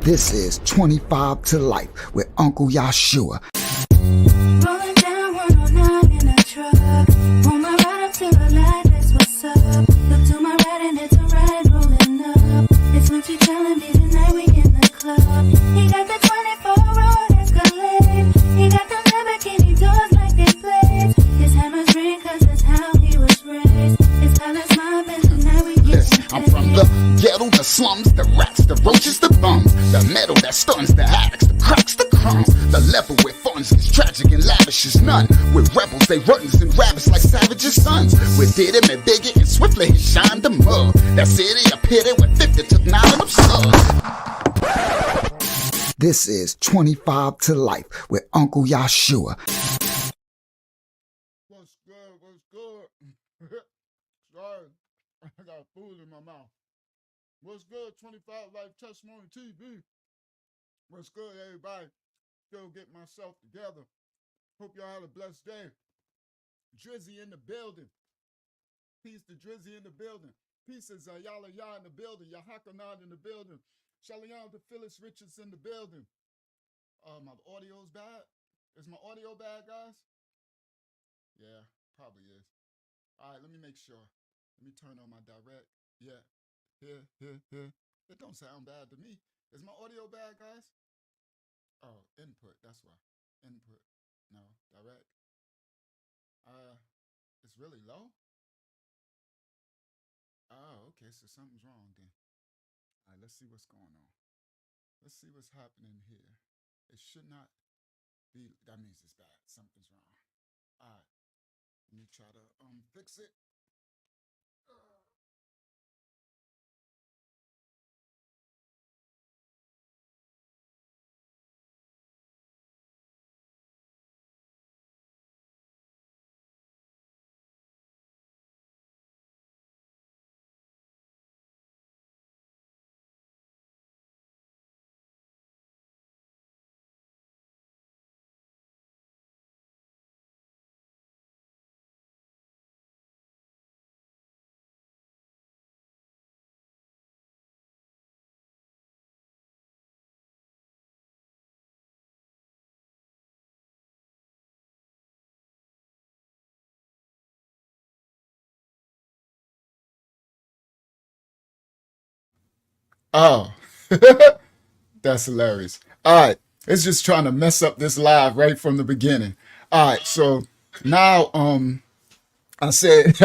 This is 25 to Life with Uncle Yashua. Rolling down 109 in a truck. On my ride up to the light, that's what's up. Look to my right and it's a ride rolling up. It's Lucci telling me tonight we in the club. He got the 24 road Escalade. He got the Lamborghini doors like they blades. His hammers ring cause that's how he was raised. His palace mob and tonight we get I'm from the ghetto, the slums, the rats, the roaches, the bums, the metal that stuns, the addicts, the cracks, the crumbs. The level where funds gets tragic and lavish is none. With rebels, they runs and rabbits like savages' sons. With did him and bigger and swiftly he shined the mud. That city a pity when 50 took 9 of them slugs. This is 25 to Life with Uncle Yashua. What's good? What's good? Sorry, I got food in my mouth. What's good? 25 Life Testimony TV. What's good, everybody? Still getting myself together. Hope y'all had a blessed day. Drizzy in the building. Peace to Drizzy in the building. Peace is Yala Ya in the building. Yahakanad in the building. Shalom to Phyllis Richards in the building. My audio's bad. Is my audio bad, guys? Yeah, probably is. All right, let me make sure. Let me turn on my direct. Yeah, here. It don't sound bad to me. Is my audio bad, guys? Oh, input, that's why. Input, no, direct. It's really low? Oh, okay, so something's wrong then. All right, let's see what's going on. Let's see what's happening here. It should not be, that means it's bad. Something's wrong. All right, let me try to fix it. Oh, that's hilarious. All right, it's just trying to mess up this live right from the beginning. All right, so now I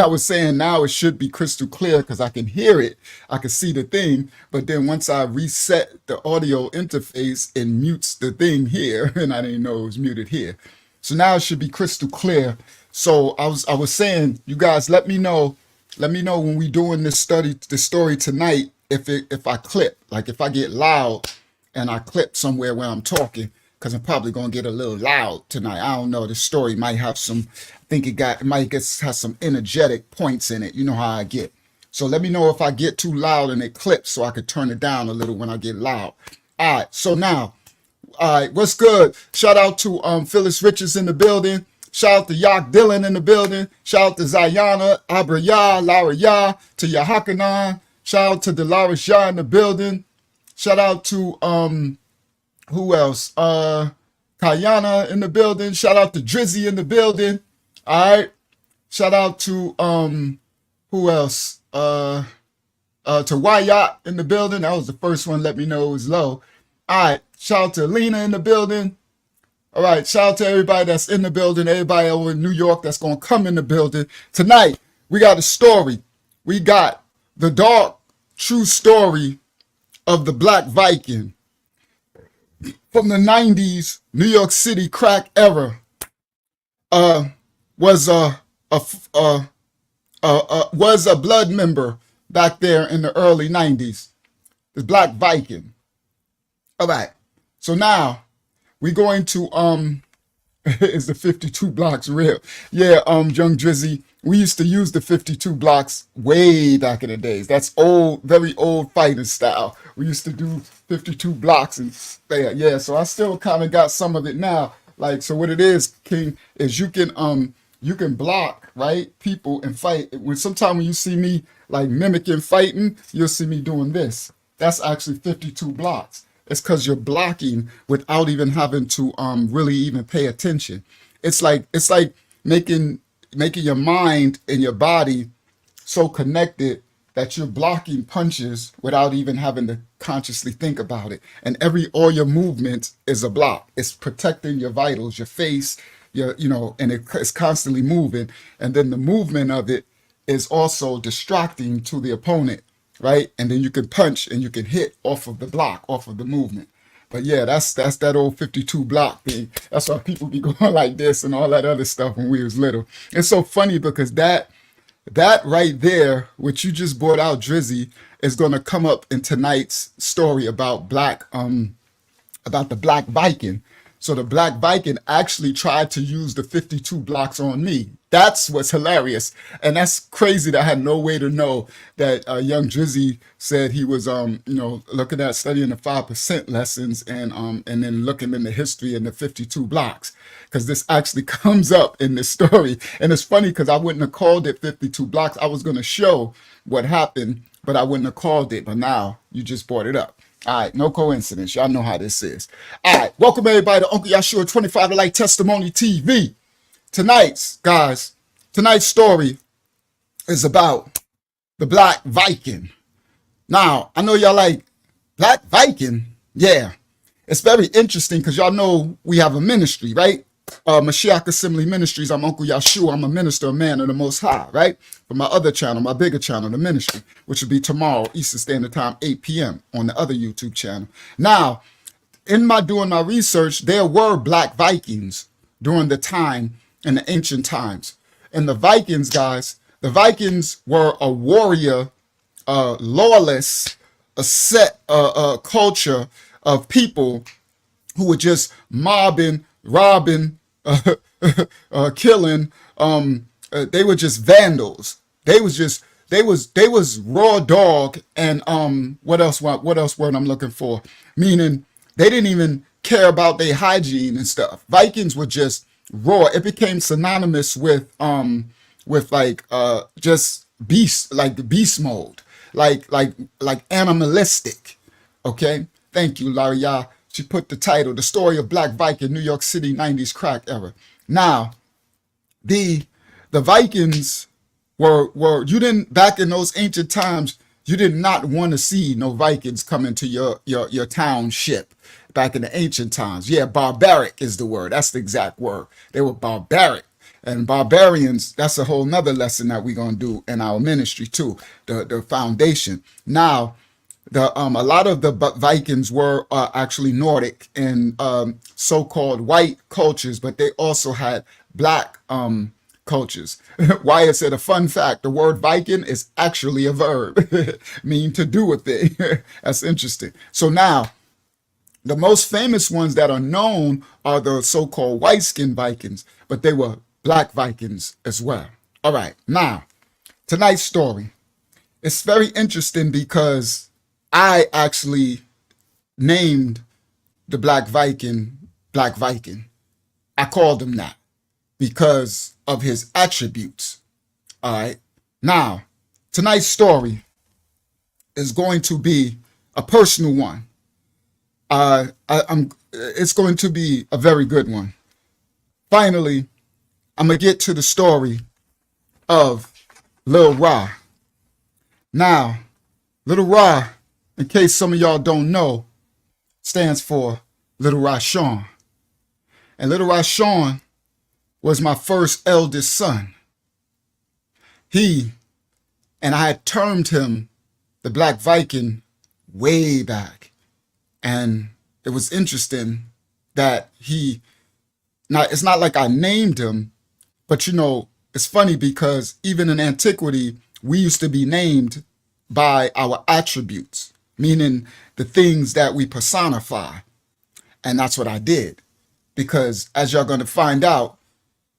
was saying now it should be crystal clear because I can hear it, I can see the thing, but then once I reset the audio interface, it mutes the thing here, and I didn't know it was muted here. So now it should be crystal clear. So I was saying, you guys, let me know when we doing this story tonight, if I clip, like if I get loud and I clip somewhere where I'm talking, because I'm probably gonna get a little loud tonight. I don't know. The story might have some. I think has some energetic points in it. You know how I get. So let me know if I get too loud and it clips, so I could turn it down a little when I get loud. All right. So now, all right, what's good? Shout out to Phyllis Richards in the building. Shout out to Yak Dillon in the building. Shout out to Zayana, Abraya, Lara Ya, to Yahakanan. Shout out to Delaris Ya in the building. Shout out to who else? Kayana in the building. Shout out to Drizzy in the building. All right. Shout out to who else? To Wyatt in the building. That was the first one. Let me know it was low. All right. Shout out to Lena in the building. All right. Shout out to everybody that's in the building. Everybody over in New York that's gonna come in the building tonight. We got a story. We got the dark, true story of the Black Viking. From the 90s, New York City crack era, was a blood member back there in the early 90s. The Black Viking. All right. So now we're going to is the 52 blocks real? Yeah, Young Drizzy. We used to use the 52 blocks way back in the days. That's old, very old fighting style. We used to do 52 blocks and yeah. So I still kind of got some of it now. Like, so what it is, King, is you can block, right, people and fight. Sometimes when you see me like mimicking fighting, you'll see me doing this. That's actually 52 blocks. It's because you're blocking without even having to really even pay attention. It's like making your mind and your body so connected that you're blocking punches without even having to consciously think about it. And all your movement is a block. It's protecting your vitals, your face, and it's constantly moving. And then the movement of it is also distracting to the opponent, right? And then you can punch and you can hit off of the block, off of the movement. But yeah, that's that old 52 block thing. That's why people be going like this and all that other stuff when we was little. It's so funny because that right there, which you just brought out, Drizzy, is going to come up in tonight's story about about the Black Viking. So the Black Viking actually tried to use the 52 blocks on me. That's what's hilarious. And that's crazy that I had no way to know that young Drizzy said he was, looking at studying the 5% lessons and then looking in the history and the 52 blocks. Because this actually comes up in this story. And it's funny because I wouldn't have called it 52 blocks. I was going to show what happened, but I wouldn't have called it. But now you just brought it up. All right, no coincidence. Y'all know how this is. All right, welcome everybody to Uncle Yashua 25 to Life Testimony TV. Tonight's story is about the Black Viking. Now, I know y'all like Black Viking. Yeah, it's very interesting because y'all know we have a ministry, right? Mashiach Assembly Ministries. I'm Uncle Yashua. I'm a minister, a man of the Most High, right? For my other channel, my bigger channel, the ministry, which will be tomorrow, Eastern Standard Time, 8 p.m. on the other YouTube channel. Now, in doing my research, there were Black Vikings during the time, in the ancient times. And the Vikings, guys, the Vikings were a warrior, lawless, a set culture of people who were just mobbing, robbing, killing. They were just vandals. They was raw dog. And what else word I'm looking for? Meaning they didn't even care about their hygiene and stuff. Vikings were just raw. It became synonymous with just beast mode, like animalistic. Okay, thank you, Laria. She put the title, The Story of Black Viking, New York City, 90s crack era. Now, the Vikings were you didn't, back in those ancient times, you did not want to see no Vikings come into your township back in the ancient times. Yeah, barbaric is the word. That's the exact word. They were barbaric. And barbarians, that's a whole nother lesson that we're going to do in our ministry too, the foundation. Now, a lot of the Vikings were actually Nordic and so-called white cultures, but they also had black cultures. Wyatt said, a fun fact, the word Viking is actually a verb, mean to do a thing. That's interesting. So now, the most famous ones that are known are the so-called white-skinned Vikings, but they were Black Vikings as well. All right, now, tonight's story. It's very interesting because I actually named the Black Viking Black Viking. I called him that because of his attributes. All right, now, tonight's story is going to be a personal one. It's going to be a very good one. Finally, I'm going to get to the story of Lil Ra. Now, Lil Ra, in case some of y'all don't know, stands for Little Rashawn. And Little Rashawn was my first eldest son. And I had termed him the Black Viking way back. And it was interesting that it's not like I named him, but it's funny because even in antiquity, we used to be named by our attributes, meaning the things that we personify. And that's what I did. Because as y'all going to find out,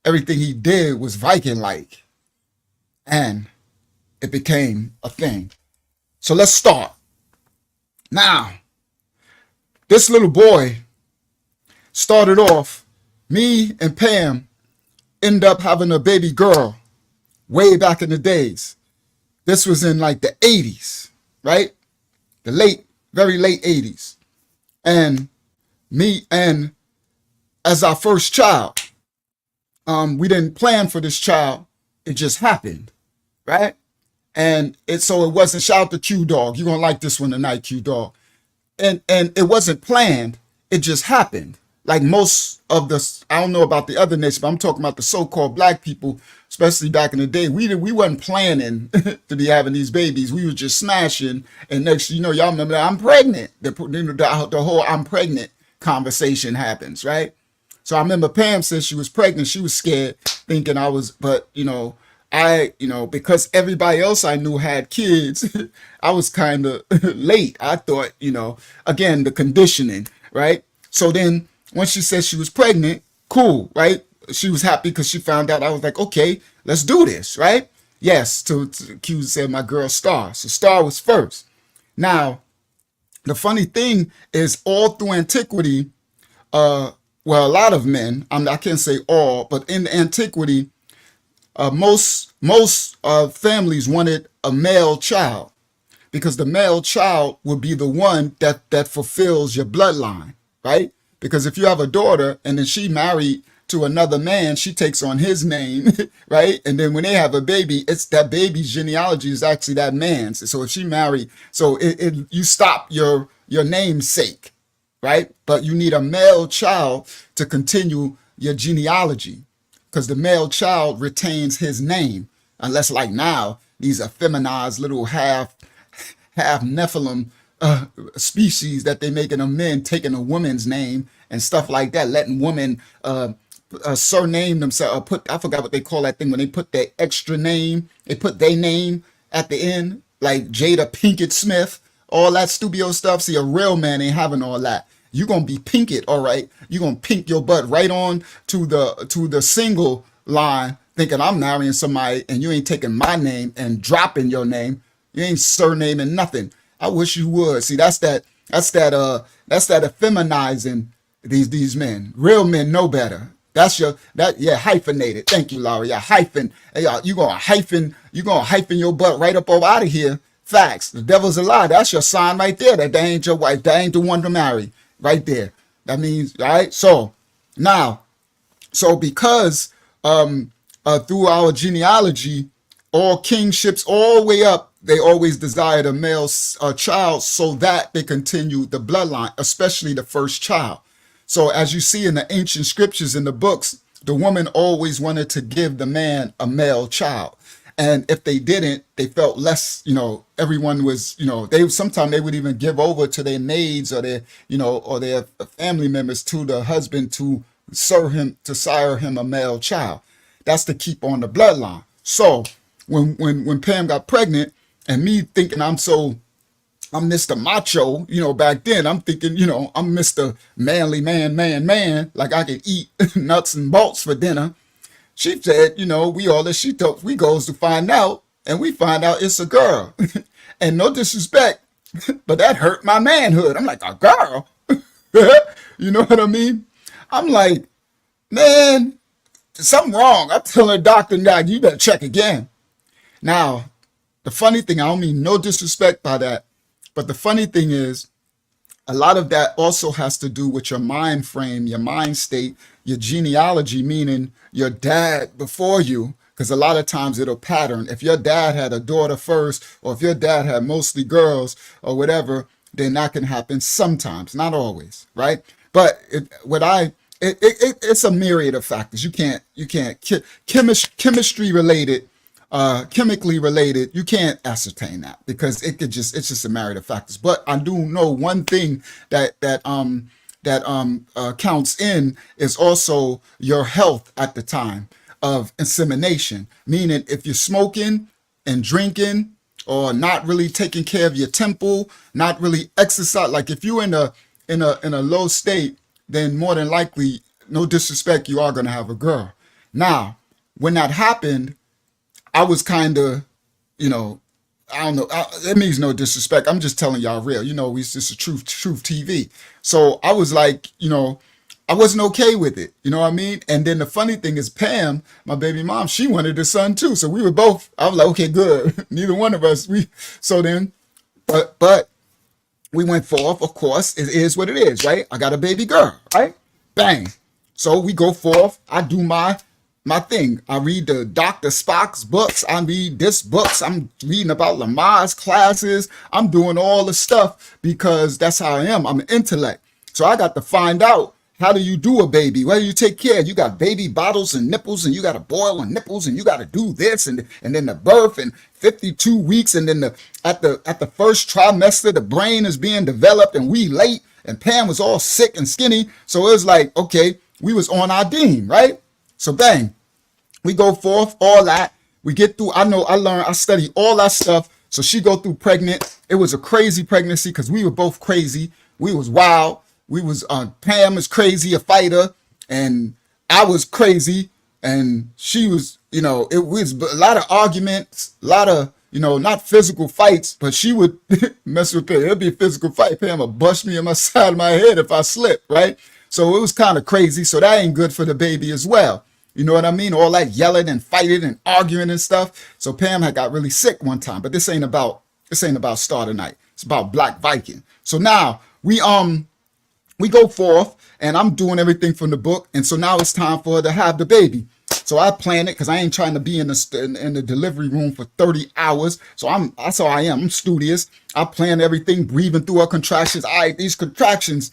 everything he did was Viking-like. And it became a thing. So let's start. Now, this little boy started off, me and Pam end up having a baby girl way back in the days. This was in like the 80s, right? The very late 80s. And me, and as our first child, we didn't plan for this child. It just happened, right? And so it wasn't, shout out to Q Dog. You're gonna like this one tonight, Q Dog. And it wasn't planned. It just happened. Like most of the, I don't know about the other nations, but I'm talking about the so-called black people, especially back in the day. We wasn't planning to be having these babies. We was just smashing. And next, y'all remember that I'm pregnant. The whole I'm pregnant conversation happens, right? So I remember Pam said she was pregnant. She was scared, thinking I was, but because everybody else I knew had kids, I was kind of late. I thought, again, the conditioning, right? So then when she said she was pregnant, cool, right? She was happy because she found out. I was like, okay, let's do this, right? Yes, to Q said my girl Star. So Star was first. Now, the funny thing is all through antiquity, well, a lot of men, I can't say all, but in antiquity, most families wanted a male child because the male child will be the one that fulfills your bloodline, right? Because if you have a daughter and then she married to another man, she takes on his name, right? And then when they have a baby, it's that baby's genealogy is actually that man's. So if she married, so you stop your namesake, right? But you need a male child to continue your genealogy because the male child retains his name. Unless like now, these are feminized little half Nephilim species that they making of men taking a woman's name and stuff like that, letting women surname themselves. I forgot what they call that thing when they put their extra name. They put their name at the end, like Jada Pinkett Smith, all that studio stuff. See, a real man ain't having all that. You're gonna be Pinkett, all right. You're gonna pink your butt right on to the single line, thinking I'm marrying somebody, and you ain't taking my name and dropping your name. You ain't surnaming nothing. I wish you would. See, that's that effeminizing these men. Real men know better. Hyphenated. Thank you, Laurie. Yeah, hyphen. Hey, you gonna hyphen your butt right up over out of here. Facts. The devil's a lie. That's your sign right there. That ain't your wife. That ain't the one to marry. Right there. That means, right? So now, because through our genealogy, all kingships all the way up, they always desired a male child so that they continue the bloodline, especially the first child. So as you see in the ancient scriptures in the books, the woman always wanted to give the man a male child. And if they didn't, they felt less, everyone was, sometimes they would even give over to their maids or their family members to the husband to sire him a male child. That's to keep on the bloodline. So when Pam got pregnant and me thinking I'm Mr. Macho, back then I'm thinking, I'm Mr. Manly man, like I can eat nuts and bolts for dinner. She said, we goes to find out, and we find out it's a girl. And no disrespect, but that hurt my manhood. I'm like, a girl? You know what I mean? I'm like, man, something wrong. I'm telling the doctor now, you better check again. Now, the funny thing, I don't mean no disrespect by that, but the funny thing is, a lot of that also has to do with your mind frame, your mind state, your genealogy, meaning your dad before you, because a lot of times it'll pattern. If your dad had a daughter first, or if your dad had mostly girls or whatever, then that can happen sometimes, not always, right? But it's a myriad of factors. You can't chemistry related, chemically related, you can't ascertain that because it's just a myriad of factors. But I do know one thing that counts in is also your health at the time of insemination. Meaning if you're smoking and drinking or not really taking care of your temple, not really exercise, like if you're in a low state, then more than likely, no disrespect, you are going to have a girl. Now, when that happened, I was kind of, I don't know. It means no disrespect. I'm just telling y'all real. It's just a truth TV. So I was like, I wasn't okay with it. You know what I mean? And then the funny thing is Pam, my baby mom, she wanted a son too. So we were both, I was like, okay, good. Neither one of us, but we went forth. Of course, it is what it is, right? I got a baby girl, right? Bang. So we go forth. I do my thing. I read the Dr. Spock's books. I read this books. I'm reading about Lamar's classes. I'm doing all the stuff because that's how I am. I'm an intellect. So I got to find out, how do you do a baby? What do you take care of? You got baby bottles and nipples, and you got to boil on nipples, and you got to do this, and then the birth, and 52 weeks, and then at the first trimester, the brain is being developed, and we late, and Pam was all sick and skinny. So it was like, okay, we was on our dean, right? So bang, we go forth, all that. We get through, I study all that stuff. So she go through pregnant. It was a crazy pregnancy because we were both crazy. We was wild. We was, Pam was crazy, a fighter, and I was crazy, and she was, it was a lot of arguments, a lot of, not physical fights, but she would mess with Pam. It'd be a physical fight. Pam would bust me in my side of my head if I slipped, right? So it was kind of crazy. So that ain't good for the baby as well. You know what I mean? All that yelling and fighting and arguing and stuff. So Pam had got really sick one time, but this ain't about Starter Night. It's about Black Viking. So now we go forth, and I'm doing everything from the book. And so now it's time for her to have the baby. So I plan it because I ain't trying to be in the delivery room for 30 hours. So that's how I am. I'm studious. I plan everything, breathing through her contractions. All right, these contractions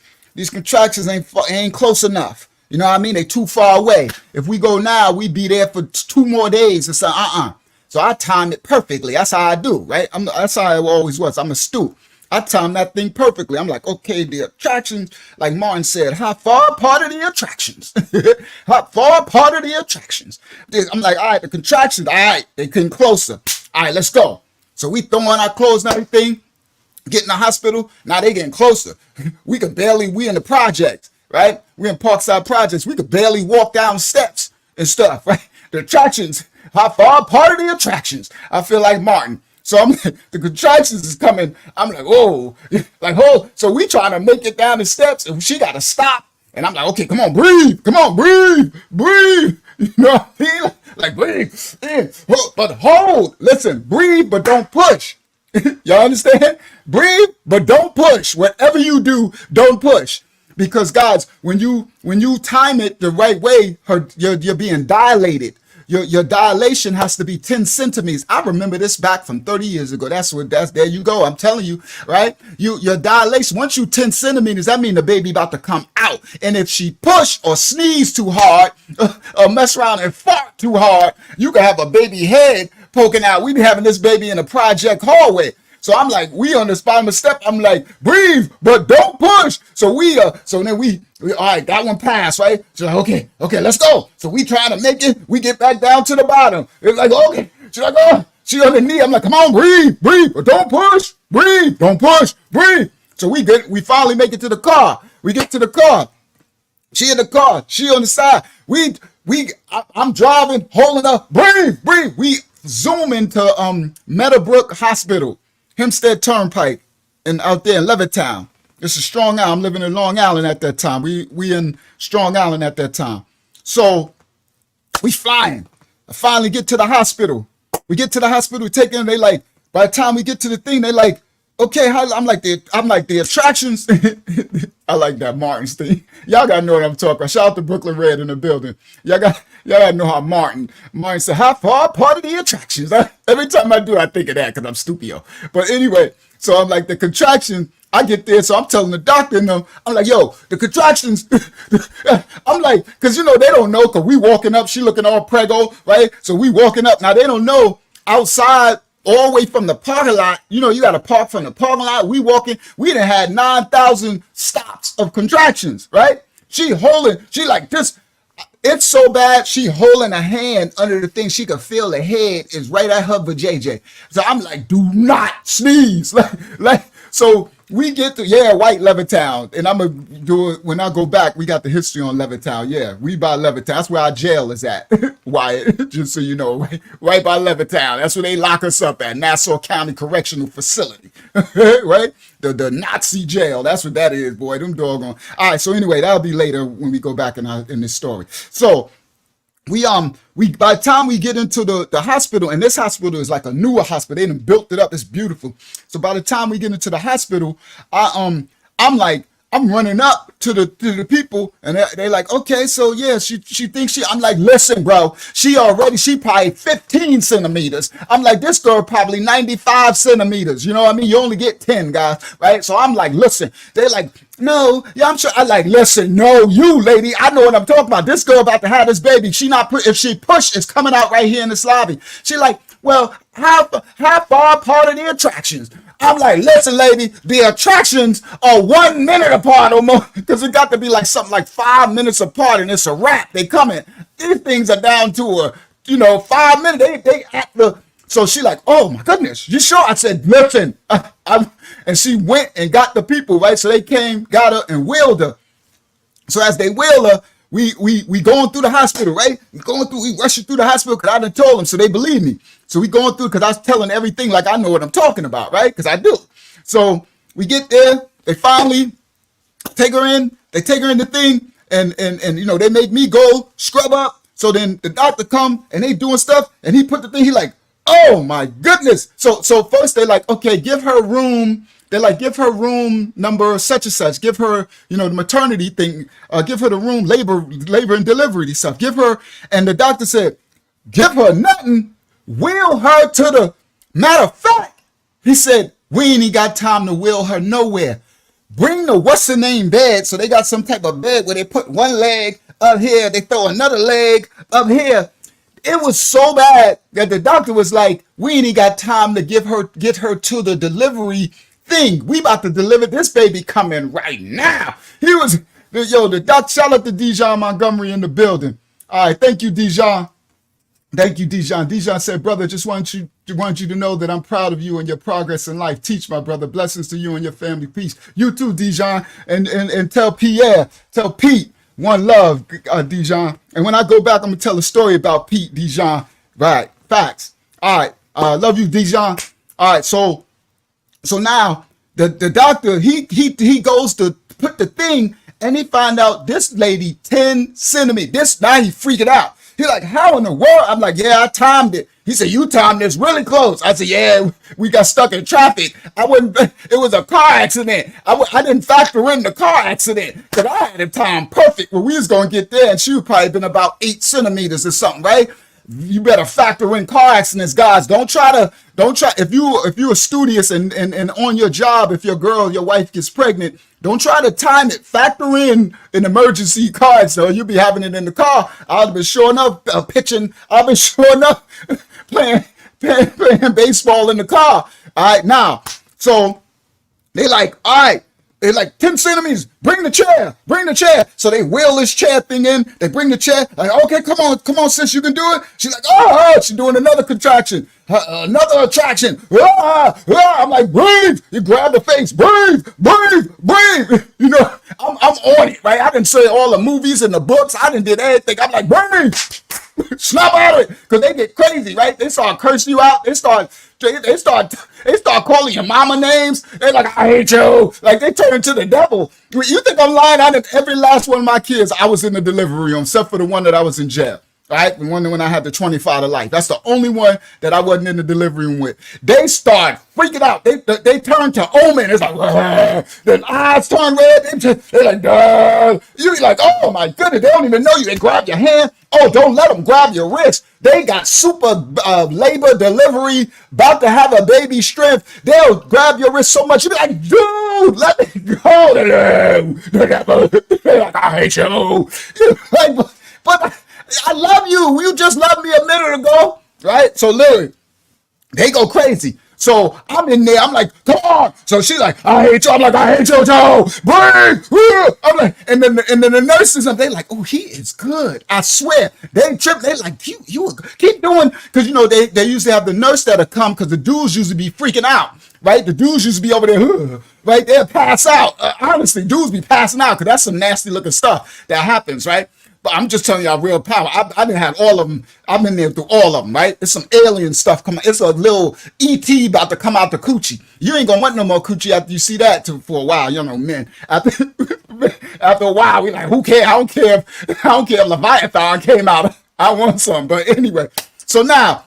ain't close enough. You know what I mean? They too far away. If we go now, we be there for 2 more days. It's So I timed it perfectly. That's how I do, right? That's how I always was. I'm astute. I timed that thing perfectly. I'm like, okay, the attractions, like Martin said, how far apart are the attractions? How far apart are the attractions? I'm like, all right, the contractions, all right, they getting closer. All right, let's go. So we throw on our clothes and everything, get in the hospital. Now they getting closer. We in the projects, right? We in Parkside Projects. We could barely walk down steps and stuff, right? The attractions, how far apart are the attractions? I feel like Martin. So the contractions is coming. I'm like, oh, So we trying to make it down the steps, and she got to stop. And I'm like, okay, come on, breathe. You know what I mean? Like breathe, but hold. Listen, breathe, but don't push. Y'all understand? Breathe, but don't push. Whatever you do, don't push. Because guys, when you time it the right way, you're being dilated. Your dilation has to be 10 centimeters. I remember this back from 30 years ago. There you go. I'm telling you, right? Your dilation, once you 10 centimeters, that means the baby about to come out. And if she push or sneeze too hard, or mess around and fart too hard, you can have a baby head poking out. We be having this baby in a project hallway. So I'm like, we on the bottom of step. I'm like, breathe, but don't push. So then we all right, that one passed, right? She's like, okay, let's go. So we trying to make it. We get back down to the bottom. It's like, okay. She's like, oh, she on the knee. I'm like, come on, breathe, but don't push. Breathe, don't push, breathe. So we finally make it to the car. We get to the car. She in the car. She on the side. I'm driving, holding up, breathe. We zoom into Meadowbrook Hospital. Hempstead Turnpike, and out there in Levittown. It's a Strong Island. I'm living in Long Island at that time. We in Strong Island at that time. So we flying. I finally get to the hospital. We get to the hospital, we take in, they like, by the time we get to the thing, they like, okay, I'm like the attractions. I like that Martin's thing. Y'all gotta know what I'm talking about. Shout out to Brooklyn Red in the building. Y'all gotta know how Martin said, how far apart are the attractions? Every time I do, I think of that because I'm stupio. But anyway, so I'm like the contraction. I get there, so I'm telling the doctor and them, I'm like, yo, the contractions. I'm like, because they don't know, because we walking up, she looking all preggo, right? So we walking up. Now they don't know outside all the way from the parking lot. You got to park from the parking lot. We walking. We done had 9,000 stops of contractions, right? She like this. It's so bad. She holding a hand under the thing. She could feel the head is right at her vajayjay. So I'm like, do not sneeze. So we get to, White Levittown. And I'm going to do it when I go back. We got the history on Levittown. Yeah, we by Levittown. That's where our jail is at, Wyatt, just so you know, right by Levittown. That's where they lock us up at, Nassau County Correctional Facility, right? The Nazi jail. That's what that is, boy. Them doggone. All right, so anyway, that'll be later when we go back in this story. So we by the time we get into the hospital, and this hospital is like a newer hospital, they done built it up, it's beautiful. So by the time we get into the hospital, I'm running up to the people, and they're like, okay, so yeah, she thinks I'm like, listen, bro, she probably 15 centimeters. I'm like, this girl probably 95 centimeters. You know what I mean? You only get 10, guys, right? So I'm like, listen. They're like, no, yeah, I'm sure. I like, listen, no, you lady, I know what I'm talking about. This girl about to have this baby. If she push, it's coming out right here in this lobby. She like, well, how far apart are the attractions? I'm like, listen, lady, the attractions are 1 minute apart or more, because it got to be like something like 5 minutes apart, and it's a wrap. They come in. These things are down to 5 minutes. They at the. So she like, oh my goodness, you sure? I said, listen, and she went and got the people, right? So they came, got her, and wheeled her. So as they wheel her, we going through the hospital, right? We rushing through the hospital because I done told them, so they believe me. So we going through because I was telling everything like I know what I'm talking about, right? Because I do. So we get there, they finally take her in, the thing, and they make me go scrub up. So then the doctor come and they doing stuff, and he put the thing, he like, oh my goodness. So first they like, okay, give her room. They're like, give her room number such and such. Give her, the maternity thing. Give her the room, labor and delivery stuff. Give her, and the doctor said, give her nothing. Wheel her to the, matter of fact, he said, we ain't got time to wheel her nowhere. Bring the what's the name bed. So they got some type of bed where they put one leg up here, they throw another leg up here. It was so bad that the doctor was like, we ain't got time to get her to the delivery thing. We about to deliver this baby coming right now. The doc, shout out to Dijon Montgomery in the building. All right, thank you, Dijon. Thank you, Dijon. Dijon said, brother, just want you to know that I'm proud of you and your progress in life. Teach, my brother. Blessings to you and your family. Peace. You too, Dijon. And tell Pete, one love, Dijon. And when I go back, I'm going to tell a story about Pete, Dijon. Right. Facts. All right. Love you, Dijon. All right. So now the doctor, he goes to put the thing, and he find out this lady 10 centimeters. Now he freaking out. He like, how in the world? I'm like, yeah, I timed it. He said, you timed this really close. I said, yeah, we got stuck in traffic. It was a car accident. I didn't factor in the car accident because I had it timed perfect when we was going to get there, and she would probably been about 8 centimeters or something, right? You better factor in car accidents, guys. Don't try if you're studious and on your job, if your wife gets pregnant, don't try to time it. Factor in an emergency car, so you'll be having it in the car. I'll be sure enough pitching. I'll be sure enough playing baseball in the car. All right, now, so they like, all right. They're like 10 centimeters. Bring the chair. So they wheel this chair thing in. They bring the chair. Like, okay, come on, sis, you can do it. She's like, oh, she's doing another contraction, another attraction. I'm like, breathe. You grab the face, breathe. I'm on it, right? I didn't say all the movies and the books. I didn't did everything. I'm like, breathe. Snap out of it, because they get crazy, right? They start cursing you out. They start calling your mama names. They're like, I hate you. Like, they turn into the devil. You think I'm lying? Every last one of my kids, I was in the delivery room, except for the one that I was in jail. Right? The one when I had the 25 to life. That's the only one that I wasn't in the delivery room with. They start freaking out. They turn to Omen. It's like, their eyes turn red. They're like, duh. You be like, oh my goodness, they don't even know you. They grab your hand. Oh, don't let them grab your wrist. They got super labor delivery, about to have a baby strength. They'll grab your wrist so much. You be like, dude, let me go. They're like, I hate you. But I love you. You just loved me a minute ago, right? So literally, they go crazy. So I'm in there. I'm like, come on. So she's like, I hate you. I'm like, I hate you, Joe. Breathe. I'm like, and then the nurses, they like, oh, he is good. I swear. They trip. They like, you keep doing, because they usually have the nurse that'll come, because the dudes usually be freaking out, right? The dudes used to be over there, right? They'll pass out. Honestly, dudes be passing out, because that's some nasty looking stuff that happens, right? But I'm just telling y'all real power. I done had all of them. I've been there through all of them, right? It's some alien stuff coming. It's a little ET about to come out the coochie. You ain't gonna want no more coochie after you see that for a while, men. After a while, we like, who cares? I don't care if Leviathan came out. I want some. But anyway, so now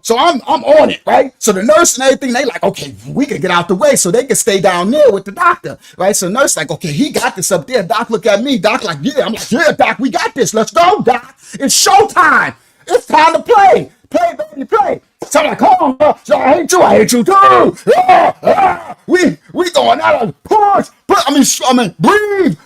so I'm on it, right? So the nurse and everything, they like, okay, we can get out the way so they can stay down there with the doctor, right? So nurse like, okay, he got this up there. Doc look at me. Doc like, yeah. I'm like, yeah, Doc, we got this. Let's go, Doc. It's showtime. It's time to play. Play, baby, play. So I'm like, come on, bro. So I hate you too. We going out of push. I mean, breathe.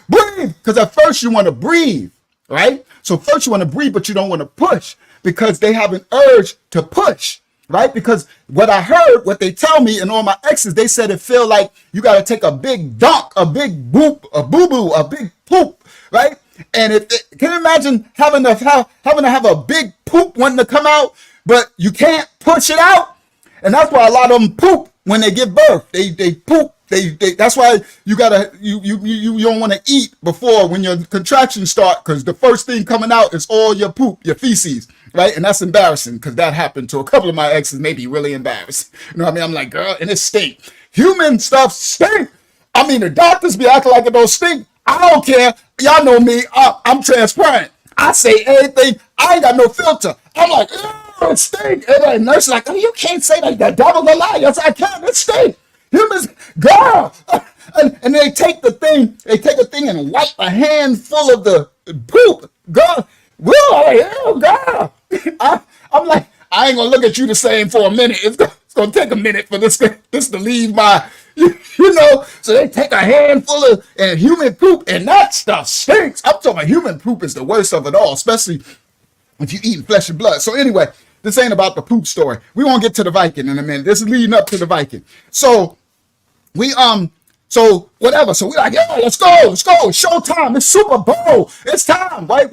Because at first you want to breathe, right? So first you want to breathe, but you don't want to push because they have an urge to push, right? Because what I heard, what they tell me and all my exes, they said it feel like you got to take a big dunk, a big boop, a boo-boo, a big poop, right? And can you imagine having to have a big poop wanting to come out, but you can't push it out? And that's why a lot of them poop when they give birth. They poop. That's why you don't want to eat before when your contractions start, because the first thing coming out is all your poop, your feces, right? And that's embarrassing because that happened to a couple of my exes, made me really embarrassed. You know what I mean? I'm like, girl, and it stink. Human stuff stink. I mean, the doctors be acting like it don't stink. I don't care. Y'all know me. I'm transparent. I say anything. I ain't got no filter. I'm like, it stink. And the nurse like, oh, you can't say that. The devil's a lie. Yes, I can. It stink. Humans, girl. And they take a thing and wipe a handful of the poop. Girl, girl. I'm like, I ain't gonna look at you the same for a minute. It's gonna take a minute for this to leave my, so they take a handful of human poop, and that stuff stinks. I'm talking about human poop is the worst of it all, especially if you eating flesh and blood. So anyway, this ain't about the poop story. We won't get to the Viking in a minute. This is leading up to the Viking. So we so whatever. So we like, yeah, let's go. It's showtime. It's Super Bowl. It's time, right?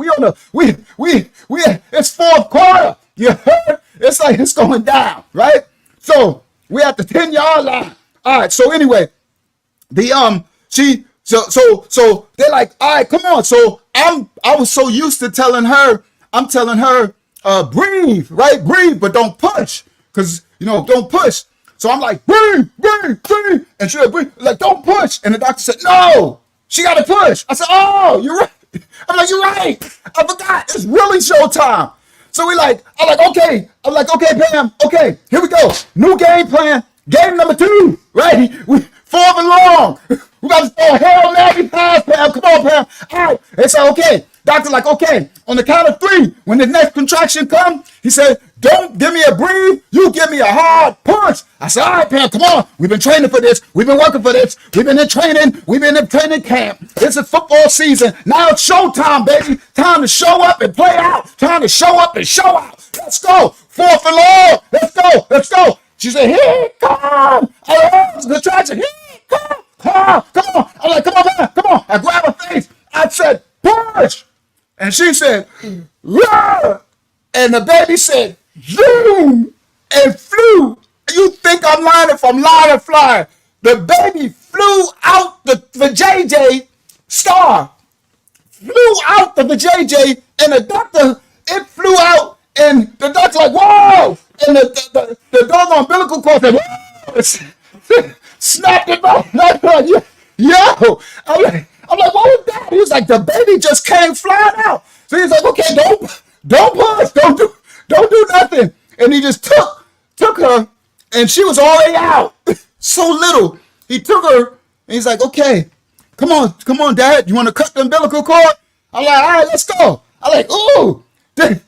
It's fourth quarter. You heard? It's like it's going down, right? So we at the 10-yard line. All right. So anyway, so they're like, all right, come on. So I was so used to telling her, breathe, right? Breathe, but don't push. Because, don't push. So I'm like, breathe. And she like, breathe. Like, don't push. And the doctor said, no, she got to push. I said, oh, you're right. I'm like, you're right. I forgot. It's really showtime. So I'm like, okay. I'm like, okay, Pam. Okay, here we go. New game plan. Game number 2, right? We 4th and long. We got to throw a Hail Mary pass, Pam. Come on, Pam. All right. They said, okay. Doctor's like, okay, on the count of 3, when the next contraction comes, he said, don't give me a breathe, you give me a hard punch. I said, all right, Pam, come on. We've been training for this. We've been working for this. We've been in training. We've been in training camp. This is football season. Now it's showtime, baby. Time to show up and play out. Time to show up and show out. Let's go. 4th and long. Let's go. She said, here it comes. I love the traction. Here it comes. Come on. I'm like, come on, man. Come on. I grabbed her face. I said, push. And she said, yeah. And the baby said, zoom, and flew. You think I'm lying if I'm lying or flying? The baby flew out the JJ star. Flew out the JJ, and the doctor, it flew out, and the doctor like, whoa. And the dog umbilical cord said, whoa. Snapped it back. Yo. I'm like, what was that? He was like, the baby just came flying out. So he's like, okay, don't push, don't do nothing. And he just took her, and she was already out. So little. He took her, and he's like, okay, come on, Dad. You want to cut the umbilical cord? I'm like, all right, let's go. I'm like, ooh, that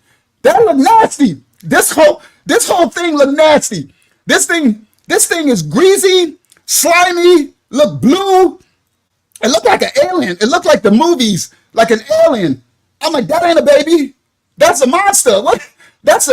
look nasty. This whole thing look nasty. This thing is greasy, slimy, look blue. It looked like an alien. It looked like the movies, like an alien. I'm like, that ain't a baby. That's a monster. What? That's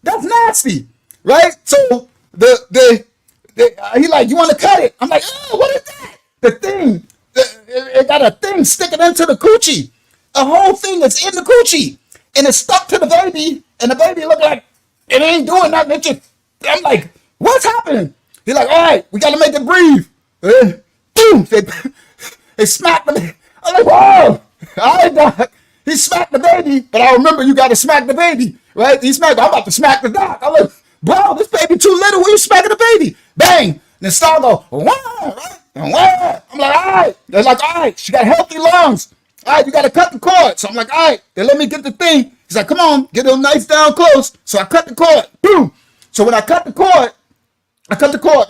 nasty, right? So he like, you want to cut it? I'm like, oh, what is that? The thing, it got a thing sticking into the coochie. A whole thing that's in the coochie, and it's stuck to the baby, and the baby look like it ain't doing nothing. I'm like, what's happening? He's like, all right, we got to make it breathe. Boom. They smacked the. I'm like, whoa! All right, Doc. He smacked the baby, but I remember you got to smack the baby, right? He smacked. I'm about to smack the Doc. I'm like, bro, this baby too little. Why you smacking the baby? Bang! And the star go, wah, right? And wah. I'm like, all right. They're like, all right. She got healthy lungs. All right, you got to cut the cord. So I'm like, all right, they let me get the thing. He's like, come on, get them nice down close. So I cut the cord. Boom. So when I cut the cord,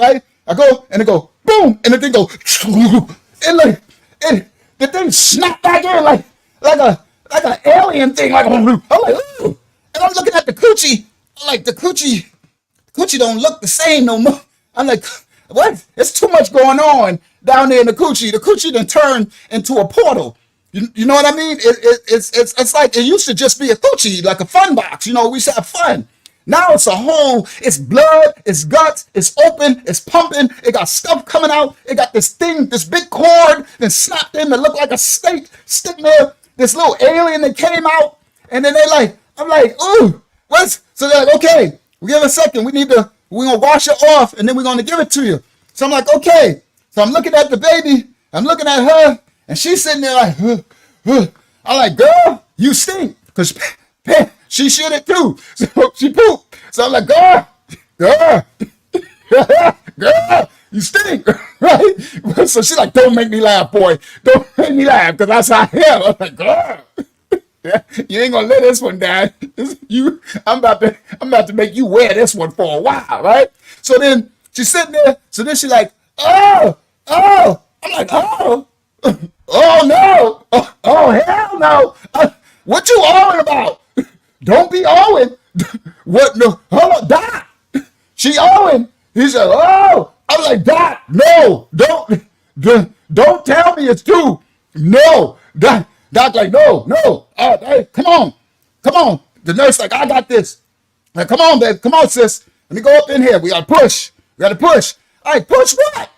right? I go and it go boom, and the thing go and like and the thing snapped back in like an alien thing. Like I'm like, ooh. And I'm looking at the coochie. I'm like, the coochie don't look the same no more. I'm like, what? There's too much going on down there in the coochie. The coochie done turned into a portal. You know what I mean? It's like it used to just be a coochie, like a fun box. You know, we used to have fun. Now it's a whole, it's blood, it's guts, it's open, it's pumping, it got stuff coming out, it got this thing, this big cord that snapped in that looked like a snake sticking there, this little alien that came out, and then I'm like, ooh, what's, so they're like, okay, we give it a second, we're gonna wash it off, and then we're gonna give it to you. So I'm like, okay, so I'm looking at the baby, I'm looking at her, and she's sitting there like, I'm like, girl, you stink, because she shit it too. So she pooped. So I'm like, girl, you stink, right? So she's like, don't make me laugh, boy. Don't make me laugh, because that's how I am. I'm like, girl, you ain't gonna let this one down. I'm about to make you wear this one for a while, right? So then she's sitting there. So then she's like, oh. I'm like, oh no. Oh, hell no. What you owing about? Don't be owing. What? No, hold on, Doc. She owing. He said, oh. I'm like, Doc, no, don't tell me it's two. No, Doc like, no. Hey, come on. The nurse like, I got this. Like, come on, babe. Come on, sis. Let me go up in here. We gotta push. All right, push what?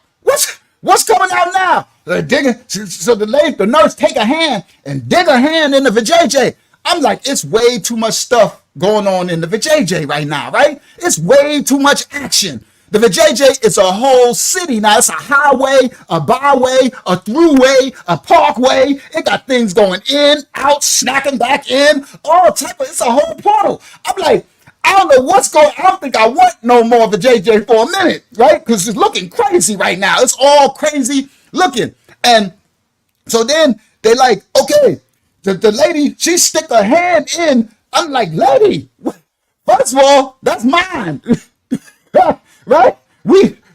What's coming out now? They're digging. So the nurse take a hand and dig her hand in the vajayjay. I'm like, it's way too much stuff going on in the vajayjay right now, right? It's way too much action. The vajayjay is a whole city now. It's a highway, a byway, a throughway, a parkway. It got things going in, out, snacking back in, all type of. It's a whole portal. I'm like, I don't know what's going. I don't think I want no more vajayjay for a minute, right? Because it's looking crazy right now. It's all crazy looking, and so then they like, okay. The lady, she stick her hand in. I'm like, lady, first of all, that's mine. Right?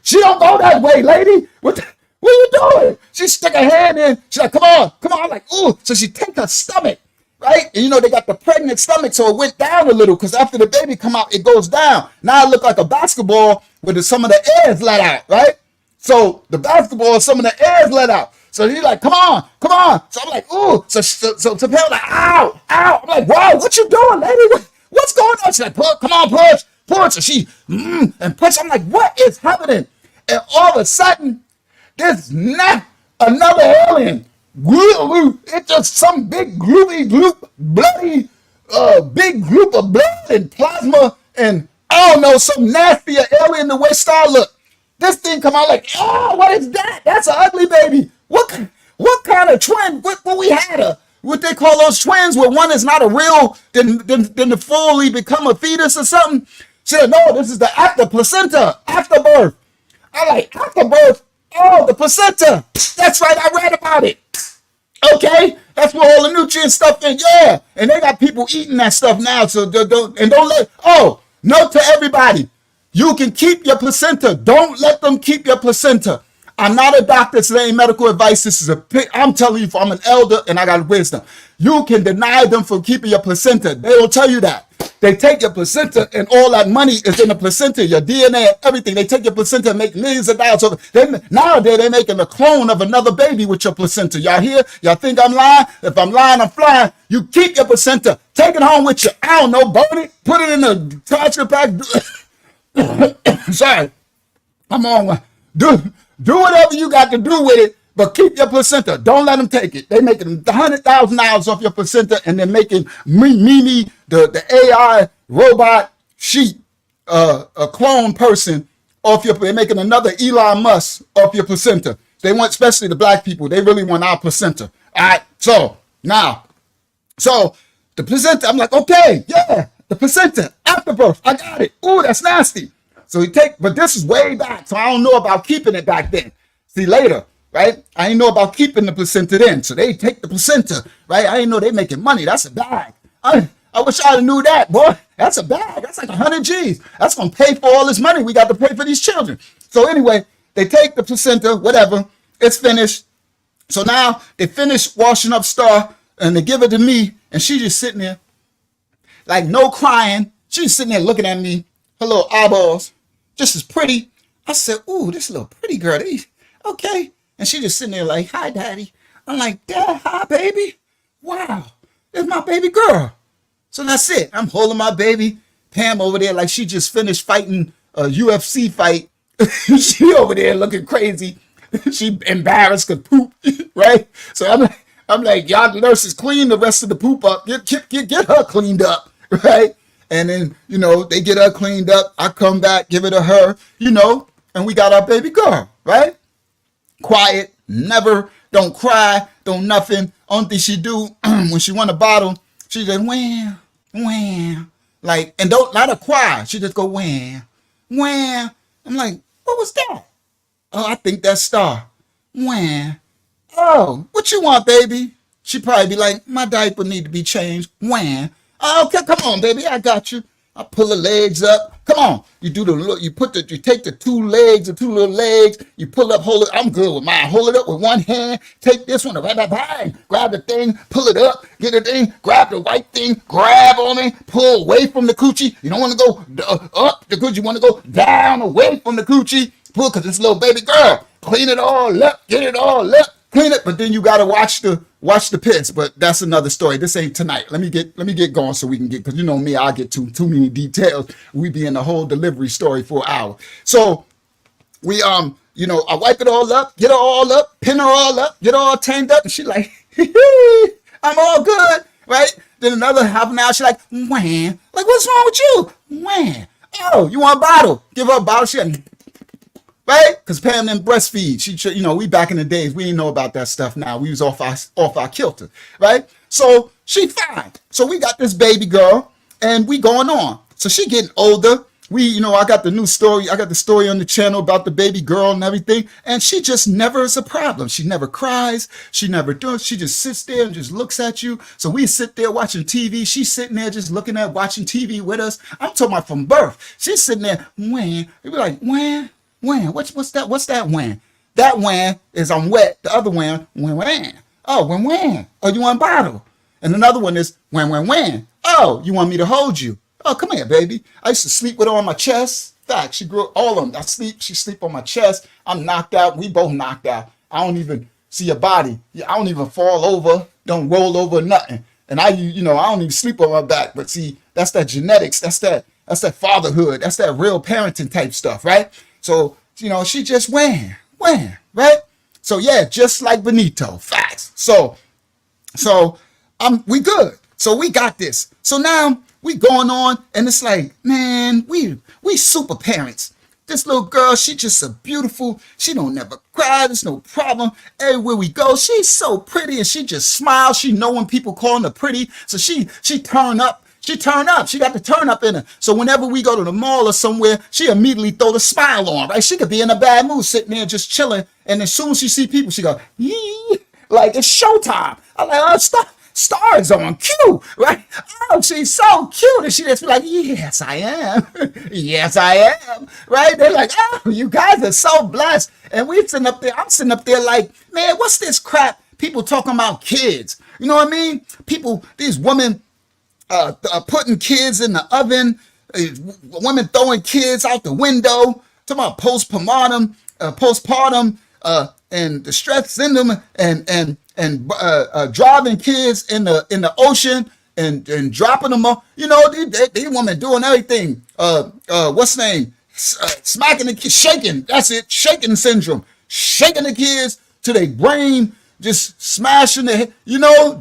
She don't go that way, lady. What are you doing? She stick her hand in. She's like, come on. I'm like, ooh. So she take her stomach, right? And you know, they got the pregnant stomach, so it went down a little because after the baby come out, it goes down. Now it look like a basketball with some of the air's let out, right? So the basketball, some of the air's let out. So he's like, come on. So I'm like, ooh. So Pam like, ow. I'm like, wow, what you doing, lady? What's going on? She's like, come on, push. So she, and push. I'm like, what is happening? And all of a sudden, there's not another alien. It's just some big bloody, big group of blood and plasma and, I don't know, some nastier alien the way Star look. This thing come out like, oh, what is that? That's an ugly baby. What kind of twin? What we had what they call those twins where one is not a real, then to fully become a fetus or something? She said, no, this is the placenta, after birth. I like, after birth? Oh, the placenta. That's right, I read about it. Okay, that's where all the nutrient stuff in, yeah. And they got people eating that stuff now, so don't let, note to everybody. You can keep your placenta. Don't let them keep your placenta. I'm not a doctor, so there ain't medical advice. This is I'm telling you, I'm an elder and I got wisdom. You can deny them from keeping your placenta. They will tell you that. They take your placenta and all that money is in the placenta, your DNA, everything. They take your placenta and make millions of dollars. So nowadays they're making a clone of another baby with your placenta. Y'all hear? Y'all think I'm lying? If I'm lying, I'm flying. You keep your placenta. Take it home with you. I don't know, burn it, put it in a torture pack. Sorry, I'm on one. Do whatever you got to do with it, but keep your placenta. Don't let them take it. They making $100,000 off your placenta, and they're making Mimi, the AI robot sheep, a clone person off your. They're making another Elon Musk off your placenta. They want, especially the black people, they really want our placenta. All right. So the placenta. I'm like, okay, yeah, the placenta after birth. I got it. Ooh, that's nasty. So but this is way back, so I don't know about keeping it back then. See, later, right? I didn't know about keeping the placenta then. So they take the placenta, right? I didn't know they making money. That's a bag. I wish I knew that, boy. That's a bag. That's like 100 G's. That's going to pay for all this money we got to pay for these children. So anyway, they take the placenta, whatever. It's finished. So now they finish washing up Star and they give it to me. And she just sitting there like no crying. She's sitting there looking at me, her little eyeballs, just as pretty. I said, ooh, this little pretty girl. Okay. And she just sitting there like, hi, daddy. I'm like, Dad, hi, baby. Wow, it's my baby girl. So that's it. I'm holding my baby. Pam over there like she just finished fighting a UFC fight. She over there looking crazy. She embarrassed to poop, right? So I'm like, y'all nurses, clean the rest of the poop up. Get her cleaned up, right? And then, they get her cleaned up. I come back, give it to her, and we got our baby girl, right? Quiet, never, don't cry, don't nothing. Only thing she do when she want a bottle, she just wham, wham, like, and don't let her cry. She just go wham, wham. I'm like, what was that? Oh, I think that's Star. Wham. Oh, what you want, baby? She probably be like, my diaper need to be changed. Wham. Oh, okay, come on, baby, I got you. I pull the legs up. Come on. You take the two legs, the two little legs, you pull up, hold it. I'm good with mine. Hold it up with one hand. Take this one, bang, grab the thing, pull it up, get the thing, grab the white thing, grab on it, pull away from the coochie. You don't want to go up the coochie, you want to go down away from the coochie. Pull, because it's little baby girl. Clean it all up, get it all up, clean it, but then you gotta watch the piss. But that's another story. This ain't tonight. Let me get going so we can get, because you know me, I get too many details. We be in the whole delivery story for an hour. So we I wipe it all up, get her all up, pin her all up, get her all tamed up, and she like, I'm all good, right? Then another half an hour, she like, wham, like what's wrong with you? Wham. Oh, you want a bottle? Give her a bottle. She like, right? Because Pam didn't breastfeed. She, we back in the days, we didn't know about that stuff now. We was off our kilter, right? So she fine. So we got this baby girl and we going on. So she getting older. I got the new story. I got the story on the channel about the baby girl and everything. And she just never is a problem. She never cries. She never does. She just sits there and just looks at you. So we sit there watching TV. She's sitting there just looking at watching TV with us. I'm talking about from birth. She's sitting there, when? We be like, when? When? What's that? What's that when? That when is I'm wet. The other when. Oh, when? Oh, you want a bottle? And another one is when? Oh, you want me to hold you? Oh, come here, baby. I used to sleep with her on my chest. Fact, she grew all of them. She sleep on my chest. I'm knocked out. We both knocked out. I don't even see your body. I don't even fall over. Don't roll over, nothing. And I don't even sleep on my back. But see, that's that genetics. That's that fatherhood. That's that real parenting type stuff, right? So, she just wham, right? So yeah, just like Benito, facts. So we good. So we got this. So now we going on, and it's like, man, we super parents. This little girl, she just so beautiful. She don't never cry. There's no problem. Everywhere we go, she's so pretty, and she just smiles. She know when people calling her pretty, so she turn up. She got the turn up in her. So whenever we go to the mall or somewhere, she immediately throw the smile on, right? She could be in a bad mood, sitting there just chilling, and as soon as she see people, she go, yee, like it's showtime. I'm like, oh, Star is on cue, right? Oh, she's so cute. And she just be like, yes, I am. Yes, I am. Right? They're like, oh, you guys are so blessed. And I'm sitting up there like, man, what's this crap? People talking about kids. You know what I mean? These women putting kids in the oven, women throwing kids out the window, talking about postpartum, and the stress in them, and driving kids in the ocean and dropping them off. These women doing everything. What's the name? Smacking the kids, shaking. That's it. Shaking syndrome. Shaking the kids to their brain, just smashing their.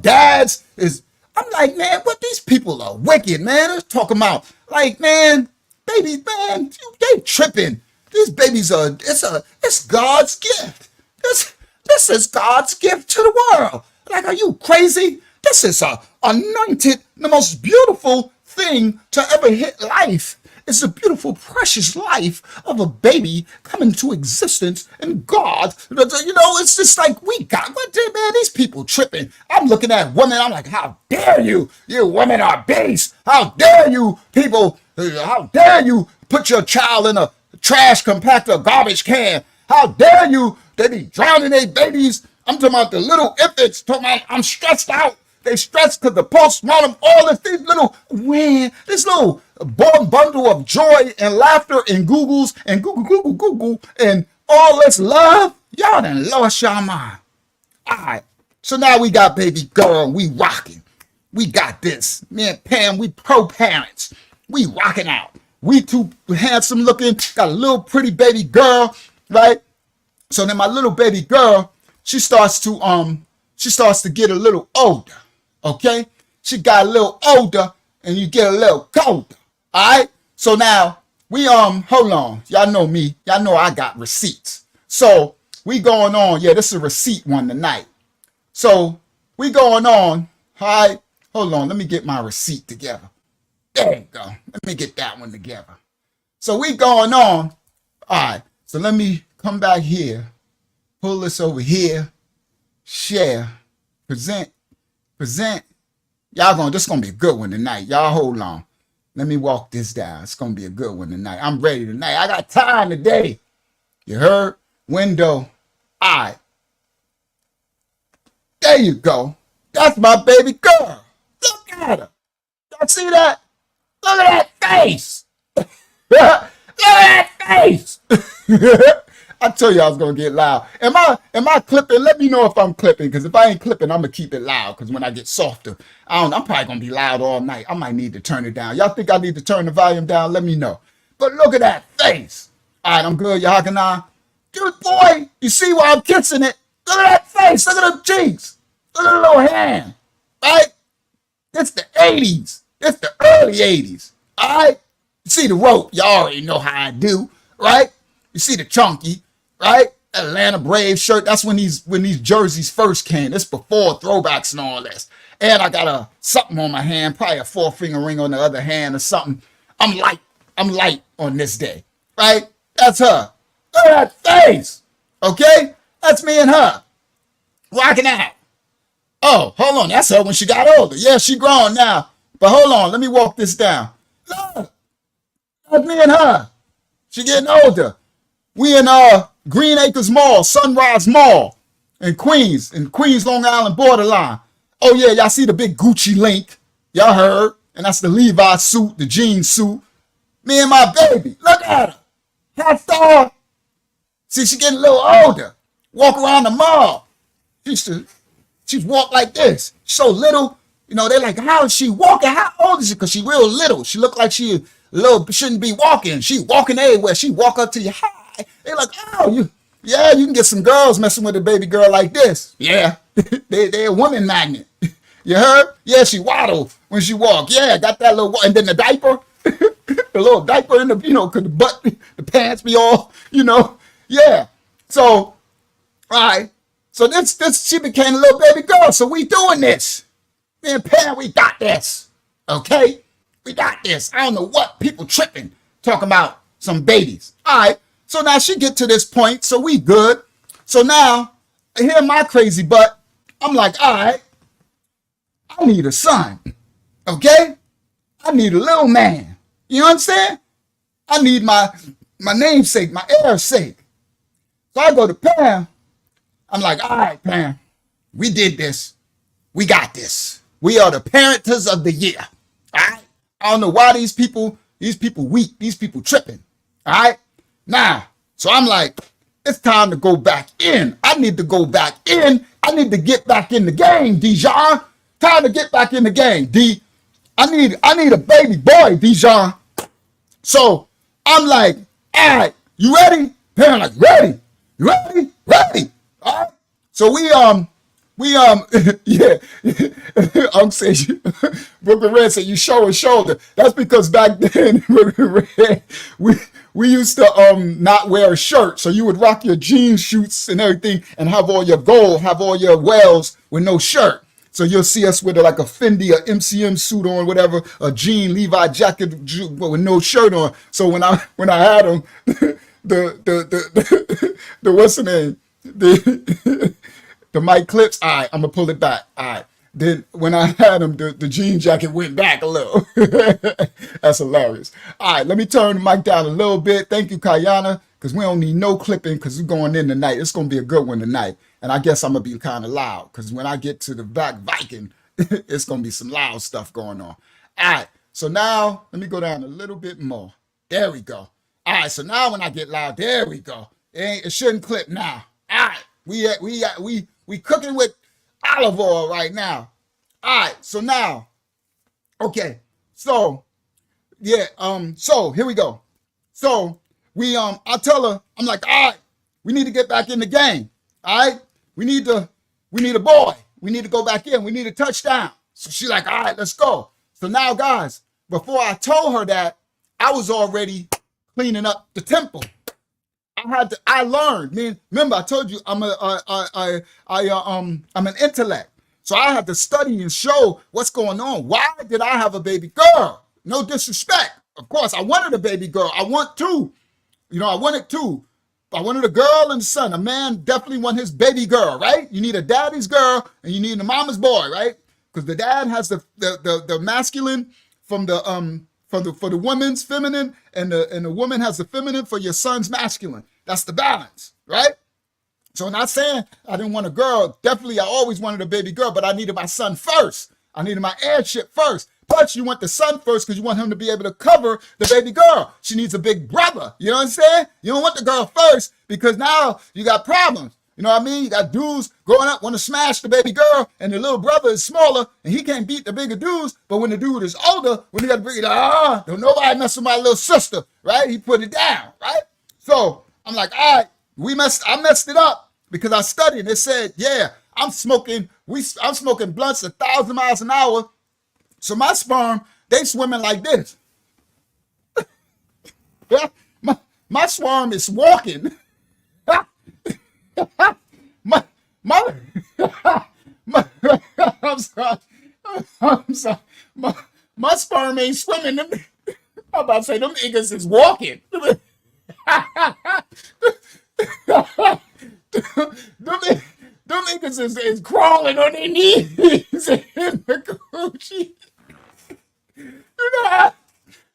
Dads is. I'm like, man, what these people are wicked, man. They're talking about, like, man, babies, man, they tripping. These babies it's God's gift. This is God's gift to the world. Like, are you crazy? This is anointed, the most beautiful thing to ever hit life. It's the beautiful, precious life of a baby coming to existence in God. You know, it's just like man, these people tripping. I'm looking at women, I'm like, how dare you? You women are beasts. How dare you people? How dare you put your child in a trash compactor, garbage can? How dare you? They be drowning their babies. I'm talking about the little infants. Talking about I'm stressed out. They stressed because the postmortem, all these little, this little bundle of joy and laughter and Googles and Google, and all this love. Y'all done lost y'all mind. All right. So now we got baby girl. We rocking. We got this. Me and Pam, we pro parents. We rocking out. We too handsome looking. Got a little pretty baby girl, right? So then my little baby girl, she starts to get a little older. Okay, she got a little older, and you get a little colder. All right. So now we hold on. Y'all know me. Y'all know I got receipts. So we going on. Yeah, this is a receipt one tonight. So we going on. All right. Hold on. Let me get my receipt together. There you go. Let me get that one together. So we going on. All right. So let me come back here. Pull this over here. Share. Present. Y'all this gonna be a good one tonight. Y'all hold on. Let me walk this down. It's gonna be a good one tonight. I'm ready tonight. I got time today. You heard? Window. All right. There you go. That's my baby girl. Look at her. Y'all see that? Look at that face. Look at that face. I told you I was gonna get loud. Am I clipping? Let me know if I'm clipping, because if I ain't clipping, I'm gonna keep it loud. Because when I get softer, I'm probably gonna be loud all night. I might need to turn it down. Y'all think I need to turn the volume down? Let me know. But look at that face. All right, I'm good. Y'all can dude, boy, you see why I'm kissing it? Look at that face. Look at them cheeks. Look at the little hand. Right? It's the 80s. It's the early 80s. All right. You see the rope? Y'all already know how I do, right? You see the chunky. Right? Atlanta Braves shirt. That's when these jerseys first came. This before throwbacks and all this. And I got something on my hand, probably a 4-finger ring on the other hand or something. I'm light on this day. Right? That's her. Look at that face. Okay? That's me and her. Rocking out. Oh, hold on. That's her when she got older. Yeah, she grown now. But hold on. Let me walk this down. Look. That's me and her. She getting older. We in Green Acres Mall, Sunrise Mall in Queens, Long Island borderline. Oh yeah, y'all see the big Gucci link. Y'all heard. And that's the Levi suit, the jean suit. Me and my baby. Look at her. Hot star. See, she getting a little older. Walk around the mall. She's walk like this. So little. You know, they're like, how is she walking? How old is she? Because she real little. She look like she shouldn't be walking. She walking everywhere. She walk up to you. Hi. They like, oh, you can get some girls messing with a baby girl like this. Yeah, they a woman magnet. You heard? Yeah, she waddle when she walk. Yeah, got that little, and then the diaper, the little diaper in the, cause the pants be all, yeah. So, all right. So this she became a little baby girl. So we doing this. Me and Pam, we got this. Okay? We got this. I don't know what people tripping, talking about some babies. All right. So now she get to this point, so we good. So now, here my crazy butt, I'm like, all right, I need a son, okay? I need a little man. You know what I'm saying? I need my namesake, my heir's sake. So I go to Pam. I'm like, all right, Pam, we did this. We got this. We are the parenters of the year, all right? I don't know why these people weak, these people tripping, all right? Now, so I'm like, it's time to go back in. I need to go back in. I need to get back in the game, Dijon. Time to get back in the game, D. I need a baby boy, Dijon. So I'm like, all right, you ready? Parent like, ready. You ready? Ready. All right. So we yeah. Say Brooklyn Red said you show a shoulder. That's because back then, Brooklyn Red, we used to not wear a shirt. So you would rock your jean shoots and everything and have all your gold, have all your wells with no shirt. So you'll see us with like a Fendi or MCM suit on, whatever, a jean Levi jacket with no shirt on. So when I had them, the what's the name? The mic clips. All right, I'm gonna pull it back. All right. Then when I had them, the jean jacket went back a little. That's hilarious. All right, let me turn the mic down a little bit. Thank you, Kayana, because we don't need no clipping because we're going in tonight. It's going to be a good one tonight. And I guess I'm going to be kind of loud because when I get to the back Viking, it's going to be some loud stuff going on. All right, so now let me go down a little bit more. There we go. All right, so now when I get loud, there we go. It shouldn't clip now. All right, we cooking with olive oil right now. All right, so now, okay, so yeah, so here we go. So I tell her, I'm like, all right, we need to get back in the game. All right, we need a boy. We need to go back in. We need a touchdown. So she's like, all right, let's go. So now, guys, before I told her that, I was already cleaning up the temple. I learned. Remember I told you I'm an intellect. So I had to study and show what's going on. Why did I have a baby girl? No disrespect. Of course, I wanted a baby girl. I want two. I wanted two. I wanted a girl and a son. A man definitely want his baby girl, right? You need a daddy's girl and you need a mama's boy, right? Because the dad has the masculine for the woman's feminine, and the woman has the feminine for your son's masculine. That's the balance, right? So I'm not saying I didn't want a girl. Definitely, I always wanted a baby girl, but I needed my son first. I needed my heirship first. But you want the son first because you want him to be able to cover the baby girl. She needs a big brother. You know what I'm saying? You don't want the girl first because now you got problems. You know what I mean? You got dudes growing up want to smash the baby girl, and the little brother is smaller, and he can't beat the bigger dudes. But when the dude is older, when he got the bigger, don't nobody mess with my little sister, right? He put it down, right? So I'm like, all right, I messed it up because I studied. And it said, yeah, I'm smoking blunts 1,000 miles an hour. So my sperm, they swimming like this. my sperm is walking. I'm sorry. My sperm ain't swimming. I'm about to say them niggas is walking. them niggas is crawling on their knees in the coochie.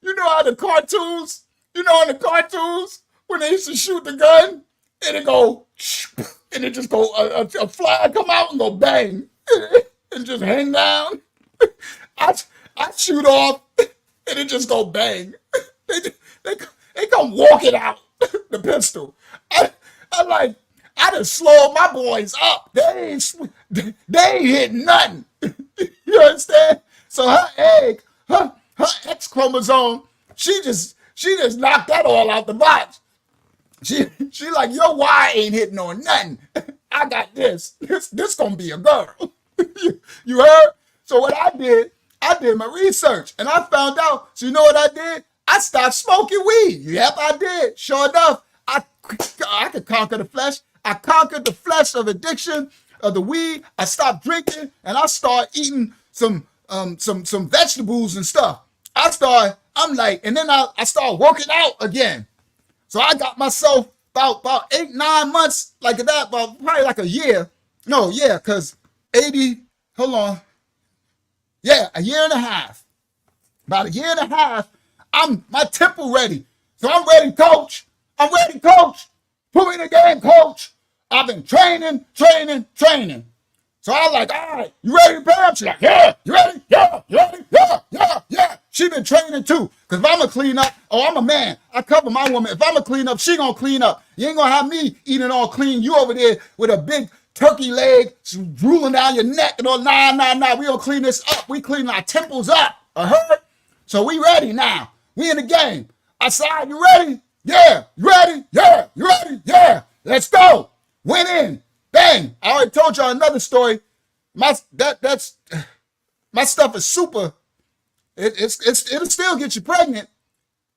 You know how the cartoons, in the cartoons, when they used to shoot the gun, and it go, and it just go, a fly come out and go bang, and just hang down. I shoot off, and it just go bang. They come walking out, the pistol. I just slowed my boys up. They ain't hitting nothing. You understand? So her X chromosome, she just knocked that all out the box. She like, your Y ain't hitting on nothing. I got this. This gonna be a girl. You heard? So what I did my research and I found out. So you know what I did? I stopped smoking weed. Yep, I did. Sure enough, I could conquer the flesh. I conquered the flesh of addiction of the weed. I stopped drinking and I started eating some vegetables and stuff. And then I started working out again. So I got myself about 8-9 months like that, about probably like a year. No, yeah, because 80, hold on. Yeah, a year and a half. About a year and a half, my temple ready. So I'm ready, coach. I'm ready, coach. Put me in the game, coach. I've been training. So I was like, all right, you ready, Pam? She's like, yeah, you ready? Yeah, you ready? Yeah. She been training too. Because if I'm going to clean up, I'm a man. I cover my woman. If I'm going to clean up, she going to clean up. You ain't going to have me eating all clean. You over there with a big turkey leg drooling down your neck and all. Nah. We going to clean this up. We clean our temples up. Heard? So we ready now. We in the game. I said, all right, you ready? Yeah. You ready? Yeah. You ready? Yeah. Let's go. Went in. Bang. I already told y'all another story. My stuff is super. It'll still get you pregnant,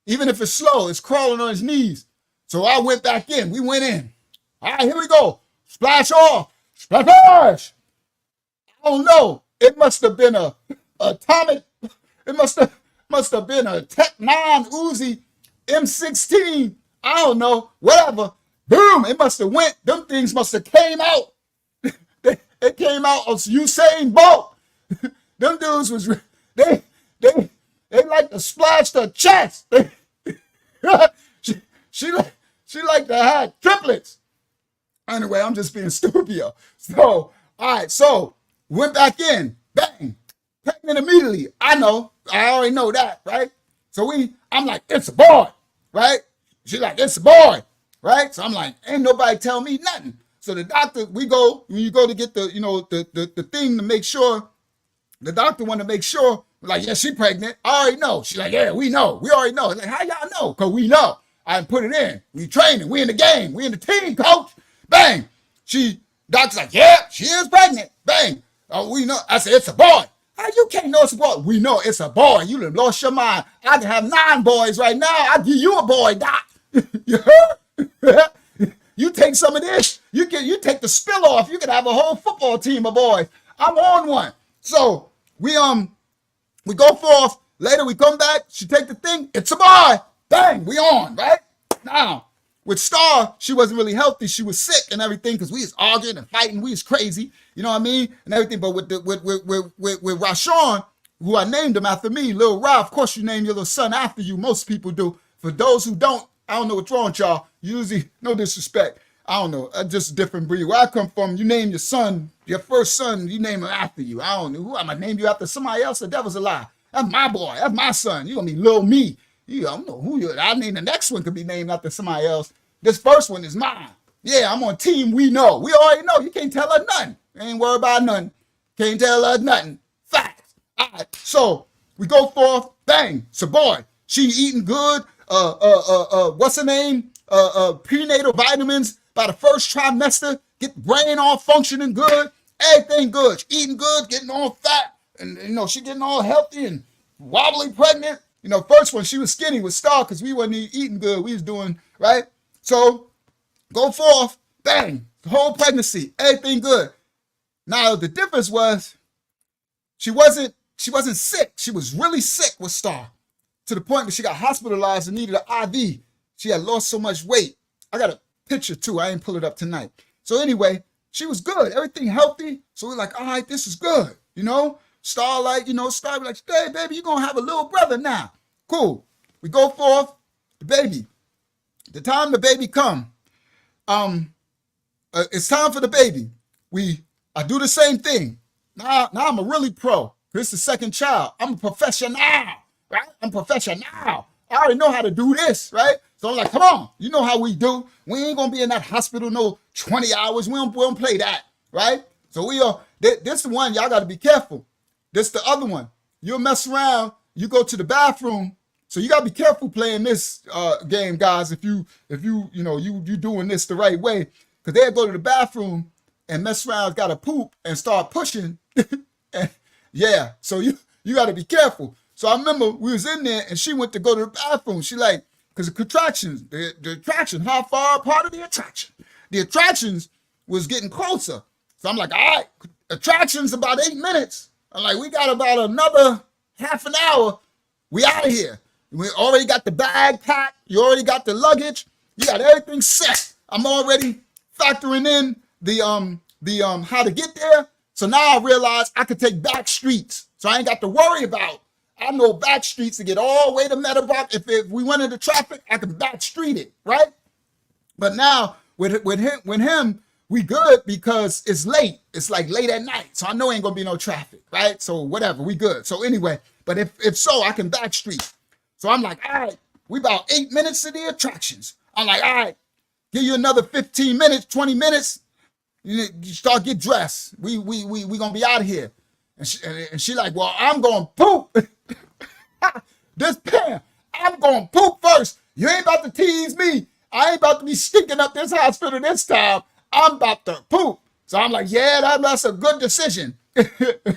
even if it's slow. It's crawling on his knees. So I went back in. We went in. All right, here we go. Splash off. Splash. I don't know. it must have been a atomic. It must have been a Tech 9 Uzi M16. I don't know, whatever. Boom! It must have went. Them things must have came out. It came out of Usain Bolt. Them dudes was they they like to splash the chest. she like to have triplets. Anyway, I'm just being stupid. So, all right, so went back in, bang, pregnant immediately. I already know that, right? So I'm like, it's a boy, right? She's like, it's a boy, right? So I'm like, ain't nobody tell me nothing. So the doctor, when you go to get the thing to make sure, the doctor want to make sure, like, yeah, she pregnant. I already know. She's like, yeah, we know. We already know. Like, how y'all know? Because we know. I put it in. We training. We in the game. We in the team, coach. Bang. Doctor's like, yeah, she is pregnant. Bang. Oh, we know. I said, it's a boy. How you can't know it's a boy? We know it's a boy. You done lost your mind. I can have 9 boys right now. I'll give you a boy, doc. You heard? You take some of this. You take the spill off. You can have a whole football team of boys. I'm on one. So we go forth. Later we come back. She take the thing. It's a boy. Bang. We on, right? Now, with Star, she wasn't really healthy. She was sick and everything because we was arguing and fighting. We was crazy. You know what I mean? And everything. But with Rashawn, who I named him after me, Lil Ra, of course you name your little son after you. Most people do. For those who don't, I don't know what's wrong with y'all. Usually, no disrespect. I don't know. Just a different breed. Where I come from, you name your son, your first son, you name him after you. I don't know. Who am I name you after somebody else? The devil's a lie. That's my boy. That's my son. You're going to be Lil Me. I don't know who you. I mean, the next one could be named after somebody else. This first one is mine. Yeah, I'm on team we know. We already know. You can't tell her nothing. Ain't worried about nothing. Can't tell her nothing. Facts. All right. So we go forth. Bang. So boy, she eating good. What's her name? Prenatal vitamins by the first trimester. Get the brain all functioning good. Everything good. She eating good. Getting all fat. And, she getting all healthy and wobbly pregnant. First one, she was skinny with Star because we wasn't eating good. We was doing, right? So, go forth, bang, the whole pregnancy, everything good. Now, the difference was she wasn't sick. She was really sick with Star to the point where she got hospitalized and needed an IV. She had lost so much weight. I got a picture, too. I ain't pull it up tonight. So, anyway, she was good. Everything healthy. So, we're like, all right, this is good, Star like, Star like, hey, baby, you're going to have a little brother now. Cool. We go forth, the baby. The time the baby come, it's time for the baby. I do the same thing. Now I'm a really pro. This is the second child. I'm a professional, right? I'm a professional. I already know how to do this, right? So I'm like, come on. You know how we do. We ain't going to be in that hospital no 20 hours. We don't play that, right? So this is the one, y'all got to be careful. This the other one. You'll mess around. You go to the bathroom. So you gotta be careful playing this game, guys. If you doing this the right way, because they'll go to the bathroom and mess around, gotta poop and start pushing. And yeah, so you gotta be careful. So I remember we was in there and she went to go to the bathroom. She like, because the contractions, the attraction, how far apart are the attraction? The attractions was getting closer. So I'm like, all right, attractions about 8 minutes. I'm like, we got about another half an hour. We out of here. We already got the bag packed. You already got the luggage. You got everything set. I'm already factoring in the how to get there. So now I realize I could take back streets. So I ain't got to worry about. I know back streets to get all the way to Meadowbrook. If we went into traffic, I could back street it, right? But now with him, we good because it's late. It's like late at night. So I know ain't gonna be no traffic, right? So whatever, we good. So anyway, but if so, I can back street. So I'm like, all right, we about 8 minutes to the attractions. I'm like, all right, give you another 15 minutes, 20 minutes. You start get dressed. We gonna be out of here. And she like, well, I'm gonna poop. This Pam, I'm gonna poop first. You ain't about to tease me. I ain't about to be stinking up this hospital this time. I'm about to poop. So I'm like, yeah, that's a good decision.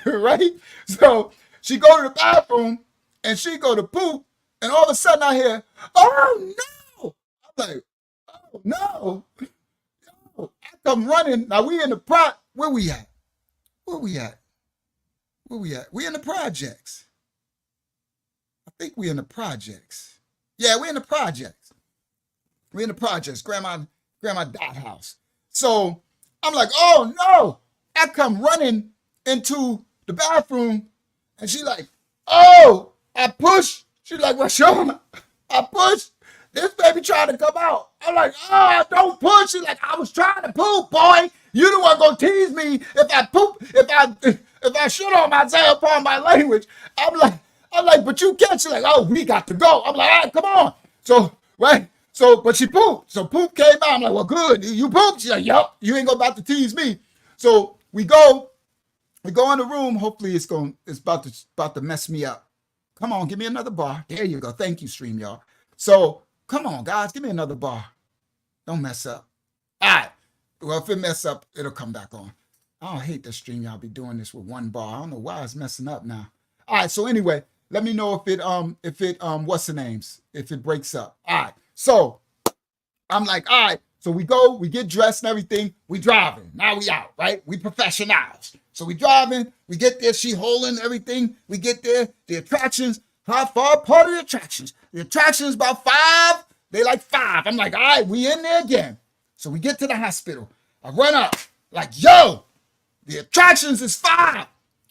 Right? So she go to the bathroom and she go to poop. And all of a sudden I hear, oh no. I'm like, oh no. I come running. Now we in the front. Where we at? Where we at? We in the projects. I think we in the projects. Yeah, we in the projects. We in the projects. Grandma Dot house. So I'm like, oh no. I come running into the bathroom and she like, oh, I push. She's like, what's wrong? I push. This baby trying to come out. I'm like, oh, don't push. She's like, I was trying to poop, boy. You the one gonna tease me if I poop, if I shit on myself on my language. I'm like, but you can't. She's like, oh, we got to go. I'm like, all right, come on. So, right. So, but she pooped. So poop came out. I'm like, well, good. You pooped? She's like, yup. You ain't about to tease me. So we go in the room. Hopefully it's about to mess me up. Come on, give me another bar. There you go. Thank you, StreamYard. So come on, guys, give me another bar. Don't mess up. All right. Well, if it mess up, it'll come back on. I don't hate that StreamYard be doing this with one bar. I don't know why it's messing up now. All right. So anyway, let me know if it what's the names? If it breaks up. All right. So I'm like, all right. So we go, we get dressed and everything. We driving. Now we out, right? We professionals. So we driving. We get there. She holding everything. We get there. The attractions. How far apart are the attractions? The attractions about 5. They like 5. I'm like, all right, we in there again. So we get to the hospital. I run up like, yo, the attractions is 5.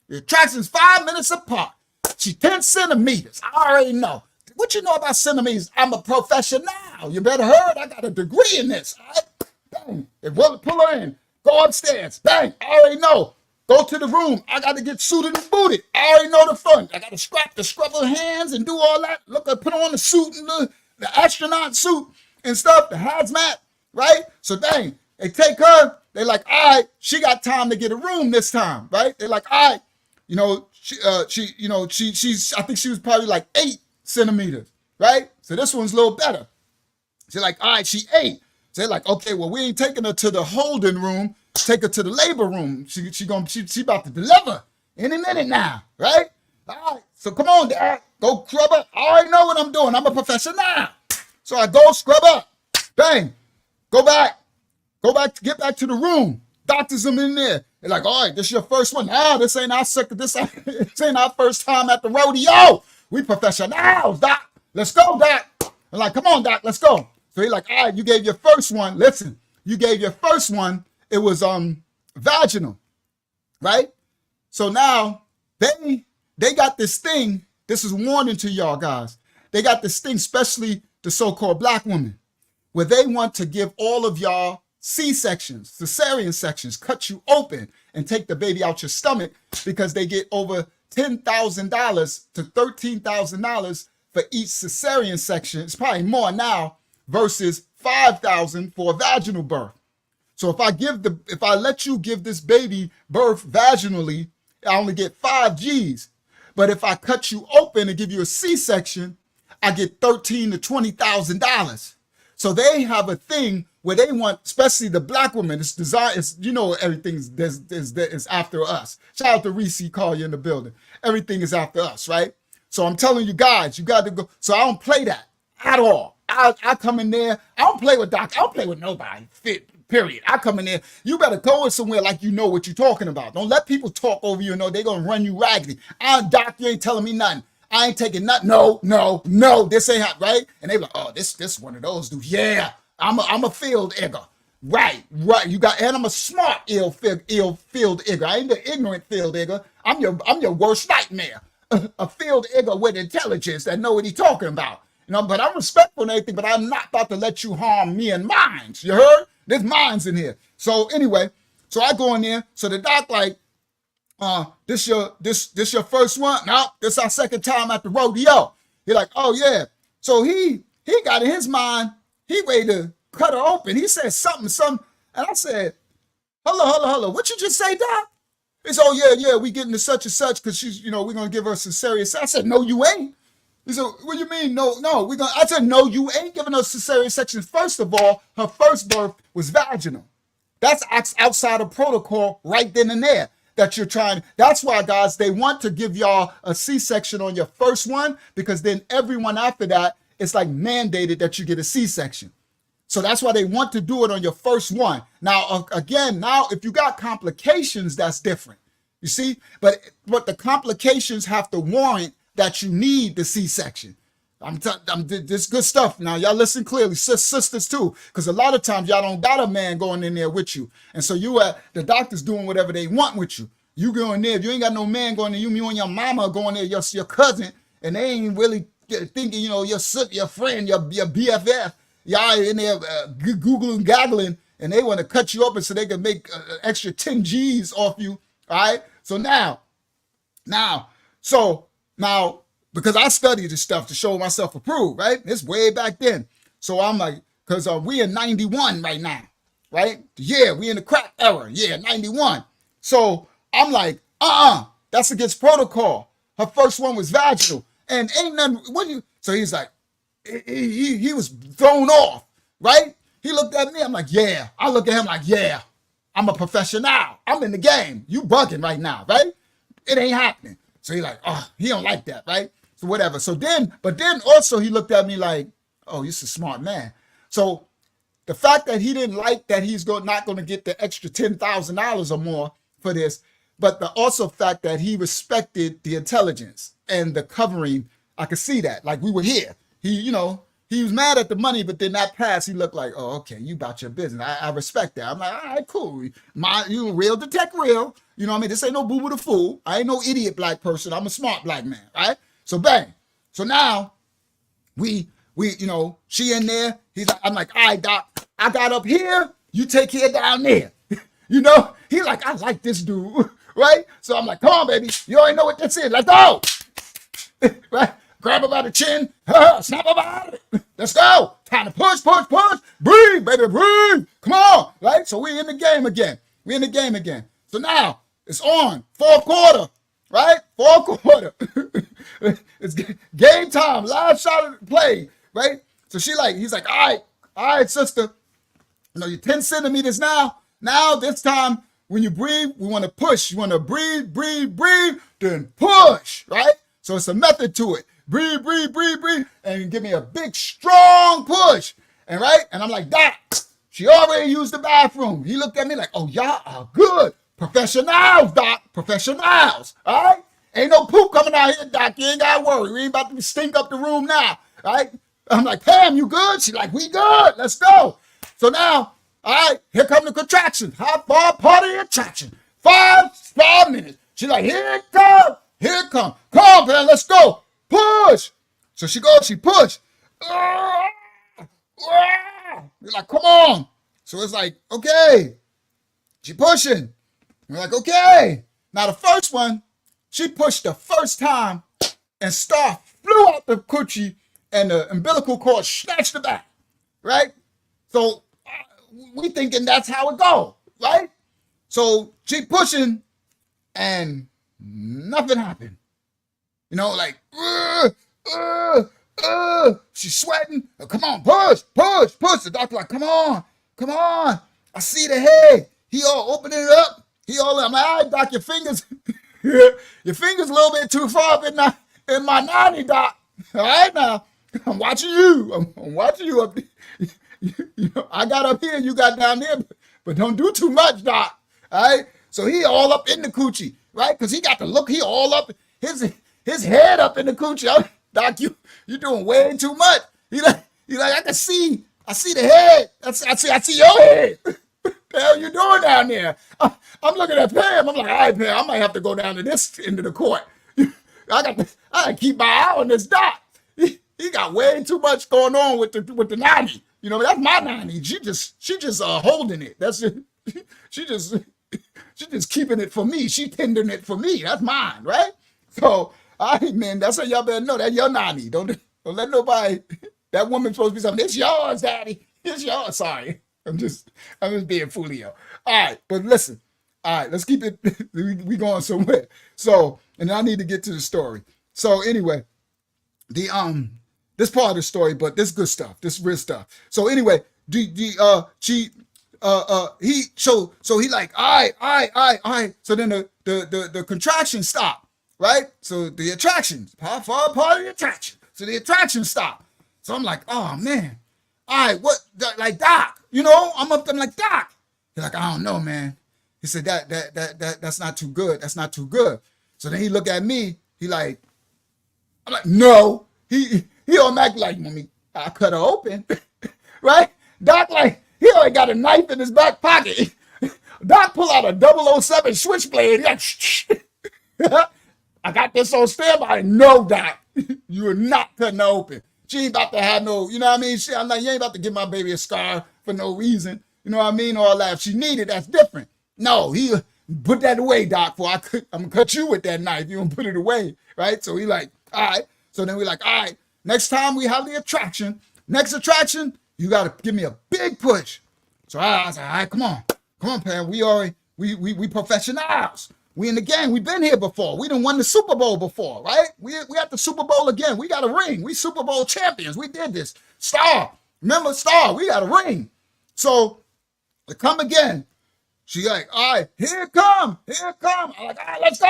The attractions 5 minutes apart. She 10 centimeters. I already know. What you know about centimeters? I'm a professional. You better heard. I got a degree in this. All right? Bang. If we'll pull her in. Go upstairs. Bang. I already know. Go to the room. I got to get suited and booted. I already know the fun. I got to scrub her hands and do all that. Look, I put on the suit and the astronaut suit and stuff, the hazmat, right? So dang, they take her. They like, all right, she got time to get a room this time, right? They're like, all right, she's, I think she was probably like 8 centimeters, right? So this one's a little better. She's like, all right, she 8. So they're like, okay, well, we ain't taking her to the holding room. Take her to the labor room. She about to deliver any minute now, right? All right, so come on, Dad. Go scrub up. I already know what I'm doing. I'm a professional now. So I go scrub up. Bang. Go back, get back to the room. Doctors are in there. They're like, all right, this is your first one. Now, this ain't our first time at the rodeo. We professionals, Doc. Let's go, Doc. I'm like, come on, Doc, let's go. So he's like, all right, you gave your first one. Listen, you gave your first one. It was vaginal, right? So now they got this thing. This is warning to y'all guys. They got this thing, especially the so-called black women, where they want to give all of y'all C-sections, cesarean sections, cut you open and take the baby out your stomach because they get over $10,000 to $13,000 for each cesarean section. It's probably more now versus $5,000 for a vaginal birth. So if I let you give this baby birth vaginally, I only get 5 G's. But if I cut you open and give you a C-section, I get $13,000 to $20,000. So they have a thing where they want, especially the black women, it's designed, everything is after us. Shout out to Reese, call you in the building. Everything is after us, right? So I'm telling you guys, you got to go. So I don't play that at all. I come in there. I don't play with doctors. I don't play with nobody. Period. I come in there. You better go in somewhere like you know what you're talking about. Don't let people talk over you. They're going to run you raggedy. Doc, you ain't telling me nothing. I ain't taking nothing. No. This ain't hot, right? And they be like, oh, this one of those dudes. Yeah, I'm a field igger. Right. You got, and I'm a smart ill field igger. I ain't the ignorant field igger. I'm your worst nightmare. A field igger with intelligence that know what he's talking about. But I'm respectful and everything, but I'm not about to let you harm me and mine. You heard? There's mines in here. So anyway, so I go in there. So the doc like, this your first one? No, this our second time at the rodeo. He like, oh yeah. So he got in his mind, he ready to cut her open. He said something. And I said, hello. What you just say, Doc? He said, oh yeah, we getting to such and such because she's, we're going to give her a cesarean. I said, no, you ain't. He said, what do you mean? No, I said, no, you ain't giving her cesarean section. First of all, her first birth was vaginal. That's outside of protocol right then and there that you're trying. That's why, guys, they want to give y'all a C-section on your first one because then everyone after that, it's like mandated that you get a C-section. So that's why they want to do it on your first one. Now, again, if you got complications, that's different. You see? But the complications have to warrant that you need the C-section. This good stuff. Now, y'all listen clearly, sisters too, because a lot of times y'all don't got a man going in there with you. And so the doctor's doing whatever they want with you. You go in there, if you ain't got no man going there, you and your mama are going there, your cousin, and they ain't really thinking, your friend, your BFF, y'all in there googling, goggling, and they want to cut you open so they can make extra 10 G's off you. All right. So now, because I studied this stuff to show myself approved, right? It's way back then. So I'm like, because we in 91 right now, right? Yeah, we in the crack era. Yeah, 91. So I'm like, that's against protocol. Her first one was vaginal. And ain't nothing, so he's like, he was thrown off, right? He looked at me, I'm like, yeah. I look at him like, yeah, I'm a professional. I'm in the game. You bugging right now, right? It ain't happening. So he's like, he don't like that, right? So whatever. But then also he looked at me like, oh, you're a smart man. So the fact that he didn't like that he's not going to get the extra $10,000 or more for this, but the also fact that he respected the intelligence and the covering, I could see that. Like we were here. He was mad at the money, but then that pass, he looked like, oh, okay, you about your business. I respect that. I'm like, all right, cool. You real detect real. You know what I mean? This ain't no boo-boo the fool. I ain't no idiot black person. I'm a smart black man, right? So bang. So now we she in there. I'm like, all right, doc, I got up here. You take care down there. He like, I like this dude, right? So I'm like, come on, baby. You already know what this is. Let's go. Right? Grab her by the chin, snap her out of it. Let's go. Time to push. Breathe, baby, breathe. Come on, right? So we in the game again. So now it's on. Fourth quarter, right? Fourth quarter. It's game time. Live shot of the play, right? So he's like, all right, sister. You're 10 centimeters now. Now this time when you breathe, we want to push. You want to breathe, then push, right? So it's a method to it. Breathe, and give me a big, strong push. And I'm like, Doc, she already used the bathroom. He looked at me like, oh, y'all are good. Professionals, Doc, professionals, all right? Ain't no poop coming out here, Doc. You ain't got to worry. We ain't about to stink up the room now, right? I'm like, Pam, you good? She's like, we good. Let's go. So now, all right, here come the contractions. How far part of the attraction? 5 minutes. She's like, here it comes. Come on, man, let's go. Push. So she goes, she push. You're like, come on. So it's like, okay. She pushing. We're like, okay. Now the first one, she pushed the first time and star flew out the coochie and the umbilical cord snatched the back, right? So we thinking that's how it go, right? So she pushing and nothing happened. She's sweating. Oh, come on, push. The doctor like, come on. I see the head. He all opening it up. I'm like, all right, doc, your fingers a little bit too far up in my 90, doc. All right, now, I'm watching you. I'm watching you up there. I got up here, you got down there, but don't do too much, doc. All right? So he all up in the coochie, right? Because he got to look, he all up, his head up in the coochie. Doc, you doing way too much. He like, I see the head. I see your head. The hell you doing down there? I'm looking at Pam. I'm like, all right, Pam, I might have to go down to this end of the court. I gotta keep my eye on this doc. He got way too much going on with the 90. That's my 90. She just holding it. That's it. She just keeping it for me. She tendering it for me. That's mine, right? So, all right, man, that's what y'all better know. That's your 90. Don't let nobody. That woman's supposed to be something. It's yours, daddy. It's yours. Sorry. I'm just being foolio. All right, but listen. All right, let's keep it. We going somewhere. So, and I need to get to the story. So anyway, this part of the story, but this good stuff, this real stuff. So anyway, he like, all right. So then the contraction stopped, right? So the attractions, part of the attraction. So the attraction stopped. So I'm like, oh man, all right, what, like Doc, I'm up there, I'm like, Doc. He's like, I don't know, man. He said, that's not too good. That's not too good. So then he looked at me. He like, I'm like, no. He don't act like, mommy, I cut her open. Right? Doc like, he already got a knife in his back pocket. Doc pull out a 007 switchblade. He like, shh. I got this on standby. No, Doc, you are not cutting her open. She ain't about to have no, you know what I mean? I'm like, you ain't about to give my baby a scar for no reason. You know what I mean? All that. If she needed, that's different. No, he put that away, Doc, for I'm going to cut you with that knife. You don't put it away, right? So he like, all right. So then we like, all right, next time we have the attraction, you got to give me a big push. So I was like, all right, come on, Pam. We professionals. We in the game. We've been here before. We done won the Super Bowl before, right? We at the Super Bowl again. We got a ring. We Super Bowl champions. We did this. Star. Remember Star? We got a ring. So to come again. She like, all right, here it come. I'm like, all right, let's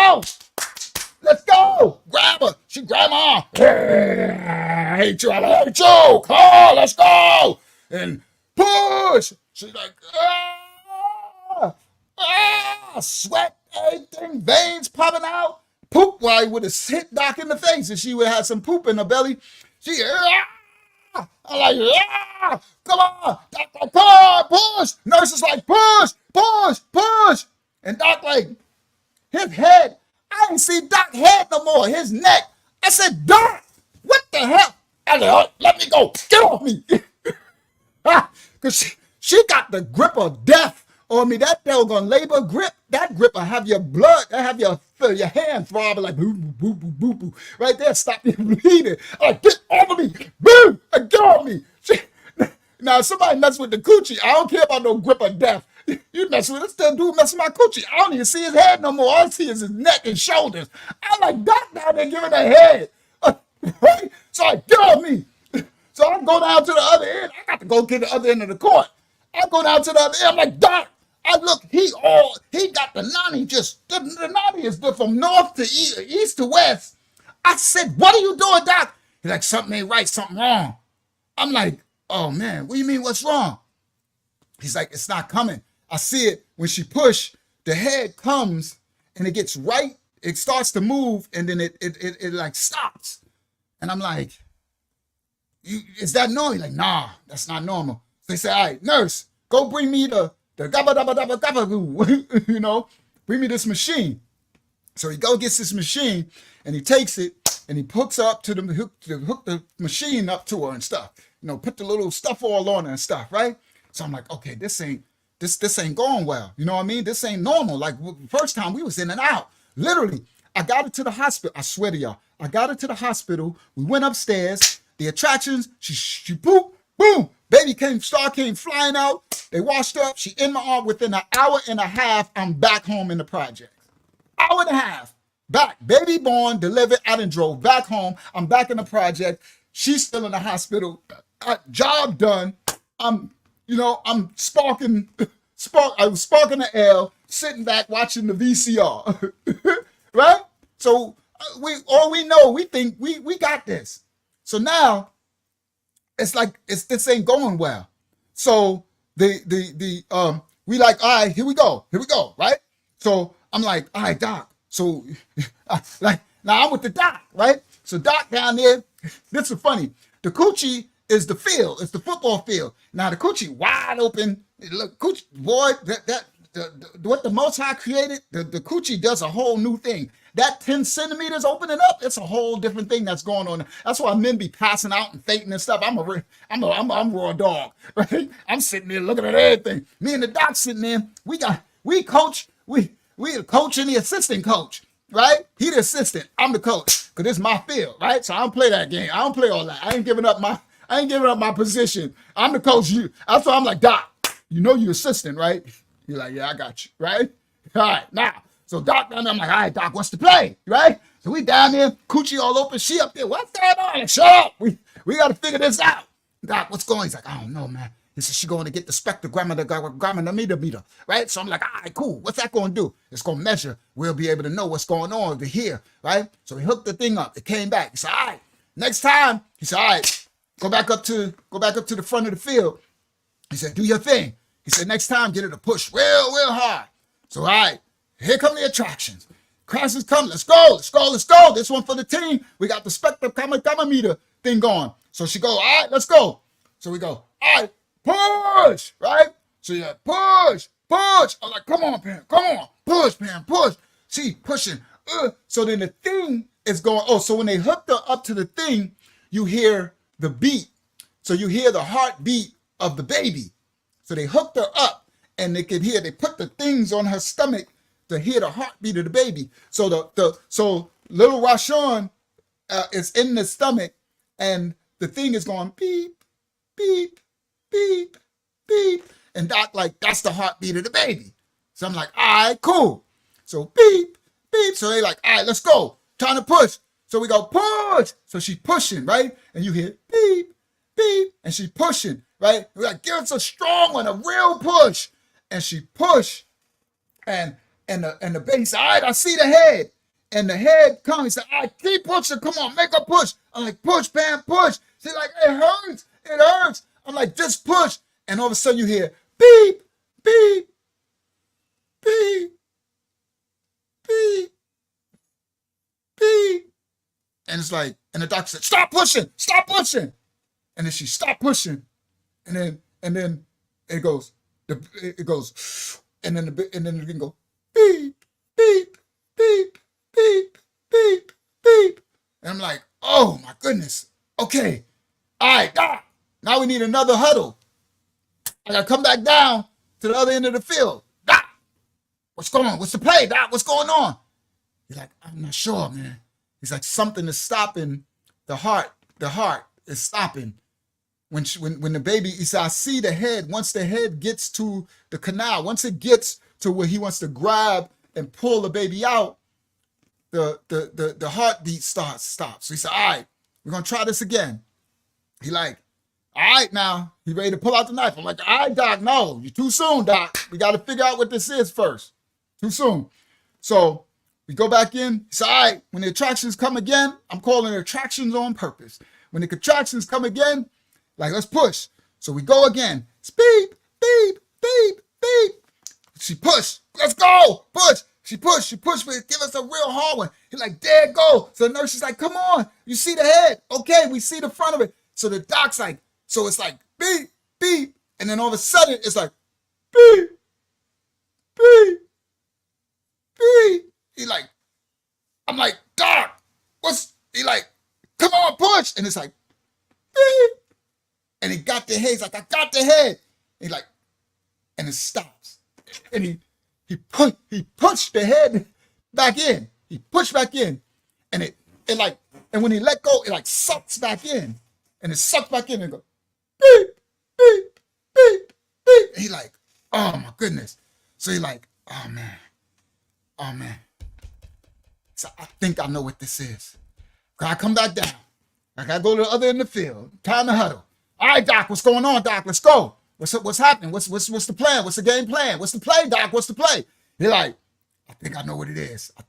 go. Grab her. She grab my arm. I hate you. I hate you. Come on, let's go. And push. She's like, sweat, everything, veins popping out. Poop while he would have hit Doc in the face and she would have had some poop in her belly. She, I'm like, come on. Doc like, come on, push. Nurse is like, push. And Doc like, his head, I didn't see Doc's head no more, his neck. I said, Doc, what the hell? I said, oh, let me go. Get off me. Because she got the grip of death on me. That doggone labor grip, that grip will have your blood, that have your hand throbbing like boo, boo, boo, boo, boo. Right there, stop you bleeding. I'm like, get over me. Boo, get off me. Now, if somebody mess with the coochie, I don't care about no grip of death. You mess with it, still dude mess with my coochie. I don't even see his head no more. All I see is his neck and shoulders. I'm like, Doc down there giving a head. Right? So I get off me. So I go down to the other end. I got to go to the other end of the court. I go down to the other end. I'm like, Doc. I look, he got the 90, the 90 is from north to east to west. I said, what are you doing, Doc? He's like, something ain't right, something wrong. I'm like, oh man, what do you mean, what's wrong? He's like, it's not coming. I see it when she push, the head comes and it gets right, it starts to move and then it like stops. And I'm like, is that normal? He's like, nah, that's not normal. So they say, all right, nurse, go bring me the gabba dabba dabba dabba goo, you know, bring me this machine. So he gets this machine and he takes it and he hooks up to hook the machine up to her and stuff. You know, put the little stuff all on her and stuff, right? So I'm like, okay, this ain't going well. You know what I mean? This ain't normal. Like first time we was in and out. Literally, I got her to the hospital. I swear to y'all, I got her to the hospital. We went upstairs. The attractions, she poop, boom. Star came flying out. They washed up. She in my arm. Within an hour and a half, I'm back home in the project. Hour and a half. Back. Baby born, delivered. I done drove back home. I'm back in the project. She's still in the hospital. Job done. I'm sparking. I was sparking the L, sitting back watching the VCR. Right? So we think we got this. So now it's like this ain't going well. So we like, all right, here we go, right? So I'm like, all right, Doc. So like now I'm with the Doc, right? So Doc down there, this is funny. The coochie is the field, it's the football field. Now the coochie wide open. Look, coochie, boy, what the Most High created, the coochie does a whole new thing. That 10 centimeters opening up, it's a whole different thing that's going on. That's why men be passing out and fainting and stuff. I'm a raw dog, right? I'm sitting there looking at everything. Me and the Doc sitting there. We the coach and the assistant coach, right? He the assistant. I'm the coach because it's my field, right? So I don't play that game. I don't play all that. I ain't giving up my position. I'm the coach. That's why I'm like, Doc, you know you assistant, right? You're like, yeah, I got you, right? All right, now. So Doc down there, I'm like, all right, Doc, what's the play, right? So we down there, coochie all open, she up there, what's going on? Like, shut up, we got to figure this out. Doc, what's going on? He's like, I don't know, man. He said, she's going to get the spectrogrammeter, right? So I'm like, all right, cool. What's that going to do? It's going to measure. We'll be able to know what's going on over here, right? So he hooked the thing up. It came back. He said, all right, next time. He said, all right, go back up to the front of the field. He said, do your thing. He said, next time, get her to push real hard. So, all right, here come the attractions. Crash is coming. Let's go. Let's go. Let's go. This one for the team. We got the spectrometer thing going. So she go, all right, let's go. So we go, all right, push, right? So yeah, push, push. I'm like, come on, Pam, come on. Push, Pam, push. She pushing. So then the thing is going, oh, so when they hooked her up to the thing, you hear the beat. So you hear the heartbeat of the baby. So they hooked her up and they put the things on her stomach to hear the heartbeat of the baby. So so little Rashawn is in the stomach and the thing is going beep, beep, beep, beep. And Doc like, that's the heartbeat of the baby. So I'm like, all right, cool. So beep, beep. So they like, all right, let's go. Trying to push. So we go push. So she pushing, right? And you hear beep, beep. And she pushing, right? We're like, give us a strong one, a real push. And she push. And the baby said, all right, I see the head. And the head comes. He said, all right, keep pushing. Come on, make her push. I'm like, push, Pam, push. She's like, it hurts. It hurts. I'm like, just push. And all of a sudden you hear beep, beep, beep, beep, beep. And it's like, and the doctor said, stop pushing, stop pushing. And then she stopped pushing. And then it goes, and then the thing go beep, beep, beep, beep, beep, beep. And I'm like, oh my goodness. Okay. All right, Doc. Now we need another huddle. I gotta come back down to the other end of the field. Doc, what's going on? What's the play, Doc? What's going on? He's like, I'm not sure, man. He's like, something is stopping the heart. The heart is stopping. When the baby, he said, I see the head. Once the head gets to the canal, once it gets to where he wants to grab and pull the baby out, the heartbeat stops. So he said, all right, we're gonna try this again. He like, all right now, he ready to pull out the knife. I'm like, all right, Doc, no, you're too soon, Doc. We got to figure out what this is first. Too soon. So we go back in. He said, all right, when the attractions come again, I'm calling it attractions on purpose. When the contractions come again, like, let's push. So we go again. It's beep, beep, beep, beep. She pushed. Let's go. Push. She pushed. But give us a real hard one. He's like, there it go. So the nurse is like, come on. You see the head. Okay, we see the front of it. So the doc's like, so it's like beep, beep. And then all of a sudden, it's like beep, beep, beep. He like, I'm like, Doc, he like, come on, push. And it's like, beep. And he got the head. He's like, I got the head. He like, and it stops. And he pushed the head back in. He pushed back in. And it like, and when he let go, it like sucks back in. And it sucks back in and goes, beep, beep, beep, beep. And he like, oh my goodness. So he like, oh man. So I think I know what this is. I come back down. I gotta go to the other end of the field. Time to huddle. All right, Doc, what's going on, Doc? Let's go. What's happening? What's the plan? What's the game plan? What's the play, Doc? What's the play? He's like, I think I know what it is. I'm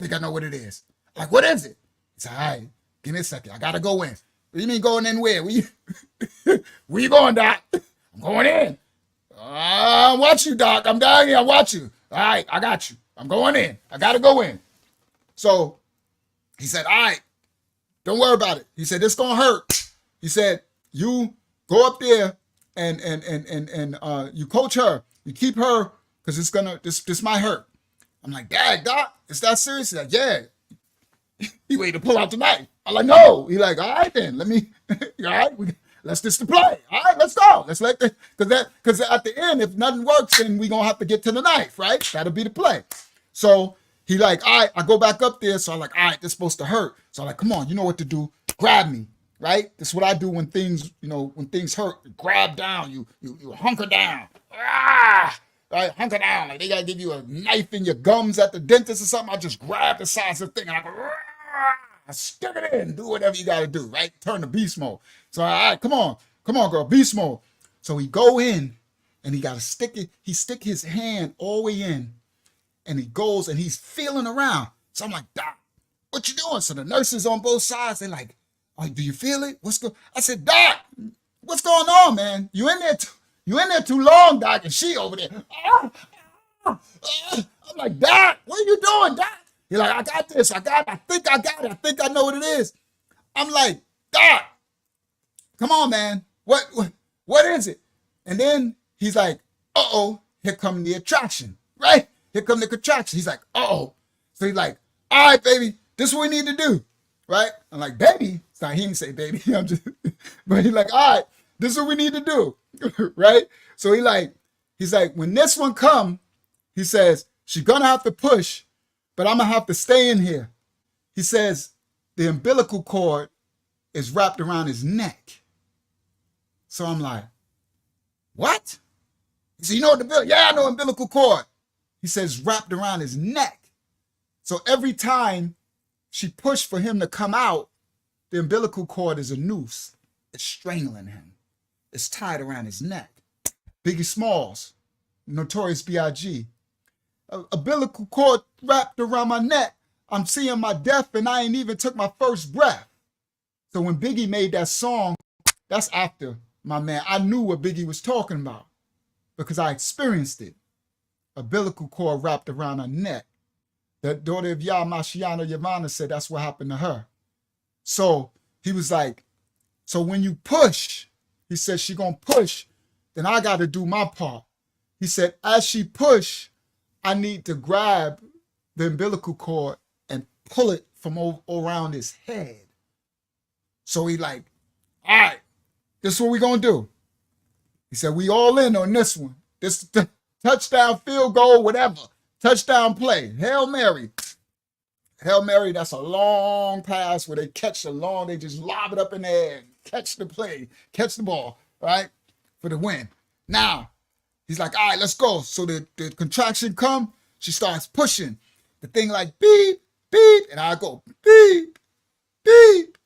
like, what is it? He said, all right, give me a second. I gotta go in. What do you mean going in where? Where you going, Doc? I'm going in. I watch you, Doc. I'm down here. I watch you. All right, I got you. I'm going in. I gotta go in. So he said, all right, don't worry about it. He said, this gonna hurt. He said, you go up there and you coach her. You keep her because it's gonna this might hurt. I'm like, Dad, Doc, is that serious? He's like, yeah. He ready to pull out the knife. I'm like, no. He like, all right then, let me. All right, let's just the play. All right, let's go. Let's let because at the end, if nothing works, then we gonna have to get to the knife, right? That'll be the play. So he like, all right, I go back up there. So I'm like, all right, this is supposed to hurt. So I'm like, come on, you know what to do. Grab me. Right? This is what I do when things hurt. You grab down, you hunker down. Ah! Right? Hunker down. Like they gotta give you a knife in your gums at the dentist or something. I just grab the size of the thing and I go, I stick it in, do whatever you gotta do, right? Turn to beast mode. So all right, come on, girl, beast mode. So he go in and he gotta stick his hand all the way in and he goes and he's feeling around. So I'm like, Doc, what you doing? So the nurses on both sides, they're like, oh, do you feel it? I said, Doc, what's going on, man? You in there too long, Doc, and she over there. I'm like, Doc, what are you doing, Doc? He's like, I got this. I think I got it. I think I know what it is. I'm like, Doc, come on, man. What is it? And then he's like, uh-oh, here come the attraction, right? Here come the contraction. He's like, uh-oh. So he's like, all right, baby, this is what we need to do, right? I'm like, baby. It's not, he didn't say baby. I'm just, but he's like, all right, this is what we need to do, right? So he's like, when this one come, he says, she's gonna have to push, but I'm gonna have to stay in here. He says, the umbilical cord is wrapped around his neck. So I'm like, what? He said, you know what yeah, I know umbilical cord. He says, wrapped around his neck. So every time she pushed for him to come out, the umbilical cord is a noose. It's strangling him. It's tied around his neck. Biggie Smalls, Notorious B.I.G. Umbilical cord wrapped around my neck. I'm seeing my death and I ain't even took my first breath. So when Biggie made that song, that's after my man. I knew what Biggie was talking about because I experienced it. Umbilical cord wrapped around her neck. The daughter of Yah Mashiach Yavana said that's what happened to her. So he was like, so when you push, he said she gonna push, then I gotta do my part. He said, as she push, I need to grab the umbilical cord and pull it from around his head. So he like, all right, this is what we gonna do. He said, we all in on this one. This touchdown, field goal, whatever. Touchdown play, Hail Mary. Hail Mary, that's a long pass where they catch the long, they just lob it up in the air and catch the play, catch the ball, right, for the win. Now, he's like, all right, let's go. So the contraction come, she starts pushing. The thing like beep, beep, and I go beep, beep,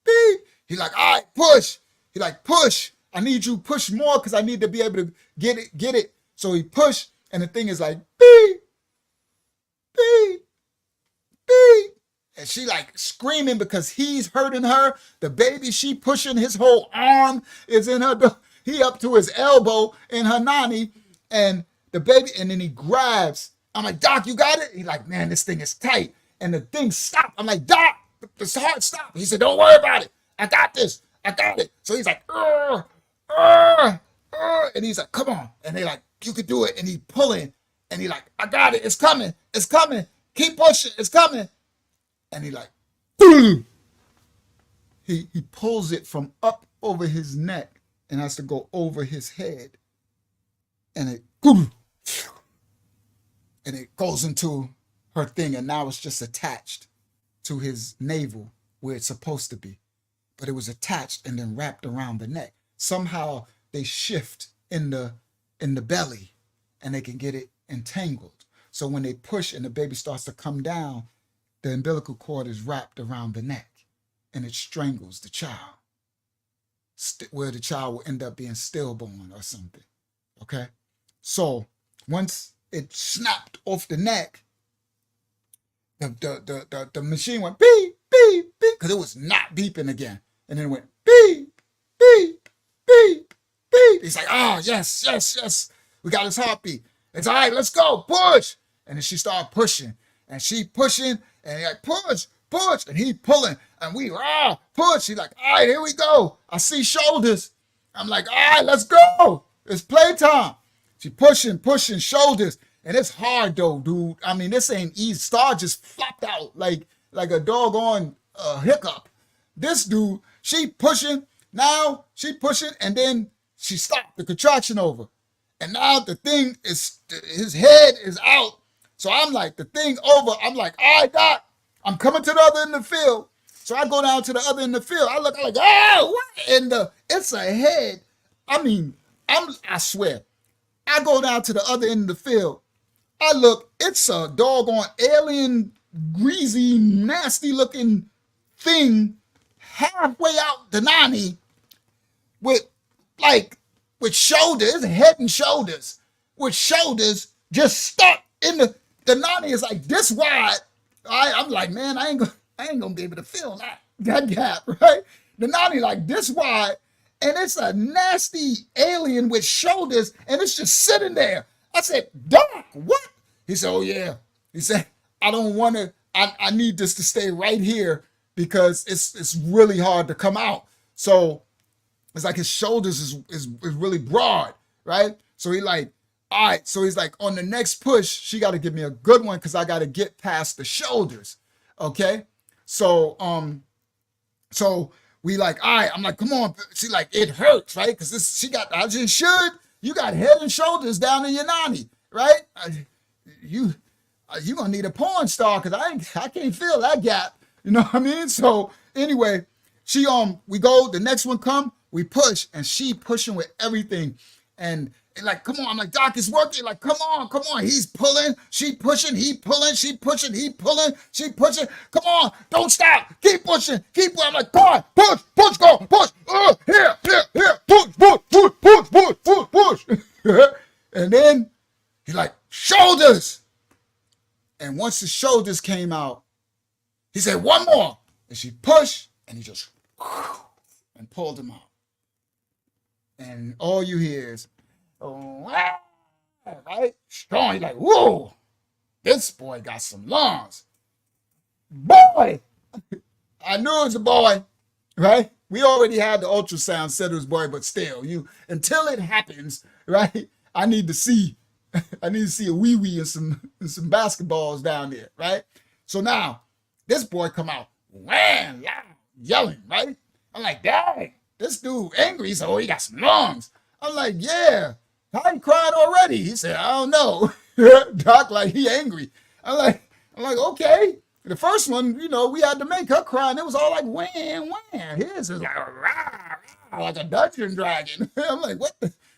beep. He's like, all right, push. He like, push. I need you to push more because I need to be able to get it. So he pushed, and the thing is like beep, beep, beep. And she like screaming because he's hurting her. The baby she pushing, his whole arm is in her. He up to his elbow in her nanny. And the baby, and then he grabs. I'm like, Doc, you got it? He's like, man, this thing is tight. And the thing stopped. I'm like, Doc, the heart stopped. He said, don't worry about it. I got this. I got it. So he's like, and he's like, come on. And they like, you could do it. And he pulling. And he like, I got it. It's coming. It's coming. Keep pushing. It's coming. And he like, boom. He pulls it from up over his neck and has to go over his head. And it, boom. And it goes into her thing. And now it's just attached to his navel where it's supposed to be. But it was attached and then wrapped around the neck. Somehow they shift in the belly and they can get it entangled. So when they push and the baby starts to come down, the umbilical cord is wrapped around the neck and it strangles the child, where the child will end up being stillborn or something. Okay? So once it snapped off the neck, the machine went beep, beep, beep, because it was not beeping again. And then it went beep, beep, beep, beep. He's like, oh, yes, yes, yes. We got his heartbeat. It's all right, let's go, push. And then she started pushing. And she pushing, and he like, push, push. And he pulling, and we, push. He's like, all right, here we go. I see shoulders. I'm like, all right, let's go. It's playtime. She pushing, shoulders. And it's hard, though, dude. I mean, this ain't easy. Star just flopped out like a doggone hiccup. This dude, she pushing, and then she stopped the contraction over. And now the thing is, his head is out. So I'm like, the thing over. I'm like, all right, Doc, I'm coming to the other end of the field. So I go down to the other end of the field. I look, I'm like, oh, what? And it's a head. I mean, I swear. I go down to the other end of the field. I look, it's a doggone alien, greasy, nasty looking thing halfway out the 90 with shoulders, head and shoulders, with shoulders just stuck in the 90 is like this wide. I'm like, man, I ain't gonna be able to fill that gap, right? The 90 like this wide, and it's a nasty alien with shoulders, and it's just sitting there. I said, Doc, what? He said, oh yeah. He said, I don't want to, I need this to stay right here because it's really hard to come out. So it's like his shoulders is really broad, right? So he like, all right. So he's like, on the next push, she got to give me a good one because I got to get past the shoulders. Okay. So we like, all right. I'm like, come on. She like, it hurts, right? Because she got, I just should. You got head and shoulders down in your nanny, right? You gonna need a porn star because I can't feel that gap. You know what I mean? So anyway, we go, the next one come, we push, and she pushing with everything. And like, come on, I'm like, Doc, it's working. Like, come on. He's pulling, she pushing, he pulling, she pushing, he pulling, she pushing. Come on, don't stop. Keep pushing, keep pushing. I'm like, come on, push, go, push. Here, push. And then he like, shoulders. And once the shoulders came out, he said, one more. And she pushed, and he just and pulled him out. And all you hear is, oh, right? Strong. You're like, whoa, this boy got some lungs. Boy, I knew it was a boy, right? We already had the ultrasound, said it was boy, but still, until it happens, right? I need to see a wee-wee and some basketballs down there, right? So now, this boy come out, wham, loud, yelling, right? I'm like, dang, this dude angry, so he got some lungs. I'm like, yeah, how he crying already? He said, I don't know. Doc, like, he angry. I'm like, okay. The first one, we had to make her cry, and it was all like, wham, wham. His is like, rah, rah, like a Dungeon Dragon. I'm like,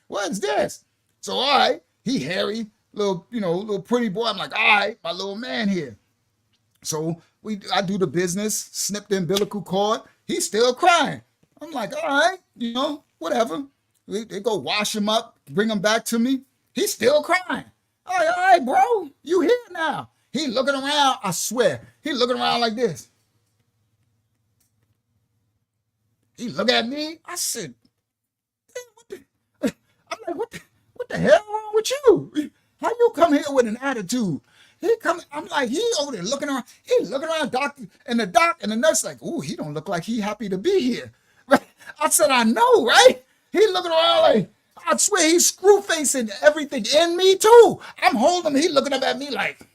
what is this? So, all right, he hairy, little pretty boy. I'm like, all right, my little man here. So I do the business, snip the umbilical cord. He's still crying. I'm like, all right, whatever. They go wash him up, bring him back to me. He's still crying. I'm like, all right, bro, you here now. He looking around, I swear. He looking around like this. He look at me. I said, I'm like, what the hell wrong with you? How you come here with an attitude? I'm like, he over there looking around. He looking around, doctor, and the nurse like, ooh, he don't look like he happy to be here. Right? I said, I know, right? He looking around like, I swear he's screw facing everything in me too. I'm holding him. He looking up at me like,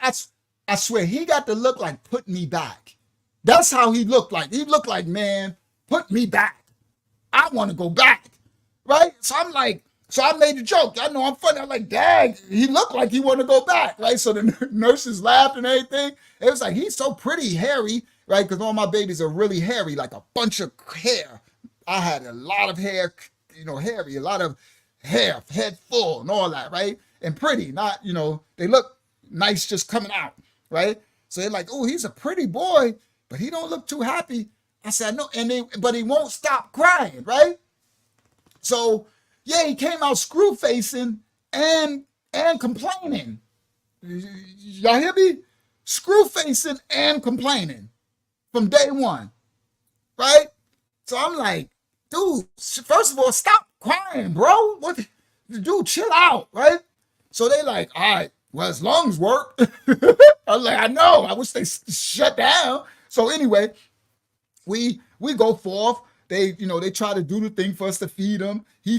I swear he got to look like put me back. That's how he looked like. He looked like, man, put me back. I want to go back, right? So I'm like, so I made a joke. I know I'm funny. I'm like, dang, he looked like he wanted to go back, right? So the nurses laughed and everything. It was like, he's so pretty hairy, right? Because all my babies are really hairy, like a bunch of hair. I had a lot of hair, hairy, a lot of hair, head full and all that, right? And pretty, not, they look nice just coming out, right? So they're like, oh, he's a pretty boy, but he don't look too happy. I said, no, but he won't stop crying, right? So, yeah, he came out screw facing and complaining. Y'all hear me? Screw facing and complaining from day one, right? So I'm like, dude, first of all, stop crying, bro. What, dude, chill out, right? So they like, all right, well, his lungs work. I was like, I know. I wish they shut down. So anyway, we go forth. They try to do the thing for us to feed him. He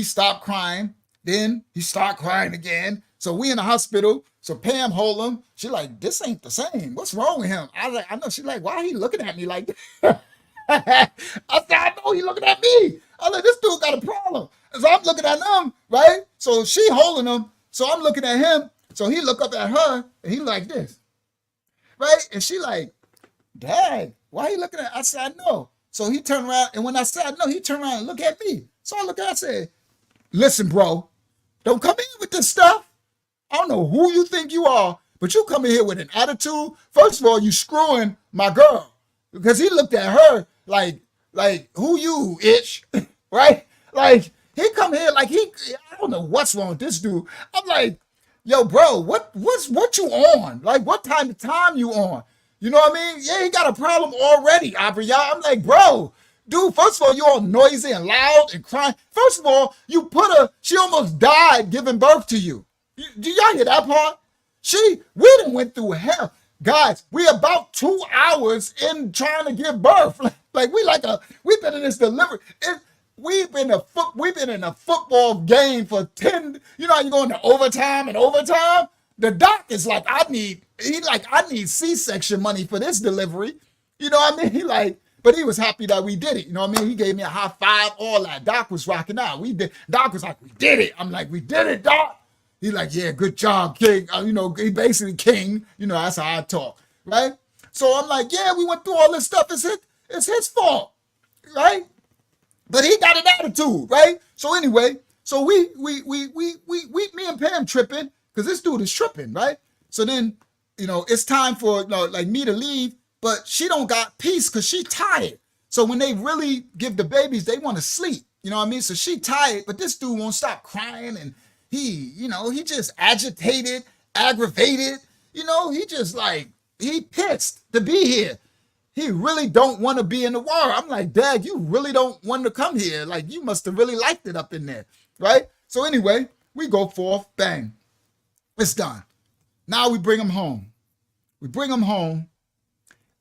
stopped crying. Then he started crying again. So we in the hospital. So Pam hold him. She like, this ain't the same. What's wrong with him? I was like, I know. She's like, why he looking at me like that? I said, I know he looking at me. I was like, this dude got a problem. And so I'm looking at him, right? So she holding him. So I'm looking at him. So he look up at her and he like this, right? And she like, Dad, why he looking at? I said, I know. So he turned around, and when I said I know, he turned around and looked at me. So I looked at him and said, listen, bro, don't come in with this stuff. I don't know who you think you are, but you come in here with an attitude. First of all, you screwing my girl. Because he looked at her like who you, itch, right? Like, he come here like I don't know what's wrong with this dude. I'm like, yo, bro, what you on? Like, what time you on? You know what I mean? Yeah, he got a problem already, Aubrey. I'm like, bro, dude, first of all, you're all noisy and loud and crying. First of all, she almost died giving birth to you. Do y'all hear that part? We done went through hell. Guys, we about 2 hours in trying to give birth. Like we've been in this delivery. We've been in a football game for 10, you know how you go into overtime and overtime? The doc is like, I need C-section money for this delivery. You know what I mean? But he was happy that we did it. You know what I mean? He gave me a high five, all that. Doc was rocking out. Doc was like, we did it. I'm like, we did it, Doc. He's like, yeah, good job, King. He basically King. That's how I talk, right? So I'm like, yeah, we went through all this stuff. It's his fault, right? But he got an attitude, right? So anyway, so we me and Pam tripping because this dude is tripping, right? So then, it's time for me to leave, but she don't got peace because she tired. So when they really give the babies, they want to sleep. You know what I mean? So she tired, but this dude won't stop crying, and he just agitated, aggravated. He just he pissed to be here. He really don't want to be in the war. I'm like, Dad, you really don't want to come here. Like, you must have really liked it up in there, right? So anyway, we go forth, bang. It's done. Now we bring him home.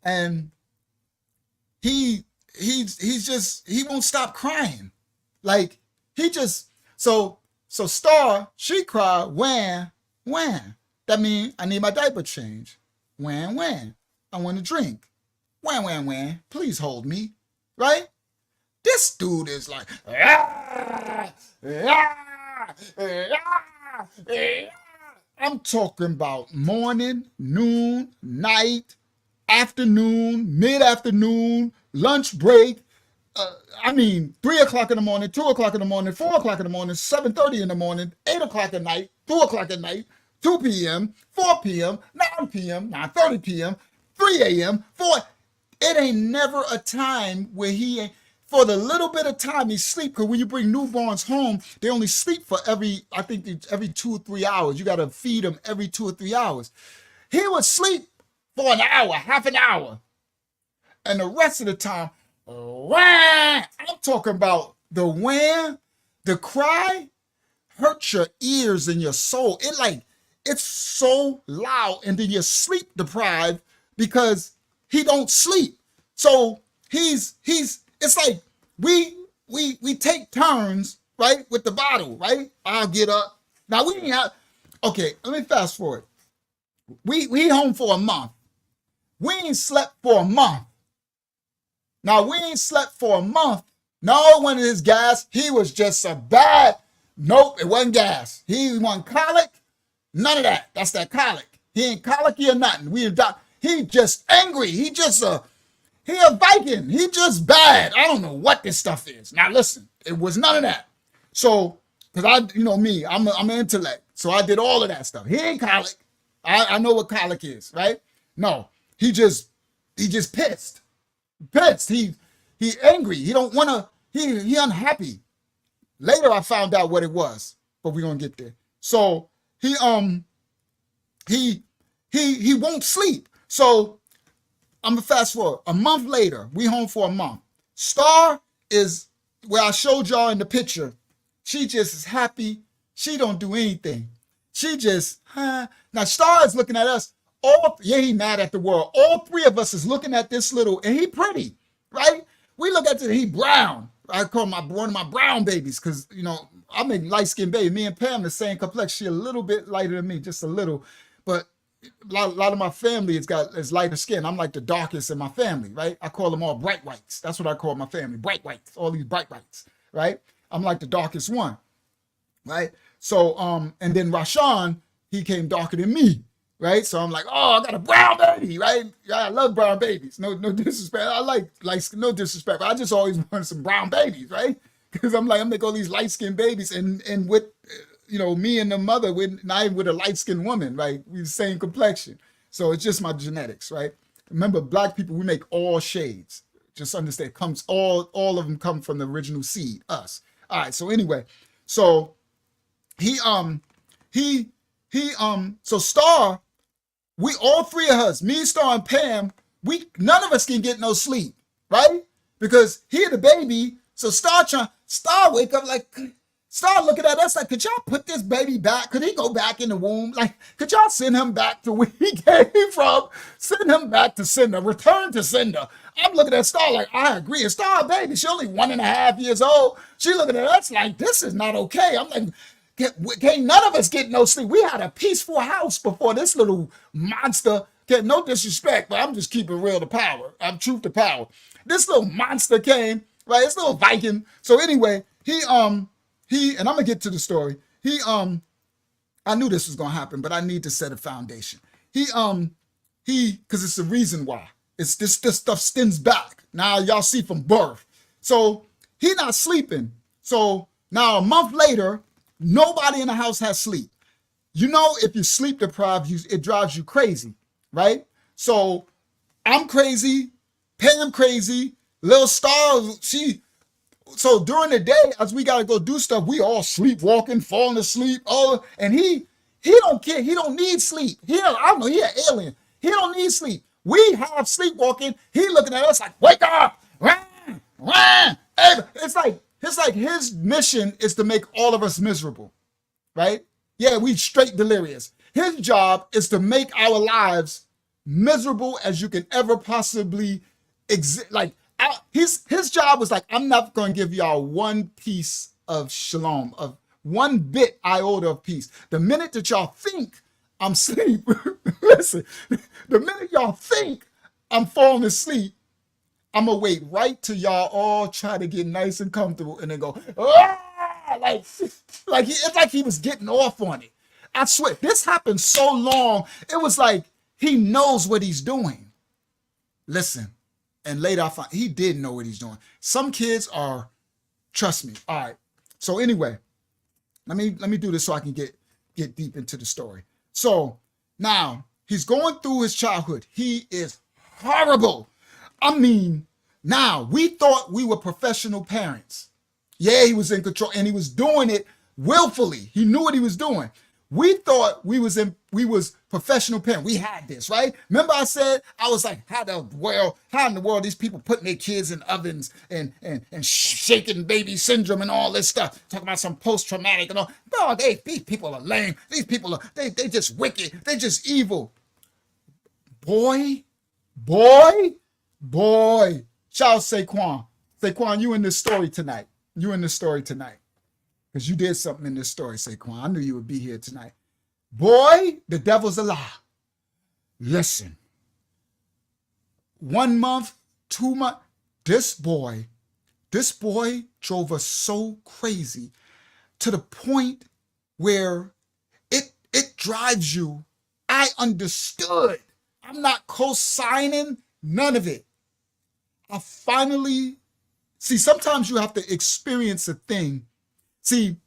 And he won't stop crying. Like, so Star, she cried, when. That means I need my diaper change. When. I want to drink. When, please hold me, right? This dude is like, I'm talking about morning, noon, night, afternoon, mid-afternoon, lunch break. 3 o'clock in the morning, 2 o'clock in the morning, 4 o'clock in the morning, 7:30 in the morning, 8 o'clock at night, 2 o'clock at night, 2 p.m., 4 p.m., 9 p.m., 9:30 p.m., 3 a.m., 4. It ain't never a time where he ain't, for the little bit of time he sleep, because when you bring newborns home, they only sleep for every 2 or 3 hours. You got to feed them every 2 or 3 hours. He would sleep for an hour, half an hour. And the rest of the time, wah! I'm talking about the wham, the cry, hurt your ears and your soul. It's so loud, and then you're sleep deprived because he don't sleep. So it's like we take turns, right, with the bottle, right? I'll get up. Now we ain't have, okay, let me fast forward. We home for a month. We ain't slept for a month. Now we ain't slept for a month. No one is gas. He was just a bad, nope, it wasn't gas. He wasn't colic, none of that. That's that colic. He ain't colicky or nothing. He just angry. He a Viking. He just bad. I don't know what this stuff is. Now listen, it was none of that. So, because I'm an intellect. So I did all of that stuff. He ain't colic. I know what colic is, right? No, he just pissed. Pissed. He angry. He don't want to, he unhappy. Later I found out what it was, but we're going to get there. So he won't sleep. So I'm gonna fast forward. A month later, we home for a month. Star is where I showed y'all in the picture. She just is happy. She don't do anything. She just, Now Star is looking at us. He mad at the world. All three of us is looking at this little, and he pretty, right? We look at he brown. I call one of my brown babies because, I'm a light-skinned baby. Me and Pam the same complexion. She a little bit lighter than me, just a little. But a lot of my family is lighter skin. I'm like the darkest in my family, right? I call them all bright whites. That's what I call my family, bright whites. All these bright whites, right? I'm like the darkest one, right? So, and then Rashawn, he came darker than me, right? So I'm like, oh, I got a brown baby, right? Yeah, I love brown babies. No disrespect. I like no disrespect. But I just always wanted some brown babies, right? Because I'm make all these light-skinned babies, and with me and the mother, we're not even with a light-skinned woman, right? We the same complexion. So it's just my genetics, right? Remember, Black people, we make all shades. Just understand, all of them come from the original seed, us. All right, so anyway, so so Star, we all three of us, me, Star, and Pam, none of us can get no sleep, right? Because he the baby, so Star wake up like, start looking at us like, could y'all put this baby back? Could he go back in the womb? Like, could y'all send him back to where he came from? Send him back to sender. Return to sender. I'm looking at Star like, I agree. And Star, baby, she only 1.5 years old. She looking at us like, this is not okay. I'm like, can't none of us get no sleep. We had a peaceful house before this little monster. No disrespect, but I'm just keeping real to power. I'm truth to power. This little monster came, right? This little Viking. So anyway, he, and I'm gonna get to the story. I knew this was gonna happen, but I need to set a foundation. Because it's the reason why. It's this stuff stems back. Now y'all see from birth. So he not sleeping. So now a month later, nobody in the house has sleep. You know, if you sleep deprived, it drives you crazy, right? So I'm crazy, Pam crazy, little Star, so during the day, as we gotta go do stuff, we all sleepwalking, falling asleep. Oh, and he don't care. He don't need sleep. I don't know, he an alien. He don't need sleep. We have sleepwalking. He looking at us like, wake up, run, run. It's like his mission is to make all of us miserable, right? Yeah, we straight delirious. His job is to make our lives miserable as you can ever possibly exist. Like, his job was like, I'm not going to give y'all one piece of shalom, of one bit iota of peace. The minute that y'all think I'm asleep, listen, the minute y'all think I'm falling asleep, I'm going to wait right till y'all all try to get nice and comfortable and then go, ah! It's like he was getting off on it. I swear, this happened so long, it was like he knows what he's doing. Listen. And later I found he did know what he's doing. Some kids are, trust me. All right. So anyway, let me do this so I can get deep into the story. So now he's going through his childhood. He is horrible. I mean, now we thought we were professional parents. Yeah, he was in control and he was doing it willfully. He knew what he was doing. We thought we was professional parents. We had this, right? Remember I said, I was like, how in the world these people putting their kids in ovens and shaking baby syndrome and all this stuff, talking about some post-traumatic and all. No, these people are lame. These people they just wicked. They just evil. Boy. Shout out Saquon. Saquon, you in this story tonight. Because you did something in this story, Saquon. I knew you would be here tonight. Boy, the devil's a lie. Listen. 1 month, 2 months, this boy drove us so crazy to the point where it drives you. I understood. I'm not co-signing none of it. I finally, see, sometimes you have to experience a thing. See,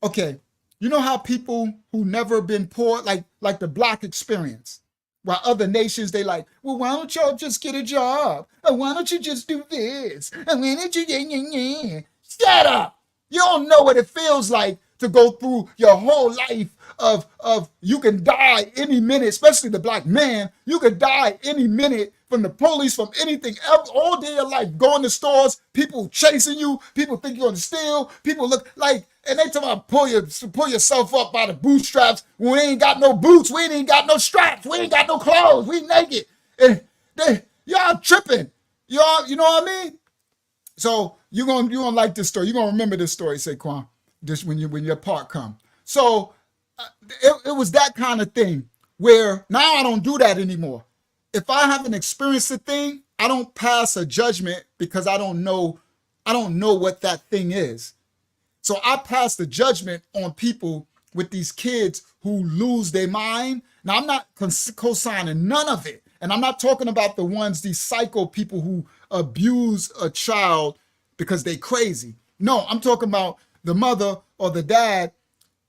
okay, you know how people who never been poor, like the Black experience, while other nations, they like, well, why don't y'all just get a job? Or why don't you just do this? And why don't you, Shut up. You don't know what it feels like to go through your whole life of you can die any minute, especially the Black man. You could die any minute from the police, from anything else, all day of life, going to stores, people chasing you, people think you're going to steal, people look like, and they talk about pull yourself up by the bootstraps when we ain't got no boots, we ain't got no straps, we ain't got no clothes, we naked. And y'all tripping. Y'all, you know what I mean? So you're gonna like this story. You're gonna remember this story, Saquon, just when your part come. So it was that kind of thing where now I don't do that anymore. If I haven't experienced a thing, I don't pass a judgment because I don't know what that thing is. So I pass the judgment on people with these kids who lose their mind. Now, I'm not co-signing none of it. And I'm not talking about these psycho people who abuse a child because they crazy. No, I'm talking about the mother or the dad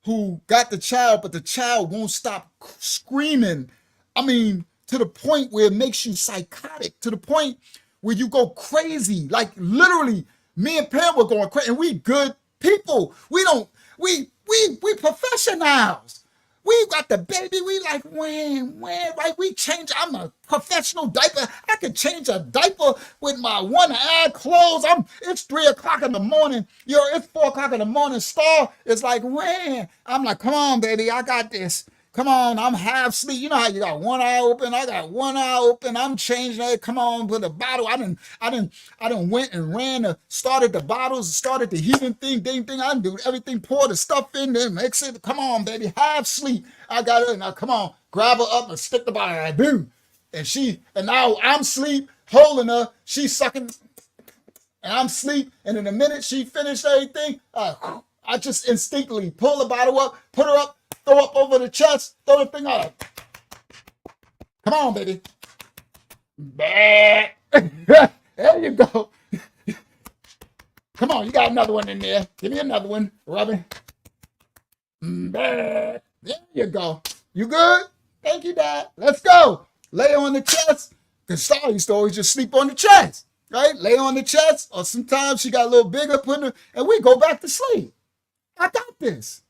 who got the child, but the child won't stop screaming. I mean, to the point where it makes you psychotic, to the point where you go crazy. Like literally, me and Pam were going crazy, and we good people. We professionals. We got the baby. We like, when, right? We change. I'm a professional diaper. I can change a diaper with my one eye closed. It's 3 o'clock in the morning. It's 4 o'clock in the morning. Star is like, when? I'm like, come on, baby. I got this. Come on, I'm half asleep. You know how you got one eye open? I got one eye open. I'm changing it. Come on, put the bottle. I done went and started the bottles, started the heating thing, thing. I done do everything, pour the stuff in there, mix it. Come on, baby, half sleep. I got it. Now, come on, grab her up and stick the bottle. Boom. And now I'm asleep, holding her. She's sucking, and I'm asleep. And in a minute, she finished everything. I just instinctively pull the bottle up, put her up, throw up over the chest, throw the thing out. Come on, baby. There you go. Come on, you got another one in there. Give me another one, Robin. There you go. You good? Thank you, Dad. Let's go. Lay on the chest. Because Star used to always just sleep on the chest, right? Lay on the chest, or sometimes she got a little bigger, and we go back to sleep. I got this,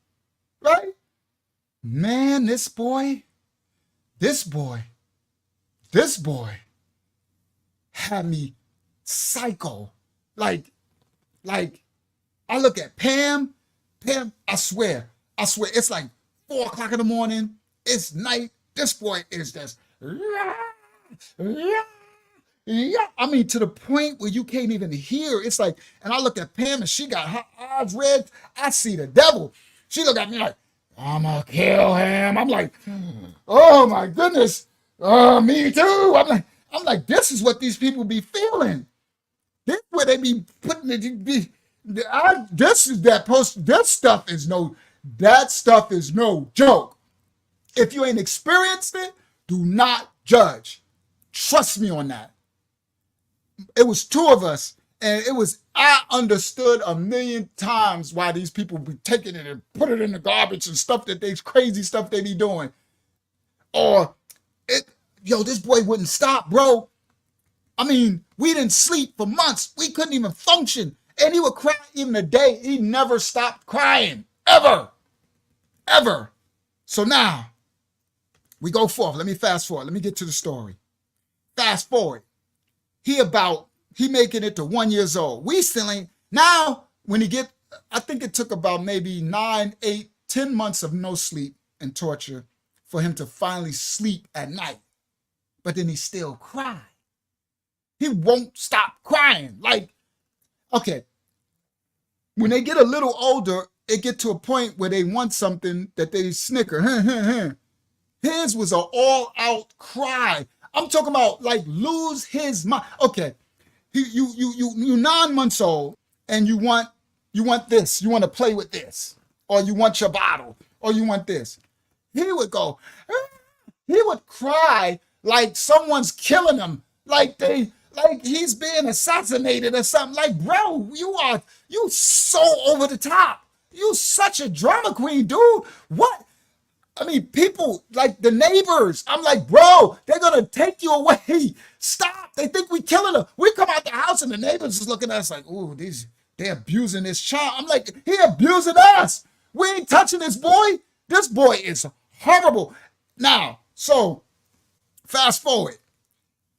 right? Man, this boy had me psycho. Like, I look at Pam, I swear, it's like 4 o'clock in the morning, it's night, this boy is just, I mean, to the point where you can't even hear. It's like, and I look at Pam and she got her eyes red, I see the devil. She look at me like, I'm gonna kill him. I'm like, oh my goodness. Me too. I'm like, this is what these people be feeling. This is where they be putting it. That stuff is no joke. If you ain't experienced it, do not judge. Trust me on that. It was 2 of us. And I understood a million times why these people be taking it and put it in the garbage and crazy stuff they be doing. Or, this boy wouldn't stop, bro. I mean, we didn't sleep for months. We couldn't even function. And he would cry even a day. He never stopped crying. Ever. Ever. So now, we go forth. Let me fast forward. Let me get to the story. Fast forward. He making it to 1 year old. We still ain't. Now, I think it took about maybe 9, 8, 10 months of no sleep and torture for him to finally sleep at night. But then he still cry. He won't stop crying. Like, okay, when they get a little older, it get to a point where they want something that they snicker. His was an all-out cry. I'm talking about like lose his mind. Okay. You 9 months old and you want this, you want to play with this, or you want your bottle, or you want this. He would go, he would cry like someone's killing him, like he's being assassinated or something. Like, bro, you so over the top. You such a drama queen, dude. What? I mean, people, like the neighbors, I'm like, bro, they're going to take you away. Stop. They think we killing her. We come out the house and the neighbors is looking at us like, ooh, they're abusing this child. I'm like, he abusing us. We ain't touching this boy. This boy is horrible. Now, so fast forward.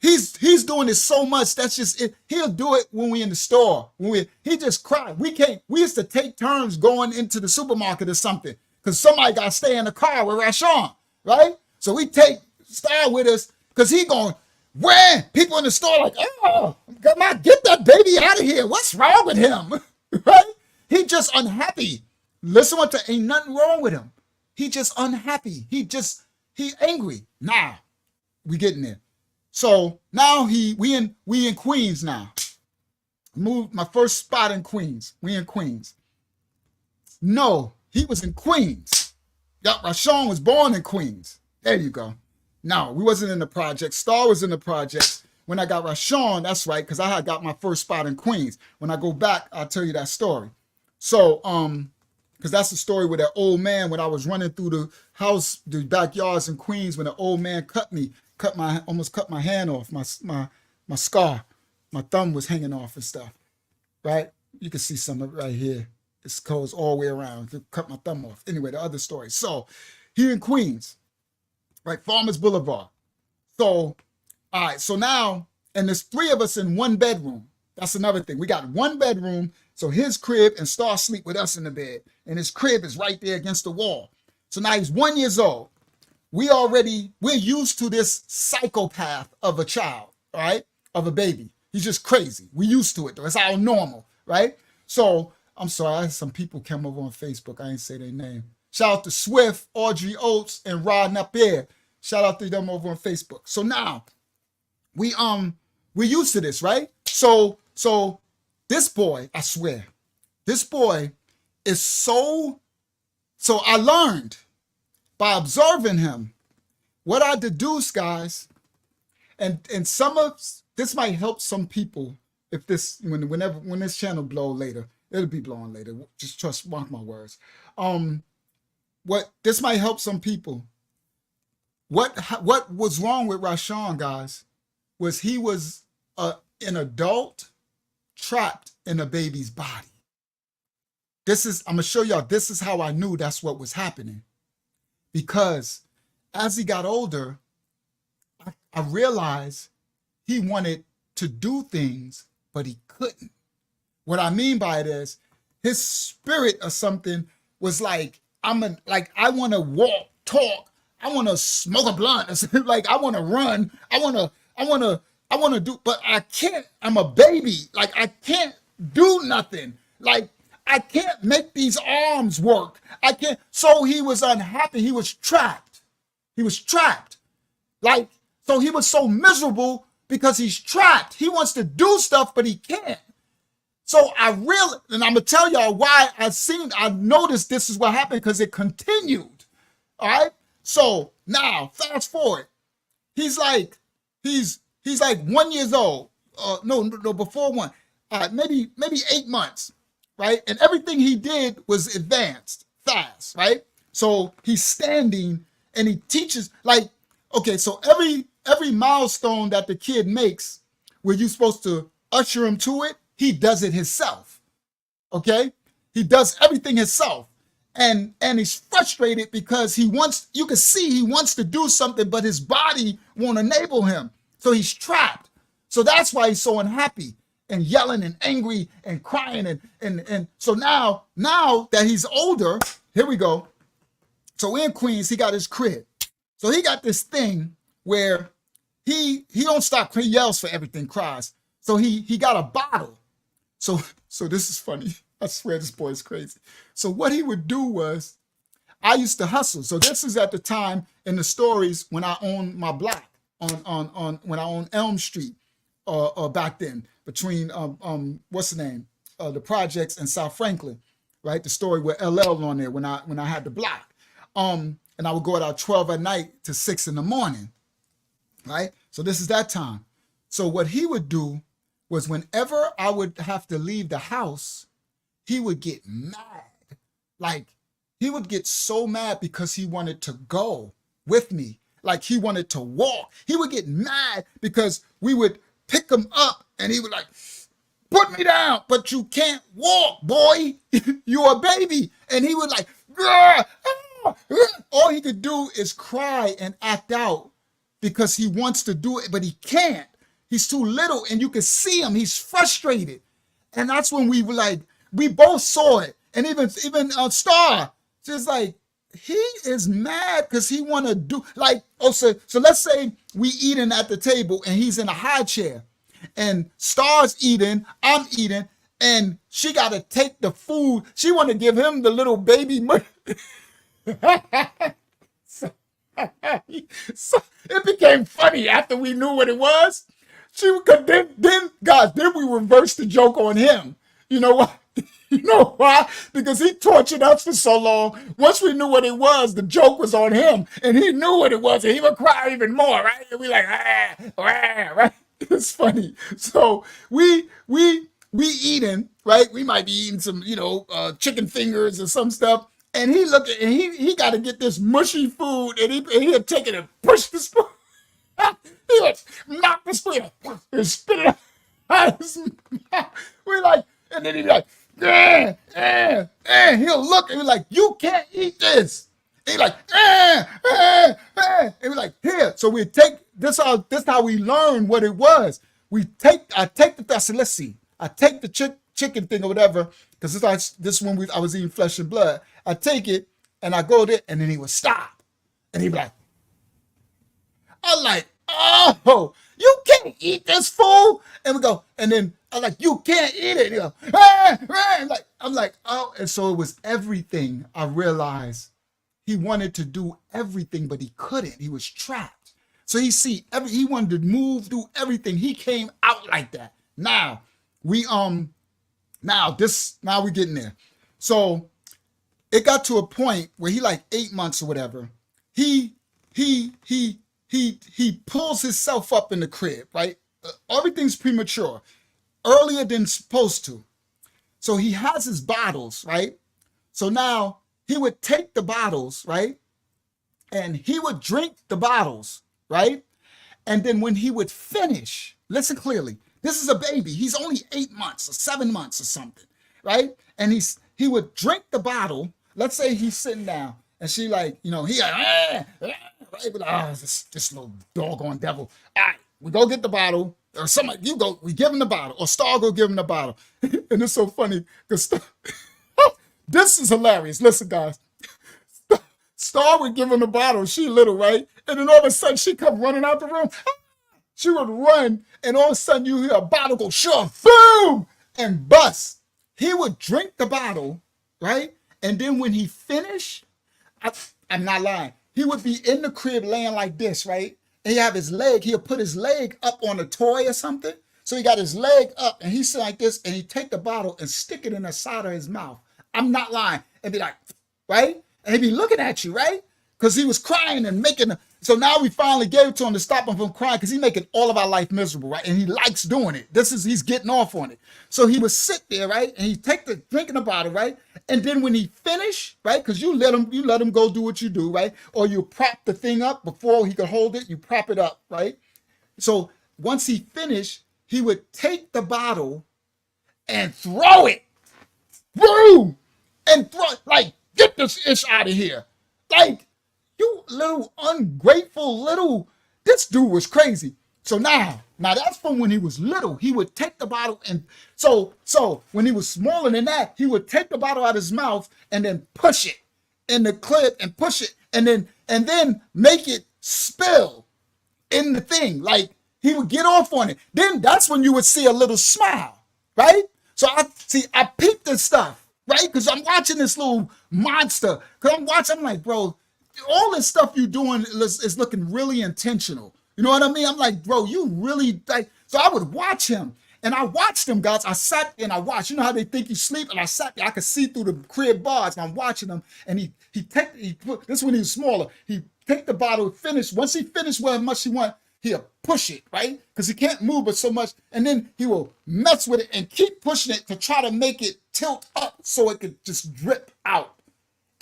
He's doing this so much. That's just it. He'll do it when we in the store. He just cried. We used to take turns going into the supermarket or something, because somebody got to stay in the car with Rashawn, right? So we take Star with us, because he going, when people in the store like, oh, get that baby out of here. What's wrong with him? Right? He just unhappy. Listen ain't nothing wrong with him. He just unhappy. He angry. Now, we getting there. So now we in Queens now. Moved my first spot in Queens. We in Queens. No, he was in Queens. Yup, Rashawn was born in Queens. There you go. No, we wasn't in the project. Star was in the projects. When I got Rashawn, that's right, because I had got my first spot in Queens. When I go back, I'll tell you that story. So, because that's the story with that old man when I was running through the house, the backyards in Queens, when the old man almost cut my hand off, my scar. My thumb was hanging off and stuff, right? You can see some of it right here. It goes all the way around. It cut my thumb off. Anyway, the other story. So Here in Queens, right? Farmers Boulevard. So, all right. So now, and there's 3 of us in 1 bedroom. That's another thing. We got 1 bedroom. So his crib and Star sleep with us in the bed. And his crib is right there against the wall. So now he's 1 year old. We're used to this psychopath of a child, right? Of a baby. He's just crazy. We used to it though. It's our normal, right? So I'm sorry, I had some people come over on Facebook. I ain't say their name. Shout out to Swift, Audrey Oates, and Rod Napier. Shout out to them over on Facebook. So now we're used to this, right? So this boy, I swear, this boy is so I learned by observing him what I deduce, guys, and some of this might help some people if this when this channel blow later, it'll be blowing later. Just mark my words. What this might help some people. What was wrong with Rashawn, guys, was he was an adult trapped in a baby's body. I'm gonna show y'all. This is how I knew that's what was happening, because as he got older, I realized he wanted to do things, but he couldn't. What I mean by it is his spirit or something was like, I want to walk, talk, I want to smoke a blunt, like I want to run, I want to do, but I can't. I'm a baby. Like I can't do nothing. Like I can't make these arms work. I can't. So he was unhappy. He was trapped. He was trapped. Like, so he was so miserable because he's trapped. He wants to do stuff, but he can't. So and I'm gonna tell y'all why I noticed this is what happened, because it continued. All right. So now fast forward. He's like 1 year old. No, before 1. Maybe 8 months, right? And everything he did was advanced, fast, right? So he's standing and he teaches, like, okay, so every milestone that the kid makes where you're supposed to usher him to it, he does it himself. Okay? He does everything himself. And he's frustrated because you can see he wants to do something, but his body won't enable him. So he's trapped. So that's why he's so unhappy and yelling and angry and crying. And so now that he's older, here we go. So in Queens, he got his crib. So he got this thing where he don't stop. He yells for everything, cries. So he got a bottle. So this is funny. I swear this boy is crazy. So what he would do was, I used to hustle. So this is at the time in the stories when I owned my block on when I owned Elm Street, back then, between what's the name, the projects and South Franklin, right? The story with LL on there when I had the block, and I would go out 12 at night to 6 in the morning, right? So this is that time. So what he would do was, whenever I would have to leave the house, he would get mad. Like, he would get so mad because he wanted to go with me. Like, he wanted to walk. He would get mad because we would pick him up and he would like, put me down, but you can't walk, boy. You're a baby. And he would like, grr, ah, ah. All he could do is cry and act out because he wants to do it, but he can't. He's too little, and you can see him. He's frustrated. And that's when we were like, we both saw it. And even Star, just like, he is mad because he want to do, like, so let's say we eating at the table and he's in a high chair and Star's eating, I'm eating, and she got to take the food. She want to give him the little baby money. So it became funny after we knew what it was. Then we reversed the joke on him. You know what? You know why? Because he tortured us for so long. Once we knew what it was, the joke was on him, and he knew what it was, and he would cry even more, right? And we like, right? It's funny. So we eating, right? We might be eating some, chicken fingers or some stuff, and he looked at, and he got to get this mushy food, and he had taken and pushed the spoon. He would knock the spoon and spit it out of his mouth. We're like, and then he'd be like, he'll look and be like, you can't eat this. He like, and we like, here. So we take this how we learn what it was. I take I said, let's see. I take the chicken thing or whatever, because this one I was eating flesh and blood. I take it and I go there, and then he would stop. And he'd be like, I'm like, oh, you can't eat this fool. And we go, and then I'm like, you can't eat it. And he go, I'm like, oh, and so it was everything. I realized he wanted to do everything, but he couldn't. He was trapped. So he wanted to move, do everything. He came out like that. Now we getting there. So it got to a point where he like 8 months or whatever. He pulls himself up in the crib, right? Everything's premature, earlier than supposed to. So he has his bottles, right? So now he would take the bottles, right? And he would drink the bottles, right? And then when he would finish, listen clearly, this is a baby. He's only 8 months or 7 months or something, right? And he would drink the bottle. Let's say he's sitting down and she like, he like, right? This little doggone devil. All right, we go get the bottle. Or somebody, we give him the bottle. Or Star go give him the bottle. And it's so funny because this is hilarious. Listen, guys. Star would give him the bottle. She little, right? And then all of a sudden she come running out the room. She would run, and all of a sudden you hear a bottle go, sure, boom, and bust. He would drink the bottle, right? And then when he finished, I'm not lying, he would be in the crib laying like this, right? And he'll put his leg up on a toy or something. So he got his leg up, and he's sitting like this, and he take the bottle and stick it in the side of his mouth. I'm not lying. And be like, right? And he'd be looking at you, right? Because he was crying and so now we finally gave it to him to stop him from crying, because he's making all of our life miserable, right? And he likes doing it. He's getting off on it. So he would sit there, right? And he'd take drinking the bottle, right? And then when he finished, right? Because you let him go do what you do, right? Or you prop the thing up before he could hold it, you prop it up, right? So once he finished, he would take the bottle and throw it. Boom! And throw it, like, get this ish out of here. Like, you little ungrateful this dude was crazy. So now that's from when he was little. He would take the bottle, and so when he was smaller than that, he would take the bottle out of his mouth and then push it in the clip and push it and then make it spill in the thing. Like, he would get off on it. Then that's when you would see a little smile, right? So I peeped this stuff, right? Because I'm watching this little monster. I'm like, bro, all this stuff you doing is looking really intentional. You know what I mean? I'm like, bro, you really like. So I would watch him, and I watched him, guys. I sat there and I watched. You know how they think you sleep, and I sat there. I could see through the crib bars, and I'm watching him. And he put this when he was smaller. He take the bottle, finish. Once he finished what much he want, he'll push it, right? Because he can't move it so much, and then he will mess with it and keep pushing it to try to make it tilt up so it could just drip out.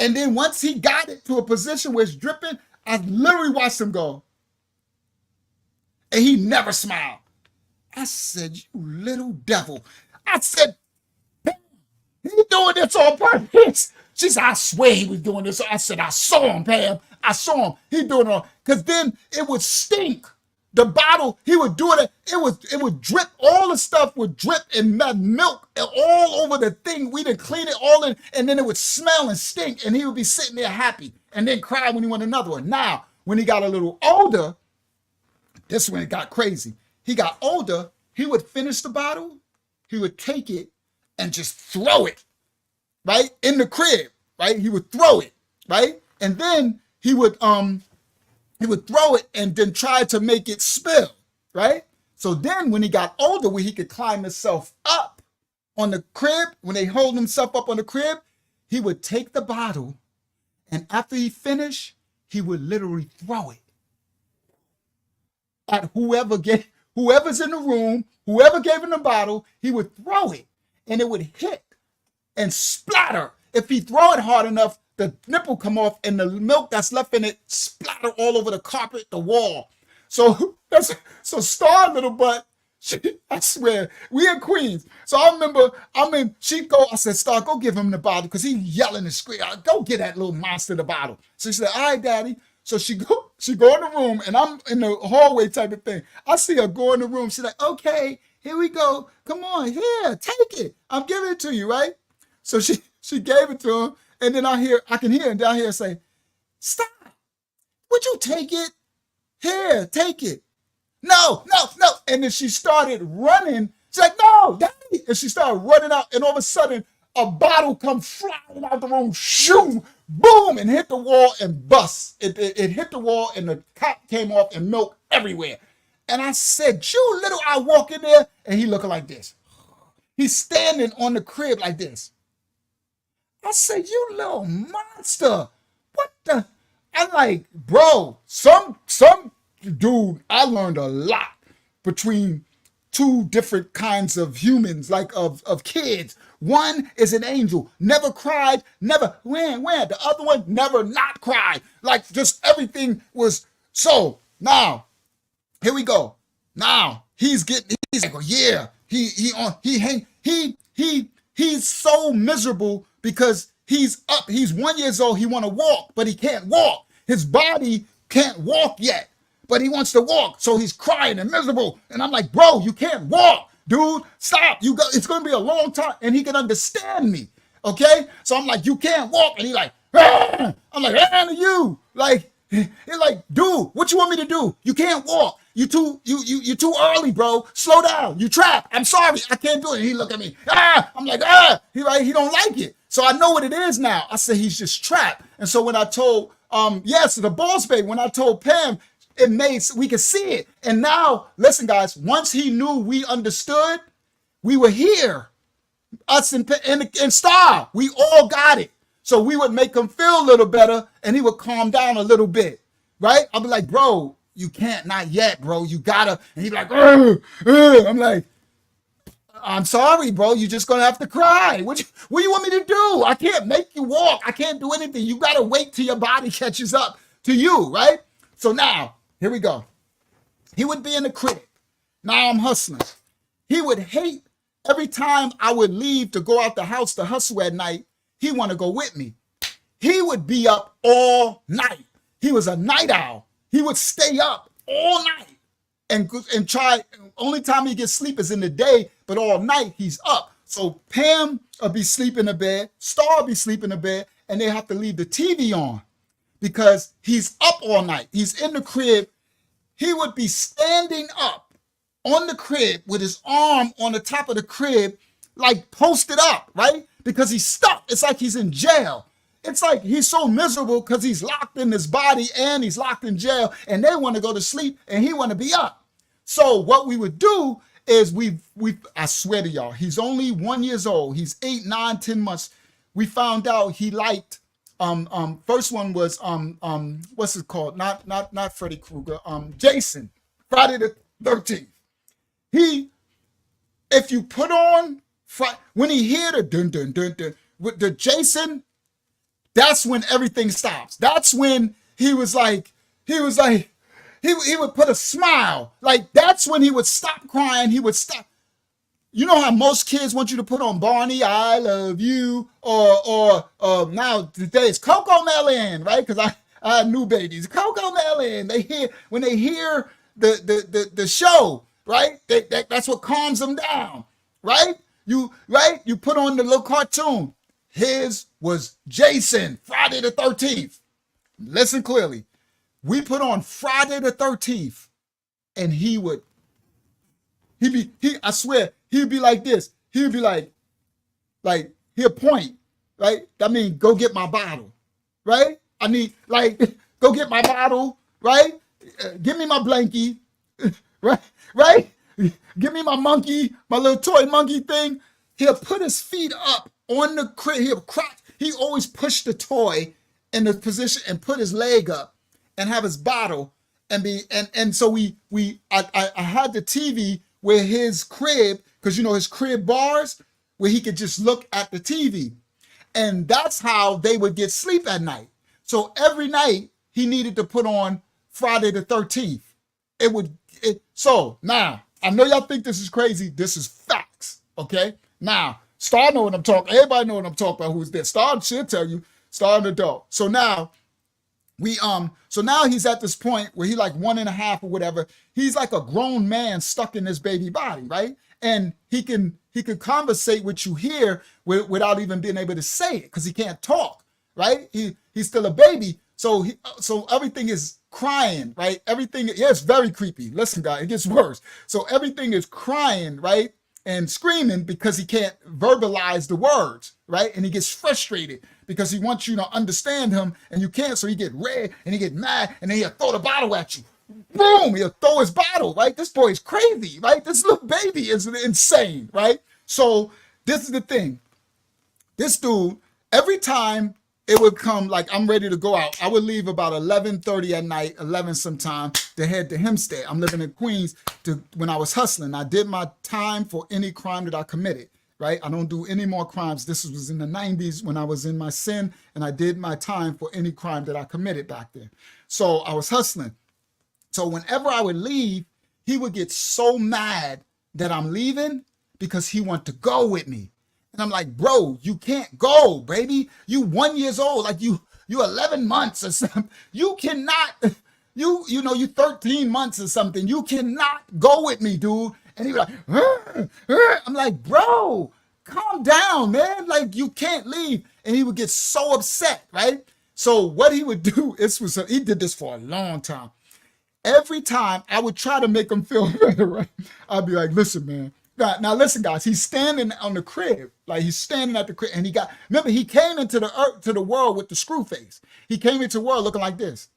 And then once he got it to a position where it's dripping, I literally watched him go. And he never smiled. I said, you little devil. I said, he doing this on purpose. She said, I swear he was doing this. I said, I saw him, Pam. I saw him. He doing it all. Because then it would stink. The bottle, he would do it. It would drip. All the stuff would drip and milk all over the thing. We didn't clean it all in, and then it would smell and stink. And he would be sitting there happy, and then cry when he wanted another one. Now, when he got a little older, this is when it got crazy. He got older. He would finish the bottle. He would take it and just throw it, right, in the crib, right? He would throw it, right, and then he would throw it and then try to make it spill, right? So then when he got older, where he could climb himself up on the crib, when they hold himself up on the crib, he would take the bottle, and after he finished, he would literally throw it at whoever's in the room, whoever gave him the bottle, he would throw it, and it would hit and splatter. If he throw it hard enough, the nipple come off, and the milk that's left in it splatter all over the carpet, the wall. So Star Little Butt, I swear, we in Queens. So I remember, she'd go, I said, Star, go give him the bottle because he yelling and screaming. Go get that little monster the bottle. So she said, all right, Daddy. So she go in the room and I'm in the hallway type of thing. I see her go in the room. She's like, okay, here we go. Come on, here, take it. I'm giving it to you, right? So she gave it to him. And then I can hear him down here say, stop. Would you take it? Here, take it. No. And then she started running. She's like, no, Daddy. And she started running out. And all of a sudden, a bottle come flying out the room, shoom, boom, and hit the wall and bust. It hit the wall and the cap came off and milk everywhere. And I said, you little, I walk in there and he looking like this. He's standing on the crib like this. I said, you little monster. What the? I'm like, bro, some dude, I learned a lot between two different kinds of humans, like of kids. One is an angel, never cried, never when. The other one never not cried. Like just everything was so. Now, here we go. Now he's like, oh yeah, he's so miserable because he's up. He's 1 year old. He want to walk, but he can't walk. His body can't walk yet, but he wants to walk. So he's crying and miserable. And I'm like, bro, you can't walk, dude. Stop. It's going to be a long time. And he can understand me. Okay. So I'm like, you can't walk. And he's like, ah! I'm like, to you. Like, he's like, dude, what you want me to do? You can't walk. You too early, bro. Slow down. You trapped. I'm sorry. I can't do it. He look at me. I'm like, He don't like it. So I know what it is now. I said, he's just trapped. And so when I told, the boss babe, when I told Pam, we could see it. And now, listen, guys, once he knew we understood, we were here. Us and Star, we all got it. So we would make him feel a little better and he would calm down a little bit, right? I'll be like, bro, you can't, not yet, bro. You gotta. And he'd be like, I'm like, I'm sorry, bro. You're just going to have to cry. What do you want me to do? I can't make you walk. I can't do anything. You got to wait till your body catches up to you, right? So now, here we go. He would be in the crib. Now I'm hustling. He would hate every time I would leave to go out the house to hustle at night. He want to go with me. He would be up all night. He was a night owl. He would stay up all night and try. Only time he gets sleep is in the day, but all night he's up. So Pam will be sleeping in the bed, Star will be sleeping in the bed, and they have to leave the TV on because he's up all night. He's in the crib. He would be standing up on the crib with his arm on the top of the crib, like posted up, right? Because he's stuck. It's like he's in jail. It's like he's so miserable because he's locked in his body and he's locked in jail and they want to go to sleep and he want to be up. So what we would do is I swear to y'all, he's only 1 year old. He's 8, 9, 10 months. We found out he liked, first one was, what's it called? Not Freddy Krueger, Jason, Friday the 13th. If you put on, when he hear the dun, dun, dun, dun, with the Jason, that's when everything stops. That's when he would put a smile. Like that's when he would stop crying. He would stop. You know how most kids want you to put on Barney, I love you, or now today it's Coco Melon, right? Because I had new babies. Coco Melon. When they hear the show, right? That's what calms them down, right? You put on the little cartoon. His was Jason, Friday the 13th. Listen clearly. We put on Friday the 13th, and I swear, he'd be like this. He'd be like he'll point, right? I mean, go get my bottle, right? I need, go get my bottle, right? Give me my blankie, right? Give me my monkey, my little toy monkey thing. He'll put his feet up on the crib. He'll crack. He always pushed the toy in the position and put his leg up and have his bottle and so I had the TV where his crib, because his crib bars where he could just look at the TV, and that's how they would get sleep at night. So every night he needed to put on Friday the 13th. So now I know y'all think this is crazy. This is facts. Okay. Now, Star know what I'm talking. Everybody know what I'm talking about. Who's there? Star should tell you. Star an adult. So now so now he's at this point where he like 1.5 or whatever. He's like a grown man stuck in this baby body, right? And he can conversate with you here without even being able to say it because he can't talk, right? He's still a baby. So so everything is crying, right? Everything, yeah, it's very creepy. Listen, guys, it gets worse. So everything is crying, right? And screaming because he can't verbalize the words, right? And he gets frustrated because he wants you to understand him and you can't. So he get red and he get mad and then he'll throw the bottle at you. Boom, he'll throw his bottle, right? This boy is crazy, right? This little baby is insane, right? So this is the thing. This dude, every time it would come, like I'm ready to go out, I would leave about 11:30 at night, 11 sometime, to head to Hempstead. I'm living in Queens. When I was hustling, I did my time for any crime that I committed, right? I don't do any more crimes. This was in the 90s when I was in my sin, and I did my time for any crime that I committed back then. So I was hustling. So whenever I would leave, he would get so mad that I'm leaving because he wanted to go with me. And I'm like, bro, you can't go, baby. You 1 year old, like you 11 months or something. You cannot, you 13 months or something. You cannot go with me, dude. And he was like, I'm like, bro, calm down, man. Like you can't leave. And he would get so upset, right? So what he would do, he did this for a long time. Every time I would try to make him feel better, right? I'd be like, listen, man. Now listen, guys, he's standing on the crib. Like he's standing at the crib and remember, he came into the earth, to the world with the screw face. He came into the world looking like this.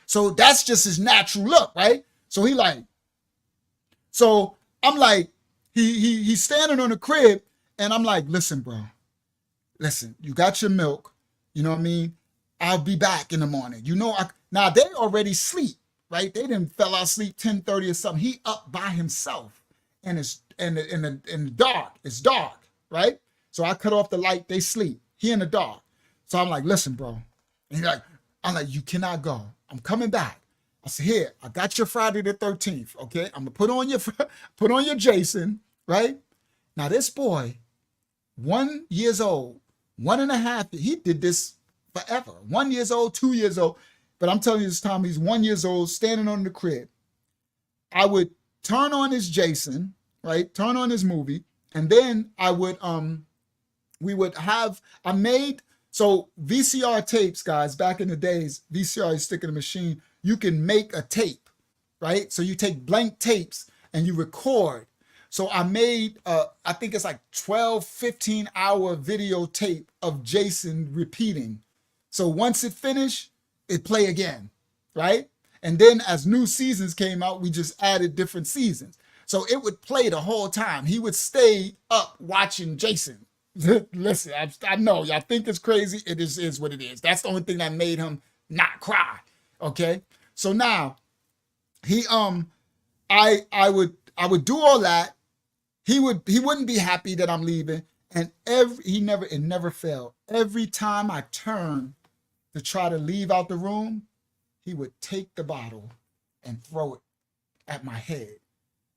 So that's just his natural look, right? So I'm like, he's standing on the crib and I'm like, listen, bro, listen, you got your milk. You know what I mean? I'll be back in the morning. Now they already sleep. Right? They didn't fell out asleep 10:30 or something. He up by himself and it's in the dark. It's dark, right? So I cut off the light, they sleep. He in the dark. So I'm like, listen, bro. And I'm like, you cannot go. I'm coming back. I said, here, I got your Friday the 13th. Okay. I'm gonna put on your Jason, right? Now this boy, 1 year old, 1.5, he did this forever. 1 year old, 2 years old. But I'm telling you this time, he's 1 year old, standing on the crib. I would turn on his Jason, right? Turn on his movie. And then I made, so VCR tapes, guys, back in the days, VCR, you stick in a machine, you can make a tape, right? So you take blank tapes and you record. So I made, I think it's like 12, 15 hour videotape of Jason repeating. So once it finished, it play again, right? And then as new seasons came out, we just added different seasons. So it would play the whole time. He would stay up watching Jason. Listen, I know y'all think it's crazy. It is what it is. That's the only thing that made him not cry. Okay. So now I would do all that. He wouldn't be happy that I'm leaving. And it never failed. Every time I turned to try to leave out the room, he would take the bottle and throw it at my head.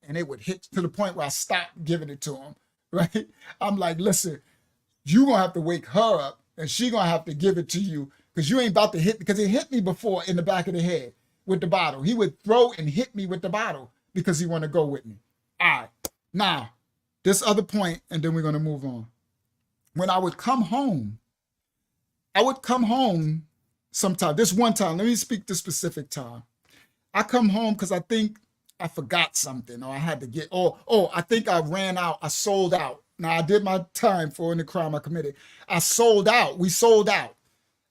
And it would hit to the point where I stopped giving it to him, right? I'm like, listen, you gonna have to wake her up and she gonna have to give it to you because you ain't about to hit, because it hit me before in the back of the head with the bottle. He would throw and hit me with the bottle because he want to go with me. All right, now, this other point, and then we're gonna move on. When I would come home sometime, this one time, let me speak the specific time. I come home because I think I forgot something or I had to get, I think I ran out, I sold out. Now I did my time for any crime I committed. I sold out, we sold out.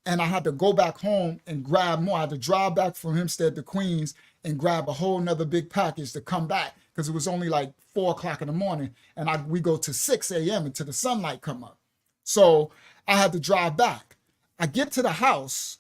And I had to go back home and grab more. I had to drive back from Hempstead to Queens and grab a whole nother big package to come back because it was only like 4 o'clock in the morning. And we go to 6 a.m. until the sunlight come up. So I had to drive back. I get to the house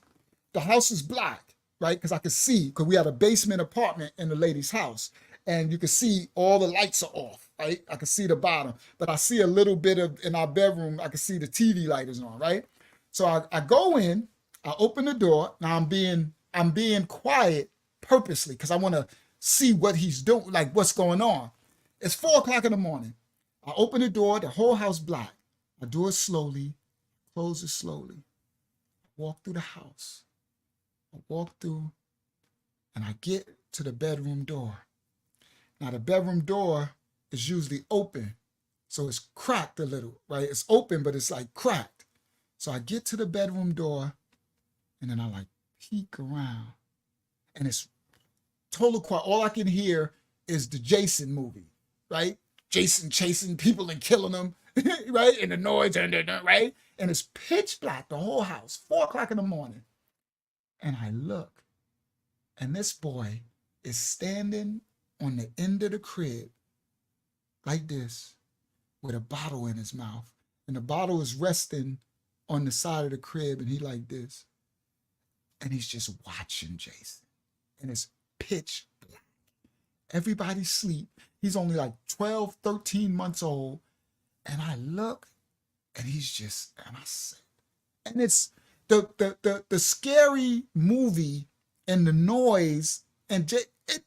is black, right? Because I could see, because we had a basement apartment in the lady's house. And you can see all the lights are off, right? I can see the bottom. But I see a little bit of, in our bedroom, I can see the TV light is on, right? So I go in, I open the door. Now I'm being quiet purposely because I want to see what he's doing, like what's going on. It's 4 o'clock in the morning. I open the door, the whole house black. I do it slowly, close it slowly. Walk through the house. I walk through and I get to the bedroom door. Now the bedroom door is usually open, so it's cracked a little, right? It's open, but it's like cracked. So I get to the bedroom door and then I like peek around and it's total quiet. All I can hear is the Jason movie, right? Jason chasing people and killing them, right? And the noise, right? And it's pitch black, the whole house, 4 o'clock in the morning. And I look, and this boy is standing on the end of the crib like this with a bottle in his mouth. And the bottle is resting on the side of the crib, and he like this. And he's just watching Jason. And it's pitch black. Everybody's asleep. He's only like 12, 13 months old. And I look, and he's just, and I said, and it's the scary movie and the noise, and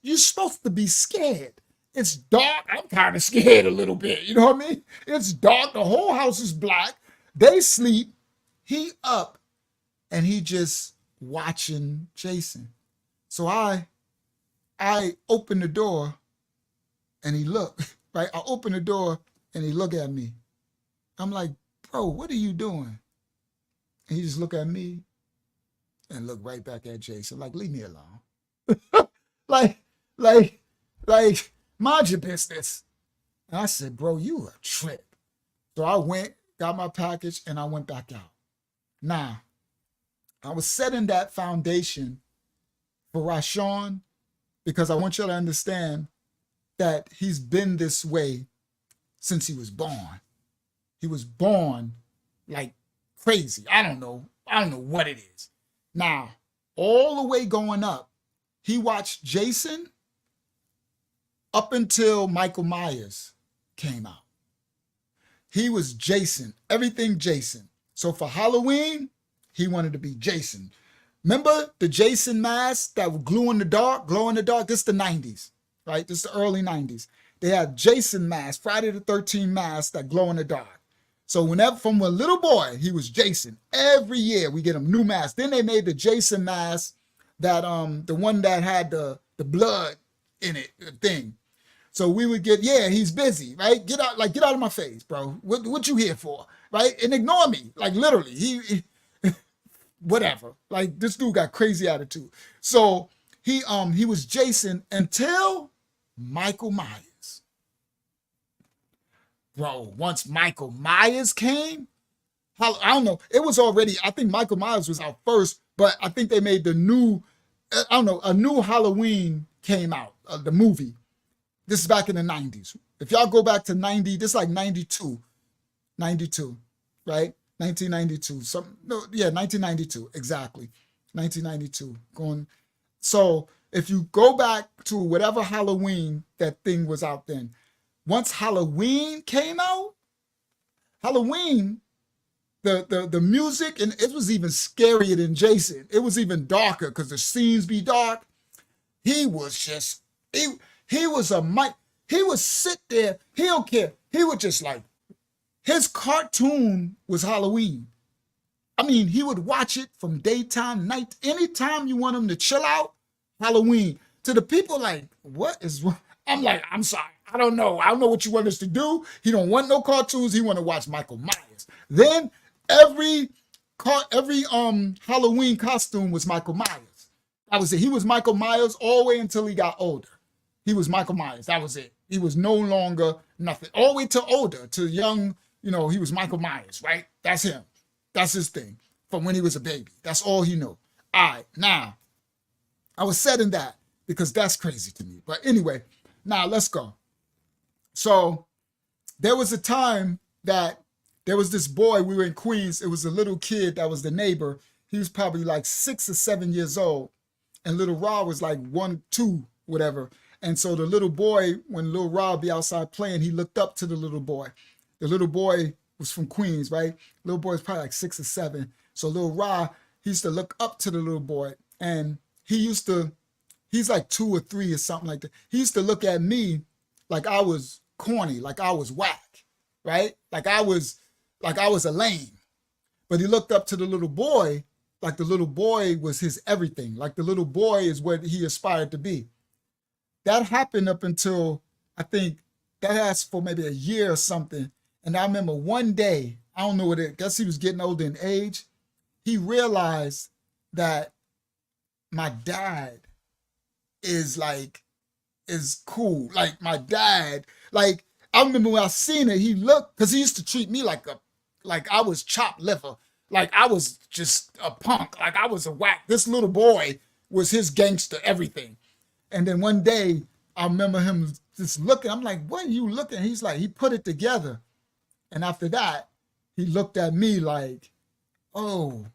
you're supposed to be scared. It's dark. I'm kind of scared a little bit. You know what I mean? It's dark. The whole house is black. They sleep. He up, and he just watching Jason. So I open the door, and he look, right? I open the door, and he look at me. I'm like, bro, what are you doing? And he just look at me and look right back at Jason, like, leave me alone. like, mind your business. And I said, bro, you a trip. So I went, got my package, and I went back out. Now, I was setting that foundation for Rashawn because I want you to understand that he's been this way since he was born. He was born like crazy. I don't know what it is. Now, all the way going up, he watched Jason up until Michael Myers came out. He was Jason, everything Jason. So for Halloween, he wanted to be Jason. Remember the Jason mask that would glow in the dark? This is the 90s, right? This is the early 90s. They had Jason mask, Friday the 13th mask that glow in the dark. So whenever, from a little boy, he was Jason. Every year we get him new masks. Then they made the Jason mask that the one that had the blood in it thing. So we would get, yeah, he's busy, right? Get out of my face, bro. What you here for, right? And ignore me, like literally. He whatever. Like this dude got crazy attitude. So he was Jason until Michael Myers. Bro, once Michael Myers came, I don't know. It was already, I think Michael Myers was out first, but I think they made the new, a new Halloween came out, the movie. This is back in the 90s. If y'all go back to 90, this is like 92, right? 1992, 1992, exactly. 1992. So if you go back to whatever Halloween that thing was out then, once Halloween came out, Halloween, the music, and it was even scarier than Jason. It was even darker because the scenes be dark. He was just, he would sit there, he don't care. He would just like, his cartoon was Halloween. I mean, he would watch it from daytime, night, anytime you want him to chill out, Halloween. To the people like, what is wrong? I'm like, I'm sorry. I don't know what you want us to do. He don't want no cartoons. He want to watch Michael Myers. Then every Halloween costume was Michael Myers. That was it. He was Michael Myers all the way until he got older. He was Michael Myers. That was it. He was no longer nothing. All the way to older, to young, he was Michael Myers, right? That's him. That's his thing from when he was a baby. That's all he knew. All right, now, I was setting that because that's crazy to me. But anyway, now let's go. So there was a time that there was this boy, we were in Queens. It was a little kid that was the neighbor. He was probably like 6 or 7 years old. And little Rob was like 1, 2, whatever. And so the little boy, when little Rob be outside playing, he looked up to the little boy. The little boy was from Queens, right? Little boy was probably like 6 or 7. So little Rob, he used to look up to the little boy. And he used to he's like 2 or 3 or something like that. He used to look at me like I was corny, like I was whack, right? Like I was a lame. But he looked up to the little boy like the little boy was his everything. Like the little boy is what he aspired to be. That happened up until I think that lasts for maybe a year or something. And I remember one day, I don't know what it, I guess he was getting older in age. He realized that my dad is cool. Like my dad, like I remember when I seen it, he looked, because he used to treat me like I was chopped liver. Like I was just a punk. Like I was a whack. This little boy was his gangster everything. And then one day I remember him just looking. I'm like, what are you looking? He's like, he put it together. And after that, he looked at me like, oh,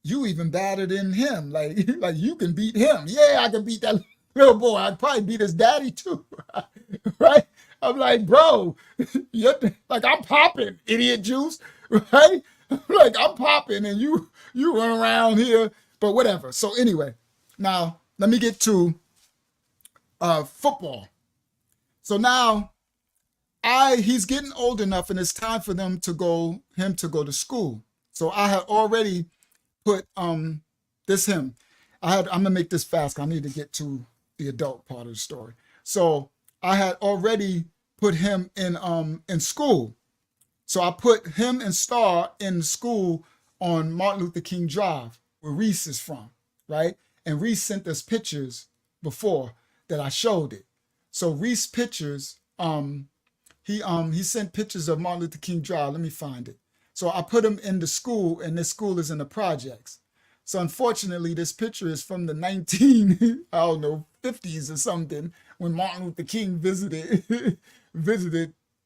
you even better than him. Like you can beat him. Yeah, I can beat that little boy. I'd probably beat his daddy too. Right? I'm like, bro, like I'm popping, idiot juice. Right? Like I'm popping and you run around here, but whatever. So anyway, now let me get to football. So now he's getting old enough and it's time for him to go to school. So I had already put I'm gonna make this fast. I need to get to the adult part of the story. So I had already put him in school. So I put him and Star in school on Martin Luther King Drive, where Reese is from, right? And Reese sent us pictures before that I showed it. So Reese pictures, he sent pictures of Martin Luther King Drive. Let me find it. So I put him in the school, and this school is in the projects. So unfortunately, this picture is from the 50s or something, when Martin Luther King visited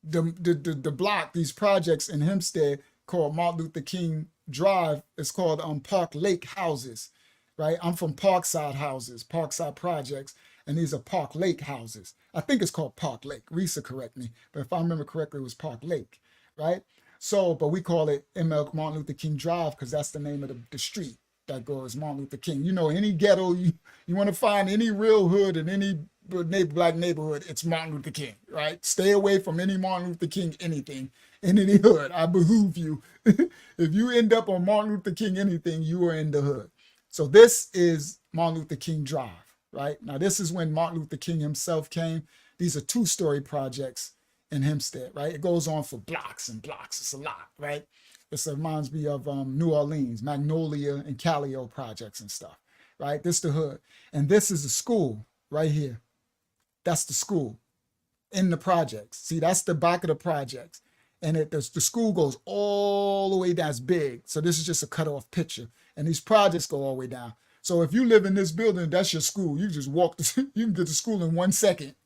the block, these projects in Hempstead called Martin Luther King Drive. It's called Park Lake houses, right? I'm from Parkside houses, Parkside projects, and these are Park Lake houses. I think it's called Park Lake. Risa correct me, but if I remember correctly, it was Park Lake, right? So, but we call it ML Martin Luther King Drive because that's the name of the street that goes Martin Luther King. You know, any ghetto, you want to find any real hood in any black neighborhood, it's Martin Luther King, right? Stay away from any Martin Luther King anything in any hood. I behoove you. If you end up on Martin Luther King anything, you are in the hood. So this is Martin Luther King Drive, right? Now this is when Martin Luther King himself came. These are 2-story projects in Hempstead, right? It goes on for blocks and blocks. It's a lot, right? This reminds me of New Orleans, Magnolia and Callio projects and stuff, right? This is the hood. And this is the school right here. That's the school in the projects. See, that's the back of the projects. And the school goes all the way down. It's big. So this is just a cut off picture. And these projects go all the way down. So if you live in this building, that's your school. You just walk, you can get to school in 1 second,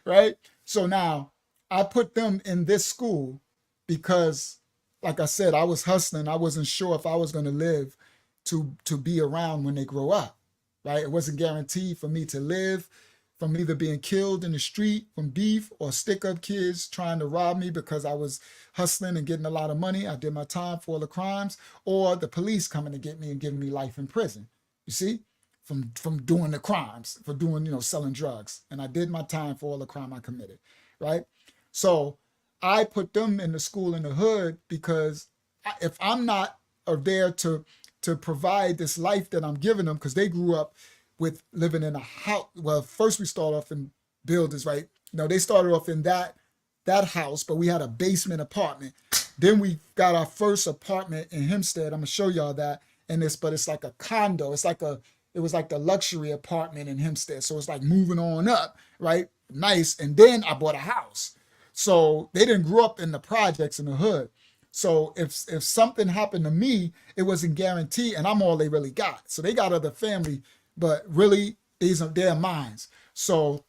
right? So now I put them in this school because, like I said, I was hustling. I wasn't sure if I was going to live to be around when they grow up, right? It wasn't guaranteed for me to live from either being killed in the street from beef or stick-up kids trying to rob me because I was hustling and getting a lot of money. I did my time for all the crimes, or the police coming to get me and giving me life in prison. You see, from doing the crimes, for doing, selling drugs. And I did my time for all the crime I committed, right? So I put them in the school in the hood because if I'm not there to provide this life that I'm giving them, because they grew up with living in a house. Well, first we start off in buildings, right? They started off in that house, but we had a basement apartment. Then we got our first apartment in Hempstead. I'm gonna show y'all that. But it's like a condo. It was like the luxury apartment in Hempstead. So it's like moving on up, right? Nice. And then I bought a house. So they didn't grow up in the projects in the hood. So if something happened to me, it wasn't guaranteed, and I'm all they really got. So they got other family, but really these are their minds. So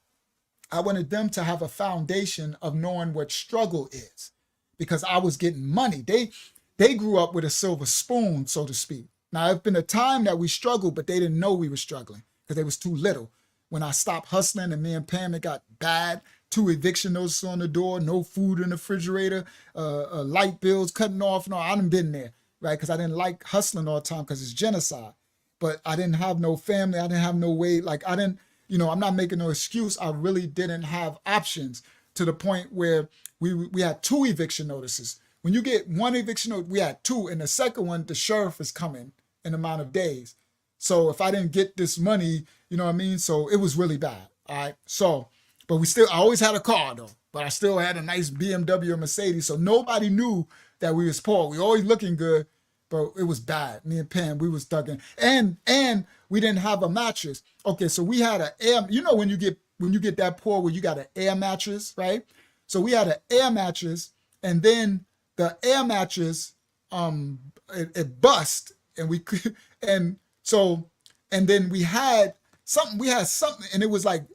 I wanted them to have a foundation of knowing what struggle is, because I was getting money. They grew up with a silver spoon, so to speak. Now, it's been a time that we struggled, but they didn't know we were struggling because they was too little. When I stopped hustling and me and Pam, it got bad. 2 eviction notices on the door, no food in the refrigerator, light bills cutting off. No, I done been there, right? Because I didn't like hustling all the time because it's genocide. But I didn't have no family. I didn't have no way. Like I didn't I'm not making no excuse. I really didn't have options to the point where we had 2 eviction notices. When you get 1 eviction notice, we had 2. And the second one, the sheriff is coming in a amount of days. So if I didn't get this money, you know what I mean? So it was really bad. All right. So, but I always had a car though, but I still had a nice BMW or Mercedes. So nobody knew that we was poor. We always looking good, but it was bad. Me and Pam, we was thugging. And we didn't have a mattress. Okay. So we had an air, when you get that poor where you got an air mattress, right? So we had an air mattress, and then the air mattress, it bust, and we could, and then we had something, and it was like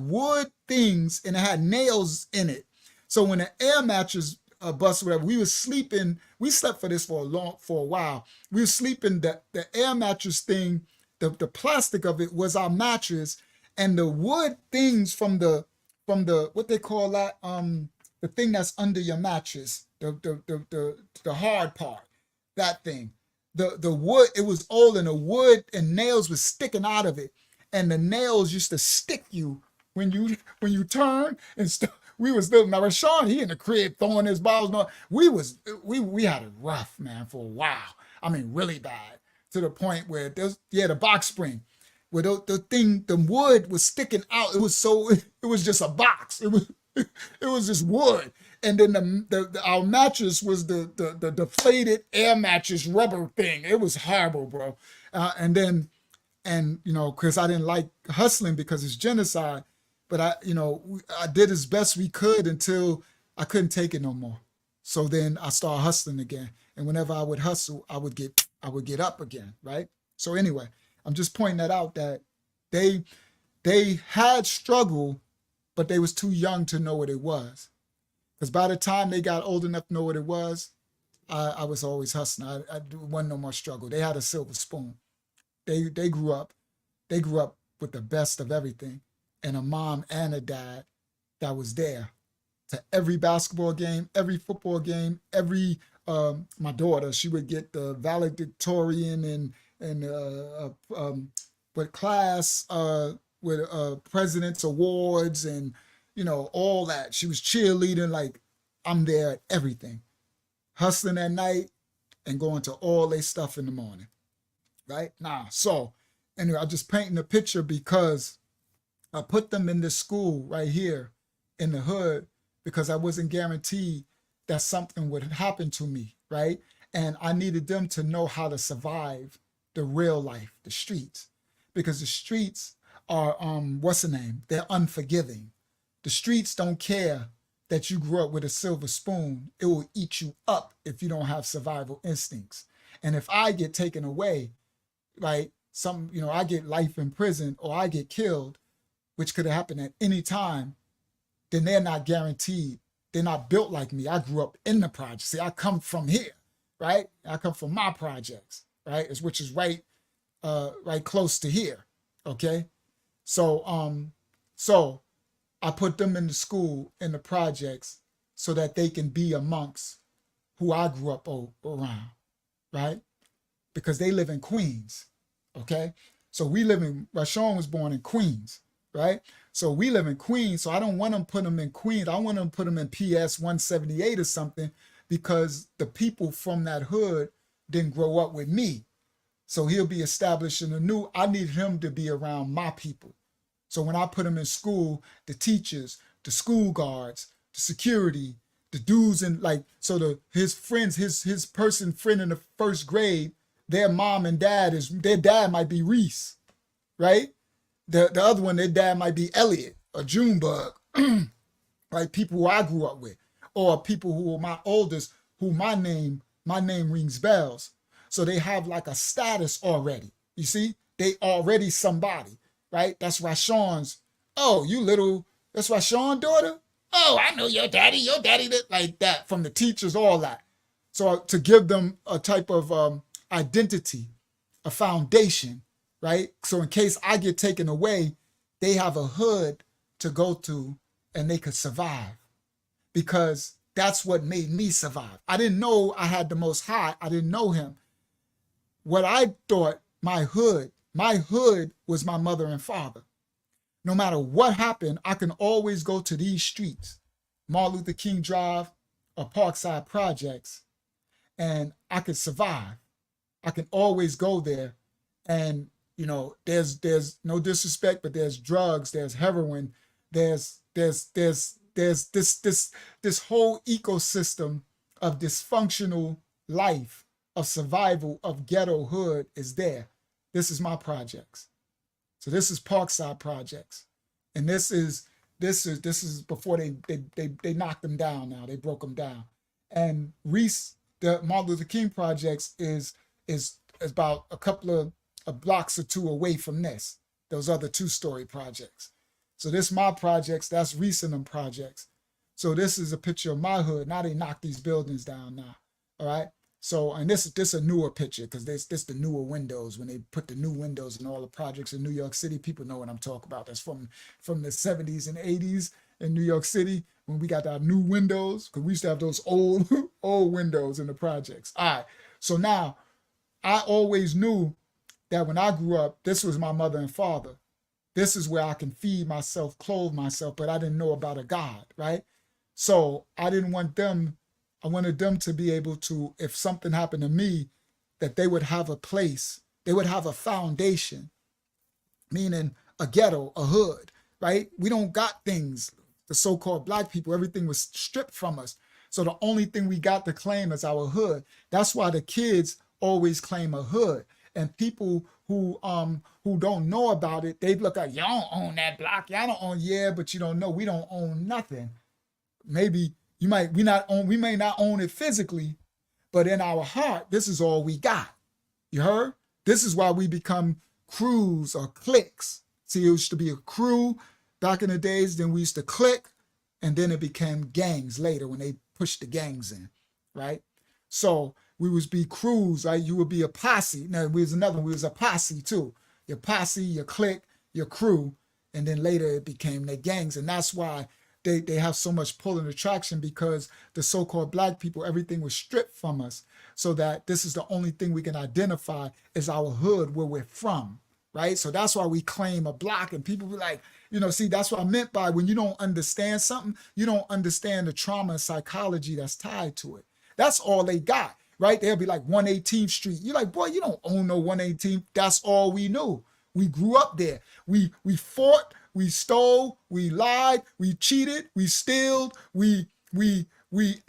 wood things, and it had nails in it. So when the air mattress bust, whatever, we slept for this for a while. We were sleeping, the air mattress thing, the plastic of it was our mattress, and the wood things from the what they call that, the thing that's under your mattress, the hard part, that thing. The wood, it was old, and the wood and nails was sticking out of it, and the nails used to stick you when you turn and stuff. We was still, now Rashawn, he in the crib throwing his balls. No, we had it rough, man, for a while. I mean, really bad, to the point where the box spring, where the wood was sticking out. It was just a box. It was just wood. And then our mattress was the deflated air mattress rubber thing. It was horrible, bro. Because I didn't like hustling because it's genocide, but I did as best we could until I couldn't take it no more. So then I started hustling again. And whenever I would hustle, I would get up again, right? So anyway, I'm just pointing that out, that they had struggle, but they was too young to know what it was. Because by the time they got old enough to know what it was, I was always hustling. I wasn't no more struggle. They had a silver spoon. They grew up with the best of everything, and a mom and a dad that was there to every basketball game, every football game, every my daughter, she would get the valedictorian and with class with president's awards and all that. She was cheerleading. Like, I'm there at everything, hustling at night and going to all their stuff in the morning, right? So anyway, I'm just painting a picture because I put them in this school right here in the hood because I wasn't guaranteed that something would happen to me, right? And I needed them to know how to survive the real life, the streets, because the streets are, they're unforgiving. The streets don't care that you grew up with a silver spoon. It will eat you up if you don't have survival instincts. And if I get taken away, right, I get life in prison or I get killed, which could have happened at any time, then they're not guaranteed. They're not built like me. I grew up in the projects. See, I come from here, right? I come from my projects, right? Which is right close to here, okay? So I put them in the school, in the projects, so that they can be amongst who I grew up around, right? Because they live in Queens, okay? So Rashawn was born in Queens, right? So we live in Queens, so I don't want to put them in Queens. I want to put them in PS 178 or something, because the people from that hood didn't grow up with me. So he'll be establishing I need him to be around my people. So when I put him in school, the teachers, the school guards, the security, the dudes, and his friends, his friend in the first grade, their mom and dad their dad might be Reese, right? The other one, their dad might be Elliot or Junebug, right? People who I grew up with, or people who are my oldest, who my name rings bells. So they have like a status already. You see, they already somebody, right? That's Rashawn's. Oh, that's Rashawn's daughter? Oh, I know your daddy like that, from the teachers, all that. So to give them a type of identity, a foundation, right? So in case I get taken away, they have a hood to go to and they could survive, because that's what made me survive. I didn't know I had the Most High. I didn't know him. What I thought, my hood was my mother and father. no matter what happened, I can always go to these streets, Martin Luther King Drive or Parkside Projects, and I can survive. I can always go there. And, there's no disrespect, but there's drugs, there's heroin, there's this whole ecosystem of dysfunctional life, of survival, of ghetto hood is there. This is my projects. So this is Parkside Projects. And this is before they knocked them down now. They broke them down. And Reese, the Martin Luther King Projects is about a couple of blocks or two away from this, those other 2-story projects. So this my projects, that's Reese and them projects. So this is a picture of my hood. Now they knock these buildings down now. All right. So, and this is a newer picture because this the newer windows. When they put the new windows in all the projects in New York City, people know what I'm talking about. That's from the 70s and 80s in New York City when we got our new windows, because we used to have those old windows in the projects. All right. So now I always knew that when I grew up, this was my mother and father. This is where I can feed myself, clothe myself, but I didn't know about a God, right? So I wanted them to be able to, if something happened to me, that they would have a place, they would have a foundation, meaning a ghetto, a hood, right? We don't got things, the so-called black people, everything was stripped from us. So the only thing we got to claim is our hood. That's why the kids always claim a hood. And people who don't know about it, they look like, y'all don't own that block, y'all don't own, yeah, but you don't know, we don't own nothing. Maybe we may not own it physically, but in our heart, this is all we got. You heard? This is why we become crews or cliques. See, it used to be a crew back in the days, then we used to click, and then it became gangs later when they pushed the gangs in, right? So we would be crews, right? You would be a posse. Now, we was another one, we was a posse too. Your posse, your clique, your crew, and then later it became their gangs. And that's why they have so much pull and attraction, because the so-called black people, everything was stripped from us, so that this is the only thing we can identify is our hood, where we're from, right? So that's why we claim a block, and people be like, see, that's what I meant by when you don't understand something, you don't understand the trauma and psychology that's tied to it. That's all they got, right? They'll be like 118th Street. You're like, boy, you don't own no 118th. That's all we knew. We grew up there. We fought, we stole, we lied, we cheated, we stealed, we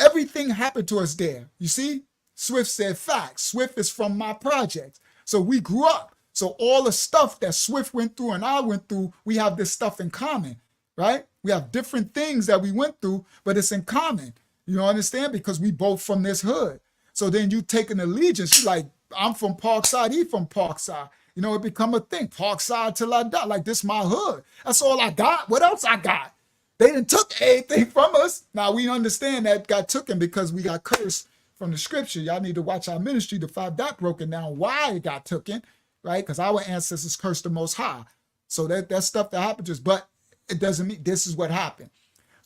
everything happened to us there. You see? Swift said facts. Swift is from my project. So we grew up. So all the stuff that Swift went through and I went through, we have this stuff in common, right? We have different things that we went through, but it's in common. You understand? Because we both from this hood. So then you take an allegiance. You're like, I'm from Parkside, he from Parkside. It become a thing. Parkside till I die. Like, this my hood. That's all I got. What else I got? They didn't took anything from us. Now, we understand that got taken because we got cursed from the scripture. Y'all need to watch our ministry to find that broken down, why it got taken, right? Because our ancestors cursed the Most High. So that's stuff that happened to us. But it doesn't mean this is what happened.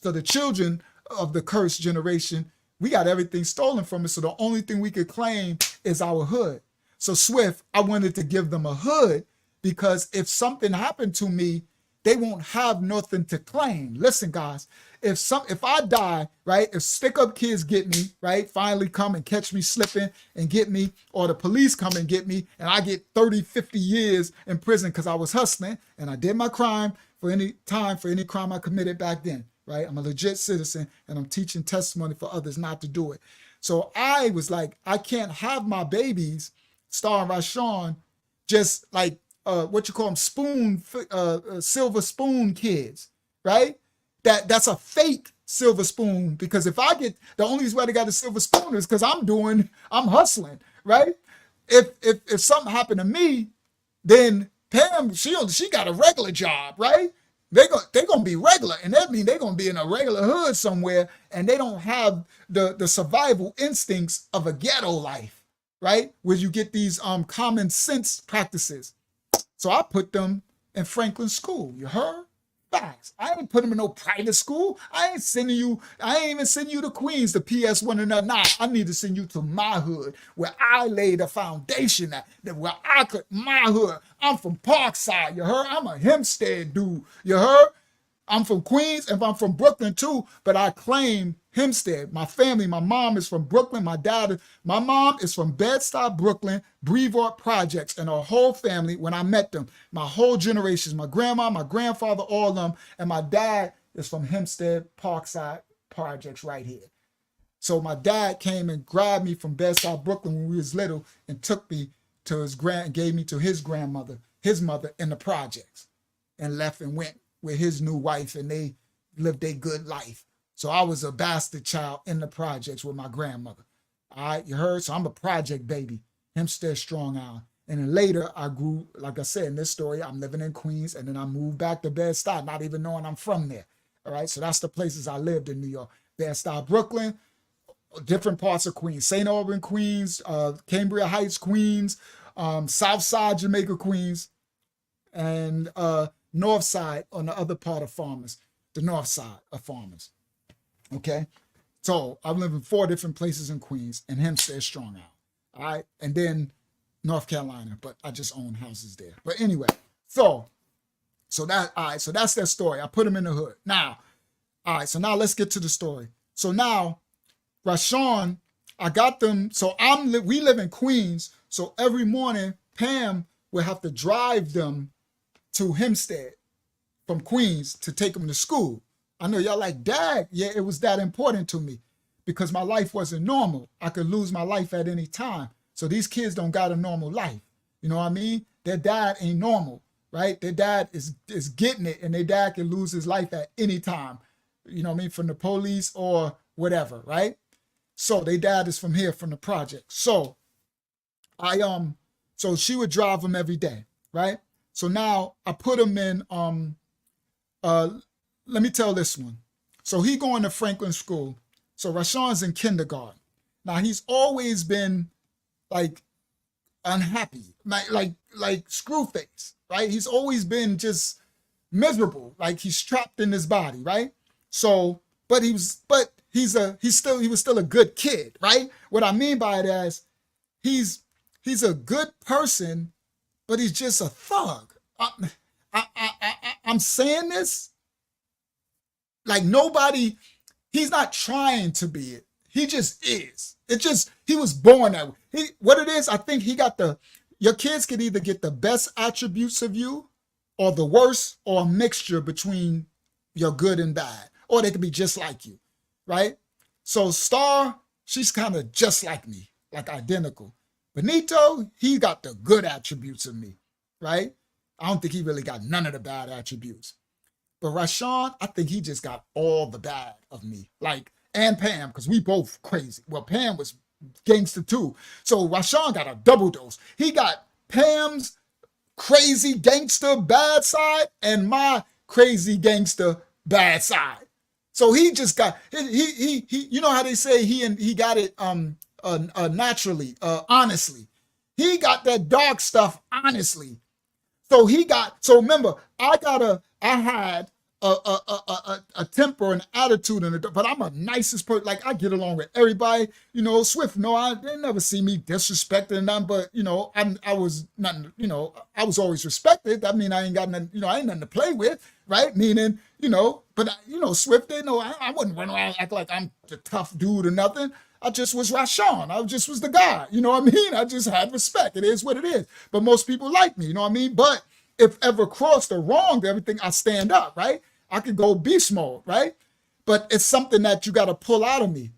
So the children of the cursed generation, we got everything stolen from us. So the only thing we could claim is our hood. So Swift, I wanted to give them a hood, because if something happened to me, they won't have nothing to claim. Listen, guys, if I die, right, if stick up kids get me, right, finally come and catch me slipping and get me, or the police come and get me, and I get 30, 50 years in prison because I was hustling and I did my crime for any crime I committed back then, right? I'm a legit citizen and I'm teaching testimony for others not to do it. So I was like, I can't have my babies, starring Rashawn, just like what you call them, silver spoon kids, right? That's a fake silver spoon, because if I get, the only reason why they got a silver spoon is because I'm hustling, right? If something happened to me, then Pam, she got a regular job, right? They're gonna be regular, and that means they're gonna be in a regular hood somewhere, and they don't have the survival instincts of a ghetto life, right? Where you get these common sense practices. So I put them in Franklin School. You heard? Facts. I ain't put him in no private school. I ain't even sending you to Queens, the PS1 and nothing. Nah, I need to send you to my hood where I laid a foundation where I could, my hood. I'm from Parkside, you heard? I'm a Hempstead dude, you heard? I'm from Queens and I'm from Brooklyn too, but I claim Hempstead. My family, my mom is from Brooklyn. My mom is from Bed-Stuy, Brooklyn, Brevoort Projects, and our whole family, when I met them, my whole generations, my grandma, my grandfather, all of them, and my dad is from Hempstead, Parkside Projects right here. So my dad came and grabbed me from Bed-Stuy, Brooklyn when we was little and took me to gave me to his grandmother, his mother in the projects, and left and went with his new wife, and they lived a good life. So I was a bastard child in the projects with my grandmother. All right, you heard? So I'm a project baby, Hempstead Strong Island. And then later I grew, like I said in this story, I'm living in Queens, and then I moved back to Bed-Stuy, not even knowing I'm from there. All right, so that's the places I lived in New York. Bed-Stuy, Brooklyn, different parts of Queens, St. Albans, Queens, Cambria Heights, Queens, South Side, Jamaica, Queens, and North Side on the other part of Farmers, the North Side of Farmers. Okay, so I'm living 4 different places in Queens, and Hempstead Strong Island. All right, and then North Carolina, but I just own houses there. But anyway, so that, all right, so that's their story. I put them in the hood. Now, all right, so now let's get to the story. So now, Rashawn, I got them. So we live in Queens. So every morning, Pam would have to drive them to Hempstead from Queens to take them to school. I know y'all like, Dad, yeah, it was that important to me because my life wasn't normal. I could lose my life at any time. So these kids don't got a normal life. You know what I mean? Their dad ain't normal, right? Their dad is getting it, and their dad can lose his life at any time. You know what I mean? From the police or whatever, right? So their dad is from here, from the project. So so she would drive them every day, right? So now I put him in, let me tell this one. So he going to Franklin School. So Rashawn's in kindergarten. Now he's always been like unhappy, like screw face, right? He's always been just miserable, like he's trapped in his body, right? So, he was still a good kid, right? What I mean by it is he's a good person, but he's just a thug. I'm saying this like nobody, he's not trying to be it. He just is. He was born that way. What it is, I think your kids could either get the best attributes of you or the worst, or a mixture between your good and bad, or they could be just like you, right? So Star, she's kind of just like me, like identical. Benito, he got the good attributes of me, right? I don't think he really got none of the bad attributes. But Rashawn, I think he just got all the bad of me. Like, and Pam, because we both crazy. Well, Pam was gangster too. So Rashawn got a double dose. He got Pam's crazy gangster bad side and my crazy gangster bad side. So he just got, he you know how they say he got it naturally, honestly. He got that dark stuff honestly. So remember, I had a temper and attitude but I'm a nicest person. Like I get along with everybody, you know. Swift, no, they never see me disrespecting them, but you know, I was nothing, you know, I was always respected. I mean, I ain't got nothing, you know, I ain't nothing to play with, right? Meaning, you know, but you know, Swift, they know I wouldn't run around act like I'm the tough dude or nothing. I just was Rashawn. I just was the guy. You know what I mean? I just had respect. It is what it is. But most people like me, you know what I mean? But if ever crossed or wronged everything, I stand up, right? I could go beast mode, right? But it's something that you got to pull out of me.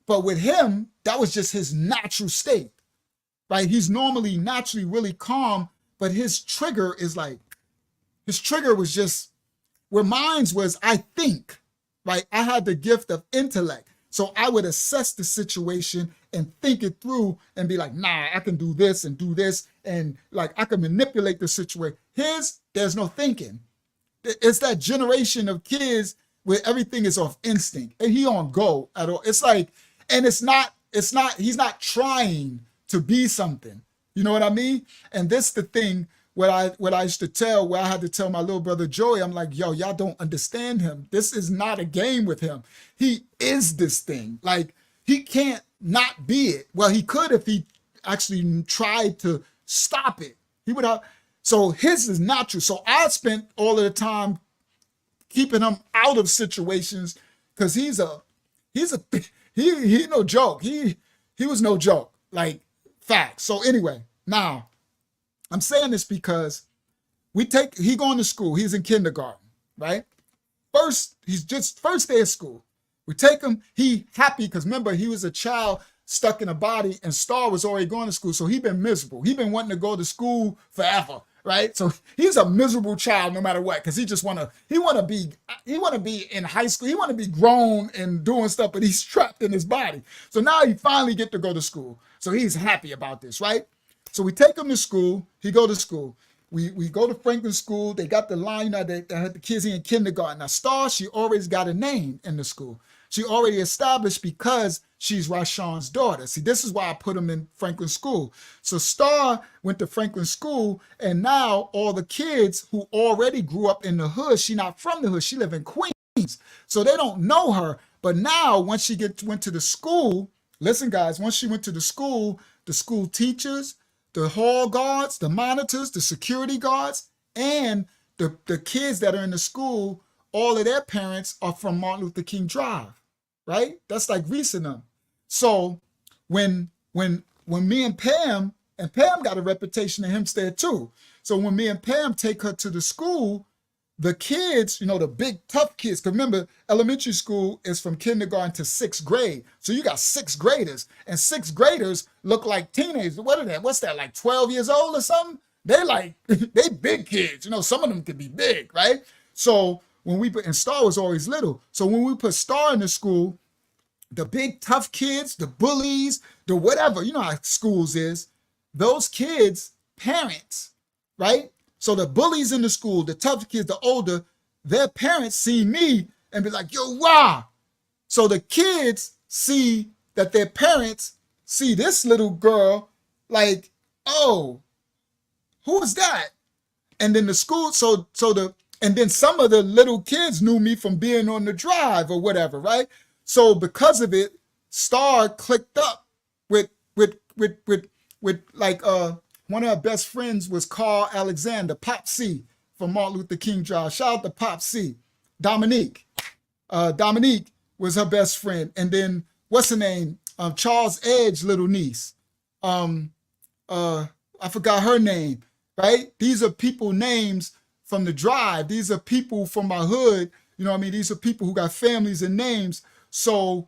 But with him, that was just his natural state, right? He's normally naturally really calm, but his trigger was just, where mine's was, I think, right? I had the gift of intellect. So I would assess the situation and think it through and be like, nah, I can do this and do this. And like, I can manipulate the situation. There's no thinking. It's that generation of kids where everything is off instinct and he on go at all. It's like, and he's not trying to be something. You know what I mean? And this the thing what I used to tell, where I had to tell my little brother Joey, I'm like, yo, y'all don't understand him. This is not a game with him. He is this thing. Like, he can't not be it. Well, he could if he actually tried to stop it. He would have. So his is natural. So I spent all of the time keeping him out of situations because he no joke. He was no joke. Like, facts. So anyway, now I'm saying this because he going to school. He's in kindergarten, right? First day of school. We take him. He happy because remember, he was a child stuck in a body, and Star was already going to school. So he been miserable. He been wanting to go to school forever, right? So he's a miserable child no matter what, because he want to be in high school. He want to be grown and doing stuff, but he's trapped in his body. So now he finally get to go to school. So he's happy about this, right? So we take him to school. He go to school. We go to Franklin School. They got the line, they had the kids in kindergarten. Now, Star, she always got a name in the school. She already established because she's Rashawn's daughter. See, this is why I put him in Franklin School. So Star went to Franklin School, and now all the kids who already grew up in the hood, she not from the hood, she live in Queens. So they don't know her. But now, once she went to the school, listen, guys, once she went to the school teachers, the hall guards, the monitors, the security guards, and the kids that are in the school, all of their parents are from Martin Luther King Drive, right? That's like Reese and them. So when me and Pam got a reputation in Hempstead too. So when me and Pam take her to the school, the kids, the big tough kids, because remember, elementary school is from kindergarten to 6th grade. So you got 6th graders, and 6th graders look like teenagers. What are that? What's that, like 12 years old or something? They big kids. Some of them could be big, right? So and Star was always little. So when we put Star in the school, the big tough kids, the bullies, the whatever, how schools is, those kids' parents, right? So the bullies in the school, the tough kids, the older, their parents see me and be like, yo, rah. So the kids see that their parents see this little girl like, oh, who is that? And then the school, and then some of the little kids knew me from being on the drive or whatever, right? So because of it, Star clicked up with like one of her best friends was Carl Alexander, Pop C from Martin Luther King Drive. Shout out to Pop C. Dominique. Dominique was her best friend. And then what's her name? Charles Edge, little niece. I forgot her name, right? These are people names from the drive. These are people from my hood. These are people who got families and names. So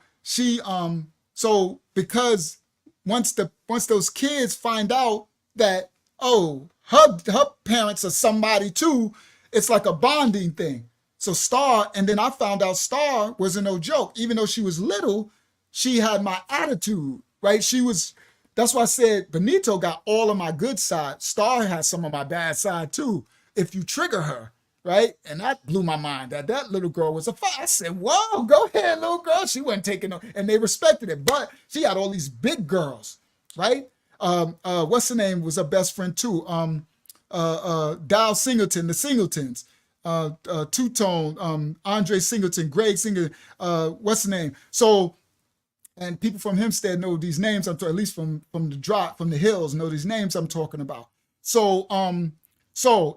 because once those kids find out that, oh, her parents are somebody too, it's like a bonding thing. So Star, and then I found out Star wasn't no joke. Even though she was little, she had my attitude, right? That's why I said Benito got all of my good side. Star has some of my bad side too, if you trigger her, right? And that blew my mind, that little girl was a fight. I said, whoa, go ahead, little girl. She wasn't taking no, and they respected it. But she had all these big girls, right? What's her name was her best friend too? Dow Singleton, the Singletons, Two-Tone, Andre Singleton, Greg Singleton, what's the name? So, and people from Hempstead know these names, at least from the drop, from the hills, know these names I'm talking about. So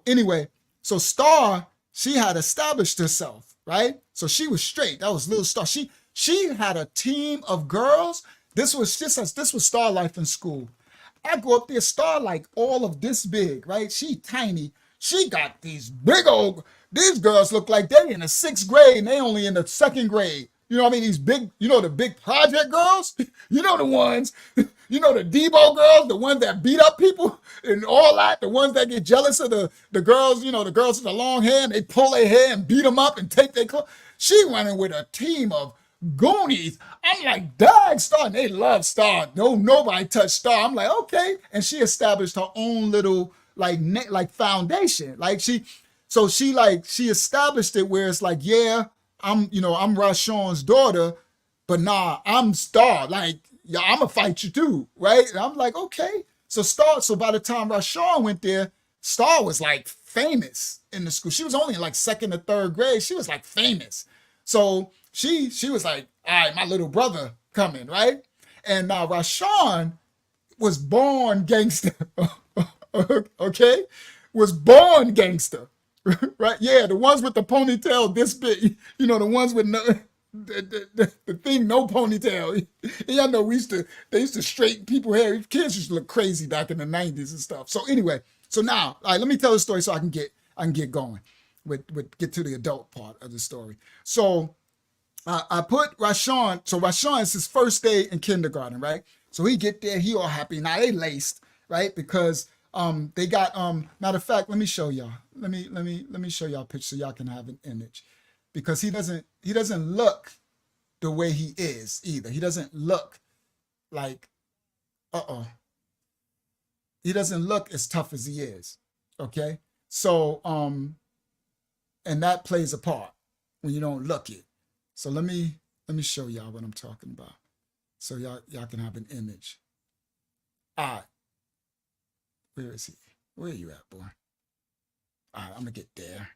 anyway, so Star, she had established herself, right? So she was straight. That was little Star. She had a team of girls. This was Star life in school. I go up there, Star like all of this big, right? She tiny. She got these these girls look like they in the 6th grade and they only in the 2nd grade. These big, the big project girls, the ones, the Debo girls, the ones that beat up people and all that, the ones that get jealous of the girls, the girls with the long hair and they pull their hair and beat them up and take their clothes. She running with a team of Goonies. I'm like, dang, Star, and they love Star. No, nobody touched Star. I'm like, okay. And she established her own little like foundation. Like she established it where it's like, yeah, I'm Rashawn's daughter, but nah, I'm Star. Like, yeah, I'm gonna fight you too, right? And I'm like, okay. So by the time Rashawn went there, Star was like famous in the school. She was only in like second or third grade. She was like famous. So she was like, all right, my little brother coming, right? And now Rashawn was born gangster. Okay? Was born gangster. Right? Yeah, the ones with the ponytail this big, you know, the ones with no the thing no ponytail. Y'all know they used to straighten people hair. Kids used to look crazy back in the 90s and stuff. So anyway, so now, all right, let me tell the story so I can get going get to the adult part of the story. So I put Rashawn, so Rashawn is his first day in kindergarten, right? So he get there, he all happy. Now they laced, right? Because they got matter of fact, let me show y'all. Let me show y'all a picture so y'all can have an image. Because he doesn't look the way he is either. He doesn't look like he doesn't look as tough as he is. Okay? So and that plays a part when you don't look it. So let me show y'all what I'm talking about. So y'all can have an image. All right. Where is he? Where are you at, boy? All right, I'm gonna get there.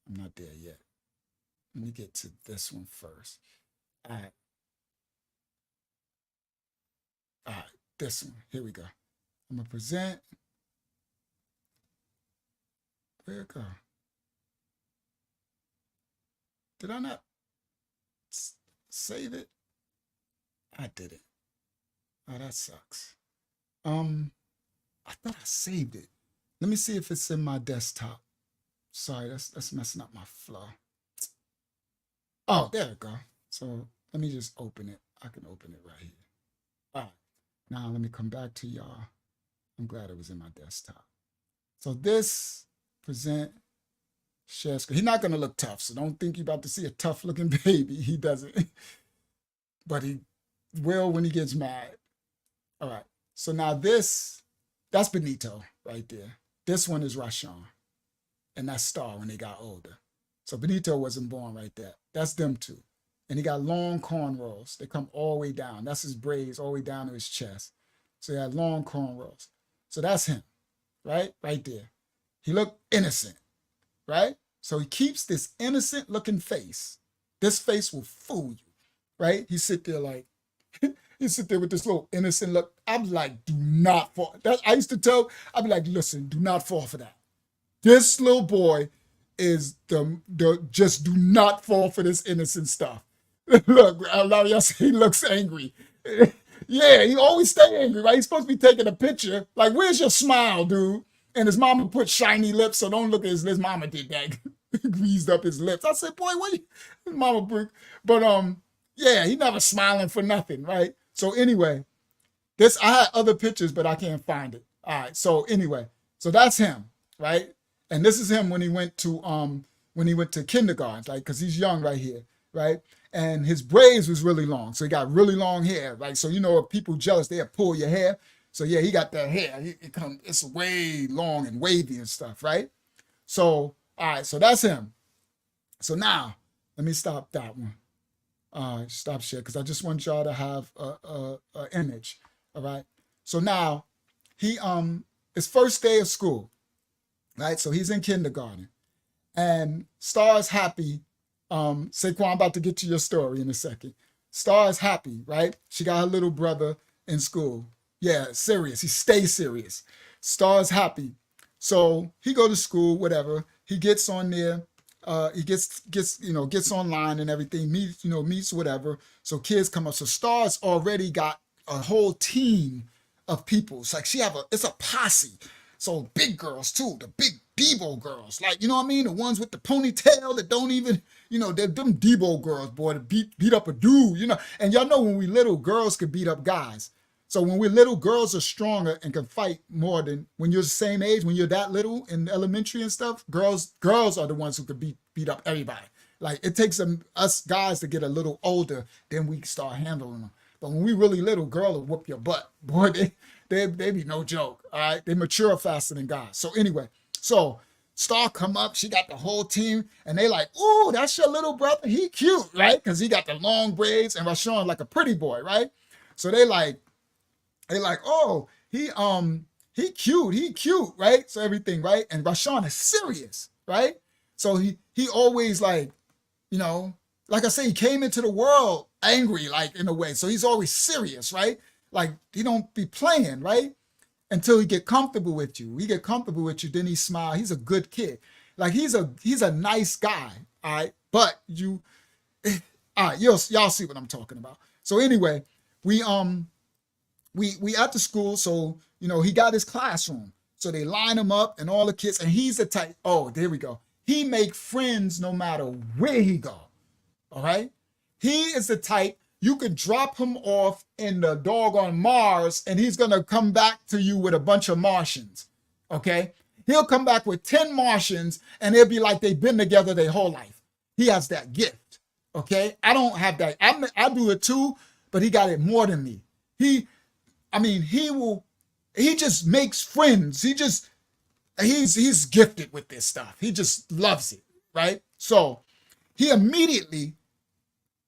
I'm not there yet. Let me get to this one first. All right. All right, this one. Here we go. I'm gonna present. Where it go? Did I not save it? I did it. Oh, that sucks. I thought I saved it. Let me see if it's in my desktop. Sorry, that's messing up my flow. Oh, there we go. So let me just open it. I can open it right here. All right. Now let me come back to y'all. I'm glad it was in my desktop. So this present share screen. He's not gonna look tough, so don't think you're about to see a tough looking baby. He doesn't. But he will when he gets mad. All right. So now that's Benito right there. This one is Rashawn. And that's Star when they got older. So Benito wasn't born right there. That's them two. And he got long cornrows. They come all the way down. That's his braids all the way down to his chest. So he had long cornrows. So that's him, right? Right there. He looked innocent, right? So he keeps this innocent looking face. This face will fool you, right? He sit there like, he sit there with this little innocent look. I'm like, do not fall. I used to tell, I'd be like, listen, do not fall for that. This little boy is just do not fall for this innocent stuff. Look, a lot of y'all say he looks angry. Yeah, he always stay angry, right? He's supposed to be taking a picture. Like, where's your smile, dude? And his mama put shiny lips, so don't look at his mama did that. Greased up his lips. I said, boy, what you, his mama put, but yeah, he never smiling for nothing, right? So anyway, I had other pictures, but I can't find it. All right, so anyway, so that's him, right? And this is him when he went to kindergarten, like, because he's young right here, right? And his braids was really long, so he got really long hair, right? So you know, if people jealous, they'll pull your hair. So yeah, he got that hair. It's way long and wavy and stuff, right? So all right, so that's him. So now let me stop that one. Stop share because I just want y'all to have a image. All right. So now his first day of school, right? So he's in kindergarten, and Star's happy. Saquon, I'm about to get to your story in a second. Star's happy, right? She got her little brother in school. Yeah, serious. He stays serious. Star's happy. So he go to school, whatever. He gets on there. He gets online and everything, meets whatever. So kids come up. So Star's already got a whole team of people. It's like it's a posse. So big girls too, the big Debo girls. Like, you know what I mean? The ones with the ponytail that don't even, they're them Debo girls, boy, to beat up a dude, And y'all know when we little, girls could beat up guys. So when we're little, girls are stronger and can fight more than when you're the same age, when you're that little in elementary and stuff, girls are the ones who could beat up everybody. Like, it takes us guys to get a little older, then we start handling them. But when we really little, girl will whoop your butt. Boy, they be no joke, all right? They mature faster than guys. So anyway, so Star come up, she got the whole team, and they like, ooh, that's your little brother, he cute, right? Because he got the long braids, and Rashawn like a pretty boy, right? So they like, oh, he he cute, right? So everything, right? And Rashawn is serious, right? So he always like, you know, like I say, he came into the world angry, like in a way. So he's always serious, right? Like he don't be playing, right? Until he get comfortable with you. He get comfortable with you, then he smile. He's a good kid. Like he's a nice guy, all right? But you, all right, y'all see what I'm talking about. So anyway, we at the school, so you know, he got his classroom. So they line him up and all the kids, and he's the type, oh, there we go. He make friends no matter where he go. All right. He is the type you could drop him off in the doggone Mars and he's going to come back to you with a bunch of Martians. Okay. He'll come back with 10 Martians and it'll be like they've been together their whole life. He has that gift. Okay. I don't have that. I do it too, but he got it more than me. He just makes friends. He's gifted with this stuff. He just loves it. Right. So he immediately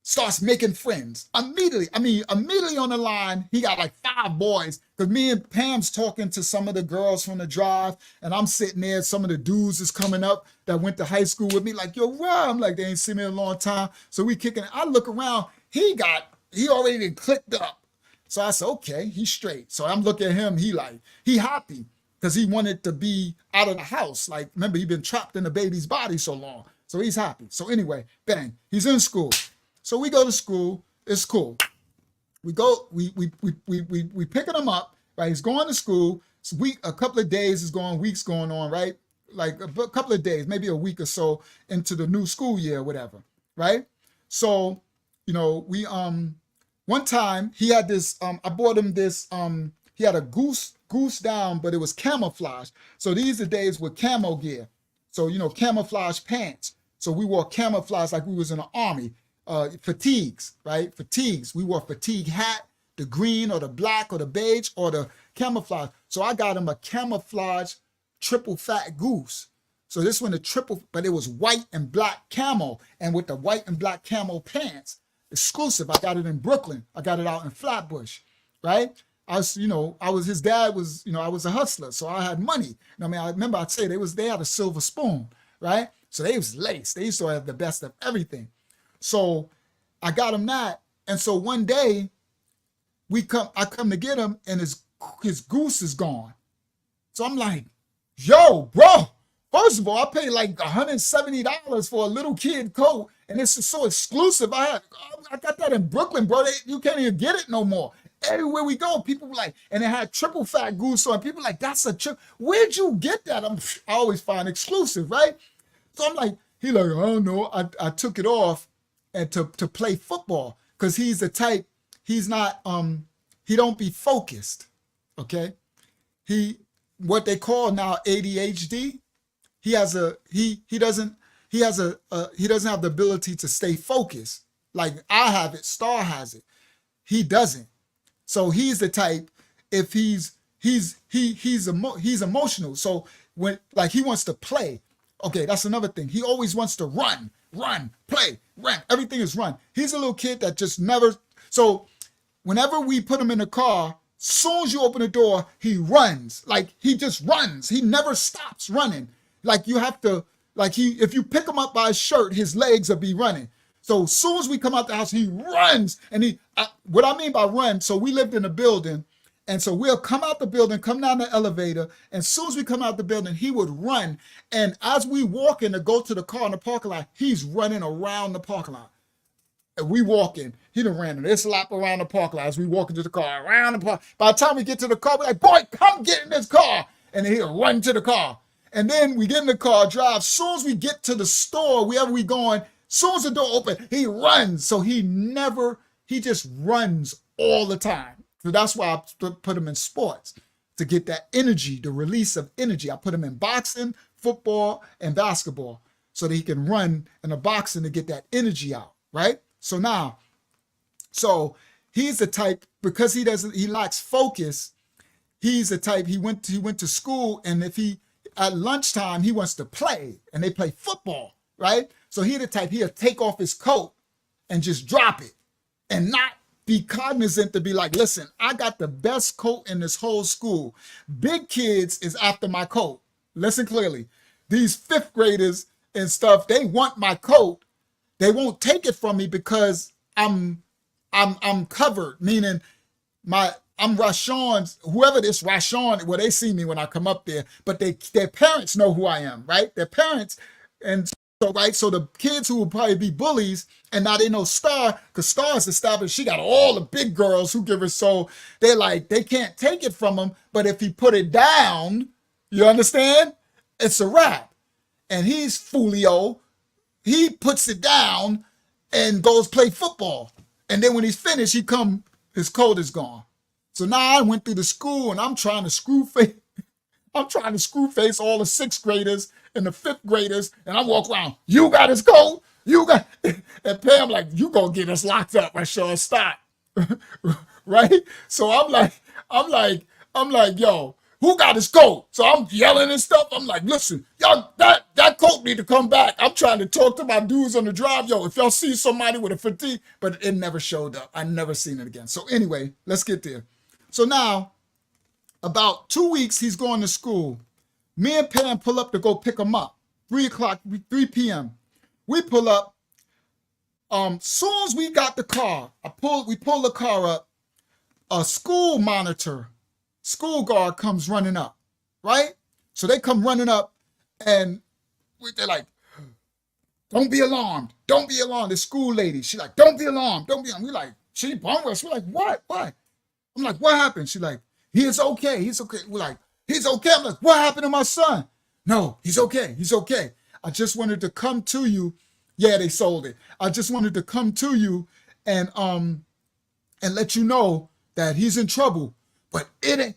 starts making friends. Immediately on the line, he got like 5 boys. Because me and Pam's talking to some of the girls from the drive, and I'm sitting there. Some of the dudes is coming up that went to high school with me, like, yo, wow. I'm like, they ain't seen me in a long time. So we kicking it. I look around, he already been clicked up. So I said, okay, he's straight. So I'm looking at him, he happy because he wanted to be out of the house. Like, remember, he been trapped in the baby's body so long. So he's happy. So anyway, bang, he's in school. So we go to school. It's cool. We picking him up, right? He's going to school. It's a couple of days is going, weeks going on, right? Like a couple of days, maybe a week or so into the new school year or whatever, right? So, you know, we one time he had this, I bought him this, he had a goose down, but it was camouflage. So these are days with camo gear. So, you know, camouflage pants. So we wore camouflage like we was in the army. Fatigues, right? Fatigues. We wore fatigue hat, the green or the black or the beige or the camouflage. So I got him a camouflage triple fat goose. So this one, but it was white and black camo, and with the white and black camo pants, exclusive. I got it in Brooklyn. I got it out in Flatbush, right? His dad was, I was a hustler, so I had money. I remember I'd say they had a silver spoon, right? So they was laced. They used to have the best of everything. So I got him that. And so one day I come to get him and his goose is gone. So I'm like, yo, bro, first of all, I paid like $170 for a little kid coat. And it's so exclusive. I got that in Brooklyn, bro. You can't even get it no more. Everywhere we go, people were like, and it had triple fat goose on. People were like, that's where'd you get that? I always find exclusive, right? So I'm like, he like, I don't know. I took it off and to play football because he's the type, he's not, he don't be focused, okay? What they call now ADHD, he doesn't have the ability to stay focused. Like I have it, Star has it. He doesn't. So he's the type, if he's emotional. So when like he wants to play, okay, that's another thing. He always wants to run, play, run. Everything is run. He's a little kid that just never, so whenever we put him in the car, soon as you open the door, he runs. Like he just runs. He never stops running. Like you have to, if you pick him up by his shirt, his legs will be running. So as soon as we come out the house, he runs. And what I mean by run, so we lived in a building, and so we'll come out the building, come down the elevator, and as soon as we come out the building, he would run. And as we walk in to go to the car in the parking lot, he's running around the parking lot. And we walk in, he done ran this lap around the parking lot as we walk into the car, around the park. By the time we get to the car, we're like, boy, come get in this car. And then he'll run to the car. And then we get in the car, drive. As soon as we get to the store, wherever we going, as soon as the door open, he runs. So he just runs all the time. So that's why I put him in sports, to get that energy, the release of energy. I put him in boxing, football, and basketball so that he can run in the boxing to get that energy out, right? So he's the type, because he lacks focus, he's the type, he went to school, and at lunchtime, he wants to play, and they play football, right? So he's the type, he'll take off his coat and just drop it and not be cognizant to be like, listen, I got the best coat in this whole school. Big kids is after my coat. Listen clearly. These fifth graders and stuff, they want my coat. They won't take it from me because I'm covered, meaning I'm Rashawn's, whoever this Rashawn, well, they see me when I come up there, but their parents know who I am, right? Their parents, and so, right, so the kids who will probably be bullies, and now they know Star, because Star's established, she got all the big girls who give her, so they're like, they can't take it from him, but if he put it down, you understand? It's a wrap. And he's Fulio, he puts it down and goes play football. And then when he's finished, his coat is gone. So now I went through the school and I'm trying to screw face all the sixth graders and the fifth graders. And I walk around, you got his coat? You got, and Pam like, you gonna get us locked up. I sure stop. Right? So I'm like, yo, who got his coat? So I'm yelling and stuff. I'm like, listen, y'all, that coat need to come back. I'm trying to talk to my dudes on the drive. Yo, if y'all see somebody with a fatigue, but it never showed up. I never seen it again. So anyway, let's get there. So now, about 2 weeks, he's going to school. Me and Pam pull up to go pick him up. 3 p.m. We pull up. Soon as we got the car, we pull the car up. A school guard comes running up, right? So they come running up and they're like, don't be alarmed. Don't be alarmed. The school lady, she's like, don't be alarmed. Don't be alarmed. We like, she bummed us. We're like, what? Why? I'm like, what happened? She's like, he's okay. He's okay. We're like, he's okay. I'm like, what happened to my son? No, he's okay. He's okay. I just wanted to come to you. Yeah, they sold it. I just wanted to come to you and let you know that he's in trouble. But he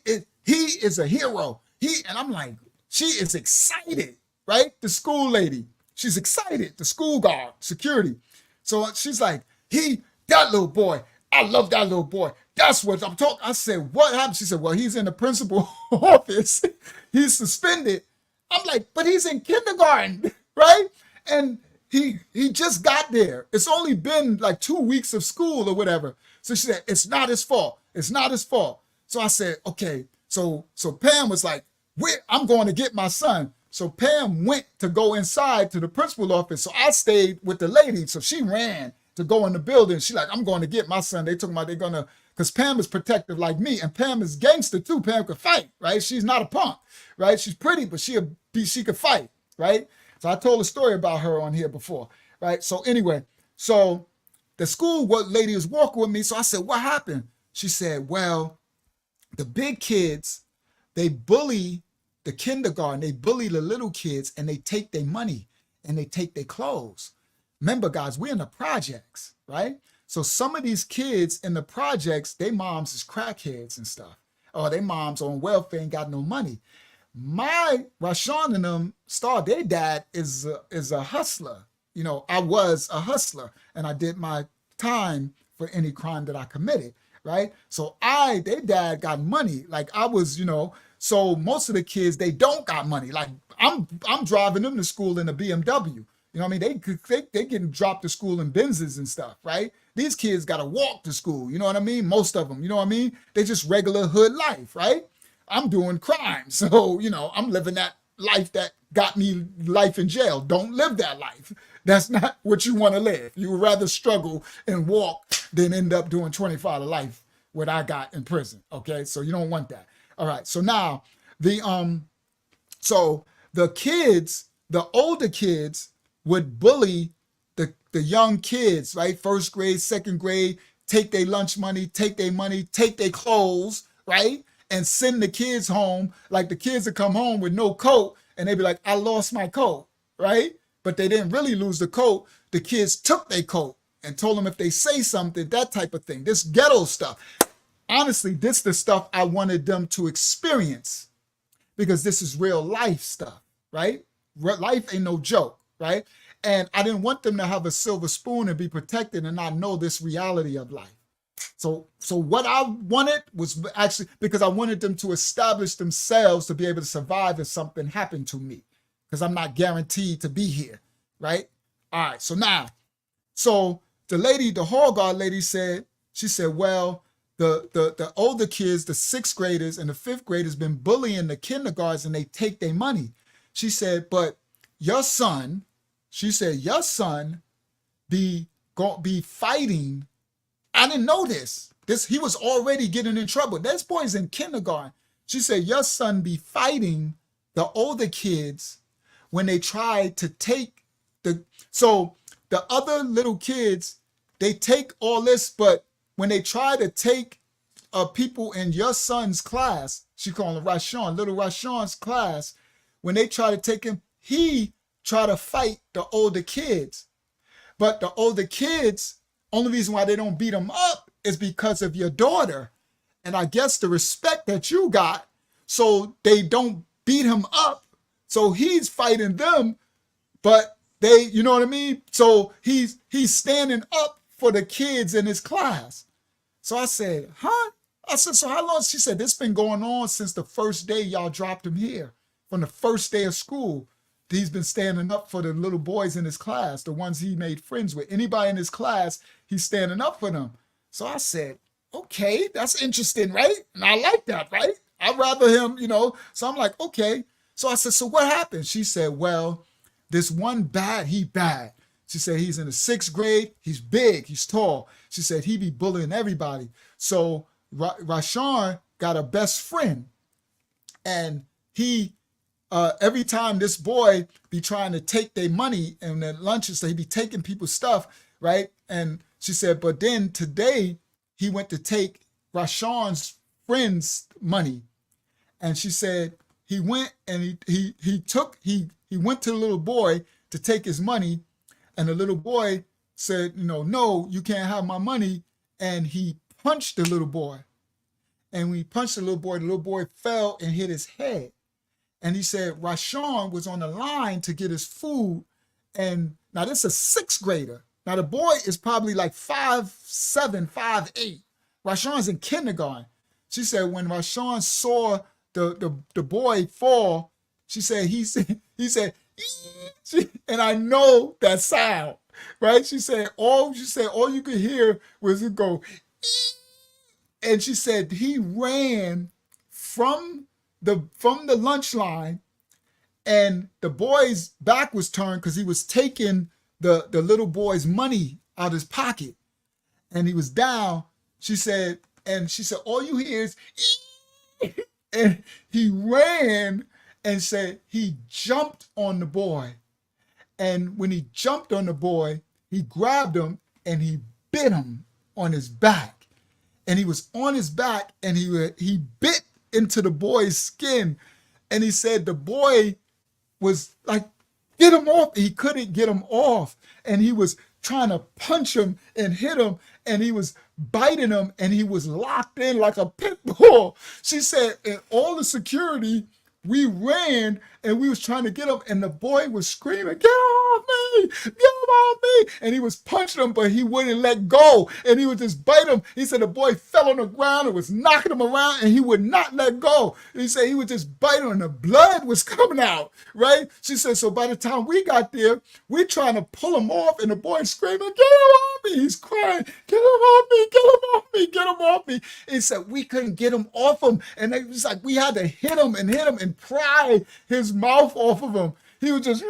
is a hero. And I'm like, she is excited, right? The school lady, she's excited. The school guard, security. So she's like, that little boy, I love that little boy. That's what I'm talking. I said, what happened? She said, well, he's in the principal's office. He's suspended. I'm like, but he's in kindergarten, right? And he just got there. It's only been like 2 weeks of school or whatever. So she said, it's not his fault. It's not his fault. So I said, okay. So Pam was like, I'm going to get my son. So Pam went to go inside to the principal's office. So I stayed with the lady. So she ran to go in the building. She like, I'm going to get my son. They talking about they're going to, because Pam is protective like me. And Pam is gangster too. Pam could fight, right? She's not a punk, right? She's pretty, but she could fight, right? So I told a story about her on here before, right? So anyway, so the school lady was walking with me. So I said, what happened? She said, well, the big kids, they bully the kindergarten, they bully the little kids and they take their money and they take their clothes. Remember, guys, we're in the projects, right? So some of these kids in the projects, their moms is crackheads and stuff. Or their moms on welfare ain't got no money. My Rashawn and them, their dad is a hustler. You know, I was a hustler and I did my time for any crime that I committed, right? So their dad got money. Like I was, so most of the kids, they don't got money. Like I'm driving them to school in a BMW. You know what I mean? They getting dropped to school in Benzes and stuff, right? These kids got to walk to school. You know what I mean? Most of them, you know what I mean? They just regular hood life, right? I'm doing crime. So, I'm living that life that got me life in jail. Don't live that life. That's not what you want to live. You would rather struggle and walk than end up doing 25 to life, what I got in prison. Okay. So you don't want that. All right. So now the kids, the older kids would bully the young kids, right? First grade, second grade, take their lunch money, take their money, take their clothes, right? And send the kids home. Like the kids would come home with no coat and they'd be like, I lost my coat, right? But they didn't really lose the coat. The kids took their coat and told them if they say something, that type of thing, this ghetto stuff. Honestly, this is the stuff I wanted them to experience because this is real life stuff, right? Life ain't no joke, right? And I didn't want them to have a silver spoon and be protected and not know this reality of life. So what I wanted was actually, because I wanted them to establish themselves to be able to survive if something happened to me, because I'm not guaranteed to be here, right? All right, so now, the hall guard lady said, She said, well, the older kids, the sixth graders and the fifth graders been bullying the kindergartens and they take their money. She said, but your son, she said, your son be fighting. I didn't know this. He was already getting in trouble. This boy's in kindergarten. She said, your son be fighting the older kids when they try to take so the other little kids, they take all this, but when they try to take people in your son's class, she called him Rashawn, little Rashawn's class, when they try to take him, he try to fight the older kids. But the older kids, only reason why they don't beat him up is because of your daughter. And I guess the respect that you got, so they don't beat him up. So he's fighting them, but they, you know what I mean? So he's standing up for the kids in his class. So I said, huh? I said, so how long? She said, this been going on since the first day y'all dropped him here. From the first day of school, he's been standing up for the little boys in his class, the ones he made friends with. Anybody in his class, he's standing up for them. So I said, okay, that's interesting, right? And I like that, right? I'd rather him, you know. So I'm like, okay. So I said, so what happened? She said, well, this one he bad. She said, he's in the sixth grade. He's big. He's tall. She said, he be bullying everybody. So Rashawn got a best friend. And he, every time this boy be trying to take their money and their lunches, so he be taking people's stuff, right? And she said, but then today he went to take Rashawn's friend's money. And she said, he went and he went to the little boy to take his money. And the little boy said, no, you can't have my money. And he punched the little boy. And when he punched the little boy fell and hit his head. And he said Rashawn was on the line to get his food. And now this is a sixth grader. Now the boy is probably like 5'7", 5'8". Rashawn's in kindergarten. She said when Rashawn saw the boy fall, he said, and I know that sound, right? She said all you could hear was it go, and she said he ran from the lunch line, and the boy's back was turned because he was taking the little boy's money out his pocket, and he was down. She said all you hear is and he ran and said he jumped on the boy. And when he jumped on the boy, he grabbed him and he bit him on his back. And he was on his back and he bit into the boy's skin. And he said the boy was like, get him off. He couldn't get him off. And he was trying to punch him and hit him. And he was biting him and he was locked in like a pit bull. She said, and all the security, we ran and we was trying to get him, and the boy was screaming, get off me, get him off me. And he was punching him, but he wouldn't let go. And he would just bite him. He said the boy fell on the ground and was knocking him around and he would not let go. He said he would just bite him and the blood was coming out, right? She said, so by the time we got there, we're trying to pull him off and the boy screaming, get him off me. He's crying, get him off me, get him off me, get him off me. He said we couldn't get him off him. And it was like we had to hit him and pry his mouth off of him. He was just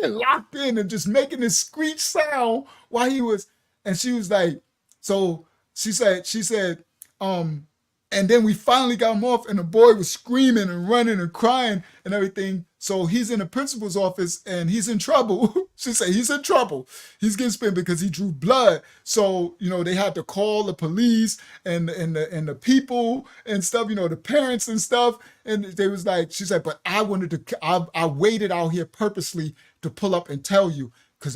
locked in and just making this screech sound while he was, and she was like, so she said, and then we finally got him off and the boy was screaming and running and crying and everything. So he's in the principal's office and he's in trouble. She said he's in trouble. He's getting spent because he drew blood. So, they had to call the police and the people and stuff, the parents and stuff. And they was like, she said, but I waited out here purposely to pull up and tell you because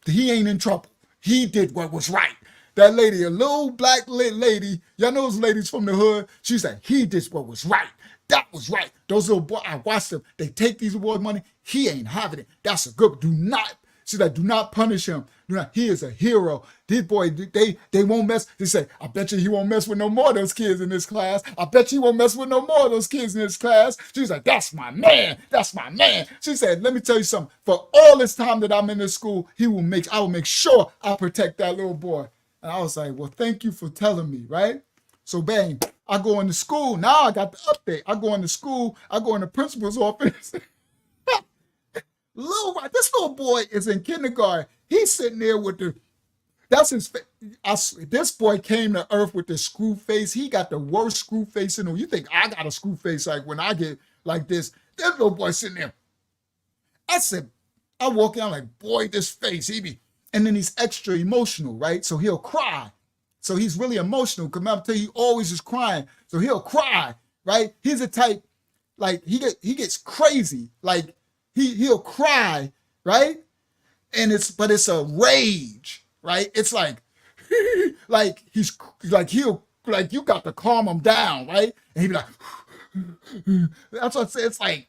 he ain't in trouble. He did what was right. That lady, a little black lady, y'all know those ladies from the hood, she said, he did what was right. That was right. Those little boys, I watched them. They take these boys' money. He ain't having it. That's a good, do not punish him. He is a hero. These boys, they won't mess. They say, I bet you he won't mess with no more of those kids in this class. I bet you he won't mess with no more of those kids in this class. She's like, that's my man. That's my man. She said, let me tell you something. For all this time that I'm in this school, I will make sure I protect that little boy. And I was like, well, thank you for telling me, right? So bang, I go into school. Now I got the update. I go into school. I go in the principal's office. This little boy is in kindergarten. He's sitting there with that's his face. This boy came to earth with the screw face. He got the worst screw face in him. You think I got a screw face like when I get like this? That little boy sitting there. I said, I walk in, I'm like, boy, this face, and then he's extra emotional, right? So he'll cry. So he's really emotional. Because I'm telling you, he always is crying. So he'll cry, right? He's a type, like, he gets crazy. Like, he'll cry, right? But it's a rage, right? It's like, like you got to calm him down, right? And he'd be like, that's what I say.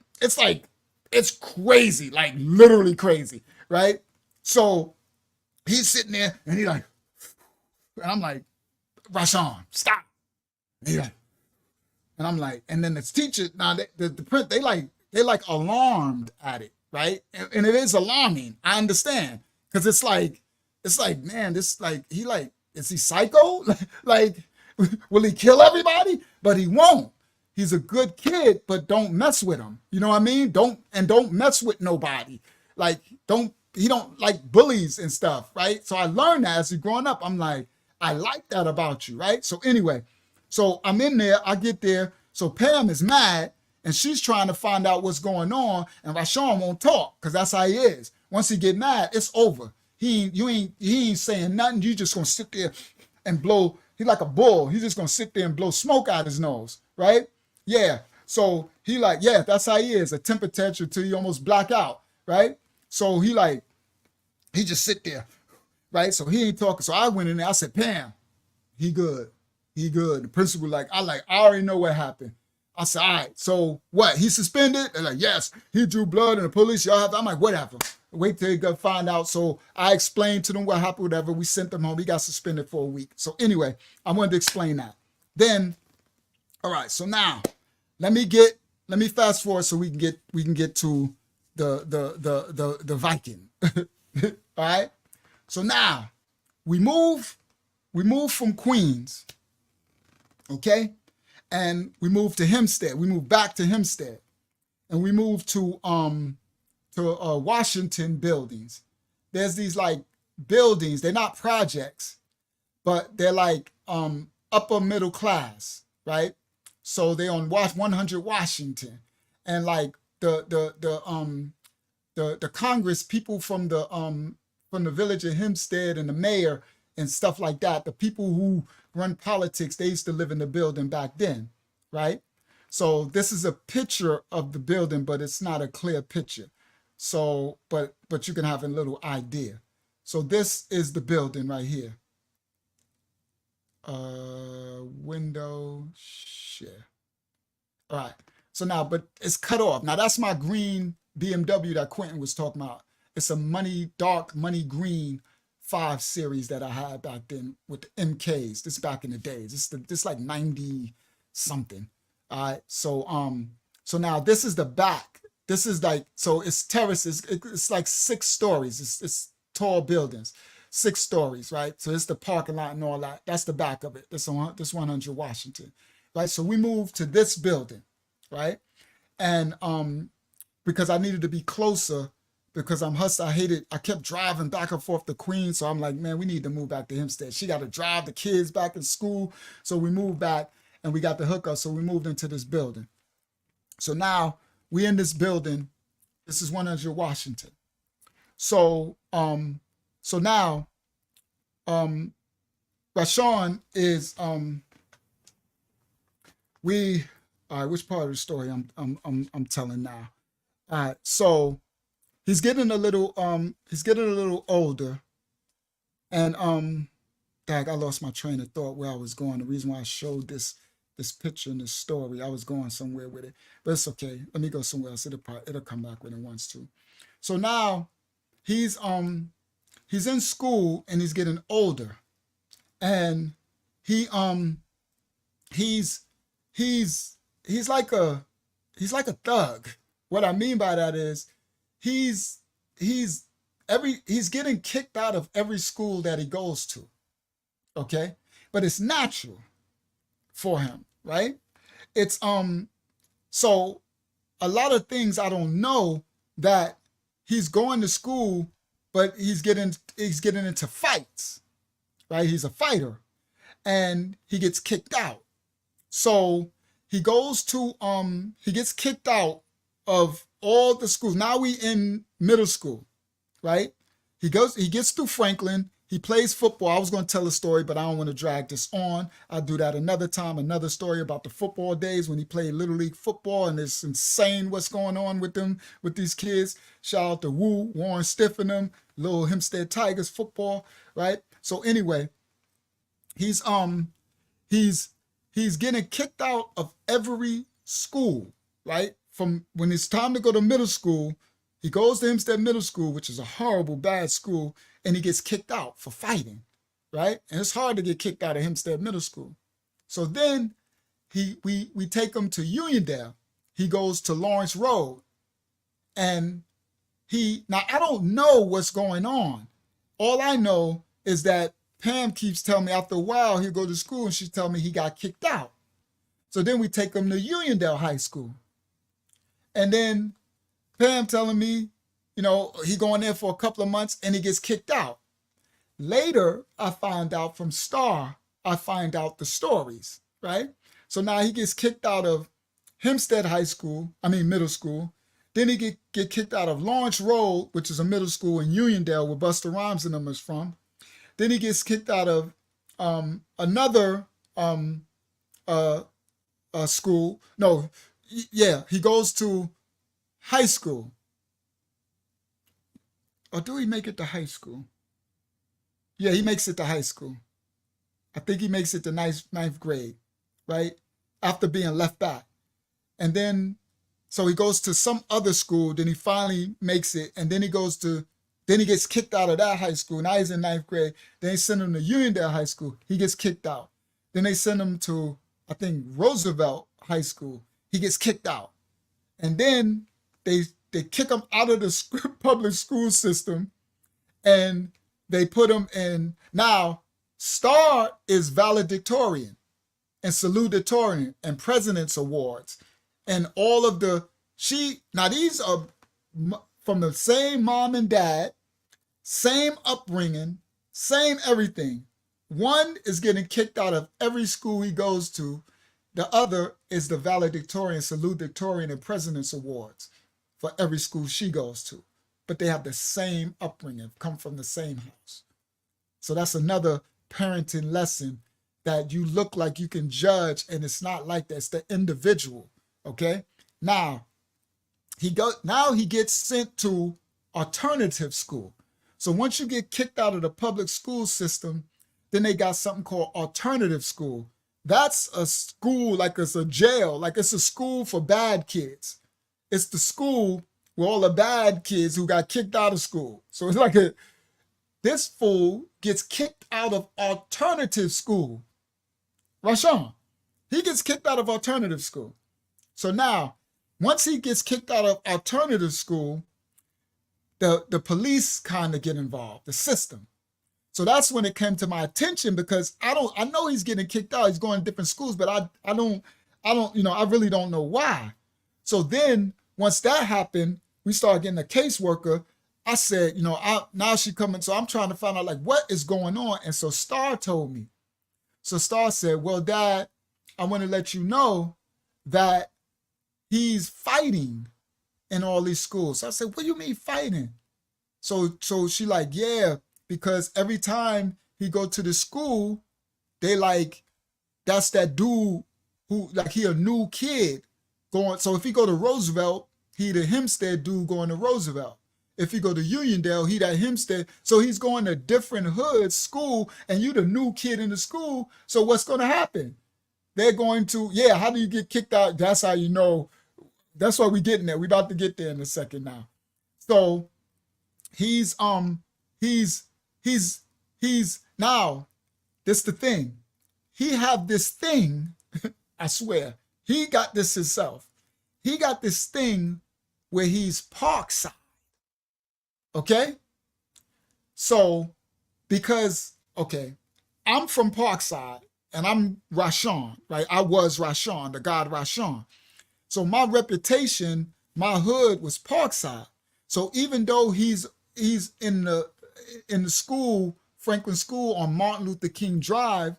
It's crazy, like literally crazy, right? So he's sitting there and and I'm like, Rashawn, stop. And I'm like, and then this teacher, now the print, they like alarmed at it, right? And it is alarming. I understand. Cause it's like, man, is he psycho? Like, will he kill everybody? But he won't. He's a good kid, but don't mess with him. You know what I mean? Don't mess with nobody. Like, he don't like bullies and stuff, right? So I learned that as he's growing up. I'm like, I like that about you, right? So anyway, so I'm in there, I get there. So Pam is mad and she's trying to find out what's going on, and Rashawn won't talk because that's how he is. Once he get mad, it's over. He ain't saying nothing. You just gonna sit there and blow. He's like a bull. He's just gonna sit there and blow smoke out his nose, right? Yeah. So he like, yeah, that's how he is. A temper tantrum till you almost black out, right? So he just sit there, right? So he ain't talking. So I went in there. I said, Pam, he good. He good. The principal I already know what happened. I said, all right, so what? He suspended? They're like, yes, he drew blood and the police, y'all have to. I'm like, whatever. Wait till you go find out. So I explained to them what happened, whatever. We sent them home. He got suspended for a week. So anyway, I wanted to explain that. Then, all right, so now let me fast forward so we can get to the Viking. All right. So now we move from Queens, okay, and we move to Hempstead. We move back to Hempstead, and we move to Washington buildings. There's these like buildings. They're not projects, but they're like upper middle class, right? So they're on 100 Washington, and like the Congress people from the village of Hempstead and the mayor and stuff like that, the people who run politics, they used to live in the building back then, right? So this is a picture of the building, but it's not a clear picture. So, but you can have a little idea. So this is the building right here. Window share. All right. So now, but it's cut off. Now that's my green BMW that Quentin was talking about. It's a dark money green 5 Series that I had back then with the MKs. This back in the days. This like 90 something. All right. So now this is the back. This is like, so it's terraces. It's like 6 stories. It's tall buildings, 6 stories, right? So it's the parking lot and all that. That's the back of it. This 100 Washington, right? So we moved to this building, right? And because I needed to be closer, because I'm hustling. I kept driving back and forth to Queens. So I'm like, man, we need to move back to Hempstead. She got to drive the kids back in school. So we moved back and we got the hookup. So we moved into this building. So now we in this building. This is 100 Washington. So now Rashawn is all right, which part of the story I'm telling now? All right, so he's getting a little older, and I lost my train of thought where I was going. The reason why I showed this picture in this story, I was going somewhere with it, but it's okay. Let me go somewhere else. It'll come back when it wants to. So now he's in school and he's getting older, and he's like a thug. What I mean by that is he's getting kicked out of every school that he goes to. okay? But it's natural for him, right? It's so a lot of things I don't know that he's going to school, but he's getting into fights, right? He's a fighter and he gets kicked out. So he goes to he gets kicked out of all the schools. Now we in middle school, right? He gets through Franklin. He plays football. I was going to tell a story, but I don't want to drag this on. I'll do that another time. Another story about the football days when he played Little League football, and it's insane what's going on with them, with these kids. Shout out to Warren Stiff and them, little Hempstead Tigers football, right? So anyway, he's getting kicked out of every school, right? From when it's time to go to middle school, he goes to Hempstead Middle School, which is a horrible, bad school, and he gets kicked out for fighting, right? And it's hard to get kicked out of Hempstead Middle School. So then we take him to Uniondale. He goes to Lawrence Road. And now I don't know what's going on. All I know is that Pam keeps telling me after a while he'll go to school and she's telling me he got kicked out. So then we take him to Uniondale High School. And then Pam telling me, he going there for a couple of months and he gets kicked out. Later, I find out from Star, the stories, right? So now he gets kicked out of Hempstead Middle School. Then he get kicked out of Lawrence Road, which is a middle school in Uniondale where Busta Rhymes and them is from. Then he gets kicked out of another school. No, yeah, he goes to high school. Or do he make it to high school? Yeah, he makes it to high school. I think he makes it to ninth grade, right? After being left back. And then, so he goes to some other school, then he finally makes it, and then he gets kicked out of that high school. Now he's in ninth grade. Then they send him to Uniondale High School. He gets kicked out. Then they send him to, I think, Roosevelt High School. He gets kicked out. And then they kick him out of the public school system and they put him in. Now, Star is valedictorian and salutatorian and President's Awards. And all of now these are from the same mom and dad, same upbringing, same everything. One is getting kicked out of every school he goes to. The other is the valedictorian, salutatorian, and President's Awards for every school she goes to. But they have the same upbringing, come from the same house. So that's another parenting lesson, that you look like you can judge, and it's not like that. It's the individual, okay? Now he gets sent to alternative school. So once you get kicked out of the public school system, then they got something called alternative school. That's a school, like it's a jail, like it's a school for bad kids. It's the school where all the bad kids who got kicked out of school. So it's like this fool gets kicked out of alternative school. Rashawn, he gets kicked out of alternative school. So now, once he gets kicked out of alternative school, the police kind of get involved, the system. So that's when it came to my attention, because I know he's getting kicked out. He's going to different schools, but I really don't know why. So then once that happened, we started getting a caseworker. I said, now she coming. So I'm trying to find out like what is going on. And so Star told me. So Star said, well, Dad, I want to let you know that he's fighting in all these schools. So I said, what do you mean fighting? So she like, yeah, because every time he go to the school, they like, that's that dude who, like, he a new kid going. So if he go to Roosevelt, he the Hempstead dude going to Roosevelt. If he go to Uniondale, he that Hempstead. So he's going to different hoods, school, and you the new kid in the school. So what's going to happen? They're going to, how do you get kicked out? That's how you know. That's why we're getting there. We're about to get there in a second now. So he's now, this the thing. He have this thing, I swear, he got this himself. He got this thing where he's parkside. Okay? So, because, I'm from Parkside and I'm Rashawn, right? I was Rashawn, the god Rashawn. So my reputation, my hood was Parkside. So even though he's in the school, Franklin School on Martin Luther King Drive,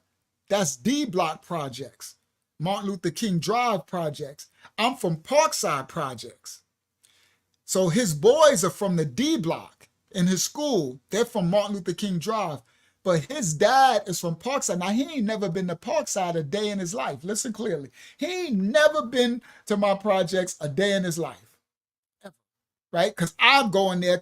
that's D Block projects, Martin Luther King Drive projects. I'm from Parkside projects. So his boys are from the D Block in his school. They're from Martin Luther King Drive. But his dad is from Parkside. Now, he ain't never been to Parkside a day in his life. Listen clearly. He ain't never been to my projects a day in his life. Ever. Right? Because I'm going there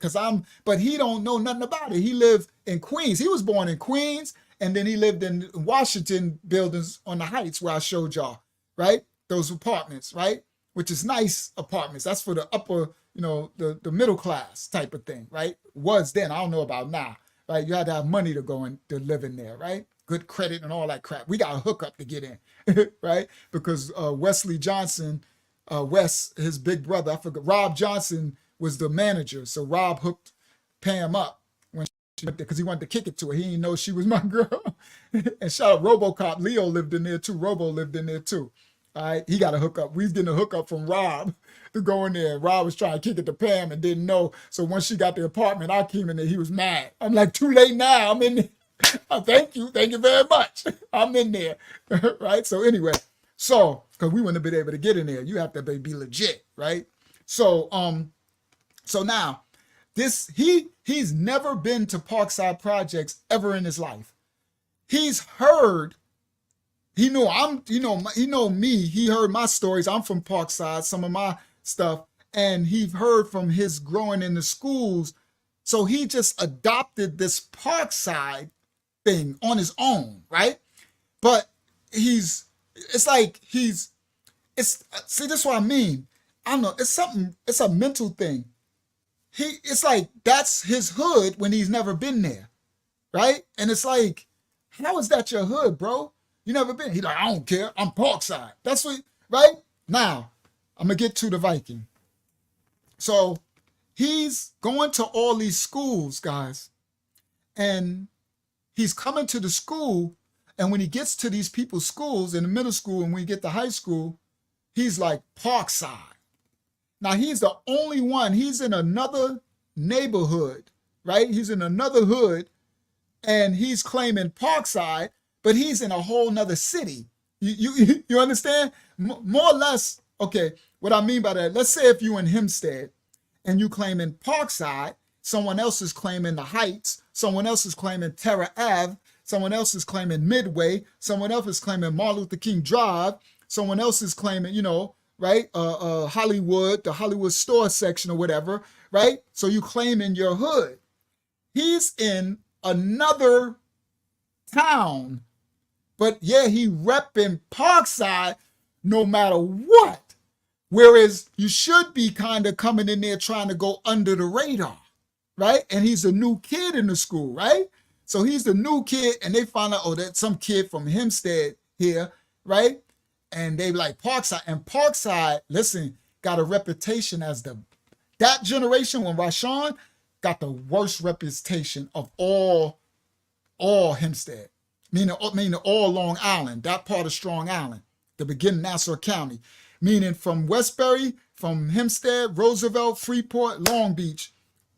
but he don't know nothing about it. He lived in Queens. He was born in Queens, and then he lived in Washington buildings on the Heights where I showed y'all, right? Those apartments, right? Which is nice apartments. That's for the upper, the middle class type of thing, right? Was then. I don't know about now. Right, you had to have money to go and to live in there, right? Good credit and all that crap. We got a hookup to get in, right? Because Wesley Johnson, Wes, his big brother, I forgot, Rob Johnson was the manager. So Rob hooked Pam up when she went there because he wanted to kick it to her. He didn't know she was my girl. And shout out RoboCop. Leo lived in there too. Robo lived in there too. All right, he got a hookup. We was getting a hookup from Rob to go in there. Rob was trying to kick it to Pam and didn't know. So once she got the apartment, I came in there. He was mad. I'm like, too late now. I'm in there. Thank you very much. I'm in there, right? So anyway, because we wouldn't have been able to get in there. You have to be legit, right? So now he's never been to Parkside Projects ever in his life. He's heard. He know me. He heard my stories. I'm from Parkside, some of my stuff, and he heard from his growing in the schools. So he just adopted this Parkside thing on his own, right? But see, this is what I mean. I don't know. It's a mental thing. It's like that's his hood when he's never been there, right? And it's like, how is that your hood, bro? You never been. He's like, I don't care. I'm Parkside. That's what, right? Now, I'm going to get to the Viking. So he's going to all these schools, guys. And he's coming to the school. And when he gets to these people's schools in the middle school and when we get to high school, he's like Parkside. Now, he's the only one. He's in another neighborhood, right? He's in another hood. And he's claiming Parkside. But he's in a whole nother city. You understand? More or less, okay, what I mean by that, let's say if you in Hempstead and you claiming Parkside, someone else is claiming the Heights, someone else is claiming Terra Ave, someone else is claiming Midway, someone else is claiming Martin Luther King Drive, someone else is claiming, right, Hollywood, the Hollywood store section or whatever, right? So you claiming your hood. He's in another town. But yeah, he repping Parkside no matter what. Whereas you should be kind of coming in there trying to go under the radar, right? And he's a new kid in the school, right? So he's the new kid and they find out, that's some kid from Hempstead here, right? And they like Parkside. And Parkside, listen, got a reputation as that generation when Rashawn got the worst reputation of all Hempstead. Meaning all Long Island, that part of Strong Island, the beginning Nassau County. Meaning from Westbury, from Hempstead, Roosevelt, Freeport, Long Beach,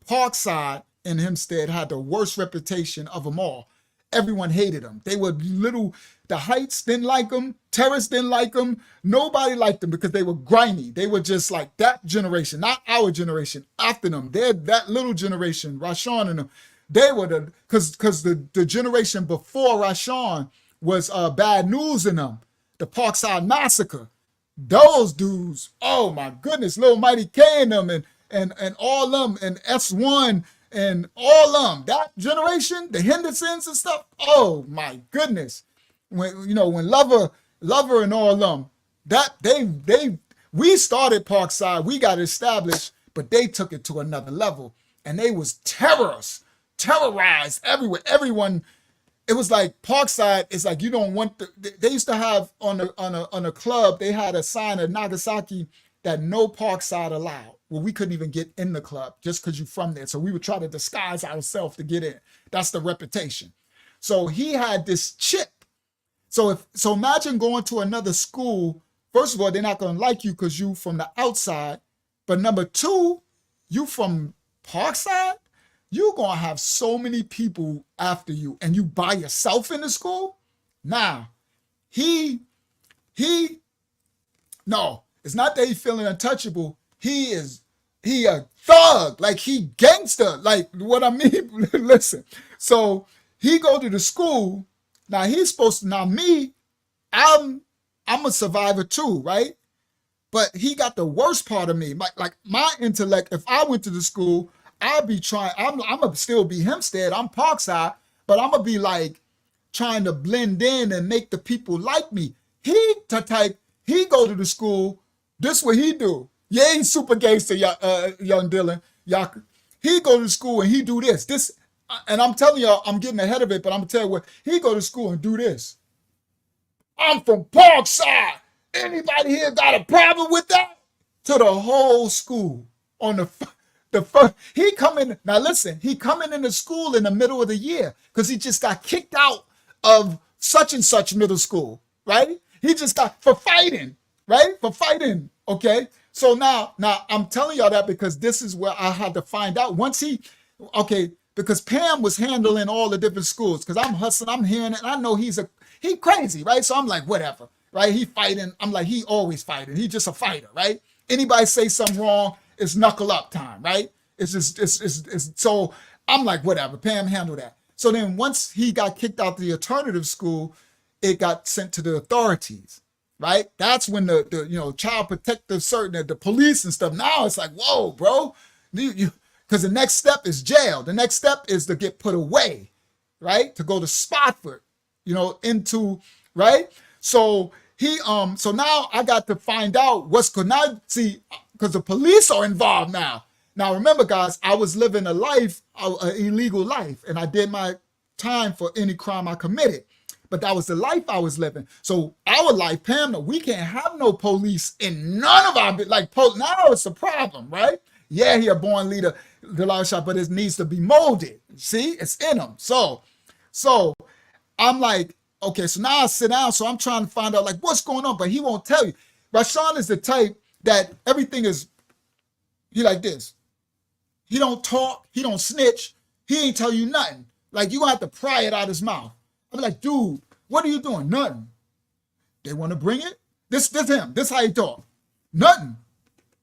Parkside and Hempstead had the worst reputation of them all. Everyone hated them. They were the Heights didn't like them, Terrace didn't like them, nobody liked them because they were grimy. They were just like that generation, not our generation, after them. They're that little generation, Rashawn and them. They were because the generation before Rashawn was Bad News in them, the Parkside Massacre. Those dudes, oh my goodness, Lil Mighty K and them and all them and S1 and all them. That generation, the Hendersons and stuff. Oh my goodness, when Lover and all them. That we started Parkside, we got established, but they took it to another level and they was terrorized everywhere. Everyone, it was like Parkside is like you don't want they used to have on a club, they had a sign at Nagasaki that no Parkside allowed. Well, we couldn't even get in the club just because you're from there. So we would try to disguise ourselves to get in. That's the reputation. So he had this chip. So imagine going to another school. First of all, they're not gonna like you because you from the outside. But number two, you from Parkside, you're gonna have so many people after you, and you by yourself in the school. Now, he no, it's not that he's feeling untouchable. He a thug, like he gangster, like what I mean. Listen, so he go to the school. Now he's supposed to. Now me, I'm a survivor too, right? But he got the worst part of me. Like my intellect. If I went to the school, I'd be trying. I'm gonna still be Hempstead. I'm Parkside, but I'm gonna be like trying to blend in and make the people like me. He the type. He go to the school. This what he do. Yeah, he's super gangster, young Dylan. Y'all, he go to school and he do this. And I'm telling y'all, I'm getting ahead of it, but I'm gonna tell you what. He go to school and do this. I'm from Parkside. Anybody here got a problem with that? To the whole school on the first. He coming now. Listen, he coming into school in the middle of the year because he just got kicked out of such and such middle school, right? He just got for fighting, right? For fighting. Okay. So now I'm telling y'all that because this is where I had to find out once because Pam was handling all the different schools because I'm hustling, I'm hearing it, and I know he crazy, right? So I'm like, whatever, right? He fighting. I'm like, he always fighting. He just a fighter, right? Anybody say something wrong, it's knuckle up time, right? It's so I'm like, whatever, Pam handle that. So then once he got kicked out the alternative school, it got sent to the authorities. Right? That's when the child protective certain the police and stuff. Now it's like, whoa, bro. Because the next step is jail. The next step is to get put away, right? To go to Spofford, right? So so now I got to find out what's going on. See, because the police are involved now. Now remember, guys, I was living a life, an illegal life, and I did my time for any crime I committed. But that was the life I was living. So our life, Pam, we can't have no police in none of our, now it's a problem, right? Yeah, he a born leader, the life shot, but it needs to be molded. See, it's in him. So I'm like, okay, so now I sit down, so I'm trying to find out like what's going on, but he won't tell you. Rashawn is the type that everything is, he like this. He don't talk, he don't snitch, he ain't tell you nothing. Like you gonna have to pry it out his mouth. I'm like, dude, what are you doing? Nothing. They want to bring it? This him. This how he talk. Nothing.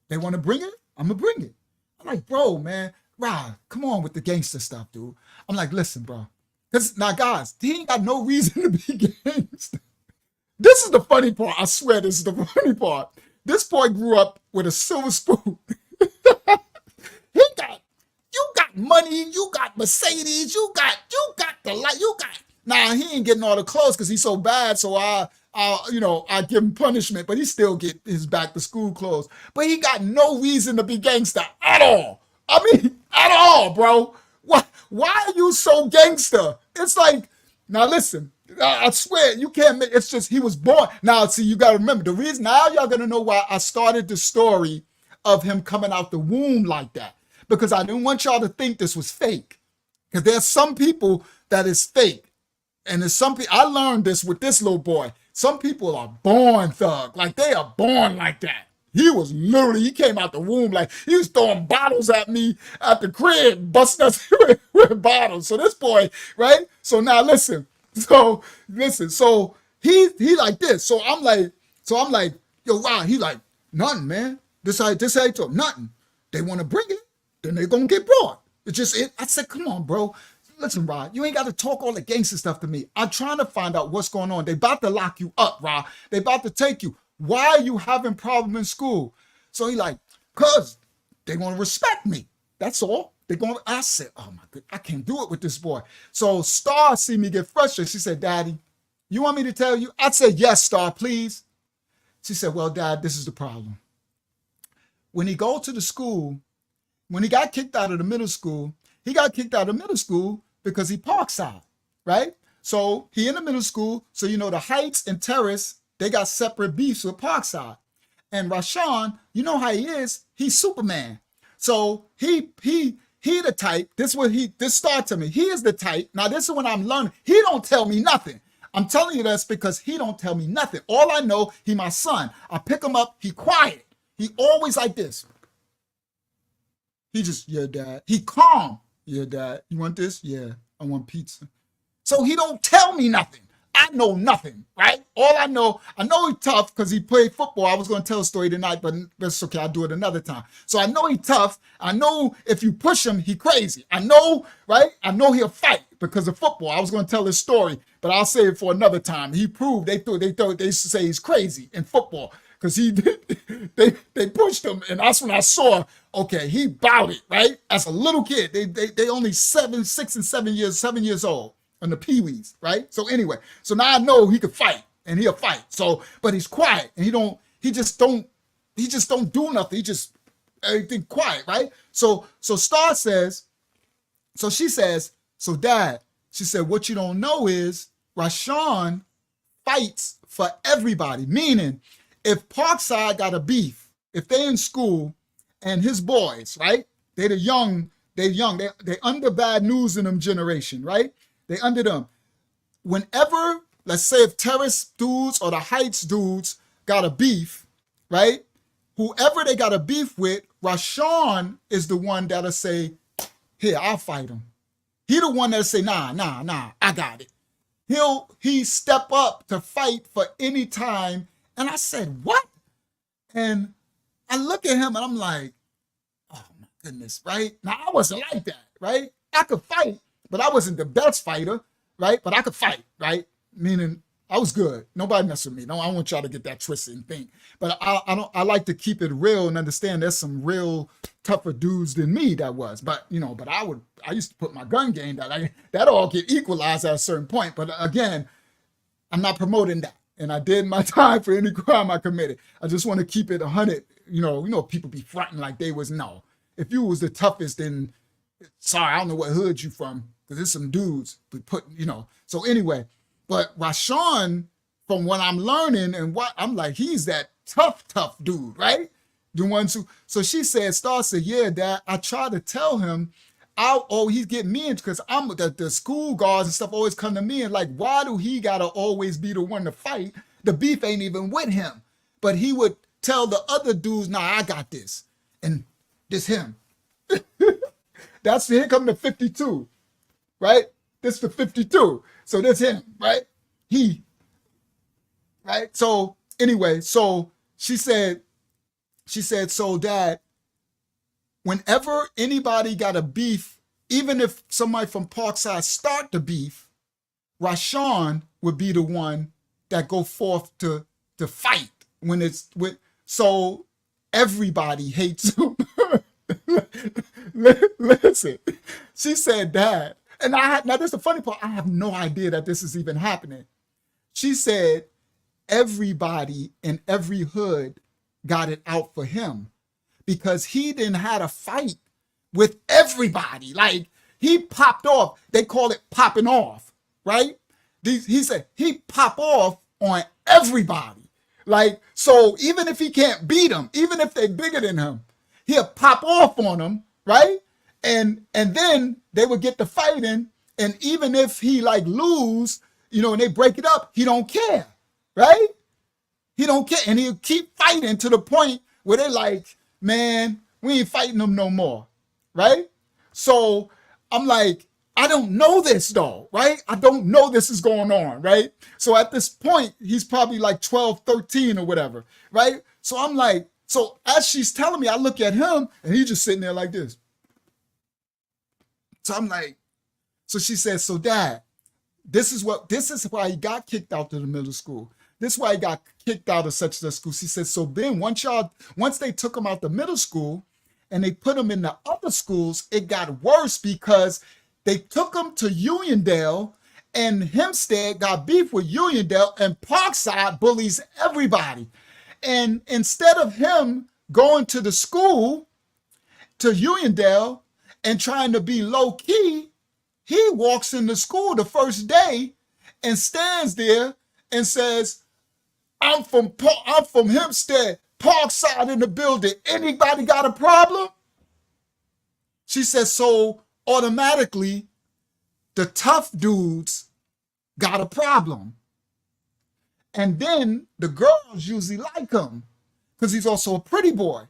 They want to bring it? I'm going to bring it. I'm like, bro, man, Rob, come on with the gangster stuff, dude. I'm like, listen, bro. Now, guys, he ain't got no reason to be gangster. This is the funny part. I swear this is the funny part. This boy grew up with a silver spoon. You got money, you got Mercedes, you got the light, Now he ain't getting all the clothes because he's so bad. So I give him punishment, but he still get his back to school clothes. But he got no reason to be gangster at all. I mean, at all, bro. Why are you so gangster? It's like, now listen, I swear you can't make. It's just he was born. Now see, you got to remember the reason. Now y'all gonna know why I started the story of him coming out the womb like that, because I didn't want y'all to think this was fake. Because there's some people that is fake. And there's some people, I learned this with this little boy. Some people are born thug. Like they are born like that. He came out the womb like he was throwing bottles at me at the crib, busting us with bottles. So this boy, right? So now listen. So he like this. So I'm like, yo, wow, he like, nothing, man. This how you talk, nothing. They want to bring it, then they gonna get brought. I said, come on, bro. Listen, Rod, you ain't got to talk all the gangster stuff to me. I'm trying to find out what's going on. They about to lock you up, Rod. They about to take you. Why are you having problem in school? So he like, cause they want to respect me. That's all. I said, oh my God, I can't do it with this boy. So Star see me get frustrated. She said, Daddy, you want me to tell you? I said, yes, Star, please. She said, well, Dad, this is the problem. When he go to the school, when he got kicked out of the middle school, he got kicked out of middle school because he Parkside, right? So he in the middle school. So, the Heights and Terrace, they got separate beefs with Parkside. And Rashawn, you know how he is. He's Superman. So he he the type, this start to me. He is the type. Now, this is when I'm learning. He don't tell me nothing. I'm telling you this because he don't tell me nothing. All I know, he my son. I pick him up, he quiet. He always like this. He just, yeah, dad. He calm. Yeah, dad. You want this? Yeah, I want pizza. So he don't tell me nothing. I know nothing, right? All I know he's tough because he played football. I was going to tell a story tonight, but that's okay. I'll do it another time. So I know he's tough. I know if you push him, he crazy. I know, right? I know he'll fight because of football. I was going to tell this story, but I'll save it for another time. He proved they say he's crazy in football because they pushed him, and that's when I saw, okay, he bowed it, right? As a little kid, they only 6 and 7 years old. On the peewees, right? So anyway, so now I know he could fight and he'll fight. So, but he's quiet and he just don't do nothing. He just everything quiet, right? So Star says, so she says, so dad, she said, what you don't know is Rashawn fights for everybody. Meaning, if Parkside got a beef, if they in school and his boys, right? They're under bad news in them generation, right? They under them. Whenever, let's say if Terrace dudes or the Heights dudes got a beef, right? Whoever they got a beef with, Rashawn is the one that'll say, here, I'll fight him. He the one that'll say, nah, I got it. He step up to fight for any time. And I said, what? And I look at him and I'm like, oh my goodness, right? Now I wasn't like that, right? I could fight. But I wasn't the best fighter, right? But I could fight, right? Meaning I was good. Nobody messed with me. No, I don't want y'all to get that twisted and think. But I like to keep it real and understand there's some real tougher dudes than me that was. But I used to put my gun game that all get equalized at a certain point. But again, I'm not promoting that. And I did my time for any crime I committed. I just want to keep it 100. You know, people be fronting like they was no. If you was the toughest, then sorry, I don't know what hood you from. Because there's some dudes we put, So anyway, but Rashawn, from what I'm learning and what I'm like, he's that tough dude, right? The ones who, so she said, Star said, yeah, dad, I try to tell him, he's getting me into, because I'm the school guards and stuff always come to me and like, why do he gotta always be the one to fight? The beef ain't even with him. But he would tell the other dudes, nah, I got this. And this him. Here come the 52. Right? This the 52. So that's him, right? Right? So anyway, so she said, so dad, whenever anybody got a beef, even if somebody from Parkside start the beef, Rashawn would be the one that go forth to fight when it's with, so everybody hates him. Listen, she said, dad, and now this is the funny part. I have no idea that this is even happening. She said, everybody in every hood got it out for him because he didn't have a fight with everybody. Like he popped off. They call it popping off, right? He said he pop off on everybody. Like, so even if he can't beat them, even if they're bigger than him, he'll pop off on them, right? And then they would get to fighting, and even if he like lose, and they break it up, he don't care, right? He don't care, and he'll keep fighting to the point where they're like, man, we ain't fighting them no more, right? So I'm like, I don't know this though, right? I don't know this is going on, right? So at this point, he's probably like 12, 13 or whatever, right? So I'm like, so as she's telling me, I look at him and he's just sitting there like this. So I'm like, so she says, so dad, this is why he got kicked out of the middle school. This is why he got kicked out of such a school. She said, so then once they took him out the middle school and they put him in the other schools, it got worse because they took him to Uniondale and Hempstead got beef with Uniondale and Parkside bullies everybody. And instead of him going to the school, to Uniondale, and trying to be low key, he walks in the school the first day and stands there and says, I'm from Hempstead, Parkside in the building. Anybody got a problem? She said, so automatically the tough dudes got a problem. And then the girls usually like him because he's also a pretty boy.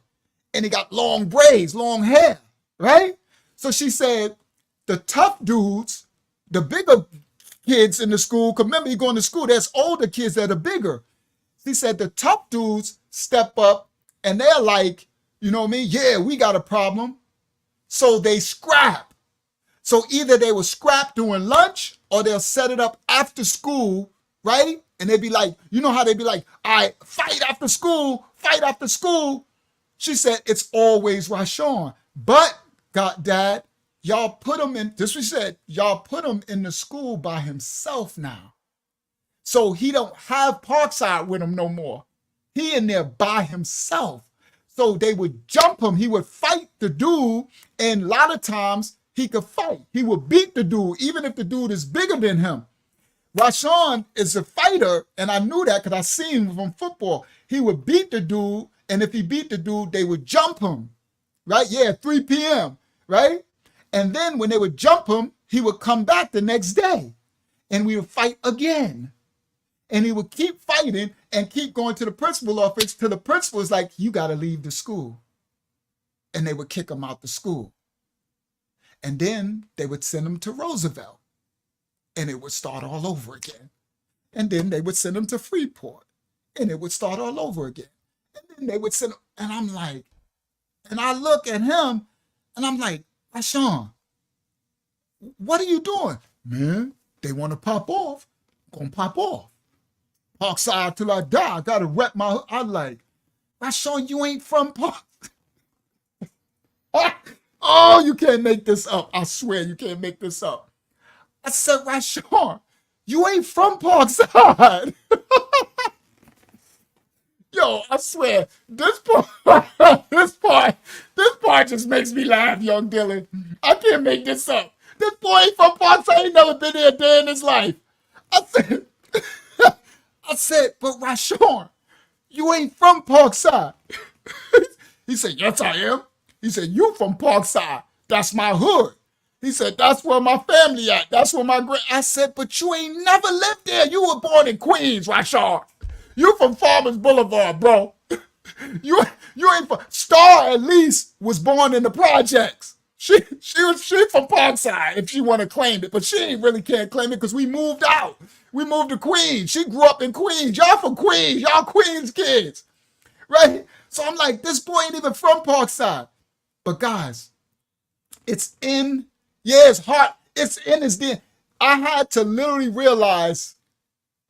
And he got long braids, long hair, right? So she said, the tough dudes, the bigger kids in the school, because remember, you going to school, there's older kids that are bigger. She said the tough dudes step up and they're like, you know what I mean? Yeah, we got a problem. So they scrap. So either they will scrap during lunch or they'll set it up after school, right? And they'd be like, you know how they'd be like, all right, fight after school, fight after school. She said, it's always Rashawn. But, God, Dad, y'all put him in, this we said, y'all put him in the school by himself now. So he don't have Parkside with him no more. He in there by himself. So they would jump him. He would fight the dude. And a lot of times he could fight. He would beat the dude, even if the dude is bigger than him. Rashawn is a fighter, and I knew that because I seen him from football. He would beat the dude, and if he beat the dude, they would jump him, right? Yeah, 3 p.m., right? And then when they would jump him, he would come back the next day, and we would fight again. And he would keep fighting and keep going to the principal office till the principal was like, you got to leave the school. And they would kick him out the school. And then they would send him to Roosevelt. And it would start all over again. And then they would send him to Freeport. And it would start all over again. And then they would send him, and I'm like, and I look at him, and I'm like, Rashawn, what are you doing? Man, they want to pop off. I'm going to pop off. Parkside till I die. I got to rep my, I like, Rashawn, you ain't from Park. Oh, you can't make this up. I swear you can't make this up. I said, Rashawn, you ain't from Parkside. Yo, I swear, this part just makes me laugh, young Dylan. I can't make this up. This boy ain't from Parkside. Ain't never been there a day in his life. I said, but Rashawn, you ain't from Parkside. He said, yes, I am. He said, you from Parkside. That's my hood. He said, that's where my family at. That's where my I said, but you ain't never lived there. You were born in Queens, Rashawn. You from Farmers Boulevard, bro. You ain't from, Star at least was born in the projects. She from Parkside if she want to claim it, but she ain't really can't claim it because we moved out. We moved to Queens. She grew up in Queens. Y'all from Queens. Y'all Queens kids, right? So I'm like, this boy ain't even from Parkside. But guys, it's in, yeah, it's heart. It's in his DNA. I had to literally realize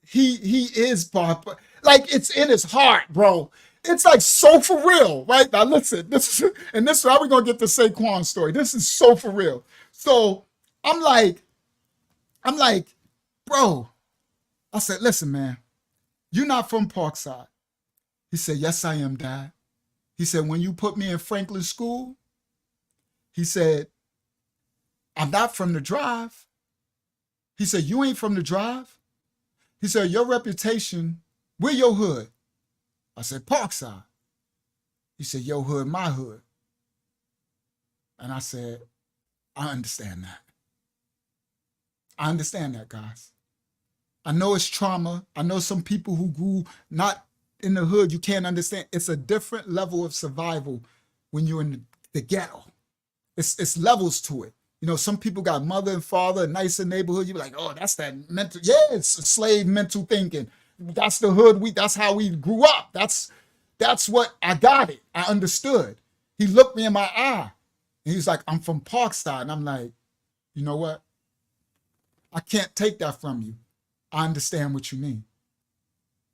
he is Park. Like it's in his heart, bro. It's like so for real, right? Now listen, this is how we're gonna get the Saquon story. This is so for real. So I'm like, bro. I said, listen, man, you're not from Parkside. He said, yes, I am, Dad. He said, when you put me in Franklin School, he said, I'm not from the Drive. He said, you ain't from the Drive. He said, your reputation, where your hood? I said, Parkside. He said, your hood, my hood. And I said, I understand that. I understand that, guys. I know it's trauma. I know some people who grew not in the hood, you can't understand. It's a different level of survival when you're in the ghetto. It's levels to it. You know, some people got mother and father, a nicer neighborhood. You be like, oh, that's that mental. Yeah, it's slave mental thinking. That's the hood. That's how we grew up. That's what I got it. I understood. He looked me in my eye and he was like, I'm from Parkside. And I'm like, you know what? I can't take that from you. I understand what you mean.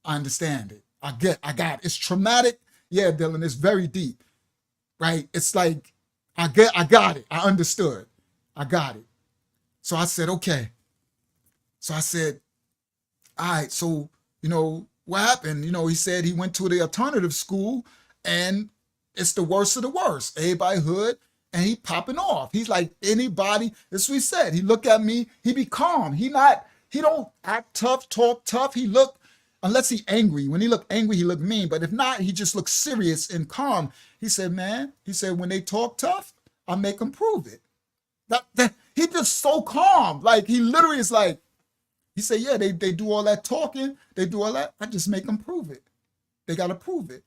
I understand it. I got it. It's traumatic. Yeah, Dylan, it's very deep, right? It's like, I got it. I understood. I got it. So I said, okay. So I said, all right, so, you know, what happened? You know, he said he went to the alternative school and it's the worst of the worst. Everybody hood and he popping off. He's like anybody, that's what he said. He look at me, he be calm. He don't act tough, talk tough. He look, unless he angry. When he look angry, he look mean. But if not, he just looks serious and calm. He said, man, he said, when they talk tough, I make him prove it. That he just so calm. Like he literally is like, he said, yeah, they do all that talking, they do all that. I just make them prove it. They gotta prove it.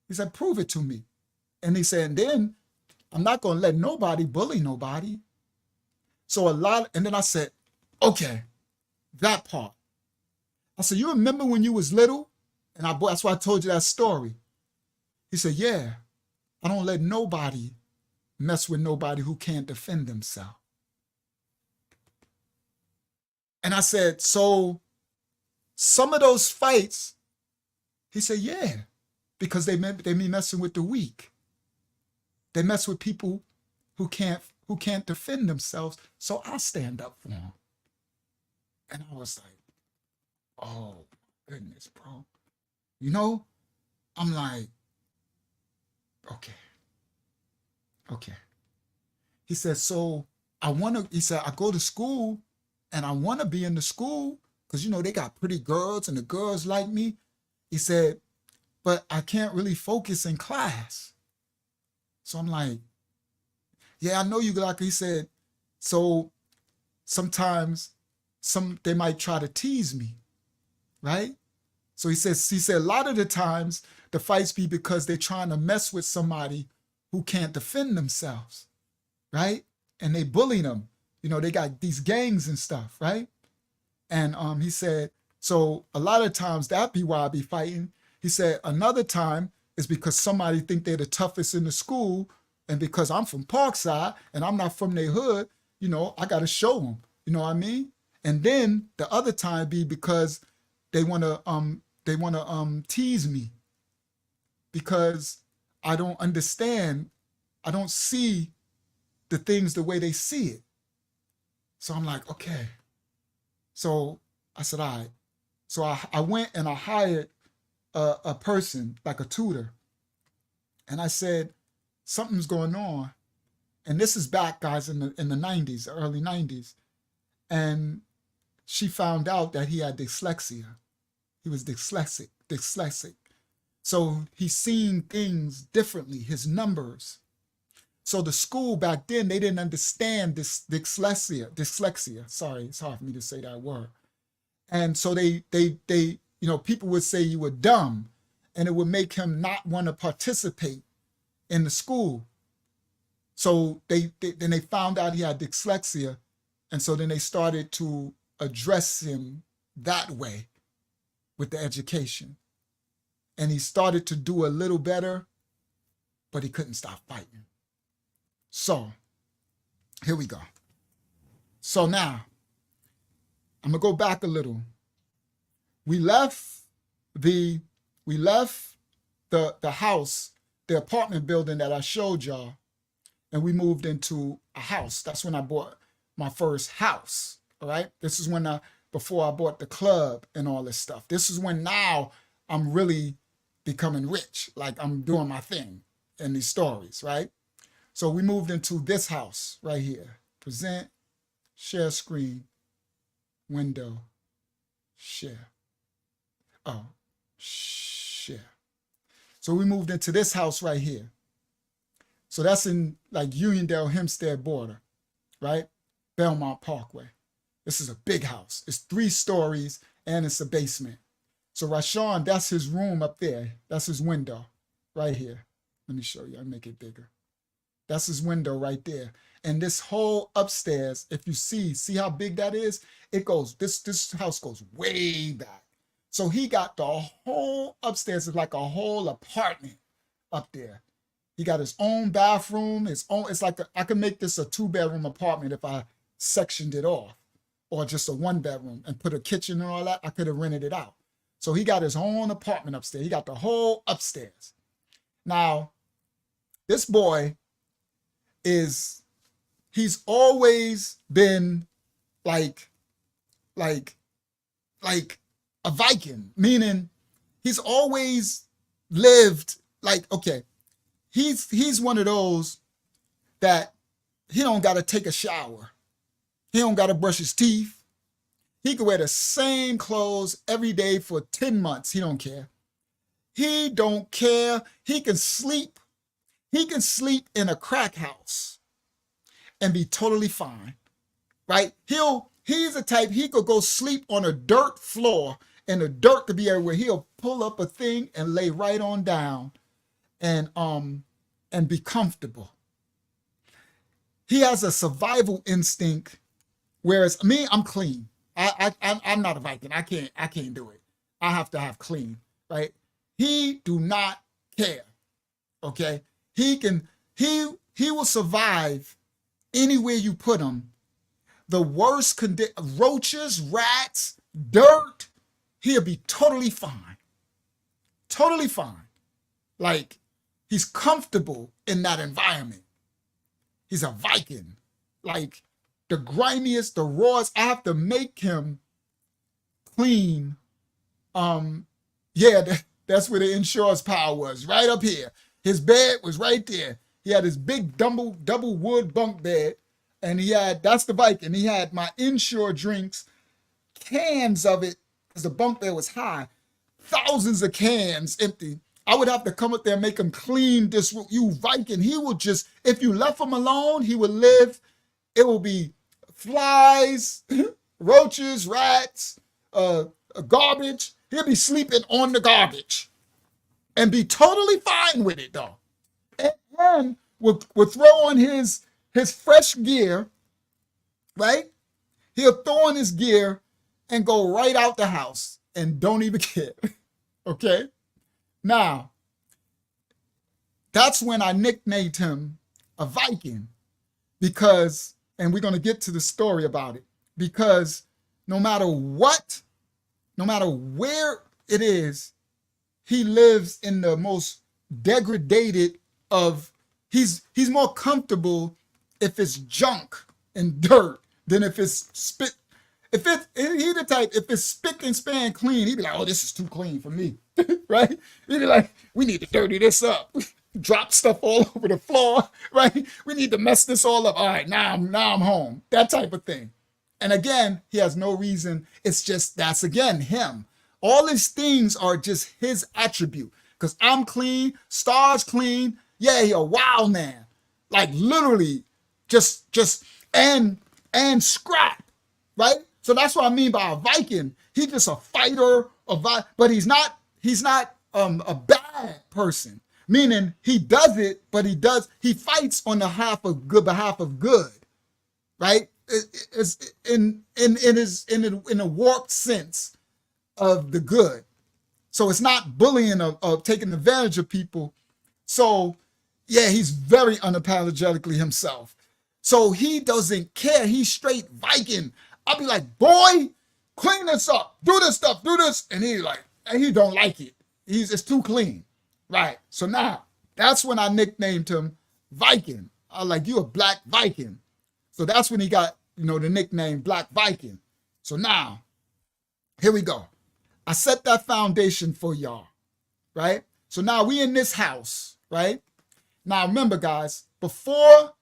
He said, prove it to me. And he said, and then I'm not gonna let nobody bully nobody. So and then I said, okay, that part. I said, you remember when you was little? And that's why I told you that story. He said, yeah, I don't let nobody mess with nobody who can't defend themselves. And I said, so some of those fights, he said, yeah, because they be messing with the weak. They mess with people who can't defend themselves. So I stand up for them. And I was like, oh goodness, bro. You know, I'm like, okay. He said, so he said, I go to school and I want to be in the school because, you know, they got pretty girls and the girls like me. He said, but I can't really focus in class. So I'm like, yeah, I know you like, he said, so sometimes they might try to tease me, right? So he said, a lot of the times the fights be because they're trying to mess with somebody who can't defend themselves, right? And they bully them. You know, they got these gangs and stuff, right? And he said, so a lot of times that be why I be fighting. He said, another time is because somebody think they're the toughest in the school, and because I'm from Parkside and I'm not from their hood, you know, I got to show them, you know what I mean? And then the other time be because they want to tease me because I don't understand, I don't see the things the way they see it. So I'm like, okay. So I said, all right. So I went and I hired a person, like a tutor. And I said, something's going on. And this is back, guys, in the 90s, the early 90s. And she found out that he had dyslexia. He was dyslexic. So he's seeing things differently, his numbers. So the school back then, they didn't understand this dyslexia. Sorry, it's hard for me to say that word. And so they, you know, people would say you were dumb, and it would make him not want to participate in the school. So then they found out he had dyslexia, and so then they started to address him that way with the education. And he started to do a little better, but he couldn't stop fighting. So here we go. So now I'm gonna go back a little. We left the house, the apartment building that I showed y'all, and we moved into a house. That's when I bought my first house. All right. This is when before I bought the club and all this stuff. This is when now I'm really becoming rich. Like I'm doing my thing in these stories, right? So we moved into this house right here. Present, share screen, window, share. Oh, share. So we moved into this house right here. So that's in like Uniondale, Hempstead border, right? Belmont Parkway. This is a big house. It's 3 stories and it's a basement. So Rashawn, that's his room up there. That's his window right here. Let me show you. I'll make it bigger. That's his window right there. And this whole upstairs, if you see how big that is, it goes, this house goes way back. So he got the whole upstairs, is like a whole apartment up there. He got his own bathroom, it's like I could make this a 2-bedroom apartment if I sectioned it off, or just a 1-bedroom and put a kitchen and all that. I could have rented it out. So he got his own apartment upstairs. He got the whole upstairs. Now, this boy he's always been like a Viking, meaning he's always lived like, okay, he's one of those that he don't got to take a shower. He don't got to brush his teeth. He can wear the same clothes every day for 10 months. He don't care. He don't care. He can sleep in a crack house. and be totally fine, right? He's the type, he could go sleep on a dirt floor and the dirt could be everywhere. He'll pull up a thing and lay right on down and be comfortable. He has a survival instinct, whereas me, I'm clean. I'm not a Viking. I can't do it. I have to have clean, right? He do not care. Okay, he will survive anywhere you put him. The worst roaches, rats, dirt, he'll be totally fine. Totally fine. Like, he's comfortable in that environment. He's a Viking. Like, the grimiest, the rawest, I have to make him clean. Yeah, that's where the insurance power was, right up here. His bed was right there. He had his big double wood bunk bed, and that's the Viking. He had my inshore drinks, cans of it, because the bunk bed was high, thousands of cans empty. I would have to come up there and make him clean this. You Viking, he will just, if you left him alone, he would live. It will be flies, roaches, rats, garbage. He'll be sleeping on the garbage and be totally fine with it, though. And will throw on his fresh gear, right? He'll throw on his gear and go right out the house and don't even care, okay? Now, that's when I nicknamed him a Viking because, and we're going to get to the story about it, because no matter what, no matter where it is, he lives in the most degraded of, he's more comfortable if it's junk and dirt than if it's spit. He the type, if it's spick and span clean, he'd be like, oh, this is too clean for me, right? He'd be like, we need to dirty this up, drop stuff all over the floor, right? We need to mess this all up. All right, now I'm home, that type of thing. And again, he has no reason. It's just, that's again, him. All these things are just his attribute. Because I'm clean, Star's clean. Yeah, he a wild man. Like literally just and scrap, right? So that's what I mean by a Viking. He's just a fighter, but he's not a bad person. Meaning he does it, but he fights on the behalf of good, right? It's in a warped sense of the good. So it's not bullying or taking advantage of people. So yeah, he's very unapologetically himself. So he doesn't care. He's straight Viking. I'll be like, boy, clean this up, do this stuff, do this. And he don't like it. It's too clean. Right. So now that's when I nicknamed him Viking. I like, you a black Viking. So that's when he got, the nickname Black Viking. So now, here we go. I set that foundation for y'all, right? So now we in this house, right? Now remember, guys, all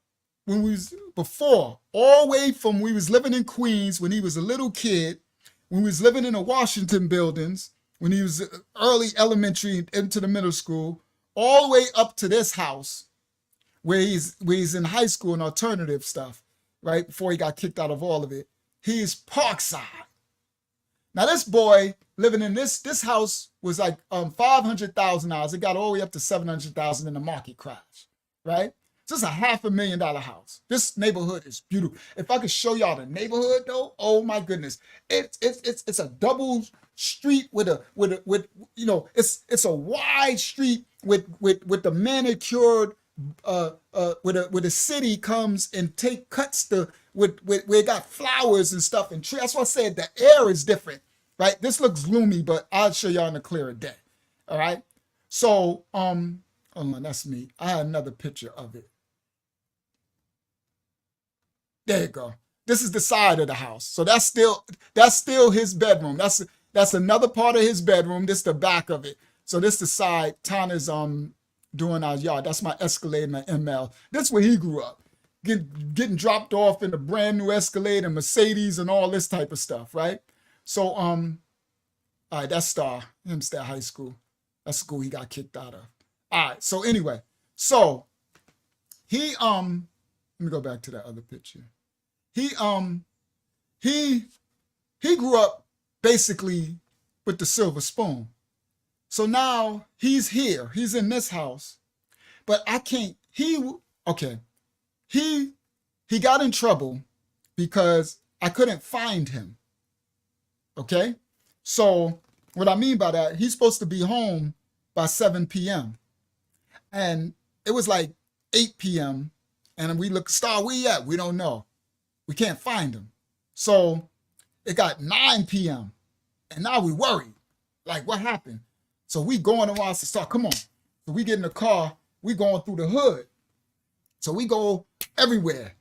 the way from we was living in Queens when he was a little kid, when we was living in the Washington buildings, when he was early elementary into the middle school, all the way up to this house where he's in high school and alternative stuff, right? Before he got kicked out of all of it. He's Parkside. Now this boy living in this house was like $500,000. It got all the way up to $700,000 in the market crash, right? So it's a $500,000 house. This neighborhood is beautiful. If I could show y'all the neighborhood though, oh my goodness, it's a double street with it's a wide street with the manicured where the city comes and cuts where it got flowers and stuff and trees. That's why I said the air is different, right? This looks gloomy, but I'll show y'all in a clearer day. All right. So hold on, that's me. I had another picture of it. There you go. This is the side of the house. So that's still his bedroom. That's another part of his bedroom. This the back of it. So this the side. Tana's doing our yard. That's my Escalade, my ML. That's where he grew up. Getting dropped off in a brand new Escalade and Mercedes and all this type of stuff, right? So all right, that's Star. Him still high school. That's school he got kicked out of. All right, so anyway, so he let me go back to that other picture. He he grew up basically with the silver spoon. So now he's here. He's in this house. But I can't, okay. He got in trouble because I couldn't find him. Okay? So what I mean by that, he's supposed to be home by 7 p.m. And it was like 8 p.m. And we look, Star, where you at? We don't know. We can't find him. So it got 9 p.m. And now we worried. Like, what happened? So we going around to Star, come on. So we get in the car, we going through the hood. So we go everywhere.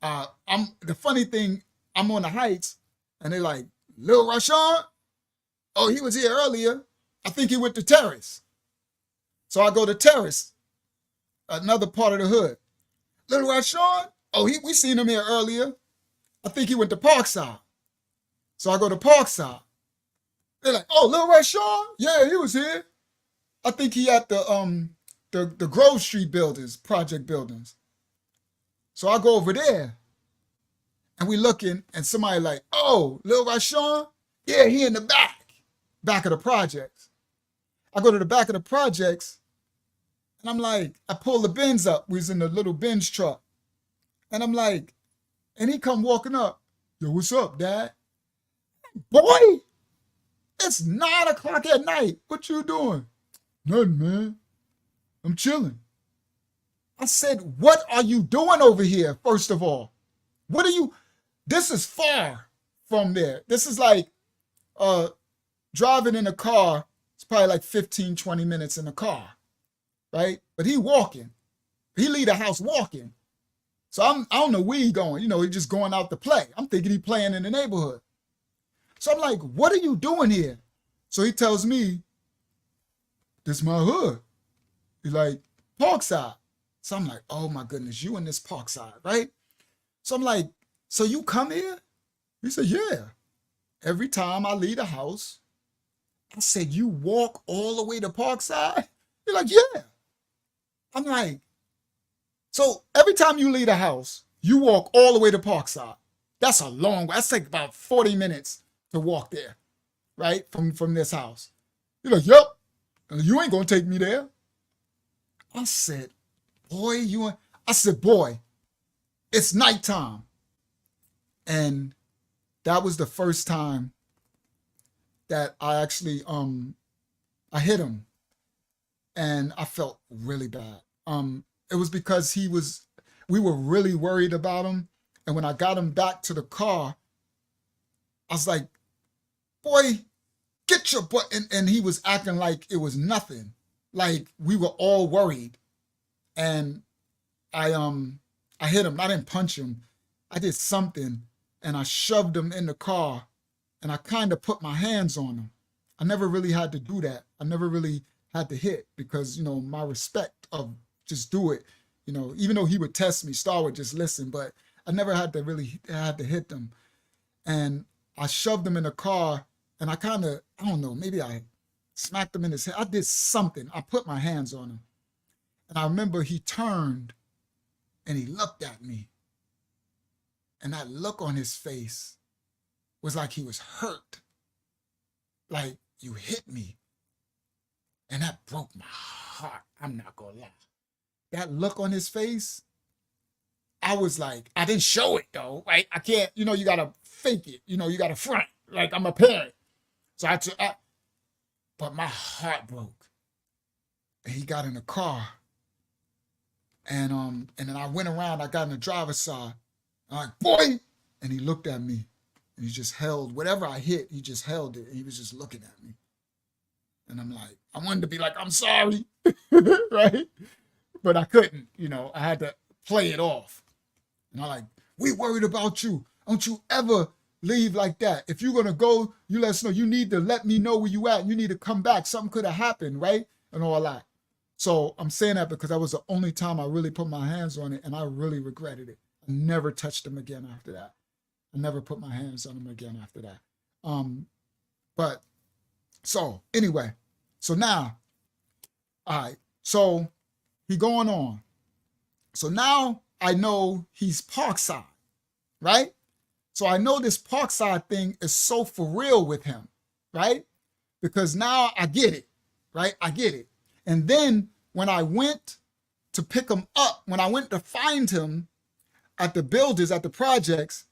The funny thing, I'm on the Heights, and they're like, Lil Rashawn? Oh, he was here earlier. I think he went to Terrace. So I go to Terrace, another part of the hood. Lil Rashawn? Oh, we seen him here earlier. I think he went to Parkside. So I go to Parkside. They're like, oh, Lil Rashawn? Yeah, he was here. I think he at the Grove Street buildings, project buildings. So I go over there, and we looking, and somebody like, oh, Lil Rashawn? Yeah, he in the back of the projects. I go to the back of the projects, and I'm like, I pull the Benz up. We was in the little Benz truck. And I'm like, and he come walking up. Yo, what's up, Dad? Boy, it's 9 o'clock at night. What you doing? Nothing, man. I'm chilling. I said, what are you doing over here, first of all? This is far from there. This is like driving in a car. It's probably like 15, 20 minutes in a car, right? But he walking. He leave the house walking. So I don't know where he going. You know, he just going out to play. I'm thinking he playing in the neighborhood. So I'm like, what are you doing here? So he tells me, this my hood. He's like, Parkside. So I'm like, oh my goodness, you in this Parkside, right? So I'm like, so you come here? He said, yeah. Every time I leave the house, I said, you walk all the way to Parkside? He's like, yeah. I'm like, so every time you leave the house, you walk all the way to Parkside. That's a long way. That's like about 40 minutes to walk there, right? From this house. He's like, yep. You ain't gonna take me there. I said, boy, boy, it's nighttime. And that was the first time that I actually I hit him. And I felt really bad. It was because we were really worried about him. And when I got him back to the car, I was like, boy, get your butt. And he was acting like it was nothing. Like we were all worried. And I hit him. I didn't punch him. I did something, and I shoved him in the car, and I kind of put my hands on him. I never really had to do that. I never really had to hit because, you know, my respect of just do it. You know, even though he would test me, Star would just listen, but I never had to hit them. And I shoved him in the car, and I kind of, I don't know, maybe I smacked him in his head. I did something. I put my hands on him. And I remember he turned and he looked at me. And that look on his face was like he was hurt. Like, you hit me. And that broke my heart. I'm not gonna lie. That look on his face, I was like, I didn't show it though, right? I can't, you know, you gotta fake it. You know, you gotta front. Like, I'm a parent. So but my heart broke. And he got in the car. And then I went around, I got in the driver's side. I'm like, boy! And he looked at me. And he just held, whatever I hit, he just held it. And he was just looking at me. And I'm like, I wanted to be like, I'm sorry, right? But I couldn't, you know, I had to play it off. And I'm like, we worried about you. Don't you ever leave like that. If you're going to go, you let us know. You need to let me know where you at. You need to come back. Something could have happened, right? And all that. So I'm saying that because that was the only time I really put my hands on it, and I really regretted it. I never touched him again after that. I never put my hands on him again after that. But so anyway, so now, all right, so he going on. So now I know he's Parkside, right? So I know this Parkside thing is so for real with him, right? Because now I get it, right? I get it. And then when I went to pick him up, when I went to find him at the builders, at the projects,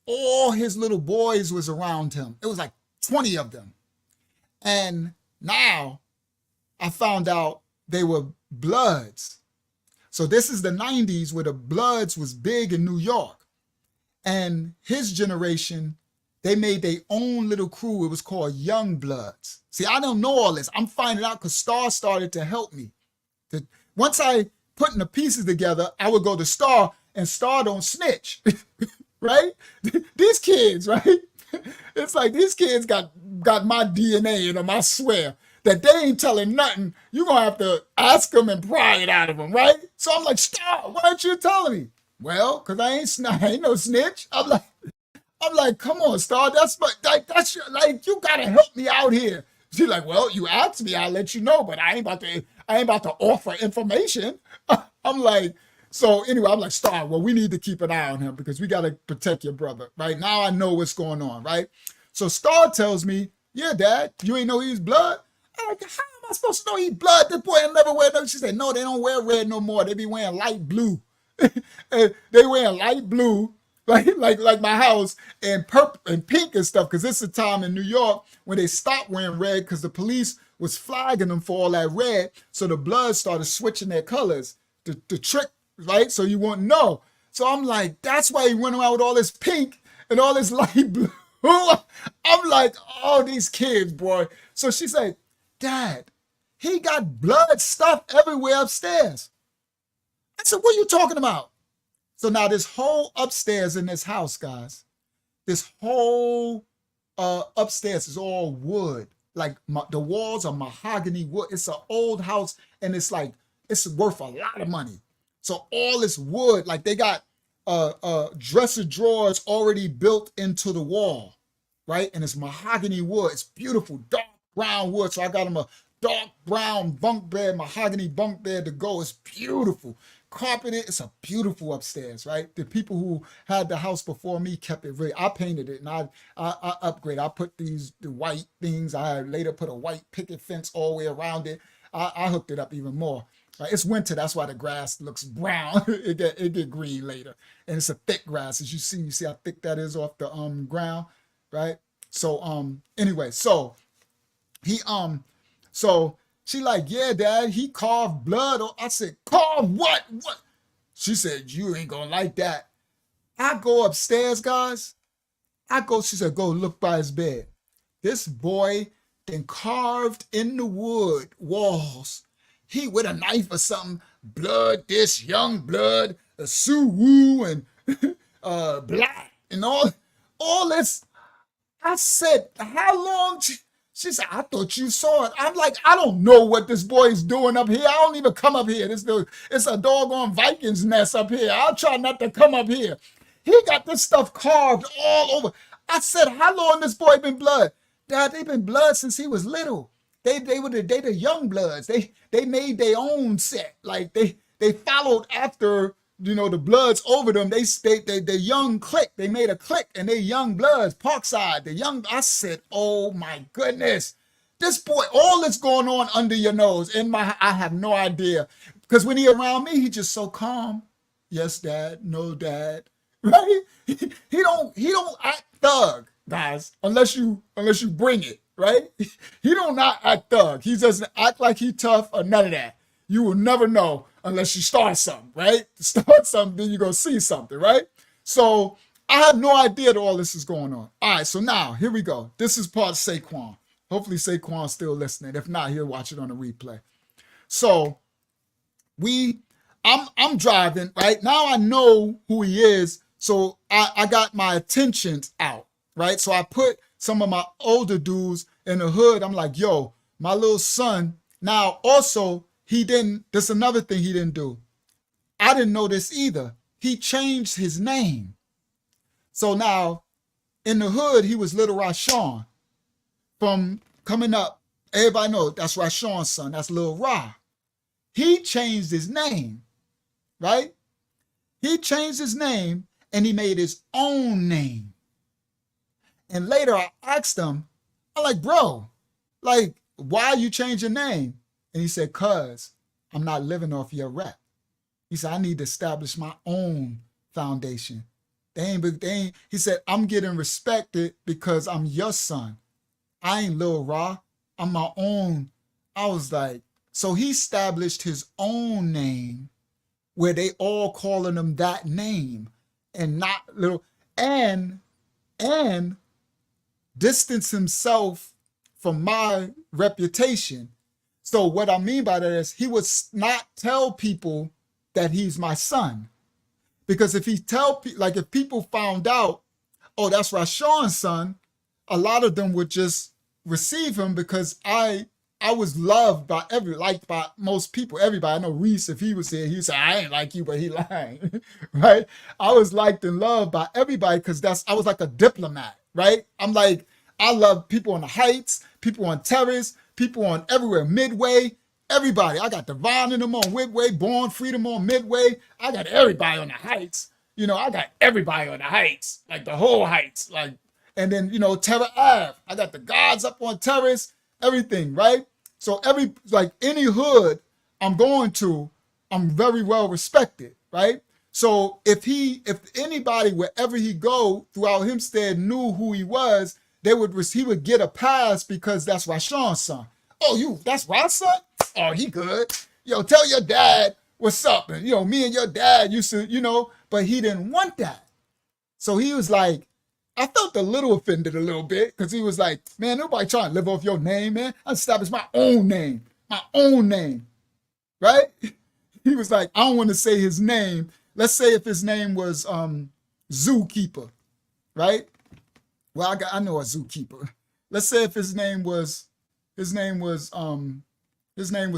all his little boys was around him. It was like 20 of them. And now I found out they were Bloods. So this is the 90s where the Bloods was big in New York. And his generation, they made their own little crew. It was called Young Bloods. See, I don't know all this. I'm finding out because Star started to help me. Once I putting the pieces together, I would go to Star, and Star don't snitch, right? These kids, right? It's like these kids got my DNA in them, I swear, that they ain't telling nothing. You're going to have to ask them and pry it out of them, right? So I'm like, Star, why aren't you telling me? Well, because I ain't no snitch. I'm like, come on, Star, that's you got to help me out here. She's like, well, you asked me, I'll let you know, but I ain't about to offer information. I'm like, so anyway, I'm like, Star, well, we need to keep an eye on him because we got to protect your brother, right? Now I know what's going on, right? So Star tells me, yeah, Dad, you ain't know he's Blood? I'm like, how am I supposed to know he's Blood? This boy ain't never wear no. She said, no, they don't wear red no more. They be wearing light blue. They wearing light blue, like my house, and purple and pink and stuff, because it's a time in New York when they stopped wearing red because the police was flagging them for all that red. So the Bloods started switching their colors to trick, right? So you won't know. So I'm like, that's why he went around with all this pink and all this light blue. I'm like, oh, these kids, boy. So she said, Dad, he got blood stuff everywhere upstairs. I said, what are you talking about? So now this whole upstairs in this house, guys, this whole upstairs is all wood. Like the walls are mahogany wood. It's an old house, and it's worth a lot of money. So all this wood, like they got dresser drawers already built into the wall, right? And it's mahogany wood. It's beautiful, dark brown wood. So I got them a dark brown bunk bed, mahogany bunk bed to go. It's beautiful. Carpeted. It's a beautiful upstairs, right? The people who had the house before me kept it really. I painted it and I upgraded. I put the white things. I later put a white picket fence all the way around it. I hooked it up even more. Right? It's winter. That's why the grass looks brown. it get green later, and it's a thick grass. As you see how thick that is off the ground, right? So anyway, so she like, yeah, Dad, he carved blood. I said, carved what? What? She said, you ain't gonna like that. I go upstairs, guys. She said, go look by his bed. This boy then carved in the wood walls. He with a knife or something, blood this, young blood, a Sue Woo and black and all this. I said, how long? She said, I thought you saw it. I'm like, I don't know what this boy is doing up here. I don't even come up here. It's a doggone Vikings nest up here. I'll try not to come up here. He got this stuff carved all over. I said, how long this boy been Blood? Dad, they've been Blood since he was little. They the young Bloods. They made their own set. Like they followed after, the Bloods over them. They young clique. They made a clique and they young Bloods, Parkside, the young. I said, oh my goodness, this boy, all that's going on under your nose. I have no idea. Because when he around me, he just so calm. Yes, Dad. No, Dad. Right? He don't act thug, guys, unless you bring it, right? He don't not act thug. He doesn't act like he tough or none of that. You will never know unless you start something, right? Start something, then you're going to see something, right? So I have no idea that all this is going on. All right, so now, here we go. This is part of Saquon. Hopefully Saquon's still listening. If not, he'll watch it on the replay. So I'm driving, right? Now I know who he is, so I got my attentions out, right? So I put some of my older dudes in the hood. I'm like, yo, my little son. Now, also, this another thing he didn't do. I didn't know this either. He changed his name. So now, in the hood, he was Little Rashawn. From coming up, everybody knows that's Rashawn's son. That's Lil Ra. He changed his name, right? He changed his name and he made his own name. And later I asked him, I'm like, bro, like, why you change your name? And he said, cause I'm not living off your rep. He said, I need to establish my own foundation. He said, I'm getting respected because I'm your son. I ain't Lil Ra. I'm my own. I was like, so he established his own name where they all calling him that name and not little, and distance himself from my reputation. So what I mean by that is he would not tell people that he's my son. Because if he if people found out, oh, that's Rashawn's son, a lot of them would just receive him because I was loved by liked by most people, everybody. I know Reese, if he was here, he'd say, I ain't like you, but he lying, right? I was liked and loved by everybody because I was like a diplomat, right? I'm like, I love people on the Heights, people on Terrace, people on everywhere, Midway, everybody. I got Devon in them on Midway, Born Freedom on Midway. I got everybody on the Heights. You know, I got everybody on the Heights, like the whole Heights, like, and then, you know, Terra Ave. I got the gods up on Terrace, everything, right? So any hood I'm going to, I'm very well respected, right? So if anybody, wherever he go throughout Hempstead knew who he was, he would get a pass because that's Rashawn's son. Oh, that's Ra's son? Oh, he good. Yo, tell your dad what's up. And, me and your dad used to, but he didn't want that. So he was like, I felt a little offended a little bit because he was like, man, nobody trying to live off your name, man. I established my own name, right? He was like, I don't want to say his name. Let's say if his name was Zookeeper, right? Well, I know a zookeeper. Let's say if his name was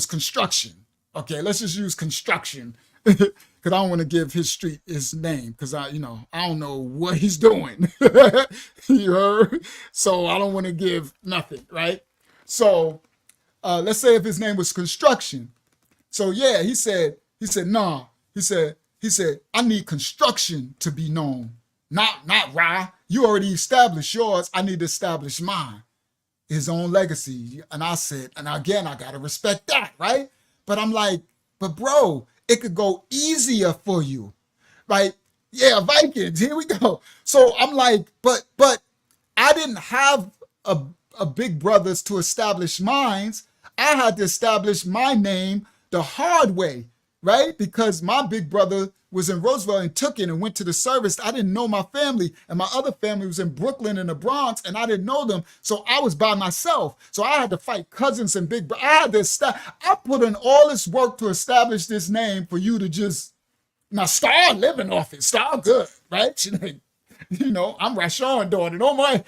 Construction. Okay, let's just use Construction because I don't want to give his street his name because I don't know what he's doing. You heard? So I don't want to give nothing, right? So let's say if his name was Construction. So yeah, he said, nah. He said, I need Construction to be known. Not Ra. You already established yours. I need to establish mine. His own legacy. And I said, and again, I got to respect that, right? But I'm like, but bro, it could go easier for you, right? Yeah, Vikings, here we go. So I'm like, but I didn't have a big brothers to establish mines. I had to establish my name the hard way, right? Because my big brother was in Roosevelt and took it and went to the service. I didn't know my family, and my other family was in Brooklyn and the Bronx, and I didn't know them. So I was by myself. So I had to fight cousins and big brothers. I put in all this work to establish this name for you to just now start living off it. Start good, right? She like, I'm Rashawn's daughter. Nobody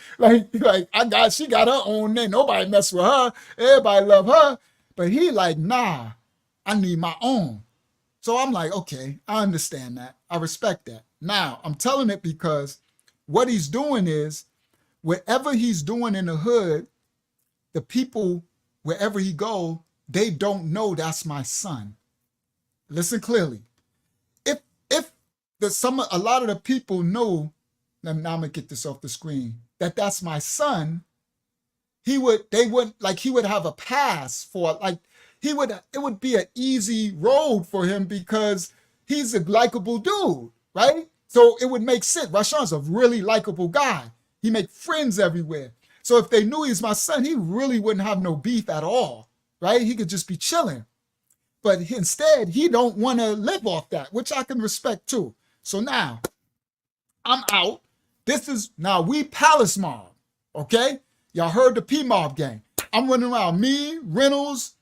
she got her own name. Nobody mess with her. Everybody love her. But he like, nah, I need my own. So I'm like, okay, I understand that. I respect that. Now, I'm telling it because what he's doing is, whatever he's doing in the hood, the people, wherever he go, they don't know that's my son. Listen clearly. If a lot of the people know, now I'm gonna get this off the screen, that's my son, he would have a pass for it would be an easy road for him because he's a likable dude, right? So it would make sense. Rashawn's a really likable guy. He make friends everywhere. So if they knew he's my son, he really wouldn't have no beef at all, right? He could just be chilling. But instead, he don't want to live off that, which I can respect too. So now, I'm out. We Palace Mob, okay? Y'all heard the P-Mob gang. I'm running around, me, Reynolds,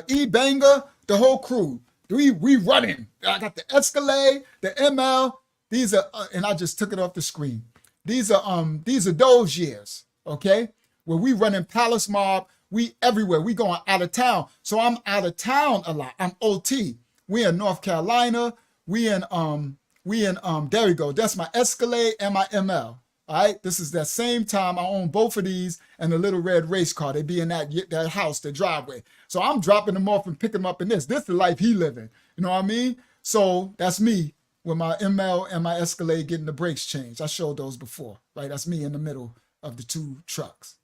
E-Banger, the whole crew. We running. I got the Escalade, the ML. These are, and I just took it off the screen. These are those years, okay? Where we running Palace Mob, we everywhere. We going out of town. So I'm out of town a lot. I'm OT. We in North Carolina. We in there we go. That's my Escalade and my ML. All right, this is that same time I own both of these and the little red race car. They be in that house, the driveway. So I'm dropping them off and picking them up in this. This is the life he living. You know what I mean? So that's me with my ML and my Escalade getting the brakes changed. I showed those before, right? That's me in the middle of the two trucks,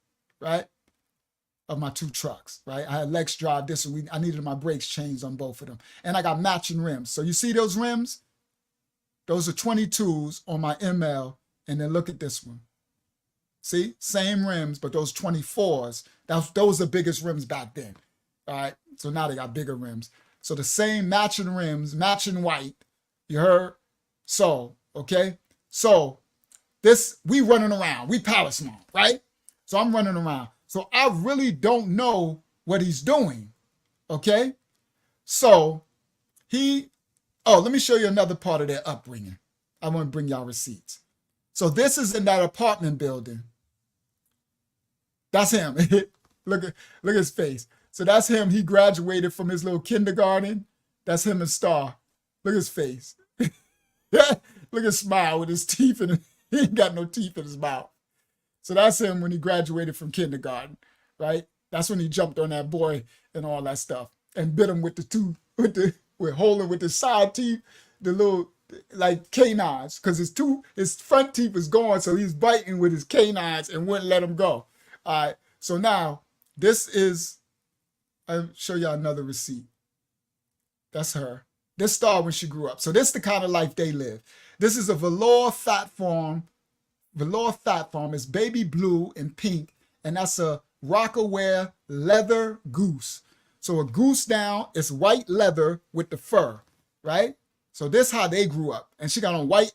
right? Of my two trucks, right? I had Lex drive this and I needed my brakes changed on both of them. And I got matching rims. So you see those rims? Those are 22s on my ML. And then look at this one. See, same rims, but those 24s, those are biggest rims back then. All right, so now they got bigger rims. So the same matching rims, matching white, you heard? So, okay, so this, we running around, we power small, right? So I'm running around. So I really don't know what he's doing, okay? So let me show you another part of their upbringing. I want to bring y'all receipts. So this is in that apartment building. That's him. Look at his face. So that's him. He graduated from his little kindergarten. That's him and Star. Look at his face. Look at his smile with his teeth in it. He ain't got no teeth in his mouth. So that's him when he graduated from kindergarten, right? That's when he jumped on that boy and all that stuff and bit him with holding with the side teeth, the little like canines, because his front teeth was gone, so he's biting with his canines and wouldn't let him go. All right, so now I'll show y'all another receipt. That's her. This Star when she grew up. So this is the kind of life they live. This is a velour fat farm. Velour fat farm is baby blue and pink, and that's a Rockaware leather goose. So a goose down is white leather with the fur, right? So this is how they grew up. And she got on white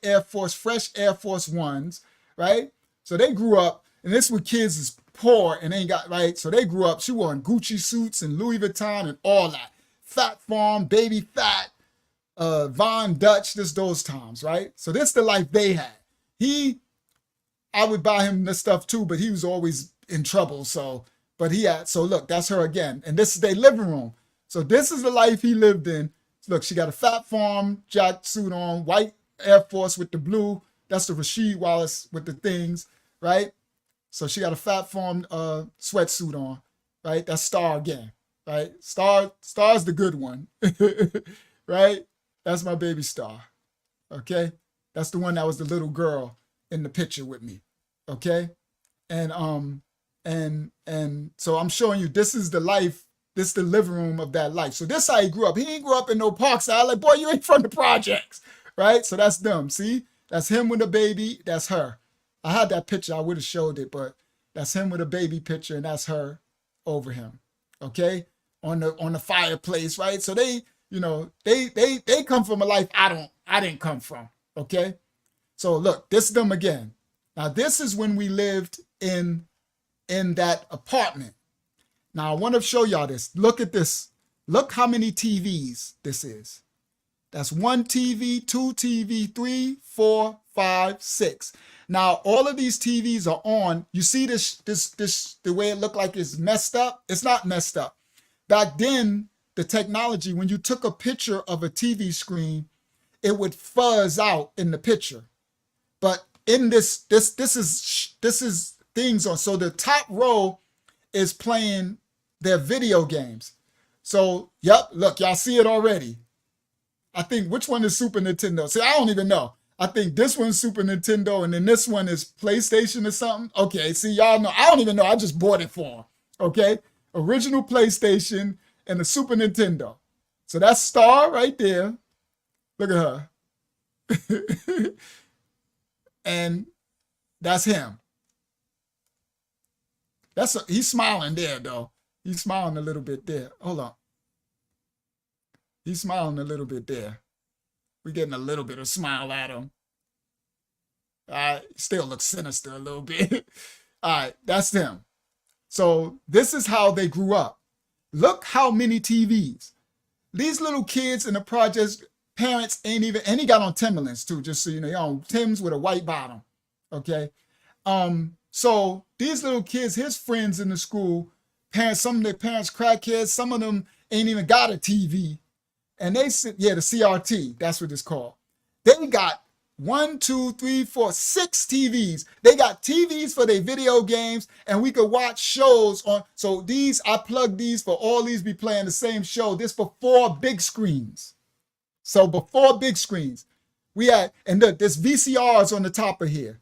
fresh Air Force Ones, right? So they grew up, and this is when kids is poor and ain't got, right? So they grew up, she wore Gucci suits and Louis Vuitton and all that. Fat farm, baby fat, Von Dutch, those times, right? So this is the life they had. I would buy him this stuff too, but he was always in trouble. So look, that's her again. And this is their living room. So this is the life he lived in. Look, she got a Fat Farm jack suit on, white Air Force with the blue. That's the Rasheed Wallace with the things, right? So she got a Fat Farm sweatsuit on, right? That's Star again, right? Star's the good one, right? That's my baby Star, okay? That's the one that was the little girl in the picture with me, okay? And so I'm showing you, this is the life. This is the living room of that life. So this is how he grew up. He ain't grew up in no Parkside. Like, boy, you ain't from the projects, right? So that's them. See, that's him with a baby. That's her. I had that picture. I would have showed it, but that's him with a baby picture, and that's her over him. Okay, on the fireplace, right? So they come from a life I didn't come from. Okay, so look, this is them again. Now this is when we lived in that apartment. Now, I want to show y'all this. Look at this. Look how many TVs this is. That's 1 TV, 2 TV, 3, 4, 5, 6. Now, all of these TVs are on. You see this the way it looked like it's messed up? It's not messed up. Back then, the technology, when you took a picture of a TV screen, it would fuzz out in the picture. But in this is things on. So the top row is playing their video games. So, yep, look, y'all see it already. I think, which one is Super Nintendo? See, I don't even know. I think this one's Super Nintendo, and then this one is PlayStation or something. Okay, see, y'all know. I don't even know. I just bought it for them. Okay? Original PlayStation and the Super Nintendo. So that's Star right there. Look at her. And that's him. He's smiling there, though. He's smiling a little bit there. Hold on. He's smiling a little bit there. We're getting a little bit of smile at him. Still looks sinister a little bit. All right, that's them. So this is how they grew up. Look how many TVs. These little kids in the projects, parents ain't even, and he got on Timberlands too, just so you know, on Timbs with a white bottom. Okay. So these little kids, his friends in the school, some of their parents crackheads, some of them ain't even got a TV. And they said, yeah, the CRT, that's what it's called. They got 6 TVs. They got TVs for their video games, and we could watch shows on. So I plug these for all these be playing the same show. This before big screens. So before big screens, We had, and look, there's VCRs on the top of here.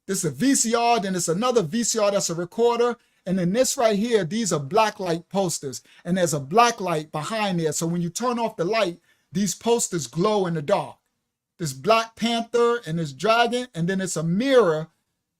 This is a VCR, then it's another VCR that's a recorder. And then this right here, these are black light posters. And there's a black light behind there. So when you turn off the light, these posters glow in the dark. This Black Panther and this dragon, and then it's a mirror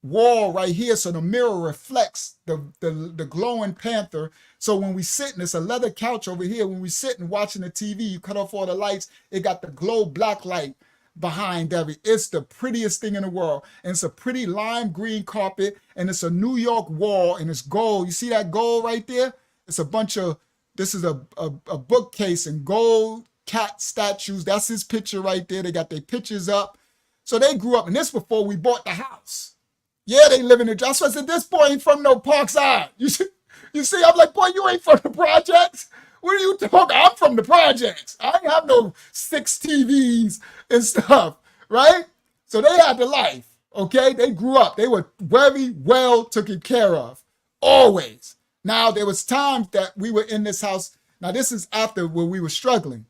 wall right here. So the mirror reflects the glowing panther. So when we sit, and it's a leather couch over here, when we sit and watching the TV, you cut off all the lights, it got the glow black light behind it's the prettiest thing in the world. And it's a pretty lime green carpet, and it's a New York wall, and it's gold. You see that gold right there? It's a bunch of, this is a bookcase and gold cat statues. That's his picture right there. They got their pictures up. So they grew up, and this before we bought the house. Yeah, they live in the, that's why I said, this boy ain't from no Parkside. You see, I'm like, boy, you ain't from the projects. What are you talking? I'm from the projects. I ain't have no 6 TVs and stuff, right? So they had the life, okay? They grew up. They were very well taken care of, always. Now, there was times that we were in this house. Now, this is after where we were struggling,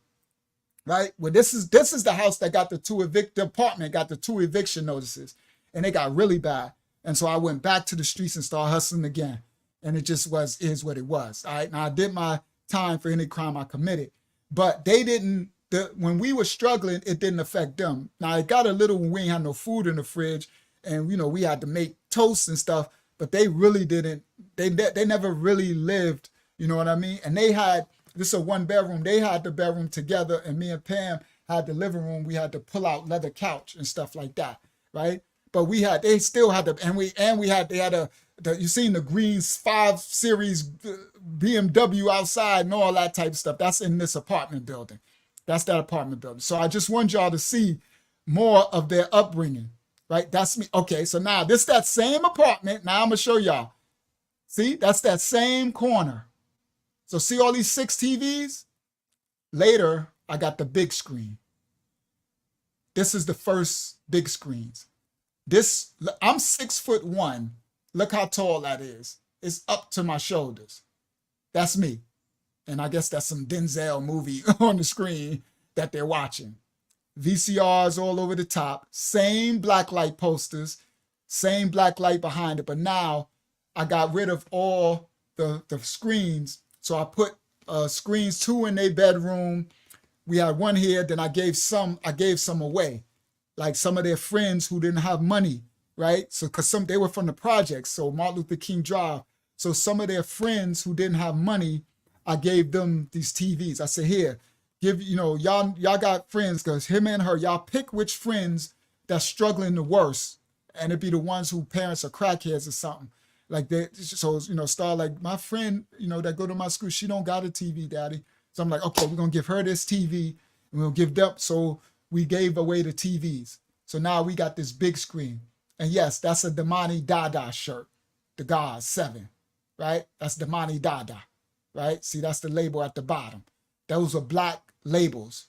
right? Well, this is the house that got the apartment got the 2 eviction notices, and they got really bad. And so I went back to the streets and started hustling again. And it just is what it was, all right? Now, I did my time for any crime I committed, but they didn't, when we were struggling, it didn't affect them. Now, it got a little when we ain't had no food in the fridge, and, we had to make toast and stuff, but they really didn't, they never really lived, you know what I mean? And they had, this is a 1 bedroom, they had the bedroom together, and me and Pam had the living room. We had to pull out leather couch and stuff like that, right? But they still had they had you seen the green 5 Series BMW outside and all that type of stuff. That's in this apartment building. That's that apartment building. So I just want y'all to see more of their upbringing, right? That's me. Okay, so now this that same apartment. Now I'm gonna show y'all. See, that's that same corner. So see all these 6 TVs? Later, I got the big screen. This is the first big screens. I'm 6'1". Look how tall that is. It's up to my shoulders. That's me. And I guess that's some Denzel movie on the screen that they're watching. VCRs all over the top. Same black light posters. Same black light behind it. But now I got rid of all the screens. So I put screens 2 in their bedroom. We had 1 here. Then I gave some away. Like some of their friends who didn't have money, right? So because they were from the projects, so Martin Luther King Drive. So some of their friends who didn't have money, I gave them these TVs. I said, here, y'all got friends, because him and her, y'all pick which friends that's struggling the worst. And it'd be the ones who parents are crackheads or something. Like that. So, start like my friend, that go to my school, she don't got a TV, daddy. So I'm like, okay, we're going to give her this TV and we'll give them. So we gave away the TVs. So now we got this big screen. And yes, that's a Damani Dada shirt. The God 7, right? That's Damani Dada, right? See, that's the label at the bottom. Those are black labels,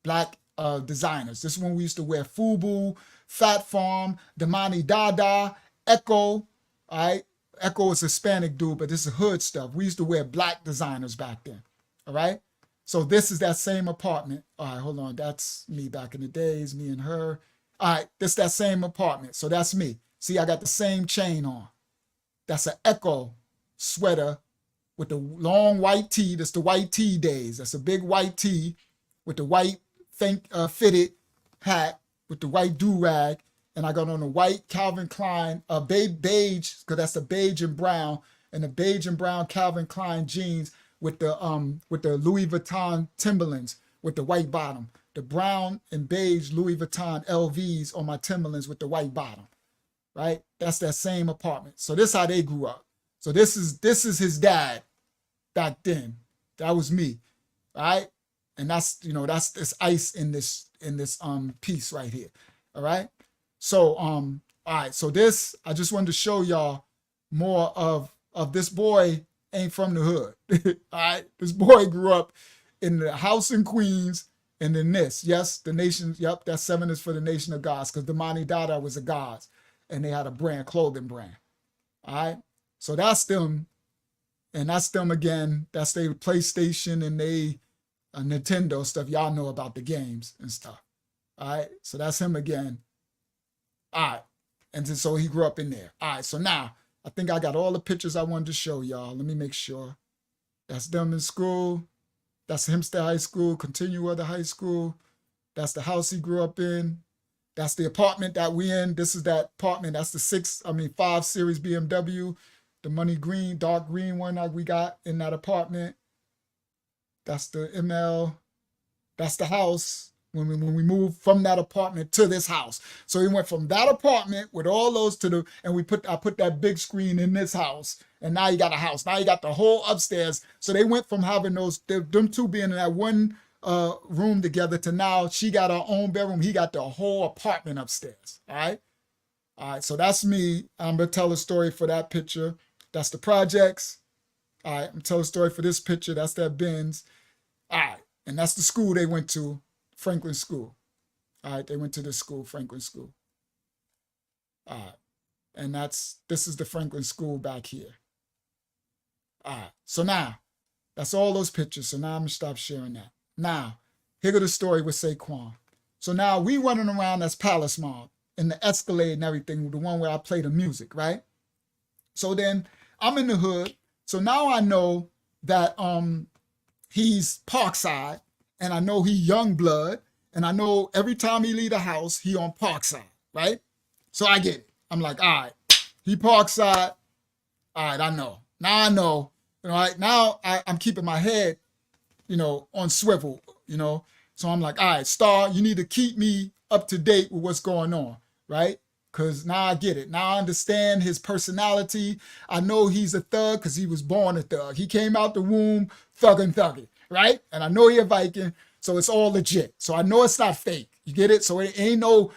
black designers. This is when we used to wear FUBU, Fat Farm, Damani Dada, Echo, all right? Echo is a Hispanic dude, but this is hood stuff. We used to wear black designers back then, all right? So this is that same apartment. All right, hold on. That's me back in the days, me and her. All right, this that same apartment. So that's me. See, I got the same chain on. That's an Echo sweater with the long white tee. That's the white tee days. That's a big white tee with the white fitted hat with the white do-rag. And I got on a white Calvin Klein, beige, because that's the beige and brown, and the beige and brown Calvin Klein jeans with the Louis Vuitton Timberlands with the white bottom. The brown and beige Louis Vuitton LVs on my Timberlands with the white bottom, right? That's that same apartment. So this is how they grew up. So this is his dad back then. That was me, right? And that's this ice in this piece right here, all right? So all right. So this, I just wanted to show y'all more of this boy ain't from the hood. All right. This boy grew up in the house in Queens, and then this. Yes, the nation. Yep, that 7 is for the Nation of Gods, because Damani Dada was a Gods, and they had a clothing brand. All right. So that's them, and that's them again. That's their PlayStation and they Nintendo stuff. Y'all know about the games and stuff. All right, so that's him again. All right, and then, so he grew up in there. All right, so now I think I got all the pictures I wanted to show y'all. Let me make sure. That's them in school. That's Hempstead High School, Continue Other High School. That's the house he grew up in. That's the apartment that we in. This is that apartment. That's the 5 Series BMW, the money green, dark green one that we got in that apartment. That's the ML. That's the house when we moved from that apartment to this house. So we went from that apartment with all those and I put that big screen in this house. And now you got a house. Now you got the whole upstairs. So they went from having them two being in that one room together to now she got her own bedroom. He got the whole apartment upstairs. All right. All right. So that's me. I'm going to tell a story for that picture. That's the projects. All right. I'm going to tell a story for this picture. That's that Benz. All right. And that's the school they went to, Franklin School. All right. They went to this school, Franklin School. All right. And this is the Franklin School back here. All right. So now, that's all those pictures. So now I'm going to stop sharing that. Now, here go the story with Saquon. So now we running around as Palace Mob in the Escalade and everything, the one where I play the music, right? So then I'm in the hood. So now I know that he's Parkside, and I know he young blood, and I know every time he leave the house, he on Parkside, right? So I get it. I'm like, all right, he Parkside. All right, I know. Now I know. You know, now I'm keeping my head, on swivel, So I'm like, all right, Star, you need to keep me up to date with what's going on, right? Because now I get it. Now I understand his personality. I know he's a thug because he was born a thug. He came out the womb thugging, right? And I know he a Viking, so it's all legit. So I know it's not fake. You get it? So it ain't no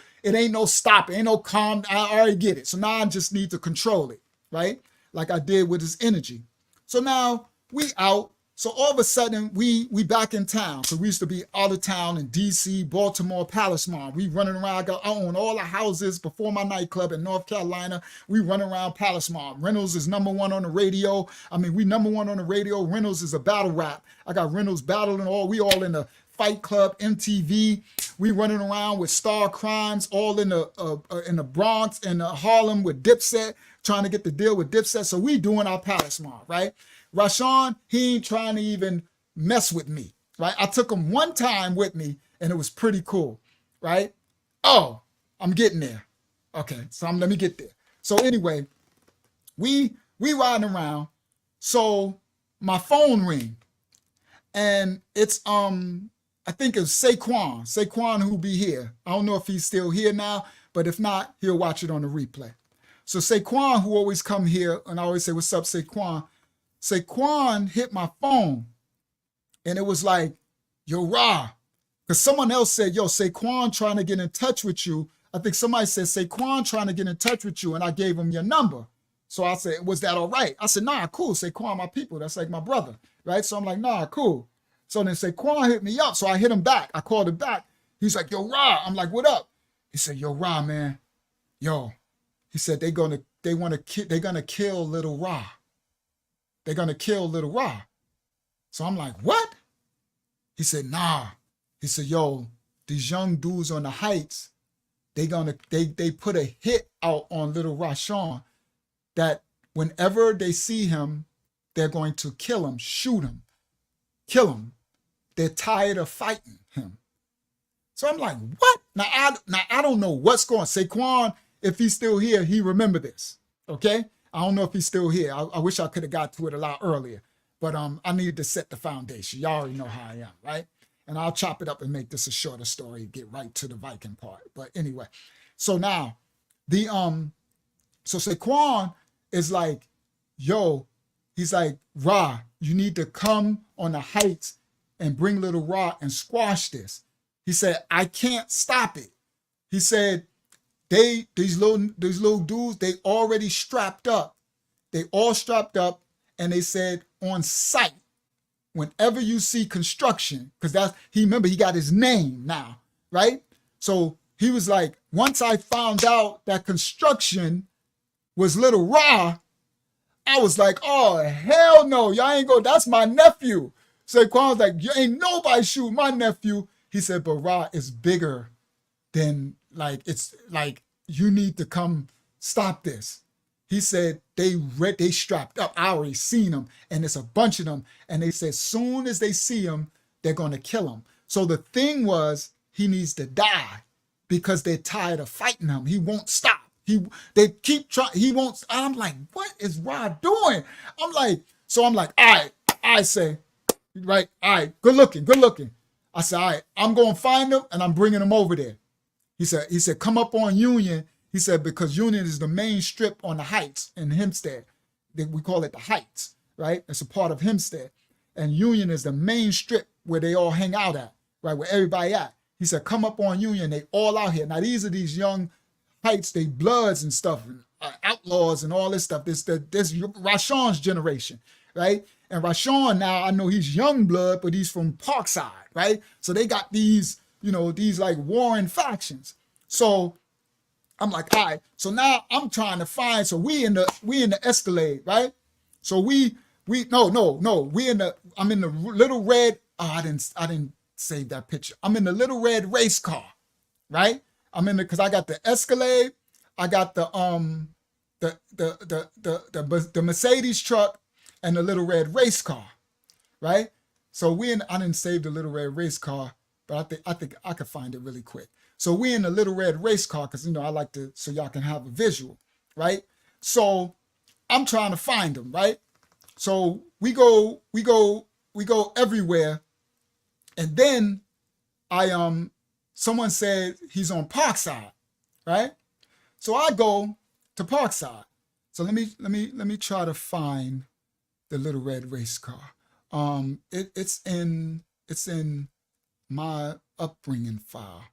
stop. It ain't no calm. I already get it. So now I just need to control it, right? Like I did with his energy. So now we out. So all of a sudden, we back in town. So we used to be out of town in D.C., Baltimore, Palace Mall. We running around. I own all the houses before my nightclub in North Carolina. We run around Palace Mall. Reynolds is #1 on the radio. We #1 on the radio. Reynolds is a battle rap. I got Reynolds battling we all in the Fight Club, MTV. We running around with Star Crimes, all in the Bronx and Harlem with Dipset, trying to get the deal with Dipset. So we doing our Palace Mall, right? Rashawn, he ain't trying to even mess with me, right? I took him one time with me, and it was pretty cool, right? Oh, I'm getting there. Okay, so let me get there. So anyway, we riding around. So my phone ring, and it's I think it's Saquon who be here. I don't know if he's still here now, but if not, he'll watch it on the replay. So Saquon, who always come here, and I always say, "What's up, Saquon?" Saquon hit my phone, and it was like, "Yo, Ra," because someone else said, "Yo, Saquon trying to get in touch with you." I think somebody said, "Saquon trying to get in touch with you," and I gave him your number. So I said, "Was that all right?" I said, "Nah, cool. Saquon, my people. That's like my brother, right?" So I'm like, "Nah, cool." So then Saquon hit me up. So I hit him back. I called him back. He's like, "Yo, Ra." I'm like, "What up?" He said, "Yo, Ra, man. Yo," he said, they're gonna kill little Ra. They're gonna kill little Ra. So I'm like, "What?" He said, "Nah." He said, "Yo, these young dudes on the heights, they put a hit out on little Rashawn that whenever they see him, they're going to kill him, shoot him, kill him. They're tired of fighting him." So I'm like, "What?" Now I don't know what's going on. Saquon, if he's still here, he remember this. Okay? I don't know if he's still here. I wish I could have got to it a lot earlier. But I needed to set the foundation. Y'all already know how I am, right? And I'll chop it up and make this a shorter story, get right to the Viking part. But anyway, so now so Saquon is like, "Yo," he's like, "Ra, you need to come on the heights and bring little Ra and squash this." He said, "I can't stop it." He said, these little dudes, they already strapped up. They all strapped up, and they said on sight, whenever you see construction, because he got his name now, right? So he was like, once I found out that construction was little Ra, I was like, "Oh, hell no, y'all ain't go, that's my nephew." Saquon was like, "You ain't nobody shoot my nephew." He said, "But Ra is bigger then like it's like you need to come stop this. He said they strapped up. I already seen them, and it's a bunch of them. And they said soon as they see him, they're gonna kill him. So the thing was he needs to die because they're tired of fighting him. He won't stop. They keep trying. He won't. I'm like, what is Rod doing? I'm like, all right. I say, right, all right, good looking. I said, all right, I'm gonna find him and I'm bringing him over there. He said, come up on Union. He said, because Union is the main strip on the Heights in Hempstead. We call it the Heights, right? It's a part of Hempstead. And Union is the main strip where they all hang out at, right? Where everybody at. He said, come up on Union. They all out here. Now, these are these young Heights, they bloods and stuff, outlaws and all this stuff. This Rashawn's generation, right? And Rashawn now, I know he's young blood, but he's from Parkside, right? So they got these, these like warring factions. So I'm like, all right. So now I'm trying to find. So we in the Escalade, right? So I'm in the little red. Oh, I didn't save that picture. I'm in the little red race car, right? Because I got the Escalade, I got the Mercedes truck, and the little red race car, right? So I didn't save the little red race car, but I think I could find it really quick. So we in the little red race car because I like to, so y'all can have a visual, right? So I'm trying to find them, right? So we go everywhere, and then someone said he's on Parkside, right? So I go to Parkside. So let me try to find the little red race car. It's in my upbringing file.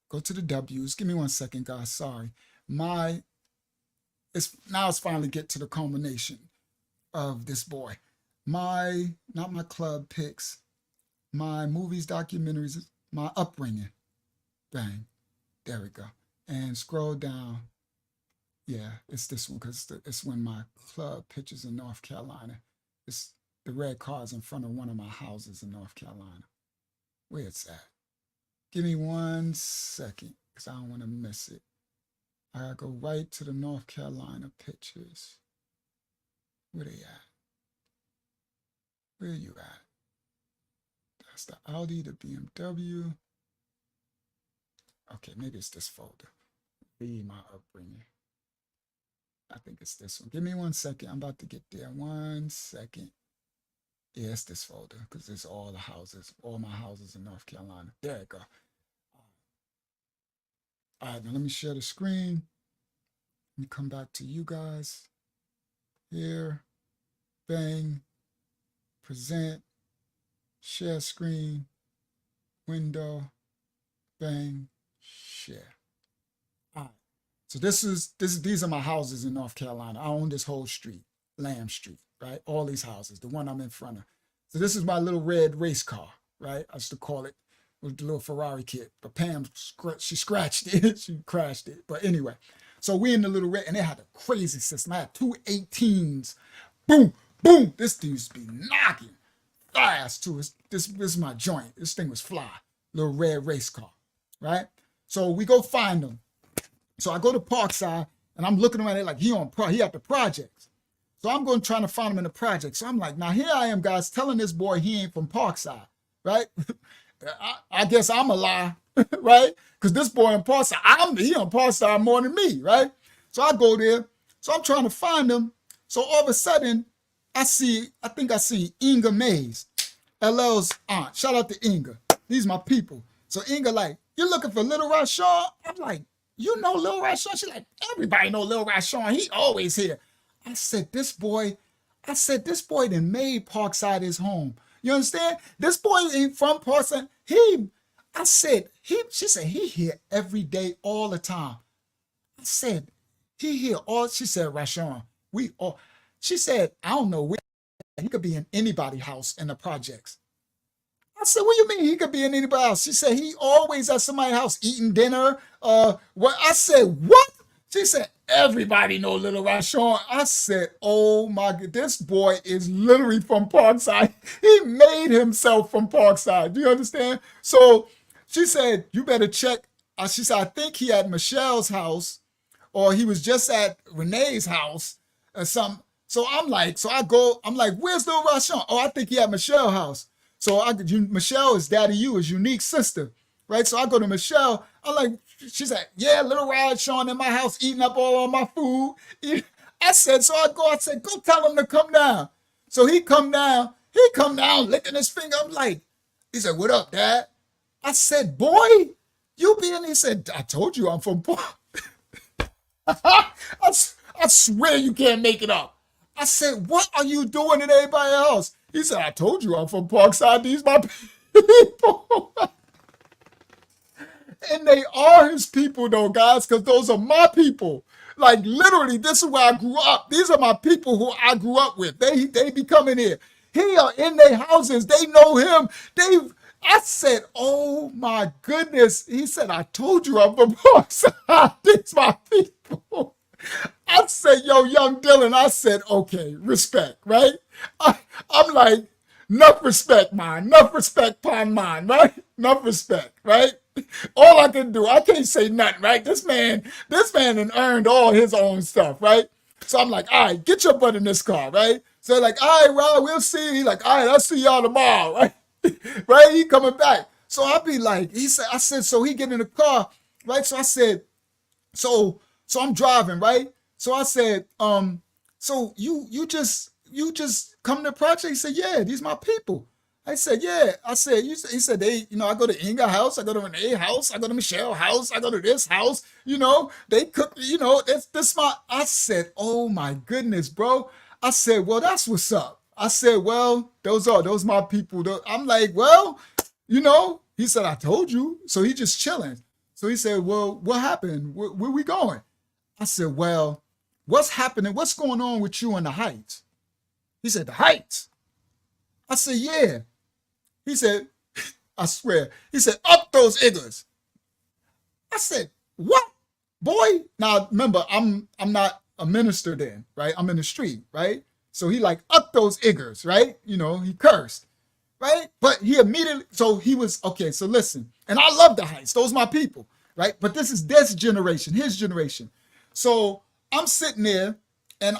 Go to the W's. Give me 1 second, guys. Sorry. It's finally get to the culmination of this boy. Not my club picks, my movies, documentaries, my upbringing. Bang. There we go. And scroll down. Yeah, it's this one because it's when my club pictures in North Carolina. It's the red car's in front of one of my houses in North Carolina. Where it's at. Give me 1 second because I don't want to miss it. I gotta go right to the North Carolina pictures. Where they at? Where you at? That's the Audi, the BMW. Okay, maybe it's this folder. Be my upbringing. I think it's this one. Give me 1 second. I'm about to get there. 1 second. Yeah, it's this folder because it's all my houses in North Carolina. There you go. All right, now let me share the screen. Let me come back to you guys. Here. Bang. Present. Share screen. Window. Bang. Share. All right. So these are my houses in North Carolina. I own this whole street, Lamb Street, right? All these houses, the one I'm in front of. So this is my little red race car, right? I used to call it with the little Ferrari kit, but Pam, she scratched it, she crashed it. But anyway, so we in the little red, and it had a crazy system. I had 2 18s. Boom, boom. This thing used to be knocking fast too. This is my joint. This thing was fly. Little red race car, right? So we go find them. So I go to Parkside, and I'm looking around there like he at the projects. So I'm going trying to find him in the project. So I'm like, now here I am, guys, telling this boy he ain't from Parkside, right? I guess I'm a lie, right? Because this boy in Parkside, he on Parkside more than me, right? So I go there. So I'm trying to find him. So all of a sudden, I think I see Inga Mays, LL's aunt. Shout out to Inga. These my people. So Inga like, you looking for Little Rashawn? I'm like, you know Lil Rashawn? She's like, everybody know Lil Rashawn. He always here. I said, this boy done made Parkside his home. You understand? This boy ain't from Parkside. She said, he here every day, all the time. I said, he here all, she said, Rashawn, she said, I don't know where, he could be in anybody's house in the projects. I said, what do you mean he could be in anybody's house? She said, he always at somebody's house eating dinner. What? I said, what? She said, everybody know Little Rashawn. I said, oh my God, this boy is literally from Parkside. He made himself from Parkside. Do you understand? So she said, you better check she said, I think he at Michelle's house or he was just at Renee's house or something. So I'm like, I'm like, where's Lil Rashawn? Oh, I think he at Michelle's house. So Michelle is Daddy U, his unique sister, right? So I go to Michelle. I'm like, she's like, yeah, Little Rashawn in my house eating up all of my food. I said, I said, go tell him to come down. So he come down licking his finger. I'm like, he said, what up, Dad? I said, boy, you be in. He said, I told you I'm from Park. I swear you can't make it up. I said, what are you doing at everybody's house? He said, I told you I'm from Parkside. These my people. And they are his people though, guys, because those are my people. Like literally, this is where I grew up. These are my people who I grew up with. They be coming here. He are in their houses. They know him. I said, oh my goodness. He said, I told you I'm from Parkside. These my people. I said, yo, young Dylan, I said, okay, respect, right? I'm like, enough respect, man. Enough respect upon mine, right? Enough respect, right? All I can do, I can't say nothing, right? This man had earned all his own stuff, right? So I'm like, all right, get your butt in this car, right? So like, all right, Rob, we'll see. He like, all right, I'll see y'all tomorrow, right? Right? He coming back. So I'll be like, I said, so he get in the car, right? So I said, so I'm driving, right? So I said, so you just come to the project? He said, yeah, these my people. I said, yeah. I said, he said, they, I go to Inga house, I go to Renee house, I go to Michelle house, I go to this house, they cook, this my, I said, oh my goodness, bro. I said, well, that's what's up. I said, well, those my people. I'm like, well, he said, I told you. So he just chilling. So he said, well, what happened? Where we going? I said, well, what's happening? What's going on with you in the Heights? He said, the Heights? I said, yeah. He said, I swear. He said, up those Iggers. I said, what? Boy. Now, remember, I'm not a minister then, right? I'm in the street, right? So he like, up those Iggers, right? He cursed, right? But he immediately, so he was, okay, so listen. And I love the Heights. Those are my people, right? But this is this generation, his generation. So I'm sitting there and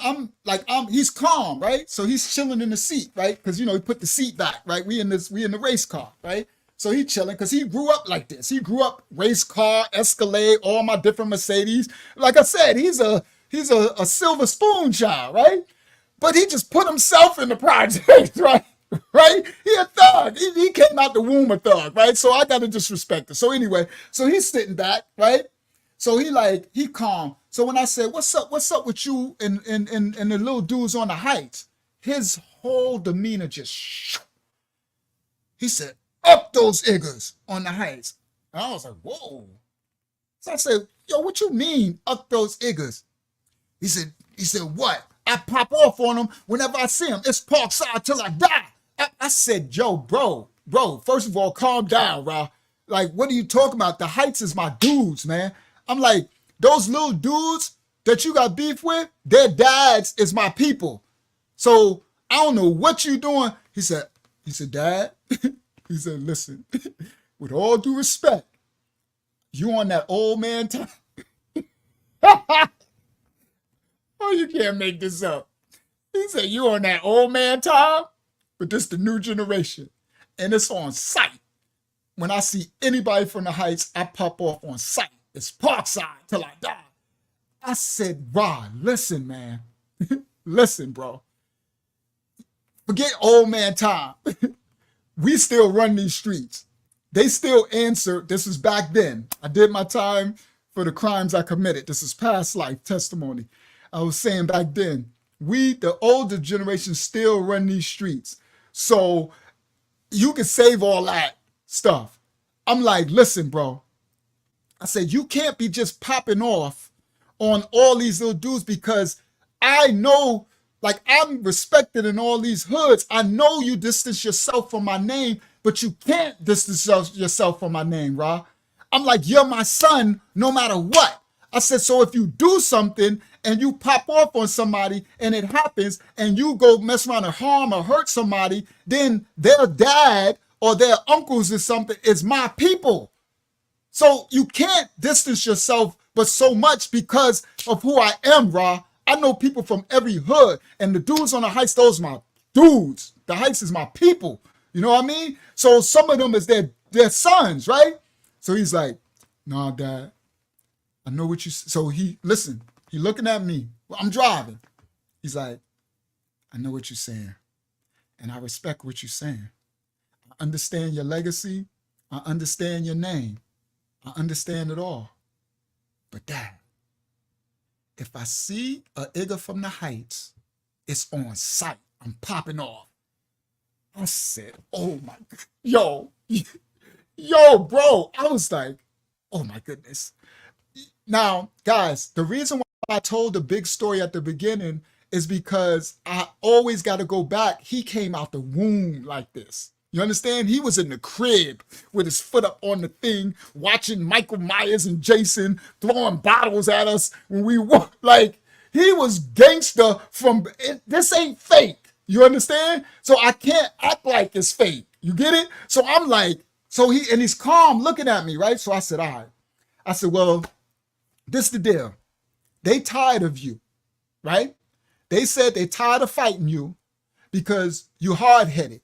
he's calm, right? So he's chilling in the seat, right? Because, he put the seat back, right? We in the race car, right? So he chilling because he grew up like this. He grew up race car, Escalade, all my different Mercedes. Like I said, he's a silver spoon child, right? But he just put himself in the project, right? Right? He a thug. He came out the womb a thug, right? So I got to disrespect him. So anyway, so he's sitting back, right? So he calm. So when I said, what's up with you and the little dudes on the Heights? His whole demeanor just, he said, up those Iggers on the Heights. And I was like, whoa. So I said, yo, what you mean up those Iggers? He said, what? I pop off on them whenever I see them. It's Parkside till I die. I said, yo, bro, first of all, calm down, bro. Like, what are you talking about? The Heights is my dudes, man. I'm like, those little dudes that you got beef with, their dads is my people. So I don't know what you doing. He said, Dad, he said, listen, with all due respect, you on that old man time. Oh, you can't make this up. He said, you on that old man time, but this the new generation. And it's on sight. When I see anybody from the Heights, I pop off on sight. It's Parkside till I die. I said, Rod, listen, man. Listen, bro. Forget old man time. We still run these streets. They still answer. This was back then. I did my time for the crimes I committed. This is past life testimony. I was saying back then, we, the older generation, still run these streets. So you can save all that stuff. I'm like, listen, bro. I said, you can't be just popping off on all these little dudes because I know, like, I'm respected in all these hoods. I know you distance yourself from my name, but you can't distance yourself from my name, Ra. I'm like, you're my son no matter what. I said, so if you do something and you pop off on somebody and it happens and you go mess around and harm or hurt somebody, then their dad or their uncles or something is my people. So you can't distance yourself, but so much because of who I am, Ra. I know people from every hood, and the dudes on the heights, those are my dudes. The heights is my people. You know what I mean? So some of them is their sons, right? So he's like, nah, Dad, I know what you. So he looking at me. Well, I'm driving. He's like, I know what you're saying, and I respect what you're saying. I understand your legacy. I understand your name. I understand it all. But Dad, if I see a nigga from the heights, it's on sight. I'm popping off. I said, oh my God. Yo, bro. I was like, oh my goodness. Now, guys, the reason why I told the big story at the beginning is because I always got to go back. He came out the womb like this. You understand? He was in the crib with his foot up on the thing, watching Michael Myers and Jason throwing bottles at us when we walked. Like, he was gangster from, this ain't fake. You understand? So I can't act like it's fake. You get it? So I'm like, and he's calm looking at me, right? So I said, all right. I said, well, this the deal. They tired of you, right? They said they tired of fighting you because you hard-headed.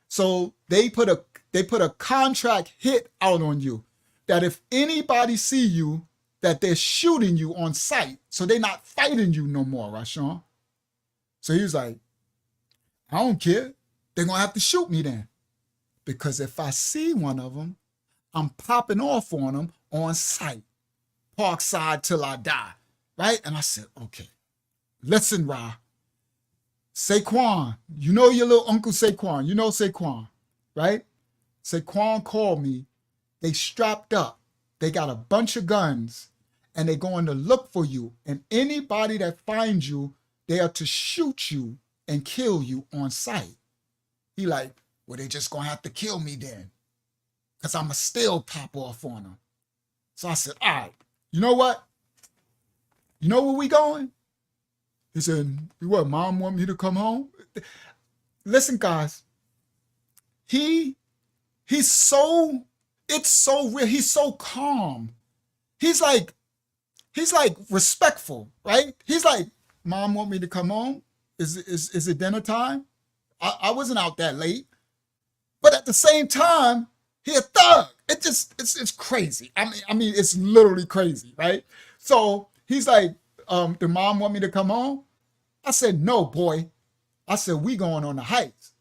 So they put a contract hit out on you that if anybody see you, that they're shooting you on sight. So they're not fighting you no more, Rashawn. So he was like, I don't care. They're going to have to shoot me then. Because if I see one of them, I'm popping off on them on sight. Parkside till I die. Right? And I said, okay, listen, Ra. Saquon, you know your little uncle Saquon. You know Saquon, right? Saquon called me. They strapped up. They got a bunch of guns, and they're going to look for you. And anybody that finds you, they are to shoot you and kill you on sight. He like, well, they just going to have to kill me then, because I'm going to still pop off on them. So I said, all right, you know what? You know where we going? He said, what, Mom want me to come home? Listen, guys, it's so real. He's so calm. He's like respectful, right? He's like, Mom want me to come home? Is it dinner time? I wasn't out that late. But at the same time, he a thug. It's crazy. I mean, it's literally crazy, right? So he's like, did Mom want me to come home? I said, no, boy. I said, we going on the heights.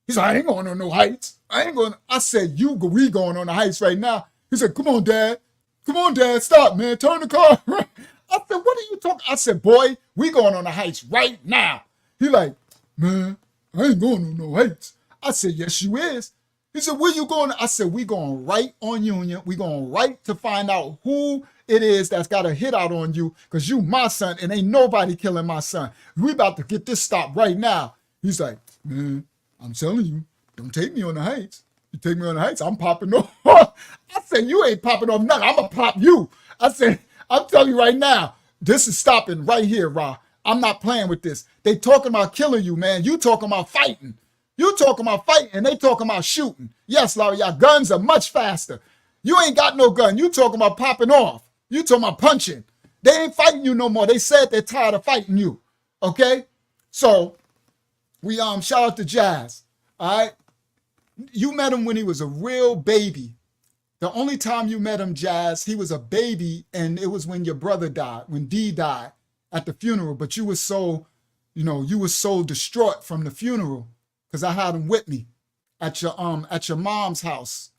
He's like, I ain't going on no heights. I said, we going on the heights right now. He said, come on, Dad. Come on, Dad. Stop, man. Turn the car around. I said, what are you talking? I said, boy, we going on the heights right now. He like, man, I ain't going on no heights. I said, yes, you is. He said, where you going? I said, we going right on Union. We going right to find out who it is that's got a hit out on you, because you my son and ain't nobody killing my son. We about to get this stopped right now. He's like, man, I'm telling you, don't take me on the heights. You take me on the heights, I'm popping off. I said, you ain't popping off nothing. I'm going to pop you. I said, I'm telling you right now, this is stopping right here, Ra. I'm not playing with this. They talking about killing you, man. You talking about fighting. You talking about fighting and they talking about shooting. Yes, Larry, your guns are much faster. You ain't got no gun. You talking about popping off. You talking about punching. They ain't fighting you no more. They said they're tired of fighting you. Okay? So we shout out to Jazz. All right? You met him when he was a real baby. The only time you met him, Jazz, he was a baby, and it was when your brother died, when D died at the funeral. But you were so, you were so distraught from the funeral, because I had him with me at your mom's house.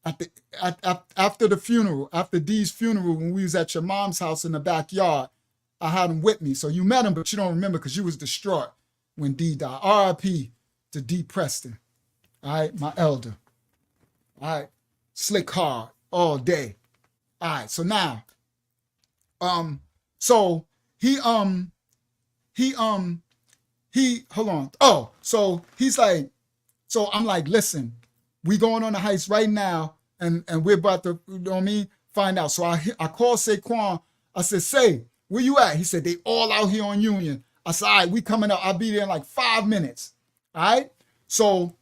After the funeral, after D's funeral, when we was at your mom's house in the backyard, I had him with me. So you met him, but you don't remember because you was distraught when D died. R.I.P. to D Preston. All right, my elder. All right, slick hard all day. All right, so now, so he hold on. Oh, so he's like, so I'm like, listen, we going on the heights right now, and we're about to, you know what I mean, find out. So I called Saquon. I said, Say, where you at? He said, they all out here on Union. I said, all right, we coming up. I'll be there in like 5 minutes. All right? So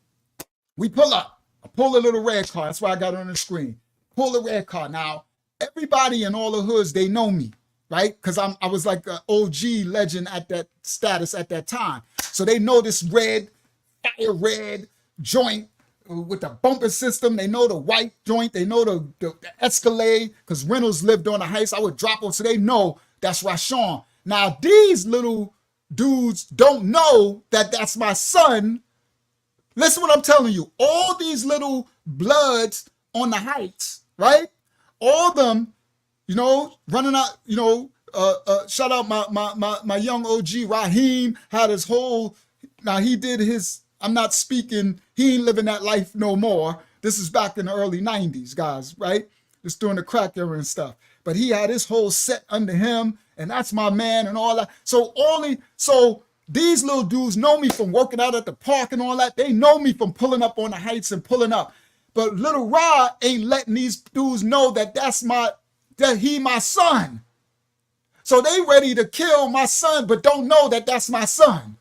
we pull up. I pull a little red car. That's why I got it on the screen. pull the red car. Now, everybody in all the hoods, they know me, right? Because I was like an OG legend at that status at that time. So they know this red, fire red joint with the bumper system. They know the white joint. They know the Escalade, because Reynolds lived on the heights. I would drop them, so they know that's Rashawn. Now, these little dudes don't know that that's my son. Listen what I'm telling you. All these little bloods on the heights, right? All of them, running out, shout out my young OG Raheem had his whole, now he did his, I'm not speaking, he ain't living that life no more. This is back in the early 90s, guys, right? Just during the crack era and stuff. But he had his whole set under him, and that's my man and all that. So these little dudes know me from working out at the park and all that. They know me from pulling up on the heights and pulling up. But little Rod ain't letting these dudes know that he my son. So they ready to kill my son, but don't know that that's my son.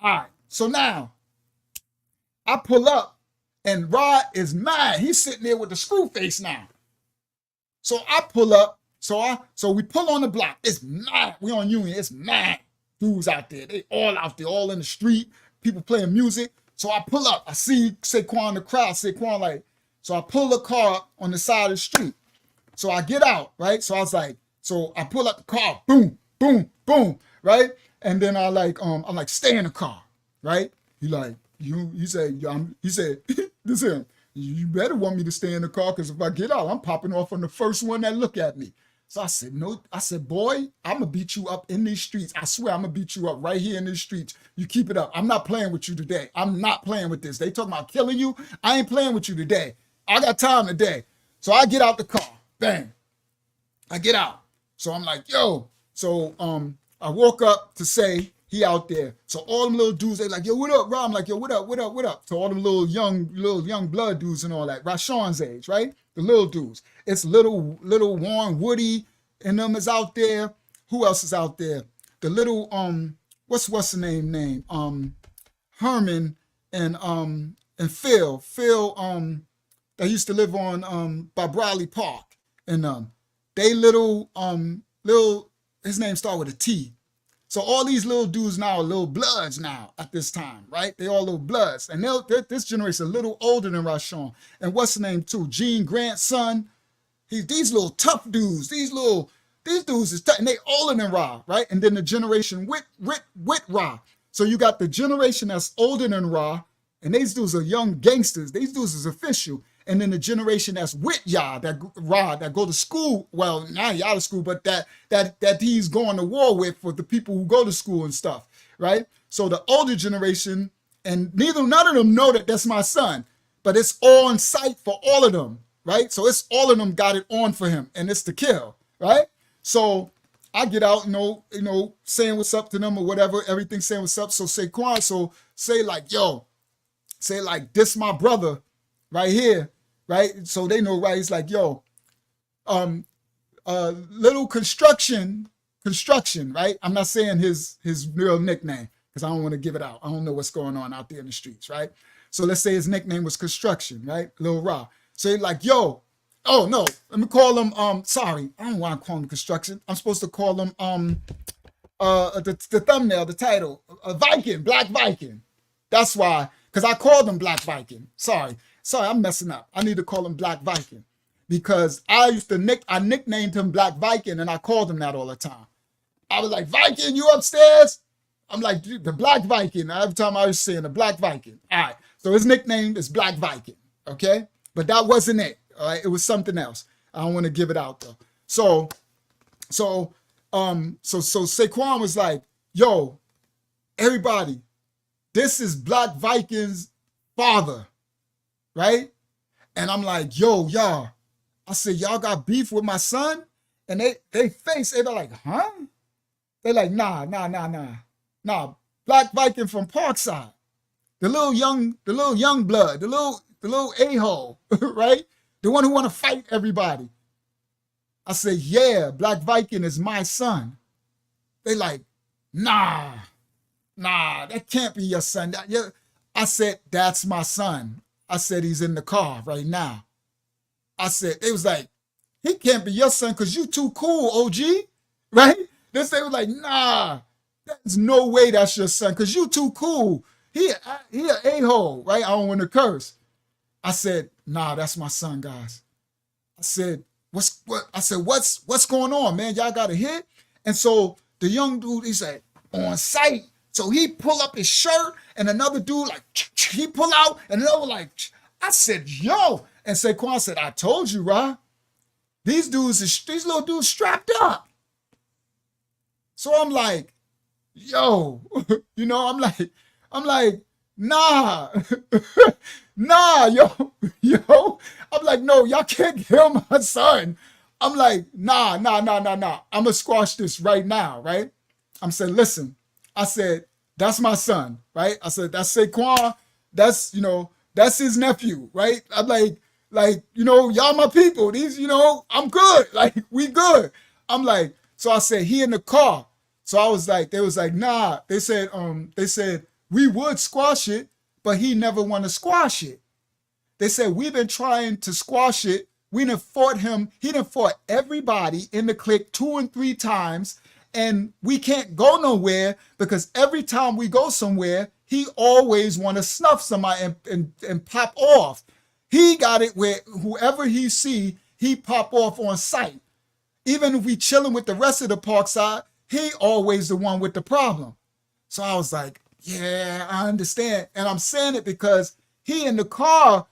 All right. So now I pull up and Rod is mad. He's sitting there with the screw face now. So I pull up. So we pull on the block. It's mad. We on Union. It's mad dudes out there. They all out there, all in the street. People playing music. So I pull up. I see Saquon in the crowd. Saquon like, so I pull the car up on the side of the street. So I get out, right? So I was like, so I pull up the car. Boom, boom, boom, right? And then I'm like, stay in the car, right? He said, this is him. You better want me to stay in the car, because if I get out, I'm popping off on the first one that look at me. So I said, no. I said, boy, I'm going to beat you up in these streets. I swear I'm going to beat you up right here in these streets. You keep it up. I'm not playing with you today. I'm not playing with this. They talking about killing you. I ain't playing with you today. I got time today. So I get out the car. Bang. I get out. So I'm like, yo. So I walk up to say he out there. So all them little dudes, they like, yo, what up, Rob? I'm like, yo, what up, what up, what up? So all them little young blood dudes and all that. Rashawn's age, right? The little dudes. It's little Warren, Woody, and them is out there. Who else is out there? The little what's the name? Herman and Phil. Phil that used to live on by Bradley Park. And they little his name started with a T. So all these little dudes now are little bloods now at this time, right? They all little bloods. And this generation a little older than Rashawn. And what's the name too? Gene Grant's son. These little tough dudes. These dudes is tough. And they older than Ra, right? And then the generation with Ra. So you got the generation that's older than Ra. And these dudes are young gangsters. These dudes is official. And then the generation that's with y'all, that go to school. Well, not y'all to school, but that he's going to war with for the people who go to school and stuff, right? So the older generation, and none of them know that that's my son, but it's on sight for all of them, right? So it's all of them got it on for him, and it's to kill, right? So I get out, saying what's up to them or whatever, everything saying what's up. So Saquon, say like, yo, say like, this my brother right here, right? So they know, right? He's like, yo, little construction, right? I'm not saying his real nickname because I don't want to give it out. I don't know what's going on out there in the streets, right? So let's say his nickname was Construction, right? Lil Ra. So he's like, yo, oh no, let me call him, sorry, I don't want to call him Construction. I'm supposed to call him, the thumbnail, the title, Viking, Black Viking. That's why, because I called him Black Viking. Sorry, I'm messing up. I need to call him Black Viking because I nicknamed him Black Viking and I called him that all the time. I was like, Viking, you upstairs? I'm like, the Black Viking. Every time I was saying the Black Viking. All right. So his nickname is Black Viking. Okay. But that wasn't it. All right. It was something else. I don't want to give it out though. So Saquon was like, yo, everybody, this is Black Viking's father. Right? And I'm like, yo, y'all. I said, y'all got beef with my son? And they face it. They're like, huh? They're like, nah. Black Viking from Parkside. The little young blood, the little a-hole, right? The one who want to fight everybody. I said, yeah, Black Viking is my son. They like, nah, that can't be your son. I said, that's my son. I said, he's in the car right now. I said, they was like, he can't be your son because you too cool, OG, right? They was like, nah, there's no way that's your son because you too cool. He an a-hole, right? I don't want to curse. I said, nah, that's my son, guys. I said, what's going on, man? Y'all got a hit? And so the young dude, he said, on sight. So he pull up his shirt and another dude like, he pull out and another like, I said, yo. And Saquon said, I told you, Ra. These little dudes strapped up. So I'm like, yo, I'm like, nah, nah, yo. I'm like, no, y'all can't kill my son. I'm like, nah. I'm gonna squash this right now, right? I'm saying, listen, I said, that's my son, right? I said, that's Saquon, that's his nephew, right? I'm like, y'all my people. These, I'm good. Like, we good. I'm like, so I said, he in the car. So I was like, they was like, nah. They said, we would squash it, but he never want to squash it. They said, we've been trying to squash it. We done fought him. He done fought everybody in the clique 2 and 3 times. And we can't go nowhere because every time we go somewhere, he always want to snuff somebody and pop off. He got it where whoever he see, he pop off on sight. Even if we chilling with the rest of the park side, he always the one with the problem. So I was like, yeah, I understand. And I'm saying it because he in the car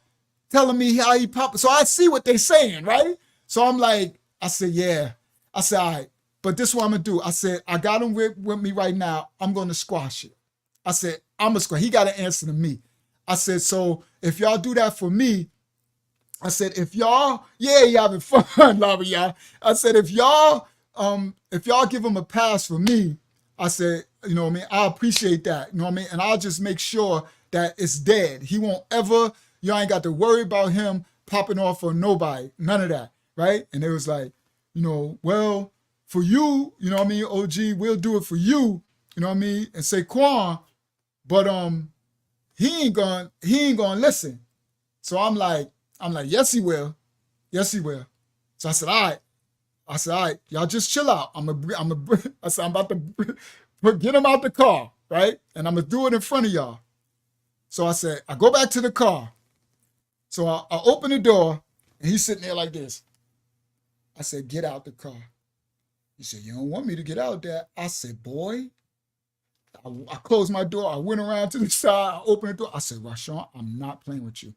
telling me how he pop. So I see what they saying, right? So I'm like, I said, yeah. I said, all right, but this is what I'm going to do. I said, I got him with me right now. I'm going to squash it. I said, I'm going to squash. He got to answer to me. I said, so if y'all do that for me, I said, if y'all having fun, love y'all. I said, if y'all give him a pass for me, I said, you know what I mean? I appreciate that. You know what I mean? And I'll just make sure that it's dead. He won't ever, y'all ain't got to worry about him popping off on nobody. None of that. Right? And it was like, well, for you, you know what I mean, OG, we'll do it for you. You know what I mean? And Saquon, but he ain't gonna listen. So I'm like, yes, he will. Yes, he will. So I said, all right, y'all just chill out. I'm about to get him out the car, right? And I'm gonna do it in front of y'all. So I said, I go back to the car. So I open the door and he's sitting there like this. I said, get out the car. He said, you don't want me to get out there. I said, boy. I closed my door. I went around to the side. I opened the door. I said, Rashawn, I'm not playing with you.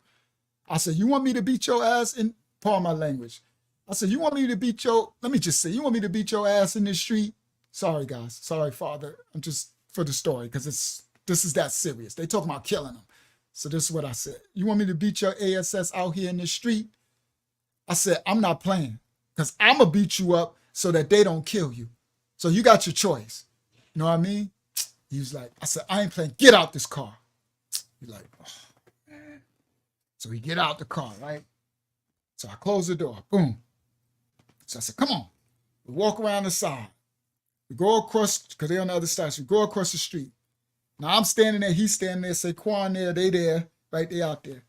I said, you want me to beat your ass in, pardon my language. I said, you want me to beat your, let me just say, you want me to beat your ass in the street? Sorry, guys. Sorry, Father. I'm just for the story because this is that serious. They talking about killing him. So this is what I said. You want me to beat your ASS out here in the street? I said, I'm not playing because I'm going to beat you up so that they don't kill you. So you got your choice. You know what I mean? He was like, I said, I ain't playing. Get out this car. He's like, oh, man. So we get out the car, right? So I close the door. Boom. So I said, come on. We walk around the side. We go across, because they're on the other side. So we go across the street. Now I'm standing there. He's standing there. Saquon there. They there. Right? They out there.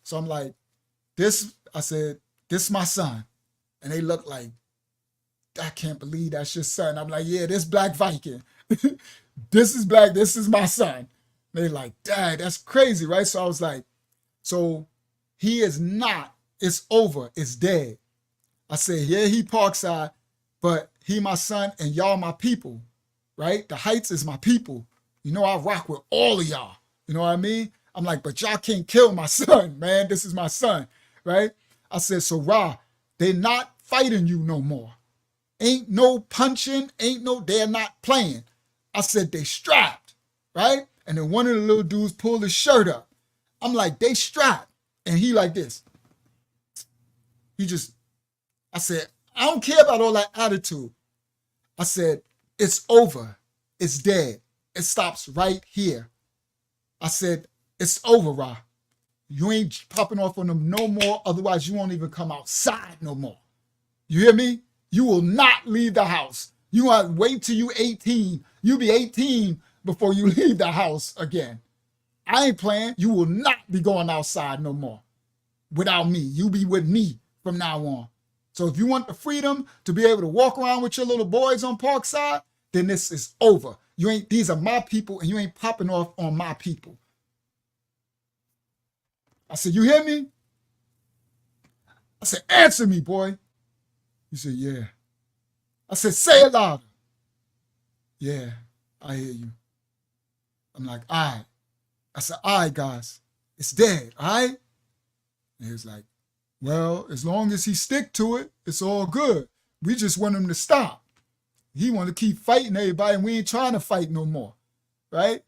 So I'm like, I said, this is my son. And they look like, I can't believe that's your son. I'm like, yeah, this Black Viking. This is black. This is my son. They like, Dad, that's crazy, right? So I was like, so he is not. It's over. It's dead. I said, yeah, he Parkside, but he my son and y'all my people, right? The Heights is my people. I rock with all of y'all. You know what I mean? I'm like, but y'all can't kill my son, man. This is my son, right? I said, so Ra, they're not fighting you no more. Ain't no punching, they're not playing. I said, they strapped, right? And then one of the little dudes pulled his shirt up. I'm like, they strapped. And he like this. I said, I don't care about all that attitude. I said, it's over. It's dead. It stops right here. I said, it's over, Ra. You ain't popping off on them no more. Otherwise, you won't even come outside no more. You hear me? You will not leave the house. You want to wait till you 18. You be 18 before you leave the house again. I ain't playing. You will not be going outside no more without me. You be with me from now on. So if you want the freedom to be able to walk around with your little boys on Parkside, then this is over. These are my people, and you ain't popping off on my people. I said, you hear me? I said, answer me, boy. He said, yeah. I said, say it louder. Yeah, I hear you. I'm like, all right. I said, all right, guys, it's dead, all right? And he was like, well, as long as he stick to it, it's all good. We just want him to stop. He want to keep fighting everybody, and we ain't trying to fight no more, right?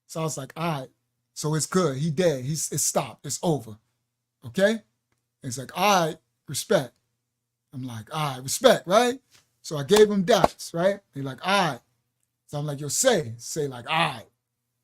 So I was like, all right, so it's good. He dead. It's stopped. It's over, okay? And he's like, all right, respect. I'm like, all right, respect, right? So I gave him dots, right? He's like, all right. So I'm like, yo, say like, all right,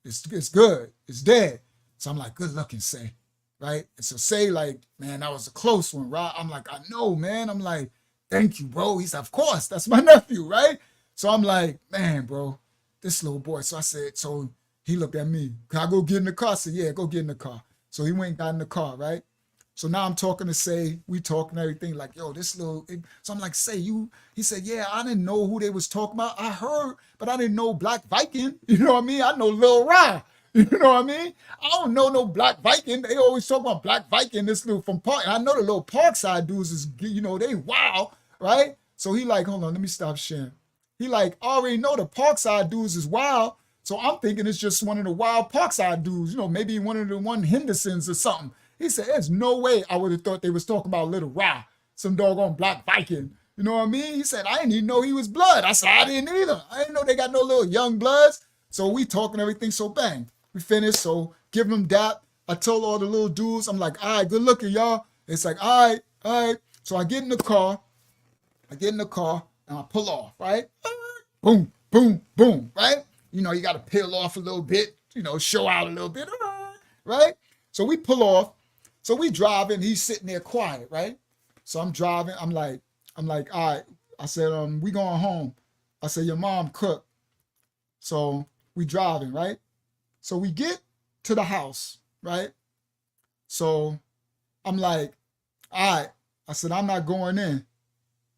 it's good. It's dead. So I'm like, good looking, say, right? And so say like, man, that was a close one, right? I'm like, I know, man. I'm like, thank you, bro. He's like, of course, that's my nephew, right? So I'm like, man, bro, this little boy. So I said, so he looked at me. Can I go get in the car? I said, yeah, go get in the car. So he went and got in the car, right? So now I'm talking to Say, we talking everything like, yo, this little, so I'm like, Say, he said, yeah, I didn't know who they was talking about. I heard, but I didn't know Black Viking. You know what I mean? I know Lil Ra. You know what I mean? I don't know no Black Viking. They always talk about Black Viking, this little from Park. And I know the little Parkside dudes is, you know, they wild, right? So he like, hold on, let me stop sharing. He like, I already know the Parkside dudes is wild. So I'm thinking it's just one of the wild Parkside dudes, you know, maybe one of the one Hendersons or something. He said, there's no way I would have thought they was talking about Little Ra, some doggone Black Viking. You know what I mean? He said, I didn't even know he was blood. I said, I didn't either. I didn't know they got no little young bloods. So we talking everything. So bang, we finished. So giving them dap. I told all the little dudes, I'm like, all right, good looking, y'all. It's like, all right. So I get in the car. And I pull off, right? Boom, boom, boom, right? You know, you got to peel off a little bit, you know, show out a little bit, right? So we pull off. So we driving, he's sitting there quiet, right? So I'm driving, I'm like, all right. I said, we going home. I said, your mom cooked. So we driving, right? So we get to the house, right? So I'm like, all right. I said, I'm not going in.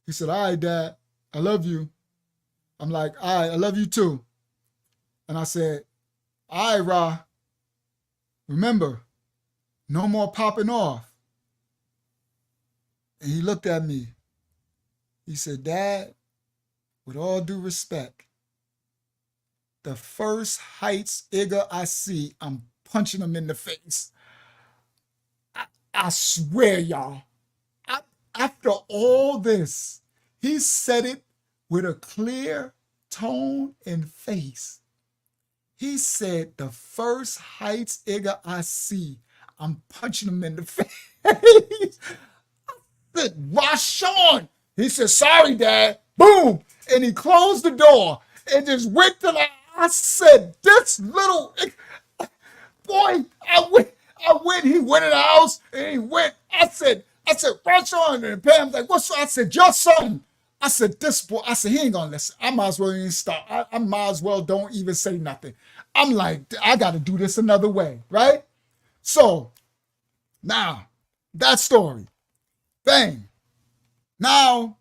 He said, all right, Dad, I love you. I'm like, all right, I love you too. And I said, all right, Ra, remember, no more popping off. And he looked at me. He said, Dad, with all due respect, the first Heights Igga I see, I'm punching him in the face. I swear, y'all, after all this, he said it with a clear tone and face. He said, the first Heights Igga I see, I'm punching him in the face. I said, Rashawn. He said, sorry, Dad. Boom. And he closed the door and just went to the, I said, this little, boy, I went, he went in the house and he went, I said, Rashawn, and Pam's like, what's up? I said, your son. I said, this boy, I said, he ain't gonna listen. I might as well even stop. I might as well don't even say nothing. I'm like, I got to do this another way, right? So now that story, bang. Now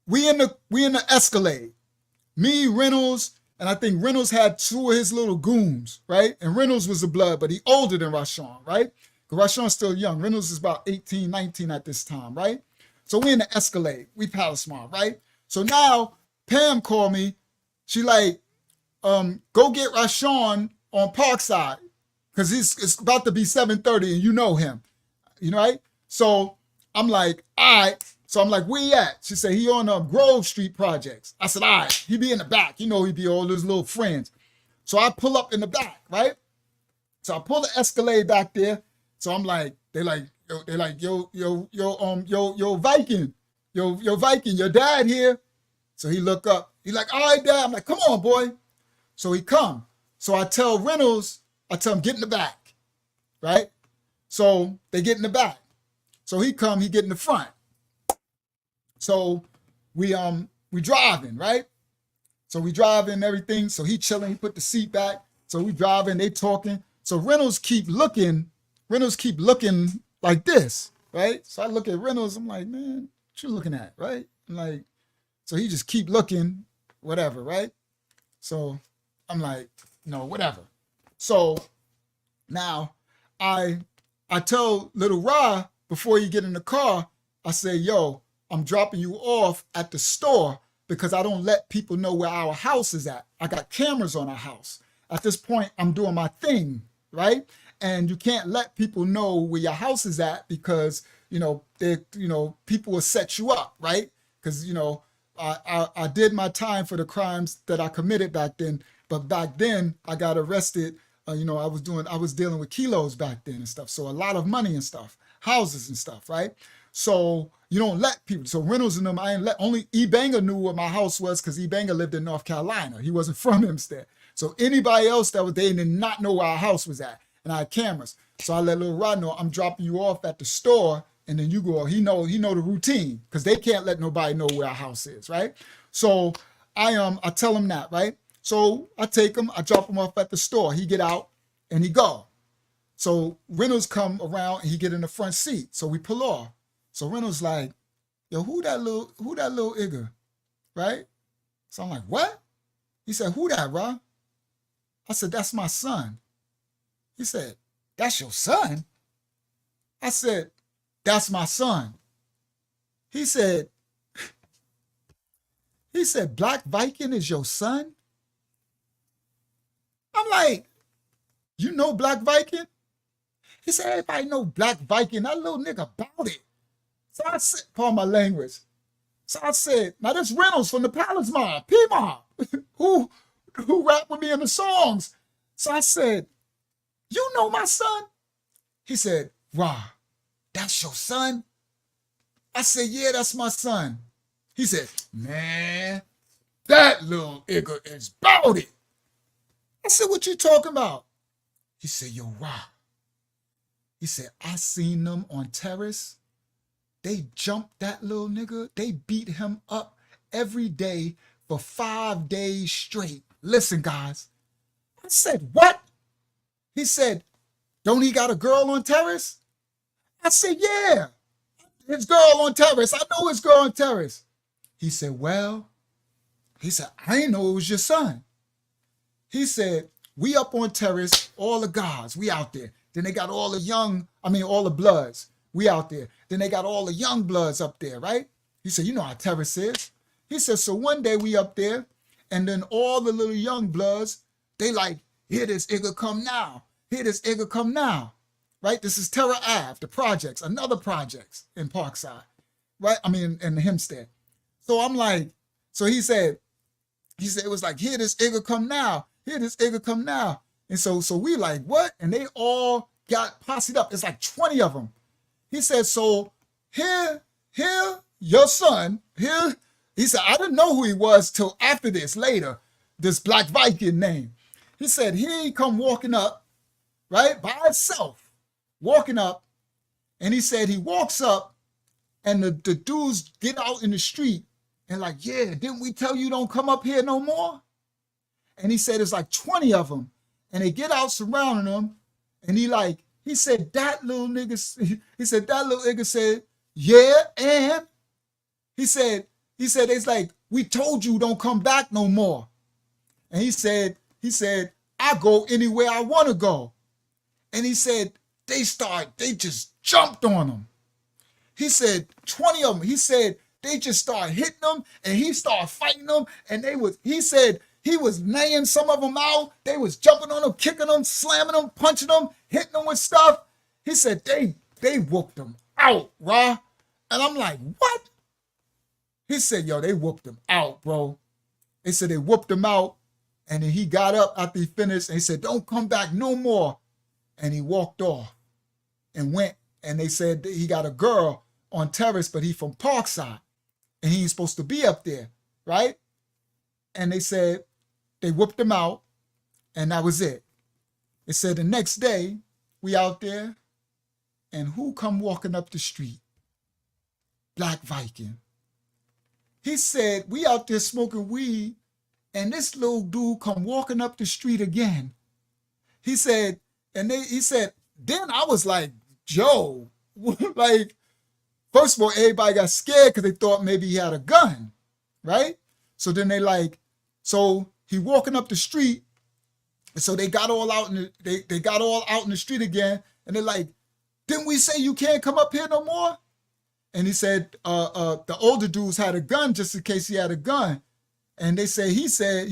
we in the Escalade. Me, Reynolds, and I think Reynolds had two of his little goons, right? And Reynolds was a blood, but he older than Rashawn, right? Because Rashawn's still young. Reynolds is about 18, 19 at this time, right? So we in the Escalade. We Palestine, right? So now Pam called me. She like, go get Rashawn on Parkside because it's about to be 7:30 and you know him, you know, right? So I'm like, all right. So I'm like, where he at? She said, he on Grove Street projects. I said, all right, he be in the back. You know, he be all his little friends. So I pull up in the back, right? So I pull the Escalade back there. So I'm like, yo, Viking, yo, Viking, your dad here. So he look up. He like, all right, Dad. I'm like, come on, boy. So he come. So I tell Reynolds, get in the back, right? So they get in the back. So he come, he get in the front. So we driving, right? So we driving everything. So he chilling, he put the seat back. So we driving, they talking. So Reynolds keep looking like this, right? So I look at Reynolds, I'm like, man, what you looking at, right? I'm like, so he just keep looking, whatever, right? So I'm like, no, whatever. So now I tell little Ra before you get in the car, I say, yo, I'm dropping you off at the store because I don't let people know where our house is at. I got cameras on our house. At this point, I'm doing my thing, right? And you can't let people know where your house is at because, people will set you up, right? Because, I did my time for the crimes that I committed back then. But back then I got arrested. I was dealing with kilos back then and stuff. So a lot of money and stuff, houses and stuff, right? So you don't let people. So Reynolds and them, I ain't let. Only E-Banger knew where my house was because E-Banger lived in North Carolina. He wasn't from Hempstead. So anybody else they did not know where our house was at. And I had cameras. So I let little Rod know I'm dropping you off at the store. And then you go, he know the routine because they can't let nobody know where our house is, right? So I tell him that, right? So I take him, I drop him off at the store. He get out and he go. So Reynolds come around and he get in the front seat. So we pull off. So Reynolds like, yo, who that little Igor, right? So I'm like, what? He said, who that, Rob? I said, that's my son. He said, that's your son? I said, that's my son. He said, Black Viking is your son? I'm like, you know Black Viking? He said, everybody know Black Viking. That little nigga about it. So I said, pardon my language. So I said, now this Reynolds from the Palace Mob, P-Mob, who rapped with me in the songs. So I said, you know my son? He said, Rah, that's your son? I said, yeah, that's my son. He said, man, that little nigga is about it. I said, what you talking about? He said, yo, Rah. He said, I seen them on Terrace. They jumped that little nigga. They beat him up every day for 5 days straight. Listen, guys. I said, what? He said, don't he got a girl on Terrace? I said, yeah. His girl on Terrace. I know his girl on Terrace. He said, well, I didn't know it was your son. He said, we up on Terrace, all the guys, we out there. Then they got all the Bloods. We out there. Then they got all the young Bloods up there, right? He said, you know how Terrace is. He said, so one day we up there, and then all the little young Bloods, they like, here this nigga come now. Here this nigga come now. Right? This is Terra Ave, the projects, another projects in Parkside. Right? In Hempstead. So I'm like, so he said it was like, here this nigga come now. Here this nigga come now. And so we like, what? And they all got posseed up. It's like 20 of them. He said, so here, your son, here, he said, I didn't know who he was till after this, later, this Black Viking name. He said, here he come walking up, right, by himself, walking up. And he said he walks up and the dudes get out in the street and like, yeah, didn't we tell you don't come up here no more? And he said, it's like 20 of them. And they get out surrounding him. And he said, that little nigga said, yeah, and he said, it's like, we told you don't come back no more. And he said, I go anywhere I want to go. And he said, they just jumped on him. He said, 20 of them, he said, they just started hitting them and he started fighting them. And he said, he was laying some of them out. They was jumping on them, kicking them, slamming them, punching them, hitting them with stuff. He said they whooped them out, Rah. And I'm like, what? He said, yo, they whooped them out, bro. They said they whooped him out. And then he got up after he finished and he said, don't come back no more. And he walked off and went. And they said that he got a girl on Terrace, but he from Parkside. And he ain't supposed to be up there, right? And they said they whooped him out. And that was it. They said the next day, we out there. And who come walking up the street? Black Viking. He said, we out there smoking weed, and this little dude come walking up the street again. He said, then I was like, Joe, like, first of all, everybody got scared because they thought maybe he had a gun, right? So then so he walking up the street, and so they got all out they got all out in the street again, and they're like, didn't we say you can't come up here no more? And he said, the older dudes had a gun just in case he had a gun. And they say, he said,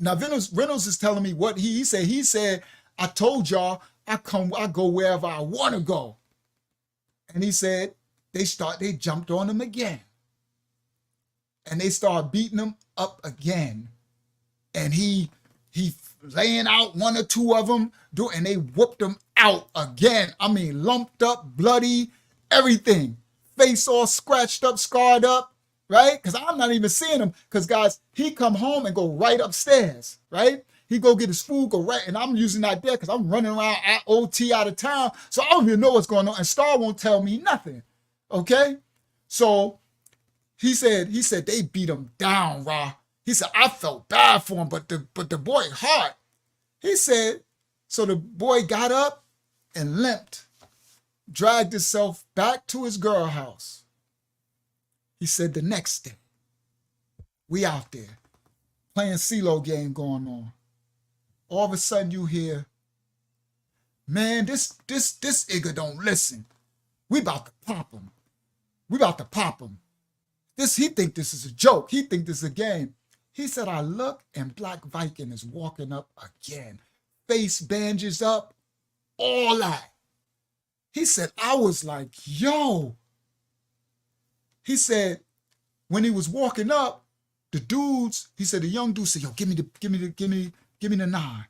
now Reynolds is telling me what he said. He said, I told y'all, I go wherever I want to go. And he said, they jumped on him again. And they started beating him up again. And he laying out one or two of them, and they whooped him out again. I mean, lumped up, bloody, everything. Face all scratched up, scarred up, right? Because I'm not even seeing him. Because, guys, he come home and go right upstairs, right? He go get his food, go right, and I'm using that there because I'm running around at OT out of town, so I don't even know what's going on, and Star won't tell me nothing, okay? So he said they beat him down, Ra. He said, I felt bad for him, but the boy hard. He said, so the boy got up and limped, dragged himself back to his girl house. He said the next day, we out there playing CeeLo game going on. All of a sudden you hear, man, this nigga don't listen. We about to pop him. We about to pop him. He think this is a joke. He think this is a game. He said, I look and Black Viking is walking up again. Face bandages up, all that. He said, I was like, yo. He said, when he was walking up, the dudes, he said, the young dude said, yo, give me the 9.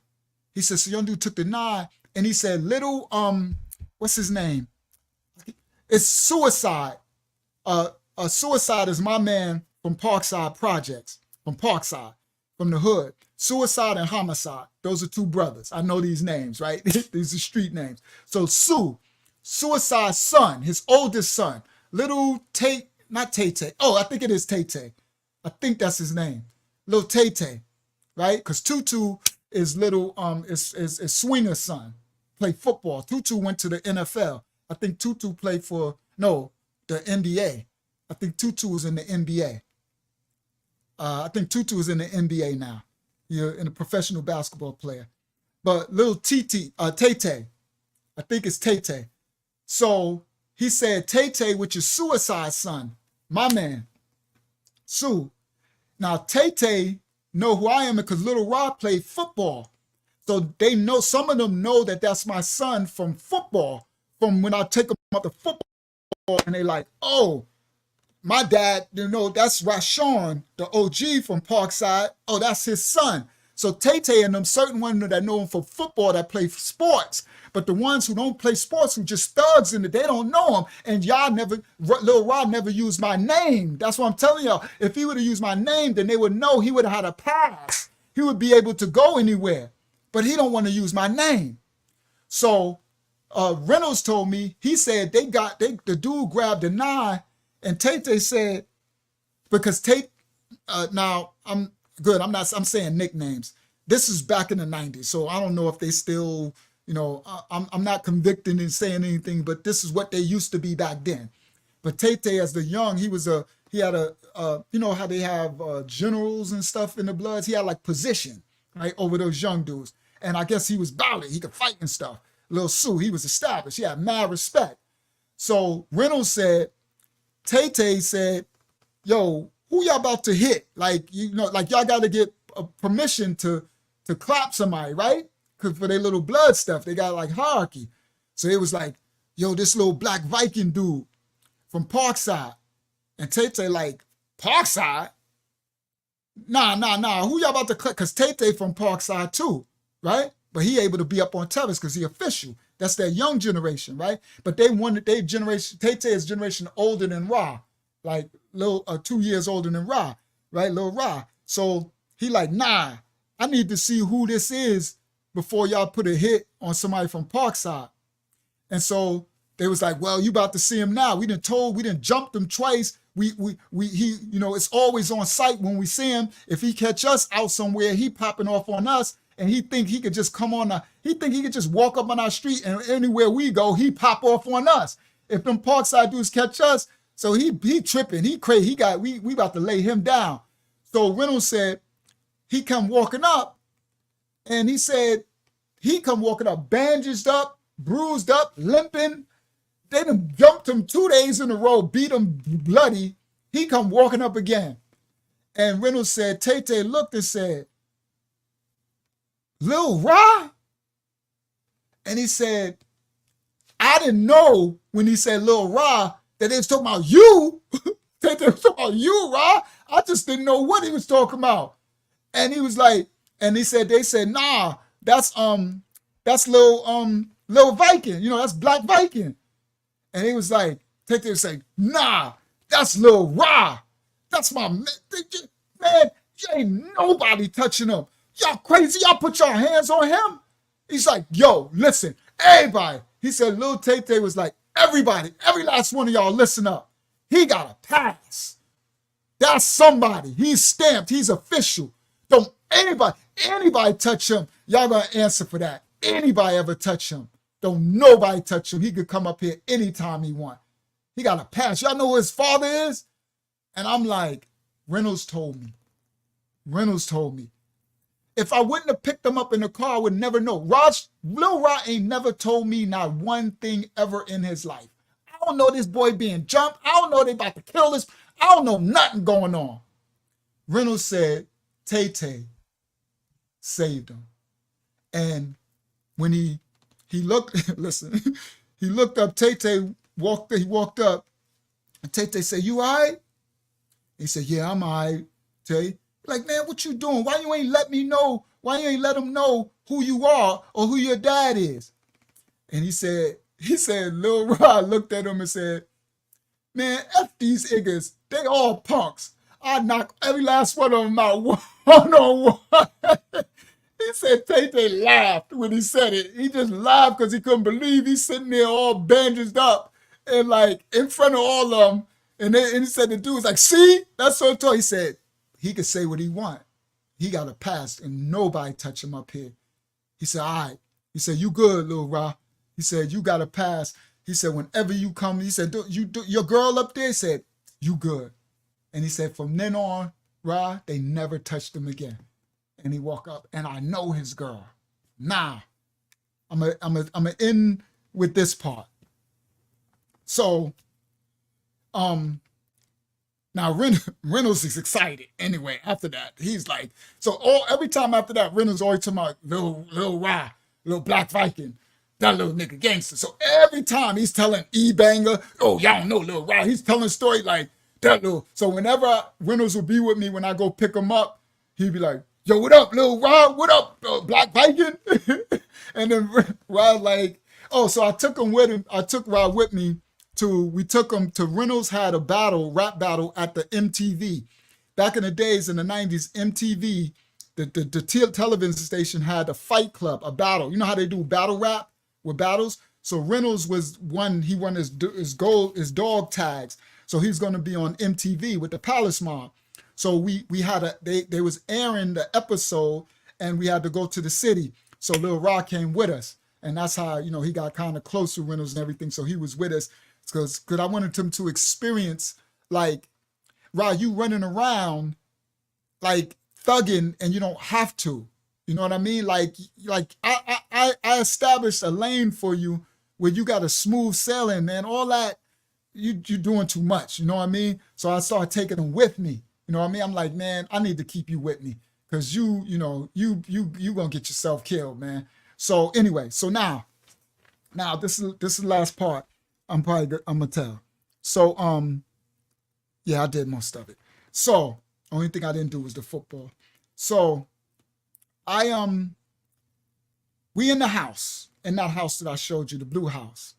He said, so young dude took the 9 and he said, little, what's his name? It's Suicide. Suicide is my man from Parkside Projects, from Parkside, from the hood. Suicide and Homicide. Those are 2 brothers. I know these names, right? These are street names. So Suicide's son, his oldest son, little not Tay-Tay. Oh, I think it is Tay-Tay. I think that's his name. Little Tay-Tay, right? Because Tutu is little, is Swinger's son. Played football. Tutu went to the NFL. I think Tutu played for, the NBA. I think Tutu was in the NBA. I think Tutu is in the NBA now. You're in a professional basketball player. But little Tay-Tay, I think it's Tay-Tay. So he said Tay-Tay, which is Suicide's son, my man, Sue. Now Tay-Tay know who I am because Little Rod played football. So they know, some of them know that that's my son from football, from when I take them out to football, and they like, oh, my dad, that's Rashawn, the OG from Parkside. Oh, that's his son. So Tay-Tay and them, certain ones that know him for football that play for sports. But the ones who don't play sports, who just thugs in it, they don't know him. And Lil Rod never used my name. That's what I'm telling y'all. If he would have used my name, then they would know he would have had a pass. He would be able to go anywhere. But he don't want to use my name. So Reynolds told me, he said the dude grabbed a 9, and Tay-Tay said, because now I'm good, I'm saying nicknames. This is back in the 90s, so I don't know if they still, I'm not convicting and saying anything, but this is what they used to be back then. But Tay-Tay, as the young, he had how they have generals and stuff in the Bloods. He had like position, right, over those young dudes. And I guess he was valid. He could fight and stuff. Lil Sue, he was established. He had mad respect. So Reynolds said, Tay-Tay said, yo, who y'all about to hit? Like, y'all got to get permission to clap somebody, right? Because for their little blood stuff, they got like hierarchy. So it was like, yo, this little Black Viking dude from Parkside. And Tay-Tay like, Parkside? Nah. Who y'all about to clap? Because Tay-Tay from Parkside too, right? But he able to be up on television because he official. That's that young generation, right? But they wanted their generation. Tay-Tay is generation older than Ra, like 2 years older than Ra, right? Lil Ra. So he like, nah, I need to see who this is before y'all put a hit on somebody from Parkside. And so they was like, well, you about to see him now. We done jumped him twice. He, it's always on sight when we see him. If he catch us out somewhere, he popping off on us. And he think he could just come on, he think he could just walk up on our street and anywhere we go, he pop off on us. if them Parkside dudes catch us, so he tripping, he crazy, we about to lay him down. So Reynolds said he come walking up, and he said he come walking up, bandaged up, bruised up, limping. They done jumped him 2 days in a row, beat him bloody. He come walking up again. And Reynolds said, Tay looked and said, Lil Ra? And he said, I didn't know when he said Lil Ra that they was talking about you. They was talking about you, Ra. I just didn't know what he was talking about. And he was like, and they said, nah, that's Lil Viking, that's Black Viking. And he was like, Tay was saying, nah, that's Lil Ra. That's my man. Man, you ain't nobody touching him. Y'all crazy. Y'all put your hands on him. He's like, yo, listen, everybody. He said, Lil Tay was like, everybody, every last one of y'all listen up. He got a pass. That's somebody. He's stamped. He's official. Don't anybody touch him. Y'all gonna answer for that. Anybody ever touch him. Don't nobody touch him. He could come up here anytime he want. He got a pass. Y'all know who his father is? And I'm like, Reynolds told me. If I wouldn't have picked him up in the car, I would never know. Lil Rod ain't never told me not one thing ever in his life. I don't know this boy being jumped. I don't know they about to kill this. I don't know nothing going on. Reynolds said Tay saved him. And when he looked, listen, he looked up, he walked up, and Tay said, you all right? He said, yeah, I'm all right, Tay. Like, man, what you doing? Why you ain't let me know? Why you ain't let him know who you are or who your dad is? And he said, Lil Rod looked at him and said, man, F these niggas. They all punks. I knock every last one of them out one on one. He said Tay laughed when he said it. He just laughed because he couldn't believe he's sitting there all bandaged up and like in front of all of them. And he said the dude was like, see, that's so tall. He said he could say what he want. He got a pass and nobody touch him up here. He said, all right. He said, you good, Lil Ra. He said, you got a pass. He said, whenever you come, he said, your girl up there? He said, you good. And he said, from then on, Ra, they never touched him again. And he walked up, and I know his girl. Now, I'm a end with this part. So, now Reynolds is excited. Anyway, after that, he's like, every time after that, Reynolds always talking about Lil Ra, Lil Black Viking, that little nigga gangster. So every time he's telling E-Banger, oh, y'all don't know Lil Ra, he's telling a story like that little. So whenever Reynolds would be with me when I go pick him up, he'd be like, yo, what up, Lil Ra? What up, Black Viking? And then Rod like, oh, so I took him with him. I took Rod with me we took him to Reynolds had a rap battle at the MTV. Back in the days in the 90s, MTV, the television station had a fight club, a battle. You know how they do battle rap with battles? So Reynolds he won his dog tags. So he's going to be on MTV with the Palace Mob. So we had they was airing the episode and we had to go to the city. So Lil Rock came with us. And that's how, he got kind of close to Reynolds and everything. So he was with us because I wanted him to experience like, Rod, you running around like thugging and you don't have to. You know what I mean? Like I established a lane for you where you got a smooth sailing, man. All that, you doing too much. You know what I mean? So I started taking him with me. You know what I mean? I'm like, man, I need to keep you with me because you gonna get yourself killed, man. So anyway, so now this is the last part. I'm gonna tell. So yeah, I did most of it. So only thing I didn't do was the football. So we in the house, in that house that I showed you, the blue house,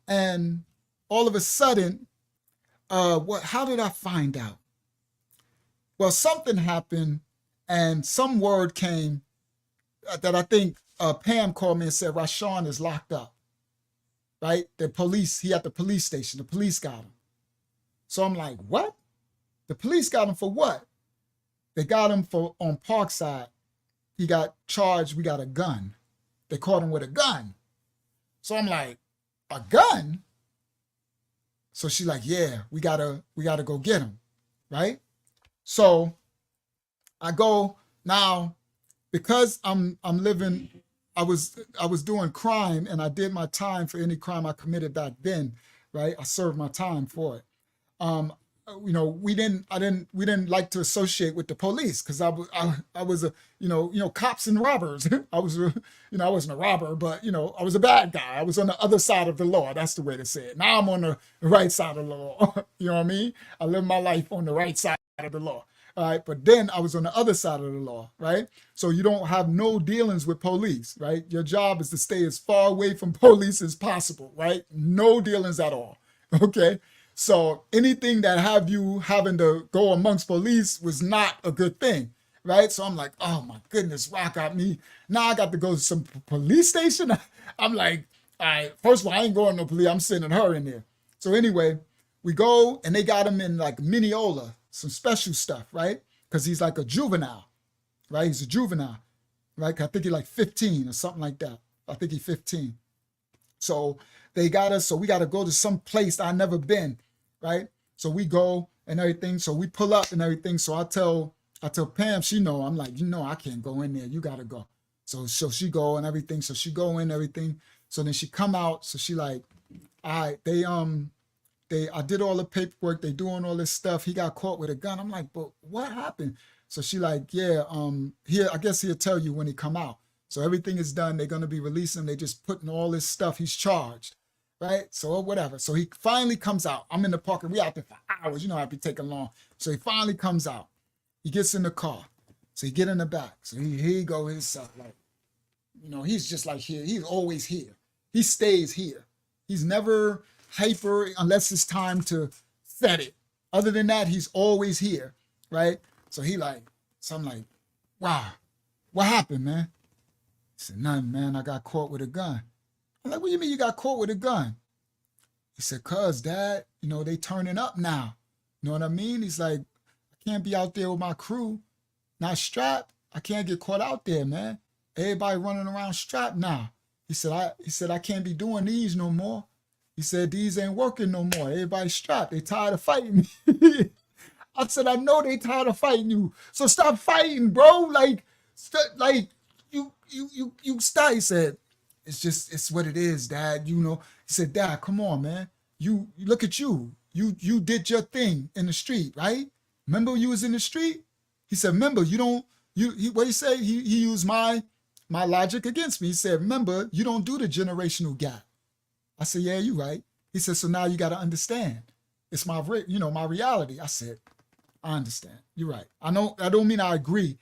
and all of a sudden, how did I find out? Well, something happened, and some word came that I think Pam called me and said Rashawn is locked up. Right? He at the police station. The police got him. So I'm like, what? The police got him for what? They got him on Parkside. He got charged. We got a gun. They caught him with a gun. So I'm like, a gun? So she's like, yeah, we gotta go get him, right? So I go now because I'm living. I was doing crime and I did my time for any crime I committed back then, right? I served my time for it. Um, we didn't like to associate with the police because I was a cops and robbers. I was I wasn't a robber, but I was a bad guy. I was on the other side of the law. That's the way to say it. Now I'm on the right side of the law. You know what I mean? I live my life on the right side of the law. All right, but then I was on the other side of the law, right? So you don't have no dealings with police, right? Your job is to stay as far away from police as possible, right? No dealings at all. Okay. So anything that have you having to go amongst police was not a good thing, right? So I'm like, oh my goodness, Rock got me. Now I got to go to some police station. I'm like, all right, first of all, I ain't going to no police. I'm sending her in there. So anyway, we go and they got him in like Mineola, some special stuff, right? Because he's like a juvenile, right? He's a juvenile, right? I think he's like 15 or something like that. I think he's 15. So they got us, so we got to go to some place I never been, right? So we go and everything. So we pull up and everything. So I tell Pam, she know, I'm like, I can't go in there. You got to go. So she go and everything. So she go in everything. So then she come out. So she like, all right, I did all the paperwork. They doing all this stuff. He got caught with a gun. I'm like, but what happened? So she like, yeah, here, I guess he'll tell you when he come out. So everything is done. They're going to be releasing him. They just putting all this stuff. He's charged, right? So whatever. So he finally comes out. I'm in the park and we out there for hours. I'd be taking long. So he finally comes out. He gets in the car. So he get in the back. So here he go himself. Like, he's just like here. He's always here. He stays here. He's never hyper unless it's time to set it. Other than that, he's always here, right? So I'm like, wow, what happened, man? He said, nothing, man. I got caught with a gun. I'm like, what do you mean you got caught with a gun? He said, cuz, Dad, they turning up now. You know what I mean? He's like, I can't be out there with my crew, not strapped. I can't get caught out there, man. Everybody running around strapped now. He said, I can't be doing these no more. He said, these ain't working no more. Everybody's strapped. They tired of fighting me. I said, I know they tired of fighting you. So stop fighting, bro. Like you stop. He said, it's what it is, Dad. He said, Dad, come on, man. You look at you. You did your thing in the street, right? Remember you was in the street? He said, remember, what he said? He used my logic against me. He said, remember, you don't do the generational gap. I said, yeah, you're right. He said, so now you got to understand. It's my reality. I said, I understand. You're right. I don't mean I agree,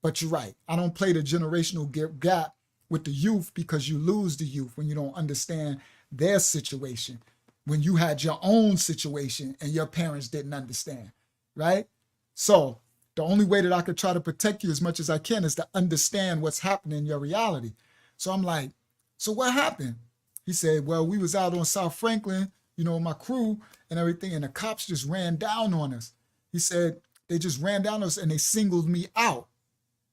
but you're right. I don't play the generational gap with the youth because you lose the youth when you don't understand their situation, when you had your own situation and your parents didn't understand, right? So the only way that I could try to protect you as much as I can is to understand what's happening in your reality. So I'm like, so what happened? He said, well, we was out on South Franklin, my crew and everything, and the cops just ran down on us. He said, they just ran down on us and they singled me out.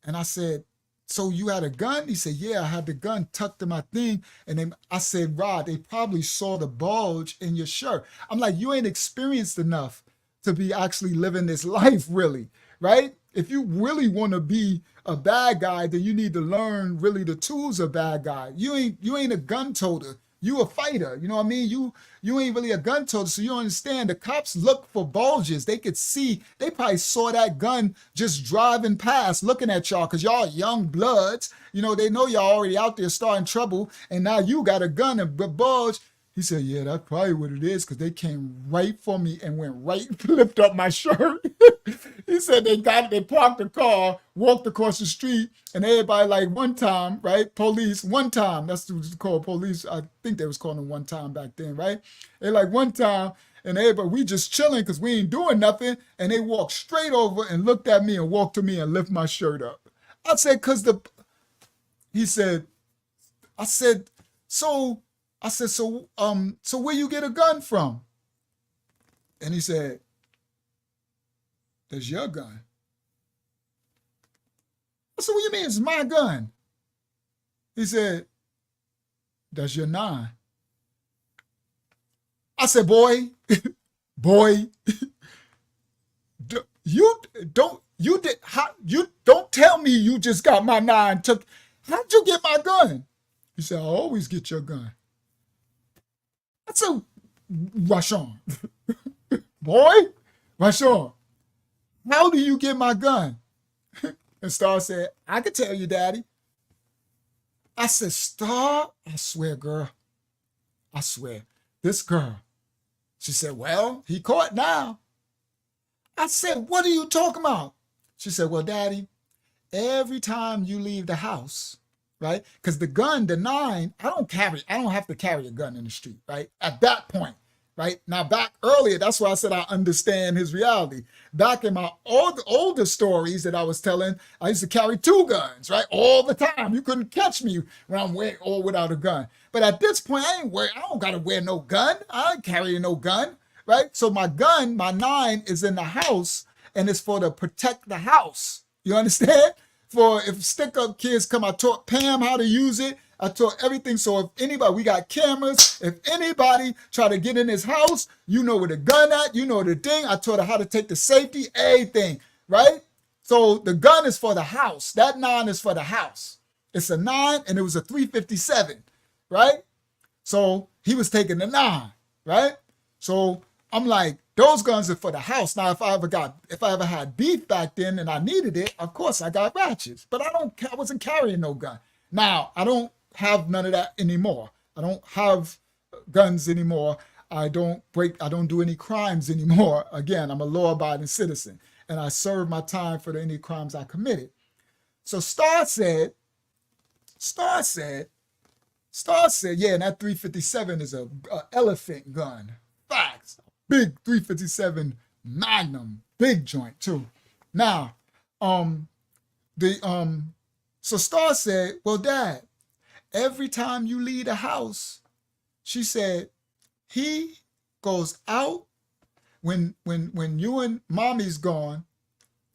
And I said, so you had a gun? He said, yeah, I had the gun tucked in my thing. And then I said, Rod, they probably saw the bulge in your shirt. I'm like, you ain't experienced enough to be actually living this life, really, right? If you really want to be a bad guy, then you need to learn really the tools of bad guy. You ain't a gun toter. You a fighter. You know what I mean? You ain't really a gun toter, so you don't understand. The cops look for bulges. They could see, they probably saw that gun just driving past, looking at y'all, because y'all young bloods. They know y'all already out there starting trouble, and now you got a gun and a bulge. He said, yeah, that's probably what it is, because they came right for me and went right, flipped up my shirt. He said they parked the car, walked across the street, and everybody like one time, right? Police, one time. That's what it's called, police. I think they was calling them one time back then, right? They like one time, and everybody, we just chilling because we ain't doing nothing. And they walked straight over and looked at me and walked to me and lift my shirt up. I said, so where you get a gun from? And he said, that's your gun. I said, what you mean it's my gun? He said, that's your 9. I said, boy, boy, you don't tell me you just got my 9 took. How'd you get my gun? He said, I always get your gun. I said, Rashawn, boy, Rashawn, how do you get my gun? And Star said, I can tell you, Daddy. I said, Star, I swear, girl, I swear, this girl. She said, well, he caught now. I said, what are you talking about? She said, well, Daddy, every time you leave the house, right? Because the gun, the 9, I don't have to carry a gun in the street, right? At that point, right? Now, back earlier, that's why I said I understand his reality. Back in my older stories that I was telling, I used to carry 2 guns, right? All the time. You couldn't catch me when I'm wearing or without a gun. But at this point, I don't got to wear no gun. I ain't carrying no gun, right? So my gun, my 9 is in the house, and it's for to protect the house. You understand? For if stick-up kids come, I taught Pam how to use it. I taught everything. So if anybody, we got cameras. If anybody try to get in his house, you know where the gun at, you know the thing. I taught her how to take the safety, everything, right? So the gun is for the house. That 9 is for the house. It's a 9 and it was a 357, right? So he was taking the 9, right? So I'm like, those guns are for the house. Now, if I ever had beef back then and I needed it, of course I got ratchets, but I wasn't carrying no gun. Now, I don't have none of that anymore. I don't have guns anymore. I don't do any crimes anymore. Again, I'm a law-abiding citizen and I serve my time for any crimes I committed. So Star said, yeah, and that 357 is a elephant gun. Facts. Big 357 Magnum, big joint too. Now, so Star said, well, Dad, every time you leave the house, she said, he goes out when you and Mommy's gone,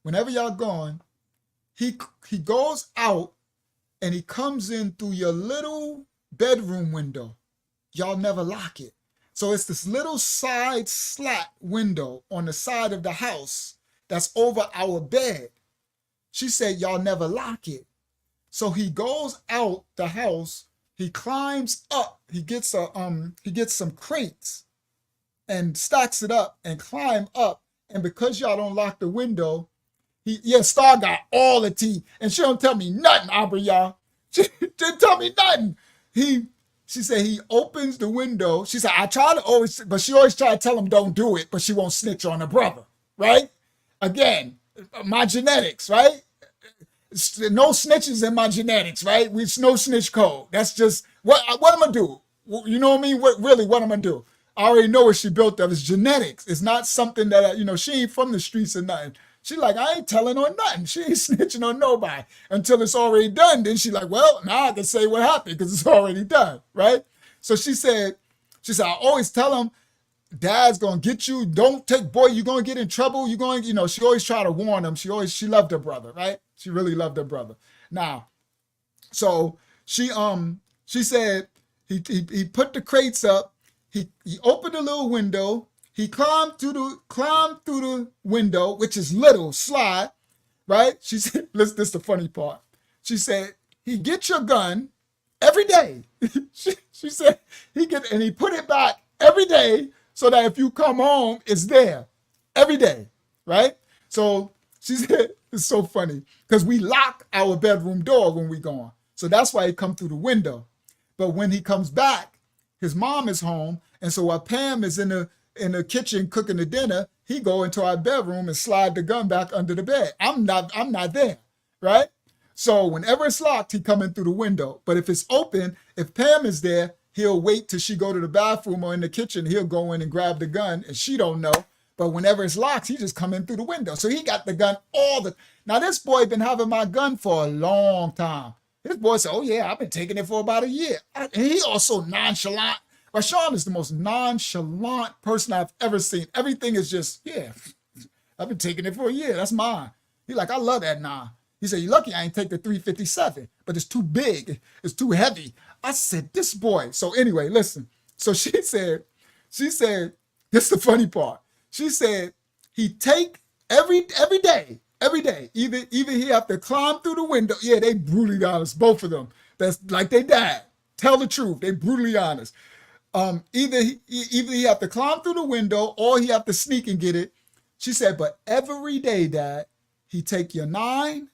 whenever y'all gone, he goes out and he comes in through your little bedroom window. Y'all never lock it. So it's this little side slat window on the side of the house that's over our bed. She said, y'all never lock it. So he goes out the house, he climbs up, he gets some crates and stacks it up and climb up. And because y'all don't lock the window, Star got all the tea. And she don't tell me nothing, Aubrey, y'all. She didn't tell me nothing. She said he opens the window. She said, but she always try to tell him don't do it, but she won't snitch on her brother, right? Again, my genetics, right? No snitches in my genetics, right? It's no snitch code. That's just, what I'm going to do? You know what I mean? What I'm going to do? I already know what she built of. It's genetics. It's not something that, she ain't from the streets or nothing. She like, I ain't telling on nothing. She ain't snitching on nobody until it's already done. Then she like, well, now I can say what happened because it's already done, right? So she said, I always tell him, Dad's going to get you. Don't take, boy, you're going to get in trouble. You're going, she always try to warn him. She loved her brother, right? She really loved her brother. Now, so she said he put the crates up. He opened the little window. He climbed through the window, which is little slide, right? She said, listen, this is the funny part. She said, he gets your gun every day. she said, he put it back every day so that if you come home, it's there every day, right? So she said, it's so funny because we lock our bedroom door when we gone. So that's why he come through the window. But when he comes back, his mom is home. And so while Pam is in the kitchen cooking the dinner, he go into our bedroom and slide the gun back under the bed. I'm not there, right? So whenever it's locked, he come in through the window. But if it's open, if Pam is there, he'll wait till she go to the bathroom or in the kitchen. He'll go in and grab the gun and she don't know. But whenever it's locked, he just come in through the window. So he got the gun now this boy been having my gun for a long time. This boy said, oh yeah, I've been taking it for about a year. And he also nonchalant. Rashawn is the most nonchalant person I've ever seen. Everything is just, yeah, I've been taking it for a year. That's mine. He's like, I love that now. He said, you're lucky I ain't take the 357, but it's too big. It's too heavy. I said, this boy. So anyway, listen. So she said, She said, this is the funny part. She said he take every day. Either he have to climb through the window. Yeah, they brutally honest, both of them. That's like they died. Tell the truth. They brutally honest. Either he have to climb through the window or he have to sneak and get it. She said, but every day, Dad, he take your 9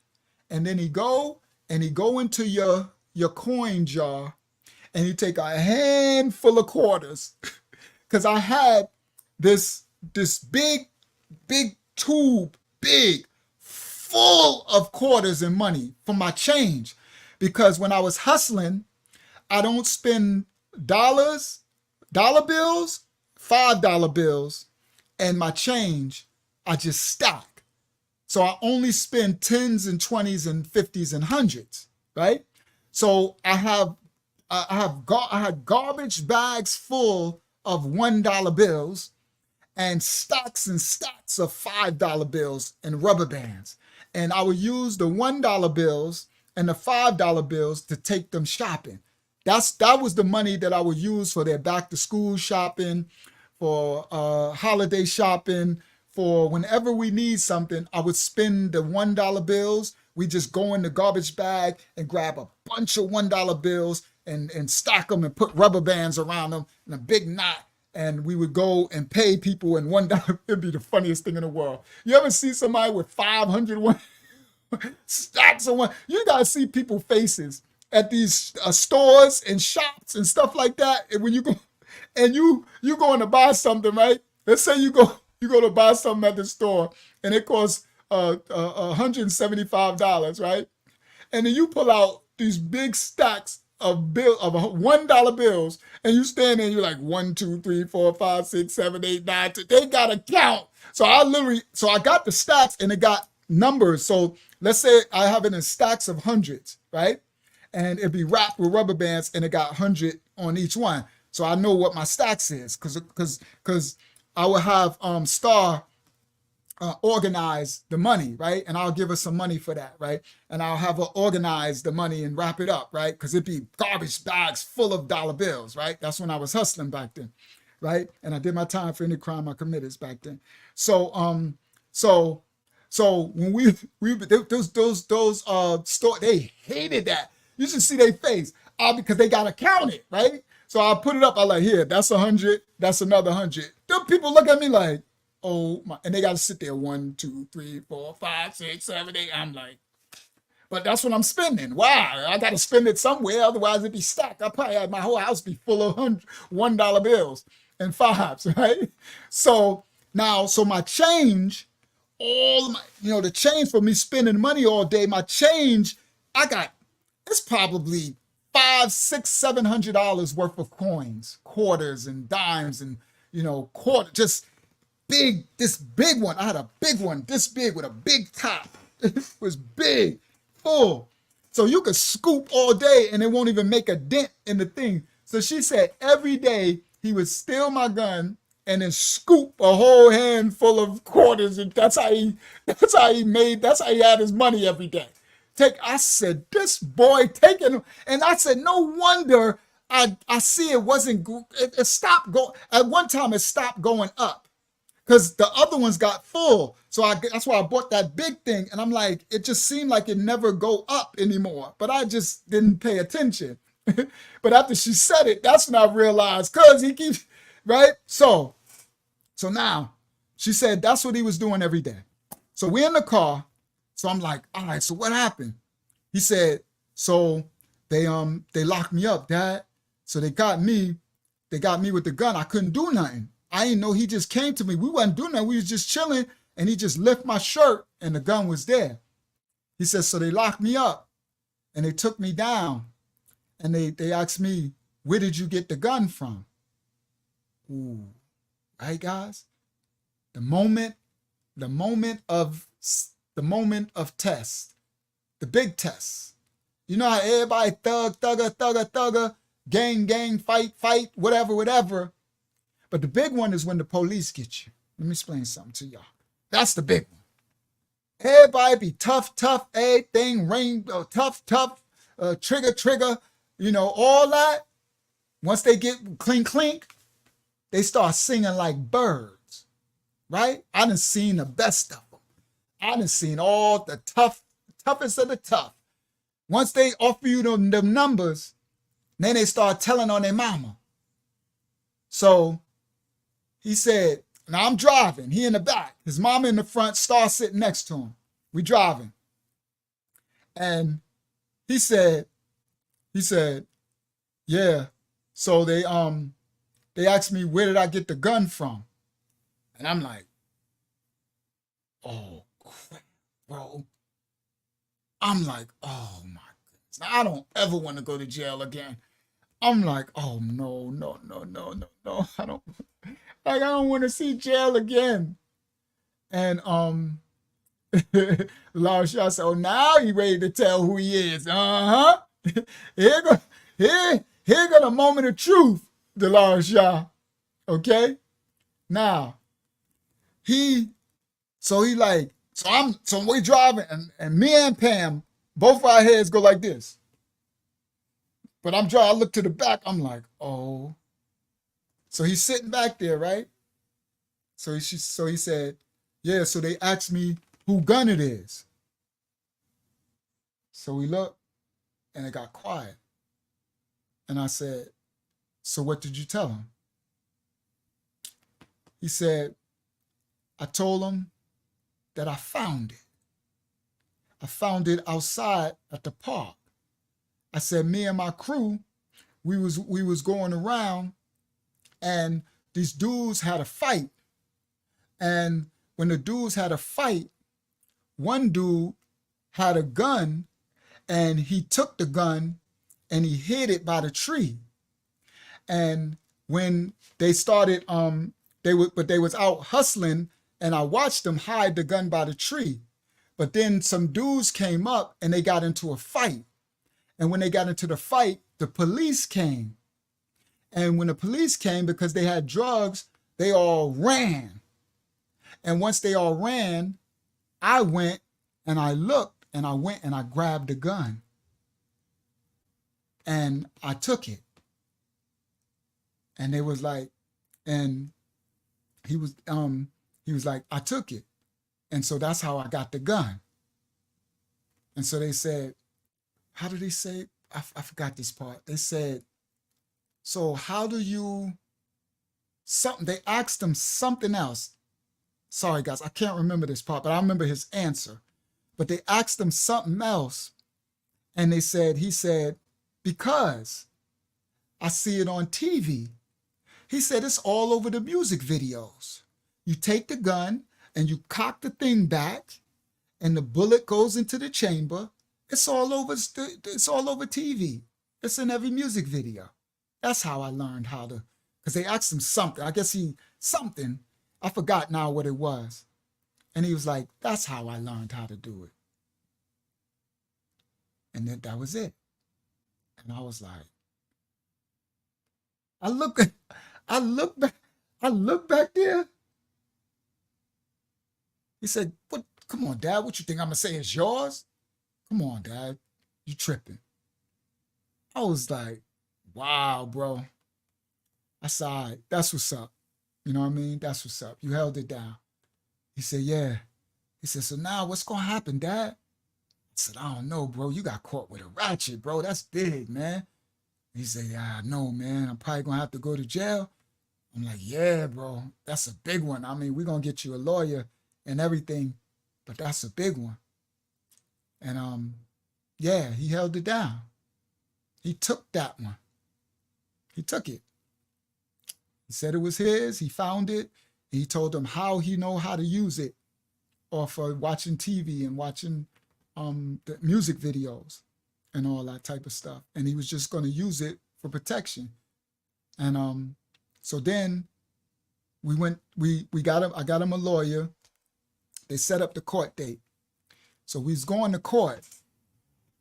and then he go into your coin jar and he take a handful of quarters. Cause I had this big tube, full of quarters and money for my change. Because when I was hustling, I don't spend dollar bills, $5 bills, and my change, I just stack. So I only spend 10s and 20s and 50s and 100s, right? So I had garbage bags full of $1 bills and stacks of $5 bills and rubber bands. And I would use the $1 bills and the $5 bills to take them shopping. That was the money that I would use for their back to school shopping, for holiday shopping, for whenever we need something. I would spend the $1 bills. We just go in the garbage bag and grab a bunch of $1 bills and stack them and put rubber bands around them in a big knot. And we would go and pay people in $1. It'd be the funniest thing in the world. You ever see somebody with 500 stacks of one? You gotta see people's faces at these stores and shops and stuff like that. And when you go and you going to buy something, right? Let's say you go to buy something at the store and it costs $175, right? And then you pull out these big stacks of $1 bills, and you stand there and you're like 1, 2, 3, 4, 5, 6, 7, 8, 9. They gotta count. So I got the stacks and it got numbers. So let's say I have it in stacks of hundreds, right? And it'd be wrapped with rubber bands and it got 100 on each one. So I know what my stacks is because I will have Star organize the money, right? And I'll give her some money for that, right? And I'll have her organize the money and wrap it up, right? Because it'd be garbage bags full of dollar bills, right? That's when I was hustling back then, right? And I did my time for any crime I committed back then. So when we those store, they hated that. You should see their face, because they gotta count it, right? So I put it up. I like, here, that's 100, that's another 100. Them people look at me like, oh my, and they got to sit there 1, 2, 3, 4, 5, 6, 7, 8. I'm like, but that's what I'm spending. Wow, I got to spend it somewhere. Otherwise, it'd be stacked. I probably had my whole house be full of $1 bills and 5s, right? So my change, the change for me spending money all day, my change, it's probably $500, $600, $700 worth of coins, quarters and dimes and, just this big one. I had a big one, this big with a big top. It was big, full. So you could scoop all day and it won't even make a dent in the thing. So she said every day he would steal my gun and then scoop a whole handful of quarters. And that's how he had his money every day. I said, this boy taking, and I said, no wonder I see it wasn't, it stopped going, at one time it stopped going up. Because the other ones got full. So that's why I bought that big thing. And I'm like, it just seemed like it never go up anymore. But I just didn't pay attention. But after she said it, that's when I realized, because he keeps, right? So now, she said that's what he was doing every day. So we're in the car. So I'm like, all right, so what happened? He said, so they locked me up, Dad. So they got me with the gun. I couldn't do nothing. I didn't know. He just came to me. We wasn't doing nothing. We was just chilling, and he just lifted my shirt, and the gun was there. He said, so they locked me up, and they took me down, and they asked me, where did you get the gun from? Ooh, right, guys? The moment of test, the big test. You know how everybody thugger, gang, fight, whatever. But the big one is when the police get you. Let me explain something to y'all. That's the big one. Everybody be tough, everything, rainbow, tough, trigger, all that. Once they get clink, they start singing like birds, right? I done seen the best of them. I done seen all the toughest of the tough. Once they offer you them numbers, then they start telling on their mama. So he said, now I'm driving. He in the back. His mama in the front, Star sitting next to him. We driving. And he said, yeah. So they asked me, where did I get the gun from? And I'm like, oh crap, bro. I'm like, oh my goodness. Now, I don't ever want to go to jail again. I'm like, oh no. I don't want to see jail again. And Larry Shaw said, oh, now he ready to tell who he is. Uh-huh. Here go the moment of truth, Larry Shaw. Okay? Now, so we driving, and me and Pam, both our heads go like this. But I'm driving, I look to the back, I'm like, oh. So he's sitting back there, right? So he said, yeah, so they asked me who gun it is. So we looked, and it got quiet. And I said, so what did you tell him? He said, I told him that I found it. I found it outside at the park. I said, me and my crew, we was going around, and these dudes had a fight. And when the dudes had a fight, one dude had a gun, and he took the gun and he hid it by the tree. And when they started, they was out hustling, and I watched them hide the gun by the tree. But then some dudes came up and they got into a fight. And when they got into the fight, the police came. And when the police came, because they had drugs, they all ran. And once they all ran, I went and I looked, and I went and I grabbed the gun. And I took it. And they was like, and he was like, I took it. And so that's how I got the gun. And so they said, how did he say? I forgot this part. They said, so how do you, they asked him something else. Sorry, guys, I can't remember this part, but I remember his answer. But they asked him something else. And he said, because I see it on TV. He said, it's all over the music videos. You take the gun and you cock the thing back, and the bullet goes into the chamber. It's all over TV. It's in every music video. That's how I learned how to, because they asked him something. I guess something. I forgot now what it was. And he was like, that's how I learned how to do it. And then that was it. And I was like, I look back there. He said, "What? Come on, Dad. What you think I'm gonna say is yours? Come on, Dad. You tripping?" I was like, wow, bro. I said, all right, that's what's up. You know what I mean? That's what's up. You held it down. He said, yeah. He said, so now what's gonna happen, Dad? I said, I don't know, bro. You got caught with a ratchet, bro. That's big, man. He said, yeah, I know, man. I'm probably gonna have to go to jail. I'm like, yeah, bro. That's a big one. I mean, we're gonna get you a lawyer and everything, but that's a big one. And yeah, he held it down. He took that one. He took it. He said it was his. He found it. He told them how he know how to use it, or for watching TV and watching the music videos and all that type of stuff. And he was just going to use it for protection. And so then we got him. I got him a lawyer. They set up the court date. So we was going to court.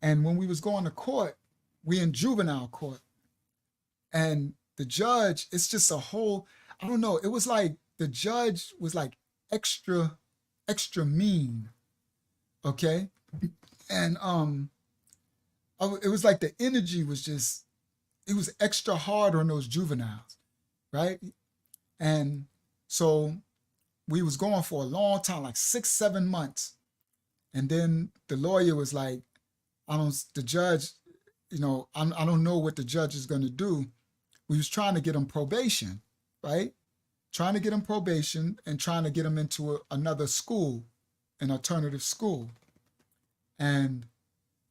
And when we was going to court, we in juvenile court. And the judge, it's just a whole, I don't know, it was like the judge was like extra mean, okay? And it was like the energy was just, it was extra hard on those juveniles, right? And so we was going for a long time, like 6, 7 months. And then the lawyer was like, the judge, I don't know what the judge is going to do. We was trying to get him probation, right? Trying to get him probation and trying to get him into another school, an alternative school. And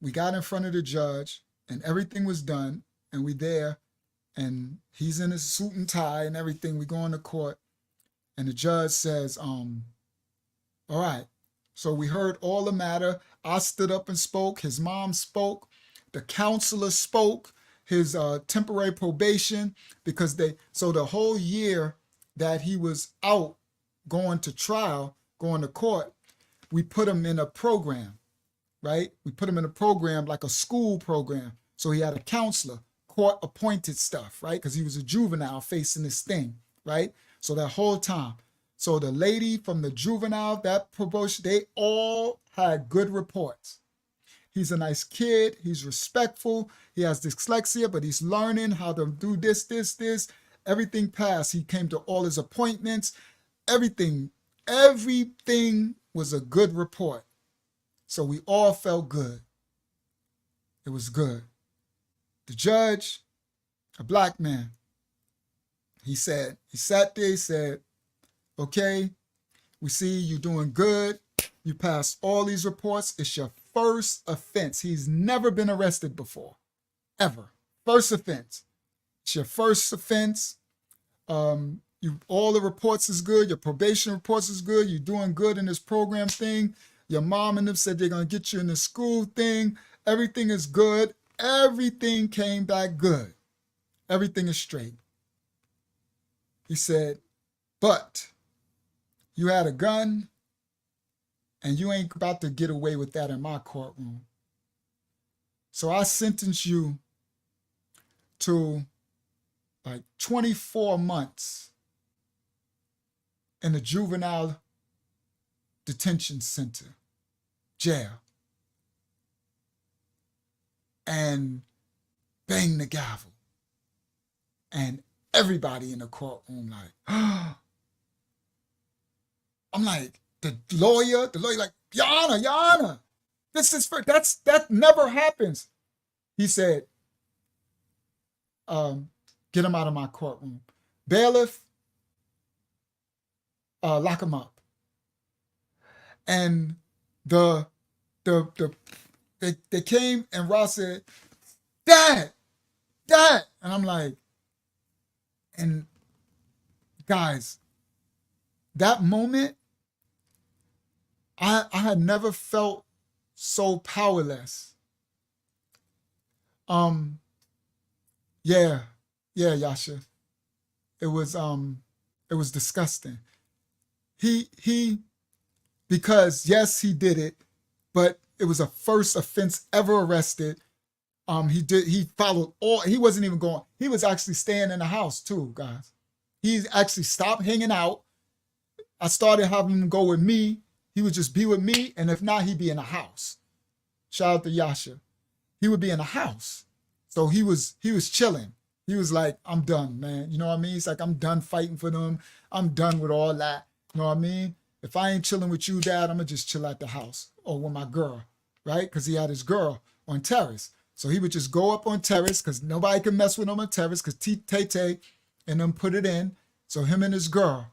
we got in front of the judge and everything was done. And we there and he's in his suit and tie and everything. We go into court and the judge says, all right. So we heard all the matter. I stood up and spoke. His mom spoke. The counselor spoke. His temporary probation, because so the whole year that he was out going to trial, going to court, we put him in a program, right? We put him in a program like a school program. So he had a counselor, court appointed stuff, right? Because he was a juvenile facing this thing, right? So that whole time. So the lady from the juvenile, that probation, they all had good reports. He's a nice kid. He's respectful. He has dyslexia, but he's learning how to do this. Everything passed. He came to all his appointments. Everything was a good report. So we all felt good. It was good. The judge, a black man, he sat there, he said, okay, we see you doing good. You passed all these reports. It's your first offense. He's never been arrested before, ever. First offense. It's your first offense. All the reports is good. Your probation reports is good. You're doing good in this program thing. Your mom and them said they're going to get you in the school thing. Everything is good. Everything came back good. Everything is straight. He said, but you had a gun and you ain't about to get away with that in my courtroom. So I sentence you to like 24 months in a juvenile detention center, jail. And bang the gavel. And everybody in the courtroom like, I'm like, the lawyer like, Your Honor, that never happens. He said, get him out of my courtroom. Bailiff, lock him up. And they came and Ross said, Dad. And I'm like, and guys, that moment, I had never felt so powerless. Yeah, Yasha. It was disgusting. He because yes, he did it, but it was a first offense ever arrested. He followed all, he wasn't even going, he was actually staying in the house too, guys. He actually stopped hanging out. I started having him go with me. He would just be with me, and if not, he'd be in the house. Shout out to Yasha. He would be in the house. So he was chilling. He was like, I'm done, man. You know what I mean? He's like, I'm done fighting for them. I'm done with all that. You know what I mean? If I ain't chilling with you, Dad, I'm going to just chill at the house or with my girl, right? Because he had his girl on terrace. So he would just go up on terrace because nobody can mess with him on terrace because Tay and them put it in. So him and his girl,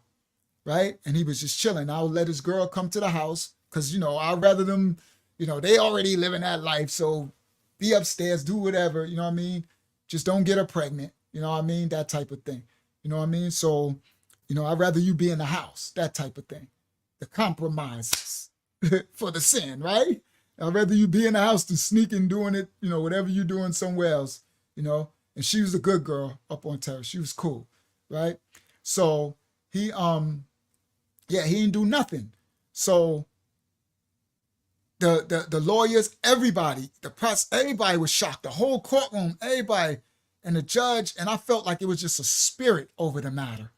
right? And he was just chilling. I would let his girl come to the house because, I'd rather them, they already living that life. So be upstairs, do whatever, you know what I mean? Just don't get her pregnant, you know what I mean? That type of thing, you know what I mean? So, I'd rather you be in the house, that type of thing. The compromises for the sin, right? I'd rather you be in the house than sneaking doing it, whatever you're doing somewhere else, And she was a good girl up on terrace. She was cool, right? So he didn't do nothing. So the lawyers, everybody, the press, everybody was shocked. The whole courtroom, everybody, and the judge, and I felt like it was just a spirit over the matter,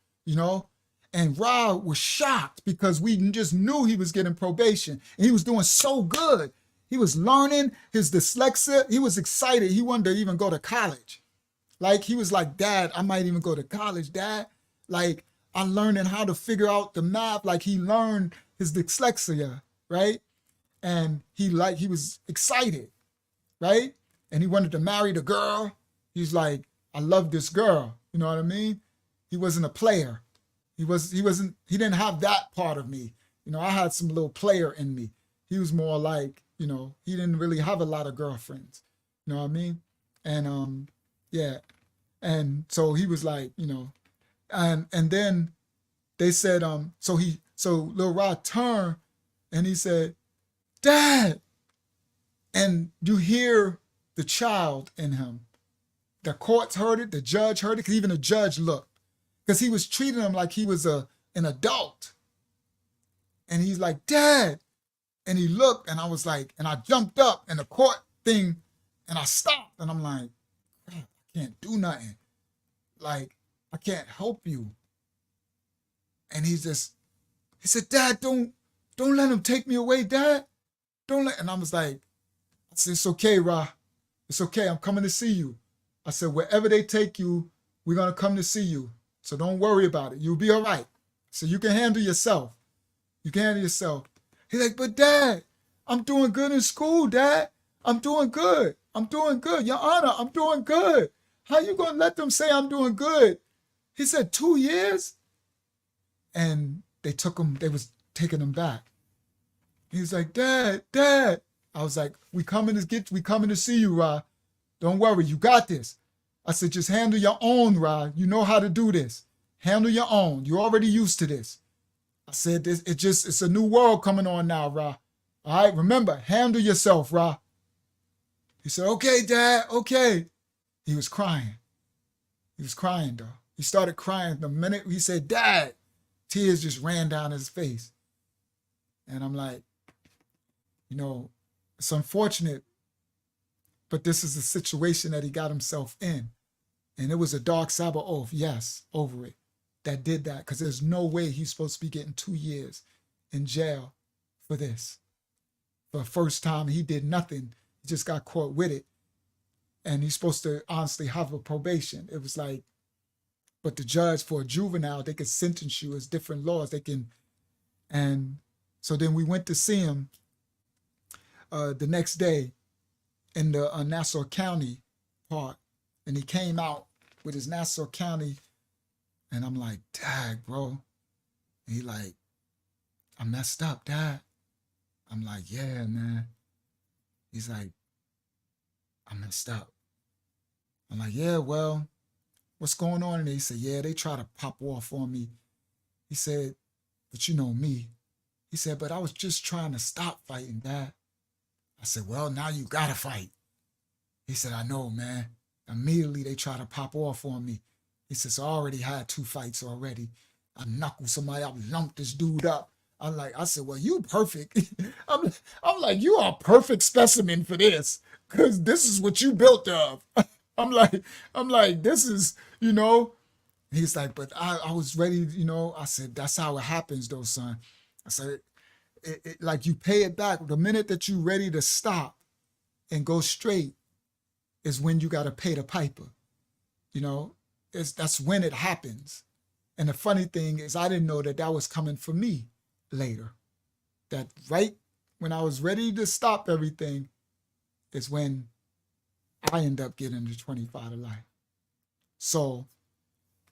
And Ra was shocked because we just knew he was getting probation and he was doing so good. He was learning his dyslexia. He was excited. He wanted to even go to college. Like, he was like, Dad, I might even go to college, Dad. Like, I learning how to figure out the math. Like he learned his dyslexia, right? And he was excited, right? And he wanted to marry the girl. He's like, I love this girl. You know what I mean? He wasn't a player. He didn't have that part of me. You know, I had some little player in me. He was more like, you know, he didn't really have a lot of girlfriends. You know what I mean? And yeah. And so he was like, you know, and then they said, so Lil Rod turned and he said, Dad. And you hear the child in him. The courts heard it, the judge heard it, because even the judge looked. Because he was treating him like he was an adult. And he's like, Dad. And he looked, and I was like, and I jumped up in the court thing, and I stopped. And I'm like, crap, I can't do nothing. Like, I can't help you. And he said, Dad, don't let him take me away, Dad. And I was like, I said, it's okay, Ra. It's okay. I'm coming to see you. I said, wherever they take you, we're going to come to see you. So don't worry about it. You'll be all right. So you can handle yourself. You can handle yourself. He's like, but Dad, I'm doing good in school, Dad. I'm doing good. I'm doing good. Your Honor, I'm doing good. How you going to let them say I'm doing good? He said, 2 years? And they was taking him back. He was like, Dad. I was like, we coming to see you, Ra. Don't worry, you got this. I said, just handle your own, Ra. You know how to do this. Handle your own. You're already used to this. I said, it's a new world coming on now, Ra. All right, remember, handle yourself, Ra. He said, okay, Dad, okay. He was crying. He was crying, though. He started crying the minute he said, Dad. Tears just ran down his face. And I'm like, you know, it's unfortunate, but this is the situation that he got himself in. And it was a dark Sabbath oath, yes, over it, that did that. Because there's no way he's supposed to be getting 2 years in jail for this. For the first time, he did nothing. He just got caught with it. And he's supposed to honestly have a probation. It was like, but the judge for a juvenile, they could sentence you as different laws. And so then we went to see him the next day in the Nassau County part. And he came out with his Nassau County. And I'm like, Dad, bro. And he like, I messed up, Dad. I'm like, yeah, man. He's like, I messed up. I'm like, yeah, well, what's going on? And he said, yeah, they try to pop off on me. He said, but you know me. He said, but I was just trying to stop fighting, Dad. I said, well, now you gotta fight. He said, I know, man. Immediately they try to pop off on me. He says, I already had 2 fights already. I knuckled somebody, I lumped this dude up. I said, well, you perfect. I'm like, you are a perfect specimen for this, because this is what you built of. I'm like, this is, you know. He's like, but I was ready, you know. I said, that's how it happens, though, son. I said, like you pay it back. The minute that you're ready to stop and go straight is when you got to pay the piper. You know, that's when it happens. And the funny thing is, I didn't know that was coming for me later. That right when I was ready to stop everything is when I end up getting the 25 to life. So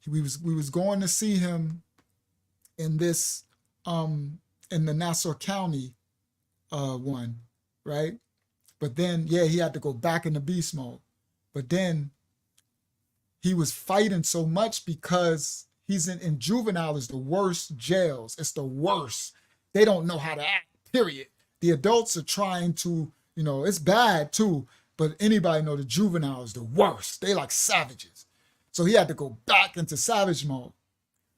we was going to see him in this in the Nassau County one, right? But then he had to go back into beast mode. But then he was fighting so much because he's in juvenile is the worst jails. It's the worst. They don't know how to act, period. The adults are trying to, you know, it's bad too, but anybody know the juvenile is the worst. They like savages. So he had to go back into savage mode.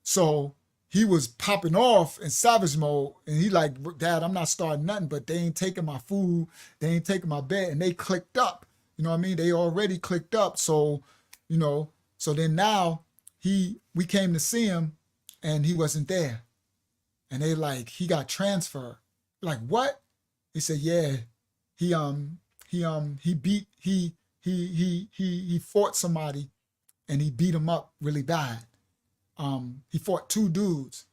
So he was popping off in savage mode, and he like, Dad, I'm not starting nothing, but they ain't taking my food, they ain't taking my bed, and they clicked up. You know what I mean? They already clicked up. So, you know, so then now we came to see him, and he wasn't there. And they like, he got transferred. Like, what? He said, yeah, he fought somebody and he beat him up really bad. He fought two dudes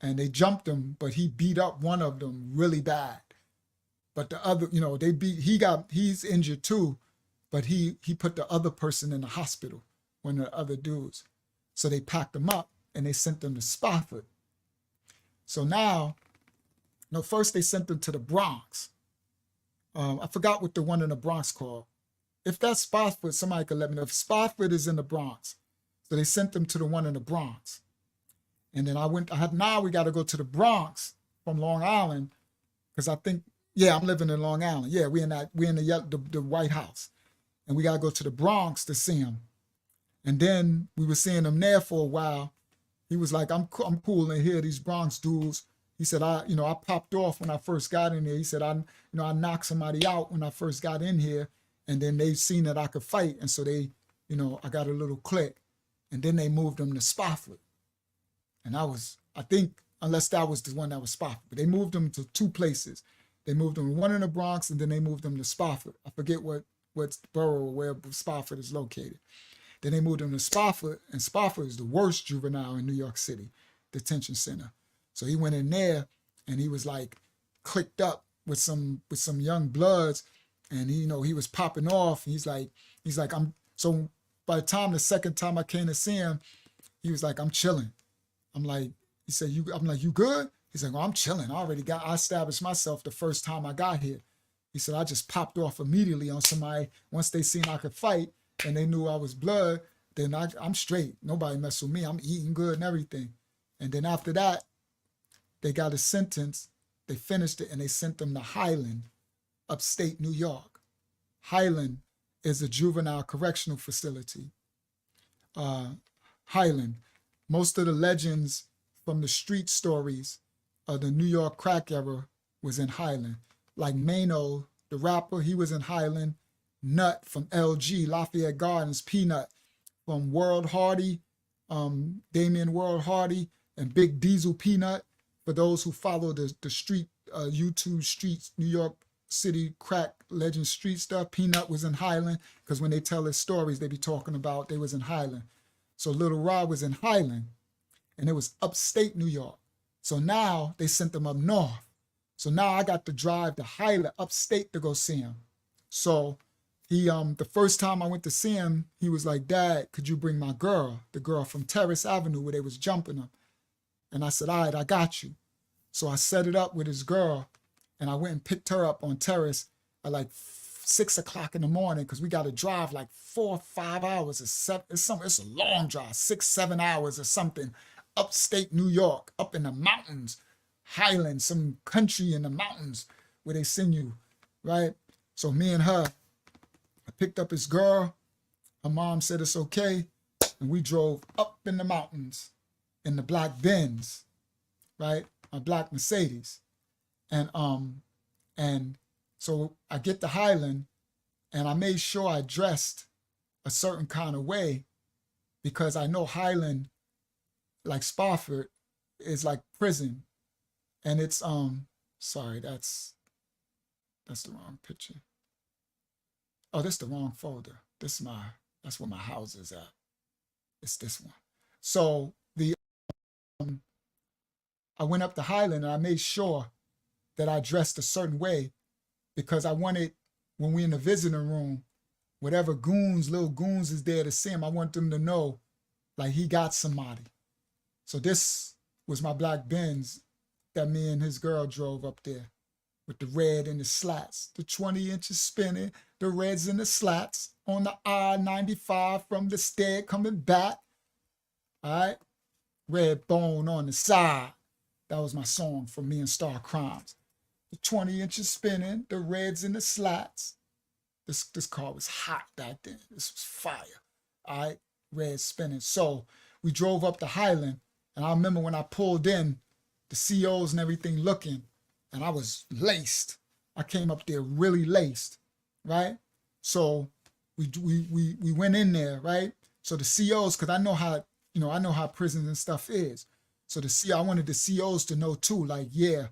and they jumped him, but he beat up one of them really bad. But the other, he's injured too, but he put the other person in the hospital, one of the other dudes. So they packed him up and they sent them to Spofford. So now, first they sent them to the Bronx. I forgot what the one in the Bronx called. If that's Spofford, somebody could let me know. If Spofford is in the Bronx. So they sent them to the one in the Bronx. And then now we got to go to the Bronx from Long Island, because I think, I'm living in Long Island. Yeah, we're in the White House. And we got to go to the Bronx to see him. And then we were seeing him there for a while. He was like, I'm cool in here, these Bronx dudes. He said, I popped off when I first got in there. He said, I knocked somebody out when I first got in here. And then they seen that I could fight. And so they, I got a little click. And then they moved him to Spofford. And I think, unless that was the one that was Spofford, but they moved him to two places. They moved him to one in the Bronx, and then they moved him to Spofford. I forget what borough or where Spofford is located. Then they moved him to Spofford, and Spofford is the worst juvenile in New York City detention center. So he went in there, and he was like clicked up with some young bloods, and he was popping off. He's like so by the time the second time I came to see him, he was like, I'm chilling. I'm like, he said, I'm like, you good? He's like, well, I'm chilling. I established myself the first time I got here. He said, I just popped off immediately on somebody. Once they seen I could fight and they knew I was blood, then I'm straight. Nobody mess with me. I'm eating good and everything. And then after that, they got a sentence. They finished it and they sent them to Highland, upstate New York. Highland is a juvenile correctional facility. Highland. Most of the legends from the street stories of the New York crack era was in Highland. Like Mano, the rapper, he was in Highland. Nut from LG, Lafayette Gardens, Peanut from World Hardy, Damian World Hardy, and Big Diesel Peanut. For those who follow the street, YouTube streets, New York City crack legend street stuff, Peanut was in Highland, because when they tell their stories, they be talking about they was in Highland. So Little Rod was in Highland, and it was upstate New York. So now they sent them up north. So now I got to drive to Highland, upstate, to go see him. So he, the first time I went to see him, he was like, Dad, could you bring my girl, the girl from Terrace Avenue where they was jumping him? And I said, all right, I got you. So I set it up with his girl, and I went and picked her up on Terrace at like 6 o'clock in the morning, because we got to drive like 4 or 5 hours. It's a long drive, 6, 7 hours or something, upstate New York, up in the mountains, Highland, some country in the mountains where they send you, right? So me and her, I picked up his girl. Her mom said it's okay, and we drove up in the mountains in the black Benz, right? A black Mercedes. And so I get to Highland, and I made sure I dressed a certain kind of way, because I know Highland, like Spofford, is like prison. And it's sorry, that's the wrong picture. Oh, that's the wrong folder. That's where my house is at. It's this one. So I went up to Highland, and I made sure that I dressed a certain way, because I wanted, when we're in the visiting room, whatever little goons is there to see him, I want them to know, like, he got somebody. So this was my black Benz that me and his girl drove up there, with the red and the slats, the 20 inches spinning, the reds and the slats on the I-95 from the stead coming back. All right, red bone on the side. That was my song from me and Star Crimes. The 20 inches spinning, the reds and the slats. This car was hot back then. This was fire. All right, red spinning. So we drove up to Highland, and I remember when I pulled in, the COs and everything looking, and I was laced. I came up there really laced, right? So we went in there, right? So the COs, because I know how prisons and stuff is. So I wanted the COs to know too, like, yeah,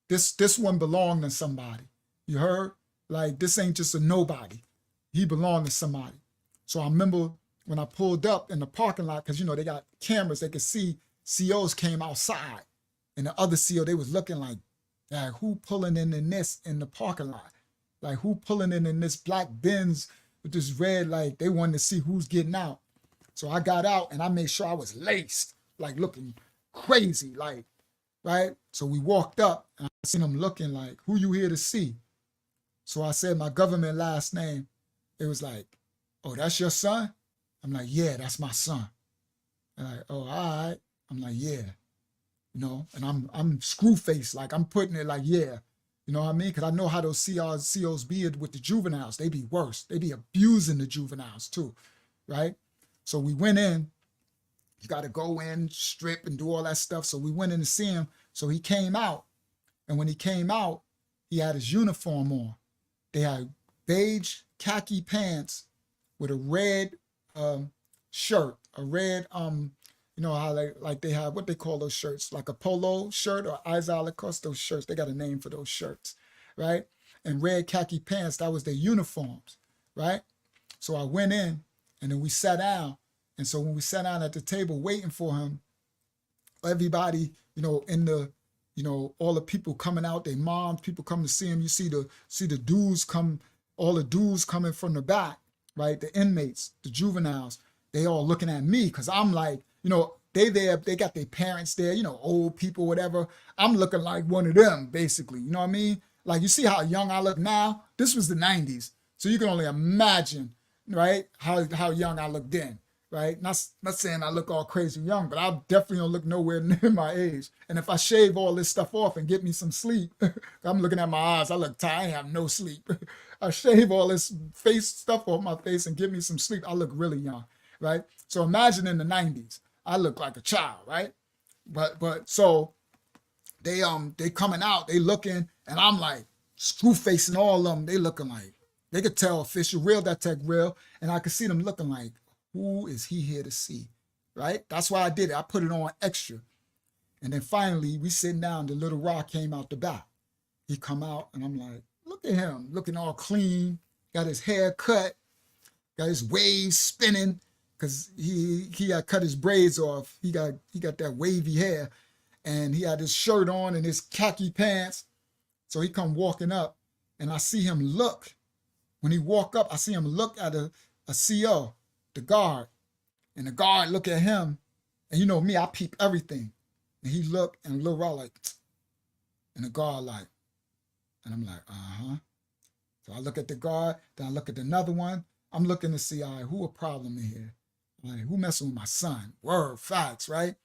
this one belonged to somebody. You heard? Like, this ain't just a nobody. He belonged to somebody. So I remember when I pulled up in the parking lot, because, they got cameras, they could see COs came outside. And the other CO, they was looking like who pulling in this in the parking lot? Like, who pulling in this black Benz with this red, like, they wanted to see who's getting out. So I got out and I made sure I was laced, like looking crazy, like, right? So we walked up and I seen them looking like, who you here to see? So I said my government last name. It was like, oh, that's your son? I'm like, yeah, that's my son. They're like, oh, all right. I'm like, yeah, and I'm screw faced, like I'm putting it like, yeah, you know what I mean? Because I know how those COs be with the juveniles. They be worse. They be abusing the juveniles too, right? So we went in. You got to go in, strip, and do all that stuff. So we went in to see him. So he came out, and when he came out, he had his uniform on. They had beige khaki pants with a red shirt, a red how they have what they call those shirts, like a polo shirt or eyes a la carte, those shirts. They got a name for those shirts, right? And red khaki pants, that was their uniforms, right? So I went in and then we sat down. And so when we sat down at the table waiting for him, everybody, in the, all the people coming out, their moms, people come to see him. You see the dudes come, all the dudes coming from the back, right? The inmates, the juveniles, they all looking at me because I'm like, they there, they got their parents there, old people, whatever. I'm looking like one of them, basically. You know what I mean? Like, you see how young I look now? This was the 90s. So you can only imagine, right, how young I look then, right? Not saying I look all crazy young, but I definitely don't look nowhere near my age. And if I shave all this stuff off and get me some sleep, I'm looking at my eyes, I look tired, I ain't have no sleep. I shave all this face stuff off my face and get me some sleep, I look really young, right? So imagine in the 90s. I look like a child, right? But so they coming out, they looking, and I'm like screw facing all of them. They looking like they could tell official real, that tech real, and I could see them looking like, who is he here to see, right? That's why I did it. I put it on extra, and then finally we sitting down. The little rock came out the back. He come out, and I'm like, look at him, looking all clean, got his hair cut, got his waves spinning. Because he had cut his braids off. He got that wavy hair, and he had his shirt on and his khaki pants. So he come walking up, and I see him look. When he walk up, I see him look at a CO, the guard, and the guard look at him, and you know me, I peep everything. And he look, and Lil Raw like, and the guard like, and I'm like, uh-huh. So I look at the guard, then I look at another one. I'm looking to see, all right, who a problem in here? Like, who messing with my son? Word, facts, right?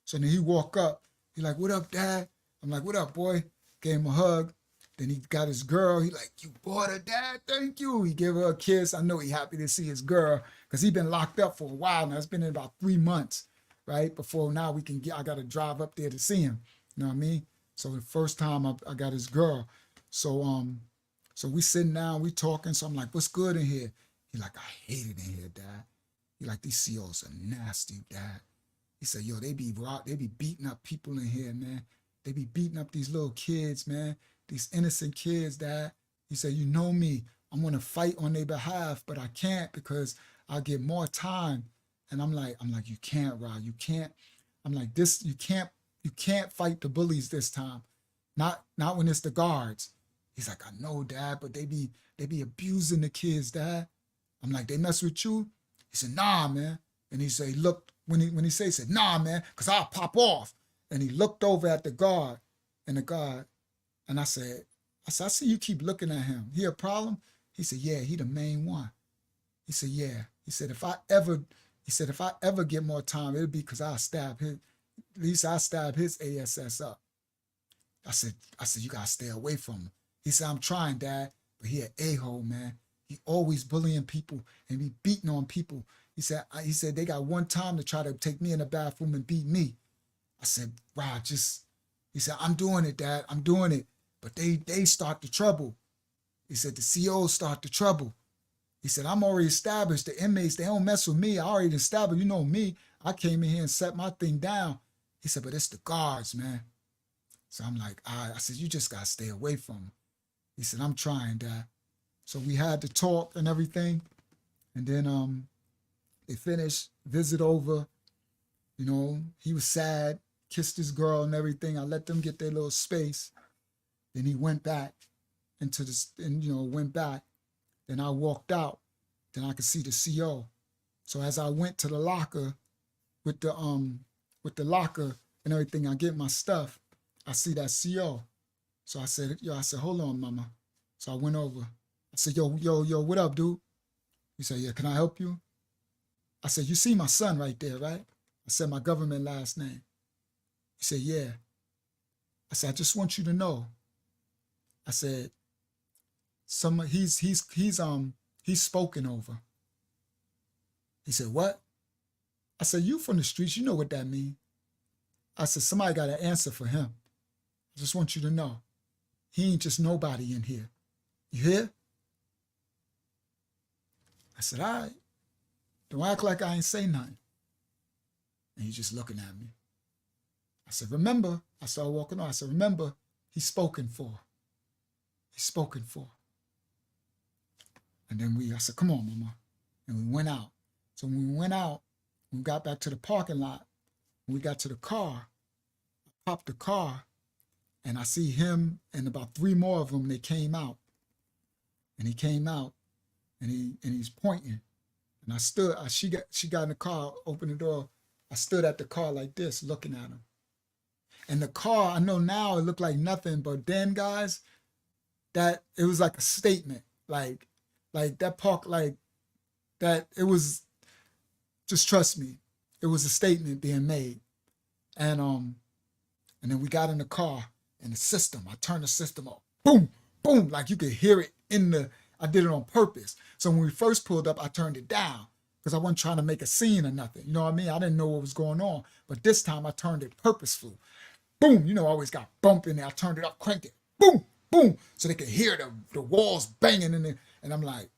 So then he walk up. He like, what up, Dad? I'm like, what up, boy? Gave him a hug. Then he got his girl. He like, you bought her, Dad? Thank you. He gave her a kiss. I know he happy to see his girl because he been locked up for a while now. It's been in about 3 months, right? Before now I got to drive up there to see him. You know what I mean? So the first time I got his girl. So we sitting down, we talking. So I'm like, what's good in here? He like, I hate it in here, Dad. He like, these COs are nasty, Dad. He said, yo, they be beating up people in here, man. They be beating up these little kids, man. These innocent kids, Dad. He said, you know me. I'm going to fight on their behalf, but I can't because I get more time. And I'm like, you can't, Rod. You can't. I'm like, you can't fight the bullies this time. Not when it's the guards. He's like, I know, Dad, but they be abusing the kids, Dad. I'm like, they mess with you? He said, nah, man. And he said, look, when he said, nah, man, because I'll pop off. And he looked over at the guard, and I said, I see you keep looking at him. He a problem? He said, yeah, he the main one. He said, yeah. He said, if I ever get more time, it'll be because I stab his ASS up. I said, you gotta stay away from him. He said, I'm trying, Dad, but he an a-hole, man. He always bullying people and be beating on people. He said they got one time to try to take me in the bathroom and beat me. I said, Rod, he said, I'm doing it, Dad. I'm doing it. But they start the trouble. He said, the COs start the trouble. He said, I'm already established. The inmates, they don't mess with me. I already established. You know me. I came in here and set my thing down. He said, but it's the guards, man. So I'm like, all right. I said, you just got to stay away from them. He said, I'm trying, Dad. So we had to talk and everything. And then They finished, visit over. You know, he was sad, kissed his girl and everything. I let them get their little space. Then he went back into this, and went back. Then I walked out. Then I could see the CO. So as I went to the locker with the locker and everything, I get my stuff. I see that CO. So I said, hold on, mama. So I went over. I said, yo, what up, dude? He said, yeah, can I help you? I said, you see my son right there, right? I said, my government last name. He said, yeah. I said, I just want you to know. I said, he's spoken over. He said, what? I said, you from the streets, you know what that means. I said, somebody got to answer for him. I just want you to know. He ain't just nobody in here. You hear? I said, all right. Don't act like I ain't say nothing. And he's just looking at me. I said, remember, I started walking on. I said, remember, he's spoken for. He's spoken for. And then I said, come on, mama. And we went out. So when we went out, we got back to the parking lot. When we got to the car, I popped the car, and I see him and about 3 more of them, they came out. And he came out, and he's pointing. And I stood, she got in the car, opened the door. I stood at the car like this, looking at him. And the car, I know now it looked like nothing, but then, guys, that it was like a statement. Like that park, like that, it was, just trust me, it was a statement being made. And then we got in the car, and the system, I turned the system up. Boom, boom, like you could hear it I did it on purpose. So when we first pulled up, I turned it down because I wasn't trying to make a scene or nothing. You know what I mean? I didn't know what was going on. But this time I turned it purposeful. Boom, I always got bump in there. I turned it up, cranked it. Boom, boom, so they could hear the walls banging in there. And I'm like,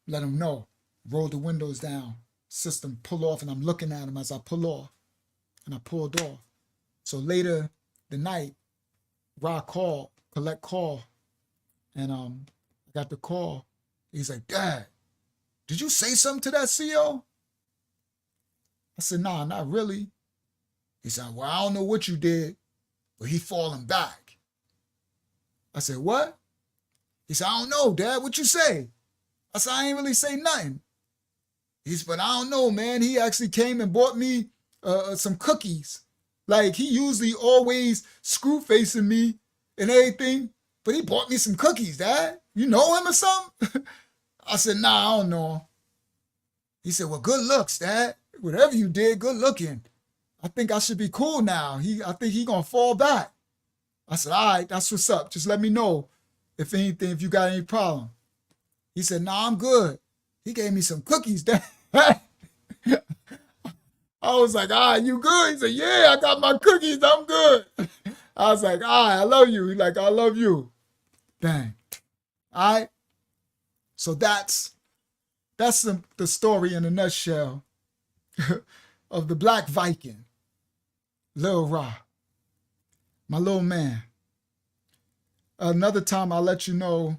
let them know. Roll the windows down. System pull off, and I'm looking at them as I pull off. And I pulled off. So later the night, Rock called, collect call. And I got the call. He's like, Dad, did you say something to that CO? I said, nah, not really. He said, well, I don't know what you did, but he falling back. I said, what? He said, I don't know, Dad, what you say? I said, I ain't really say nothing. He said, but I don't know, man. He actually came and bought me some cookies. Like, he usually always screw facing me and everything, but he bought me some cookies, Dad. You know him or something? I said, nah, I don't know him. He said, well, good looks, Dad. Whatever you did, good looking. I think I should be cool now. I think he gonna fall back. I said, all right, that's what's up. Just let me know if you got any problem. He said, nah, I'm good. He gave me some cookies, Dad. I was like, all right, you good? He said, yeah, I got my cookies. I'm good. I was like, all right, I love you. He's like, I love you. Bang. All right. So that's the story in a nutshell of the Black Viking, Lil Ra, my little man. Another time I'll let you know,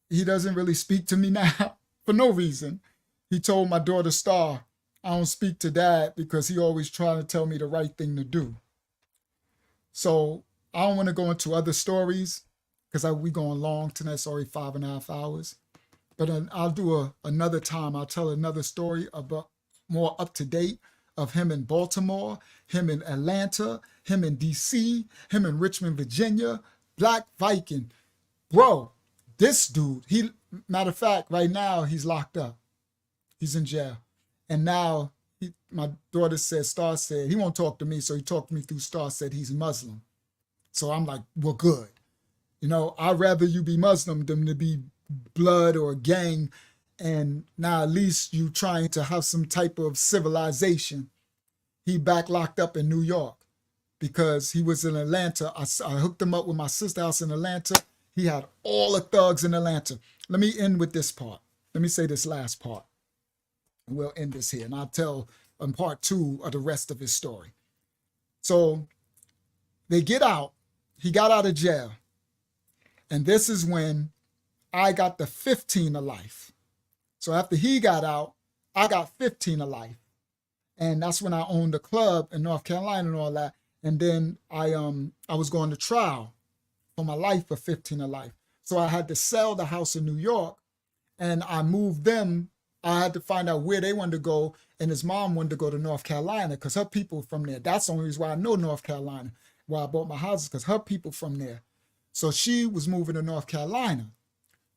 he doesn't really speak to me now for no reason. He told my daughter Star, I don't speak to Dad because he always trying to tell me the right thing to do. So I don't want to go into other stories because we going long tonight. It's already 5.5 hours. But I'll do another time. I'll tell another story about more up to date of him in Baltimore, him in Atlanta, him in DC, him in Richmond, Virginia, Black Viking. Bro, this dude, matter of fact, right now he's locked up. He's in jail. And now my daughter said, Star said, he won't talk to me. So he talked to me through Star, said he's Muslim. So I'm like, well, good. I'd rather you be Muslim than to be blood or gang. And now at least you trying to have some type of civilization. He back locked up in New York because he was in Atlanta. I hooked him up with my sister house in Atlanta. He had all the thugs in Atlanta. Let me end with this part. Let me say this last part. And we'll end this here. And I'll tell in part 2 of the rest of his story. So they get out. He got out of jail. And this is when I got the 15 of life. So after he got out, I got 15 of life. And that's when I owned a club in North Carolina and all that. And then I was going to trial for my life for 15 of life. So I had to sell the house in New York, and I moved them. I had to find out where they wanted to go, and his mom wanted to go to North Carolina because her people from there. That's the only reason why I know North Carolina, why I bought my houses, because her people from there. So she was moving to North Carolina.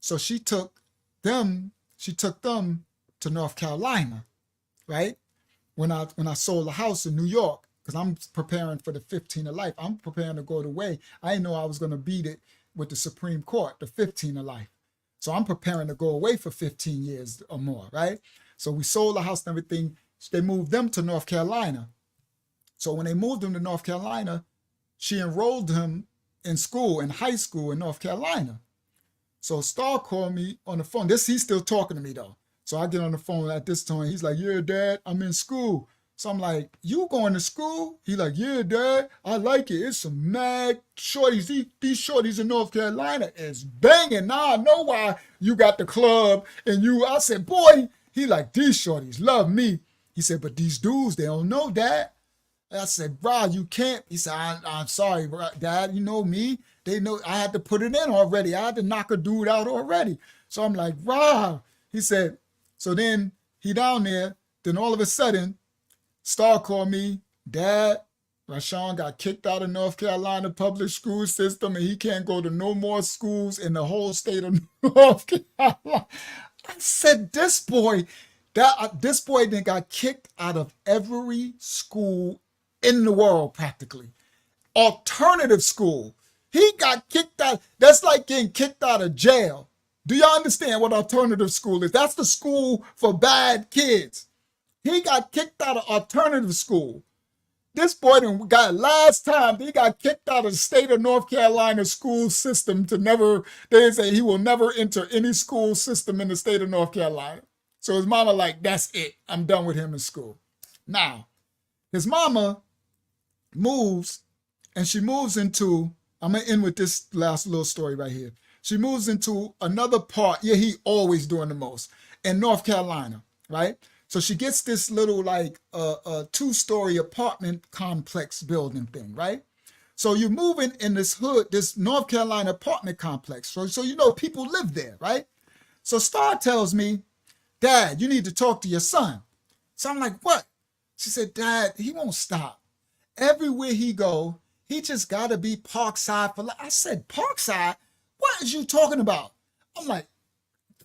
So she took them to North Carolina, right? When I sold the house in New York, because I'm preparing for the 15 of life. I'm preparing to go the way. I didn't know I was going to beat it with the Supreme Court, the 15 of life. So I'm preparing to go away for 15 years or more, right? So we sold the house and everything. They moved them to North Carolina. So when they moved him to North Carolina, she enrolled him in school, in high school in North Carolina. So Star called me on the phone. He's still talking to me though. So I get on the phone at this time. He's like, yeah, Dad, I'm in school. So I'm like, you going to school? He like, yeah, Dad, I like it. It's some mad shorties. These shorties in North Carolina is banging. Now I know why you got the club and you. I said, boy, he like, these shorties love me. He said, but these dudes, they don't know, Dad. I said, bro, you can't. He said, I'm sorry, bro, Dad, you know me. They know I had to put it in already. I had to knock a dude out already. So I'm like, Rob. He said, so then he down there. Then all of a sudden, Star called me, Dad, Rashawn got kicked out of North Carolina public school system and he can't go to no more schools in the whole state of North Carolina. I said, this boy then got kicked out of every school in the world practically. Alternative school. He got kicked out. That's like getting kicked out of jail. Do y'all understand what alternative school is? That's the school for bad kids. He got kicked out of alternative school. This boy last time he got kicked out of the state of North Carolina school system they say he will never enter any school system in the state of North Carolina. So his mama like, that's it. I'm done with him in school. Now, his mama moves, and she moves into, I'm going to end with this last little story right here. She moves into another part. Yeah, he always doing the most in North Carolina, right? So she gets this little like two-story apartment complex building thing, right? So you're moving in this hood, this North Carolina apartment complex. So you know people live there, right? So Star tells me, Dad, you need to talk to your son. So I'm like, what? She said, Dad, he won't stop. Everywhere he go, he just got to be Parkside for life. I said, Parkside? What is you talking about? I'm like,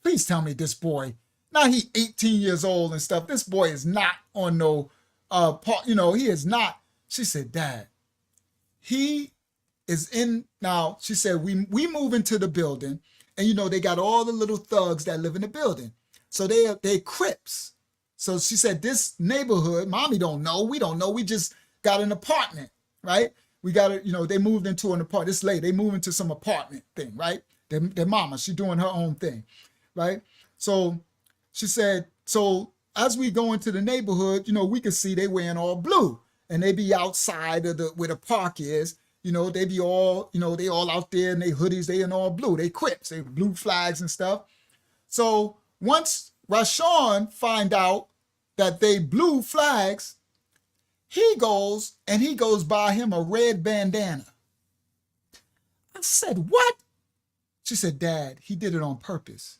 please tell me this boy. Now he 18 years old and stuff. This boy is not on no, he is not. She said, Dad, he is in, now she said, we move into the building and they got all the little thugs that live in the building. So they Crips. So she said, this neighborhood, Mommy don't know. We don't know. We just got an apartment, right? We got it, they moved into an apartment. This lady, they moved into some apartment thing, right? Their mama, she doing her own thing, right? So she said, so as we go into the neighborhood, we can see they wearing all blue and they be outside of where the park is. They be all, they all out there in their hoodies, they in all blue. They Crips, they blue flags and stuff. So once Rashawn find out that they blue flags, he goes buy him a red bandana. I said, what? She said, Dad, he did it on purpose.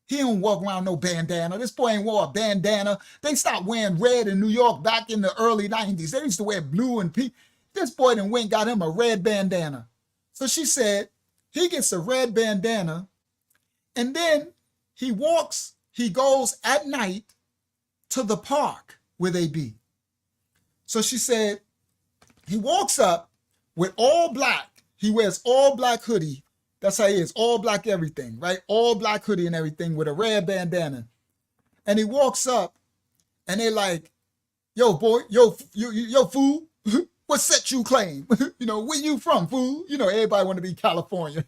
He don't walk around no bandana. This boy ain't wore a bandana. They stopped wearing red in New York back in the early 90s. They used to wear blue and pink. This boy then went and got him a red bandana. So she said, he gets a red bandana, and then he goes at night to the park where they be. So she said, he walks up with all black. He wears all black hoodie. That's how he is, all black everything, right? All black hoodie and everything with a red bandana. And he walks up and they like, yo, boy, yo, fool, what set you claim? Where you from, fool? Everybody want to be California.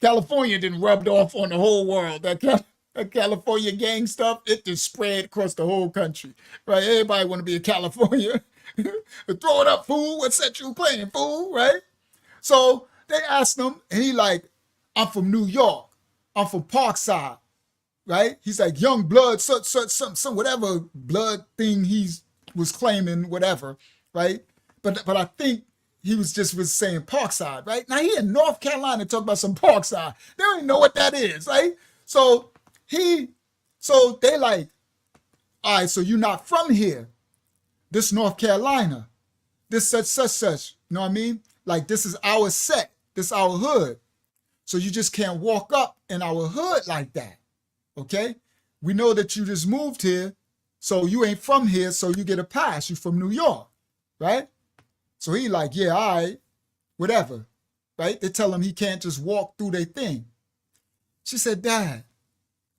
California didn't rubbed off on the whole world. That California gang stuff, it just spread across the whole country, right? Everybody want to be a California. Throw it up, fool. What set you claim, fool, right? So they asked him, and he like, I'm from New York. I'm from Parkside. right? He's like young blood, some whatever blood thing he's was claiming, whatever, right? But I think he was saying Parkside, right? Now he in North Carolina talking about some Parkside. They don't even know what that is, right? So they like, all right, so you're not from here. This North Carolina, this such. You know what I mean? Like this is our set, this our hood. So you just can't walk up in our hood like that. Okay? We know that you just moved here, so you ain't from here, so you get a pass. You from New York, right? So he like, yeah, all right, whatever, right? They tell him he can't just walk through their thing. She said, Dad,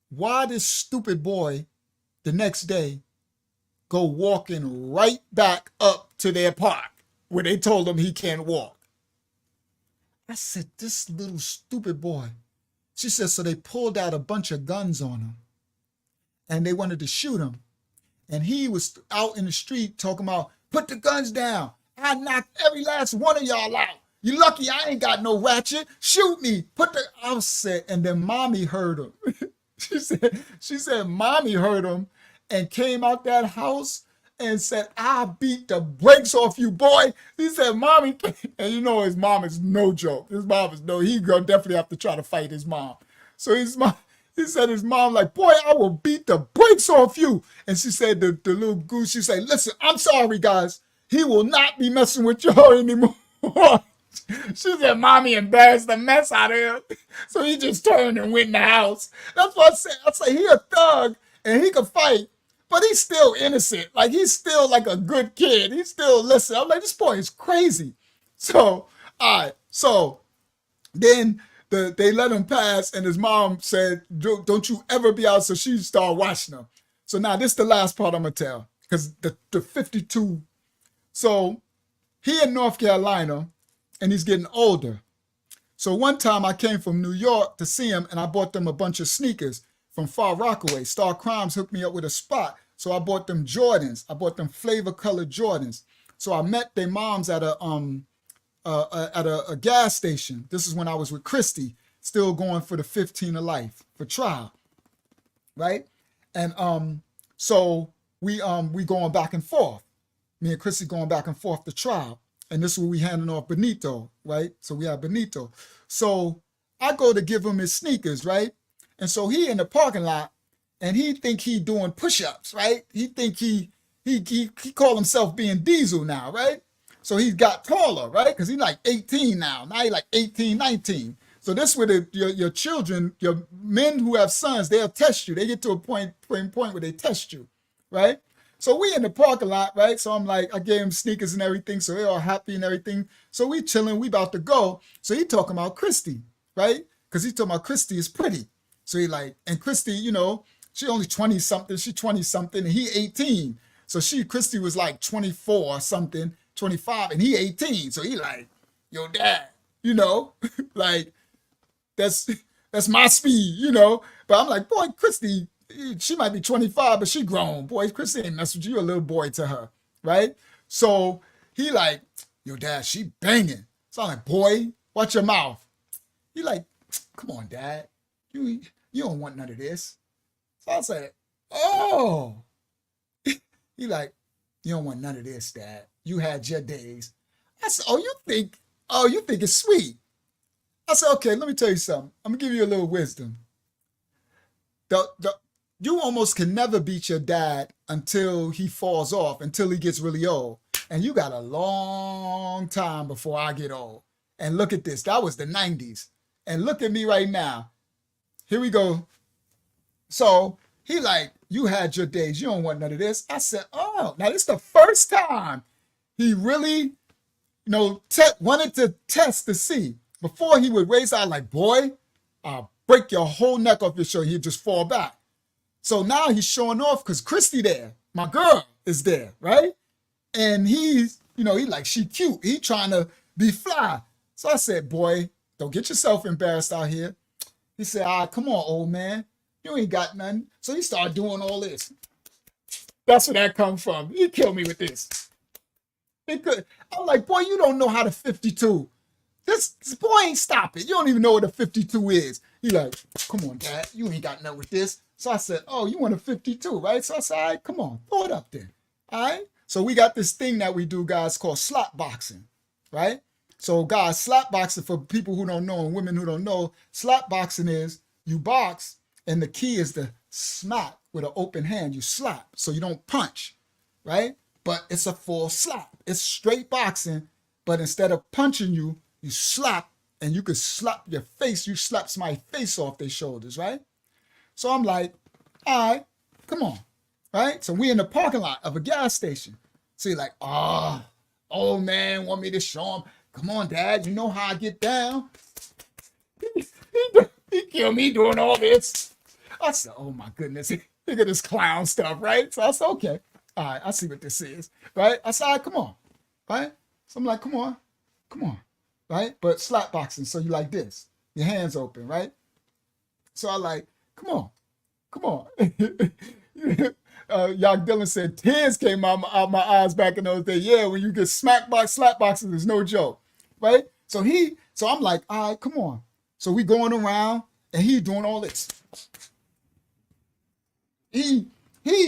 why this stupid boy the next day go walking right back up to their park where they told him he can't walk? I said, this little stupid boy. She said, so they pulled out a bunch of guns on him and they wanted to shoot him. And he was out in the street talking about, put the guns down. I knocked every last one of y'all out. You lucky I ain't got no ratchet. Shoot me. I said, and then mommy heard him. she said, mommy heard him and came out that house and said, I beat the brakes off you, boy. He said, mommy, and you know his mom is no joke. His mom is he gonna definitely have to try to fight his mom. So he said his mom like, boy, I will beat the brakes off you. And she said, the little goose, she said, listen, I'm sorry, guys. He will not be messing with y'all anymore. She said, mommy embarrassed the mess out of him. So he just turned and went in the house. That's what I said. I said, he a thug and he could fight, but he's still innocent. Like, he's still like a good kid. He's still listening. I'm like, this boy is crazy. So, all right. So then they let him pass and his mom said, don't you ever be out. So she started watching him. So now this is the last part I'm going to tell, because the 52. So he in North Carolina and he's getting older. So one time I came from New York to see him and I bought them a bunch of sneakers from Far Rockaway. Star Crimes hooked me up with a spot. So I bought them Jordans. I bought them flavor colored Jordans. So I met their moms at a gas station. This is when I was with Christy, still going for the 15 of life for trial, right? And so we going back and forth. Me and Christy going back and forth to trial. And this is where we handing off Benito, right? So we have Benito. So I go to give him his sneakers, right? And so he in the parking lot and he think he doing push-ups, right? He think he call himself being Diesel now, right? So he got taller, right? Because he's like 18 now. Now he's like 18, 19. So this is where your children, your men who have sons, they'll test you. They get to a point where they test you, right? So we in the parking lot, right? So I'm like, I gave him sneakers and everything. So they're all happy and everything. So we chilling, we about to go. So he talking about Christy, right? Because he talking about Christy is pretty. So he like, and Christy, you know, she only 20 something, she 20 something and he 18. So Christy was like 24 or something, 25 and he 18. So he like, yo, dad, you know, like that's my speed, you know? But I'm like, boy, Christy, she might be 25, but she grown. Boy, Christy ain't mess with you. You're a little boy to her, right? So he like, yo, dad, she banging. So I'm like, boy, watch your mouth. He like, come on, dad. You don't want none of this. So I said, oh. He like, you don't want none of this, dad. You had your days. I said, you think it's sweet. I said, okay, let me tell you something. I'm gonna give you a little wisdom. You almost can never beat your dad until he falls off, until he gets really old. And you got a long time before I get old. And look at this. That was the 90s. And look at me right now. Here we go. So he like, you had your days. You don't want none of this. I said, oh, now this is the first time he really, wanted to test to see. Before he would raise out like, boy, I'll break your whole neck off your shoulder. He'd just fall back. So now he's showing off because Christy there, my girl, is there, right? And he's, he like, she cute. He trying to be fly. So I said, boy, don't get yourself embarrassed out here. He said, come on, old man. You ain't got nothing. So he started doing all this. That's where that come from. He killed me with this. I'm like, boy, you don't know how to 52. This boy ain't stop it. You don't even know what a 52 is. He like, come on, dad. You ain't got nothing with this. So I said, oh, you want a 52, right? So I said, all right, come on, throw it up then. All right. So we got this thing that we do, guys, called slap boxing, right? So guys, slap boxing, for people who don't know and women who don't know, slap boxing is you box and the key is to smack with an open hand. You slap, so you don't punch, right? But it's a full slap. It's straight boxing, but instead of punching you, you slap, and you could slap your face. You slap somebody's face off their shoulders, right? So I'm like, all right, come on, right? So we in the parking lot of a gas station. So you're like, old man want me to show him. Come on, Dad, you know how I get down. He killed me doing all this. I said, oh my goodness, look at this clown stuff, right? So I said, okay, all right, I see what this is, right? I said, all right, come on, right? So I'm like, come on, right? But slap boxing, so you like this, your hands open, right? So I like, come on. Young Dylan said tears came out my eyes back in those days. Yeah, when you get slap boxing, there's no joke, right? So I'm like, all right, come on. So we going around and he doing all this. He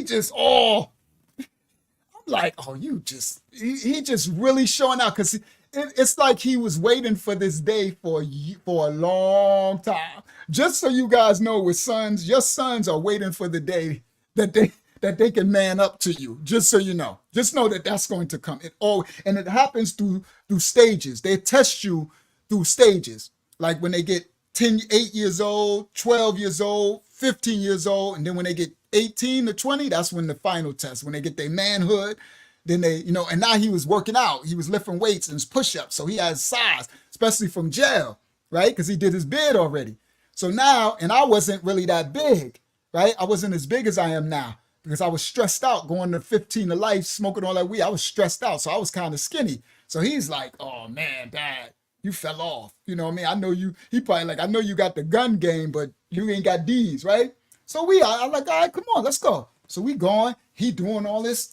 just all. I'm like, oh, he just really showing out, because it's like he was waiting for this day for a long time. Just so you guys know, with sons, your sons are waiting for the day that they can man up to you. Just so you know, just know that that's going to come. And it happens through stages. They test you through stages, like when they get 8 years old, 12 years old, 15 years old, and then when they get 18 to 20, that's when the final test. When they get their manhood, then they, and now he was working out. He was lifting weights and his push-ups, so he has size, especially from jail, right? Because he did his bid already. So now, and I wasn't really that big, right? I wasn't as big as I am now because I was stressed out going to 15 to life, smoking all that weed. I was stressed out, so I was kind of skinny. So he's like, oh man, Dad, you fell off. You know what I mean? I know you, he probably like, I know you got the gun game, but you ain't got these, right? So I'm like, all right, come on, let's go. So we going, he doing all this,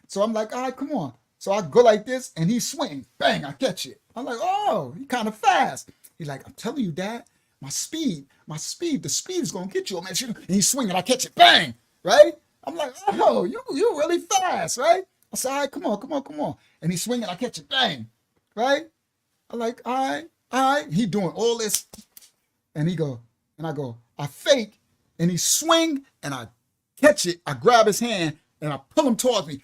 So I'm like, all right, come on. So I go like this and he swing, bang, I catch it. I'm like, oh, he kind of fast. He's like, I'm telling you, Dad, the speed is going to get you, man. And he's swinging, I catch it, bang, right? I'm like, oh, you're really fast, right? I said, all right, come on. And he's swinging, I catch it, bang, right? I'm like, all right. He doing all this. And I go, I fake, and he swing, and I catch it, I grab his hand, and I pull him towards me.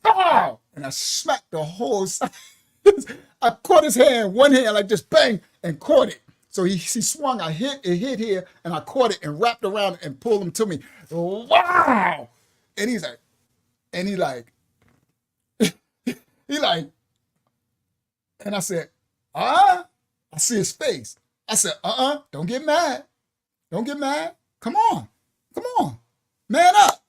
Bow! And I smacked the whole side. I caught his hand, one hand, like just bang, and caught it. So he swung, it hit here, and I caught it and wrapped around and pulled him to me. Wow! And he and I said, I see his face. I said, don't get mad. Come on. Man up.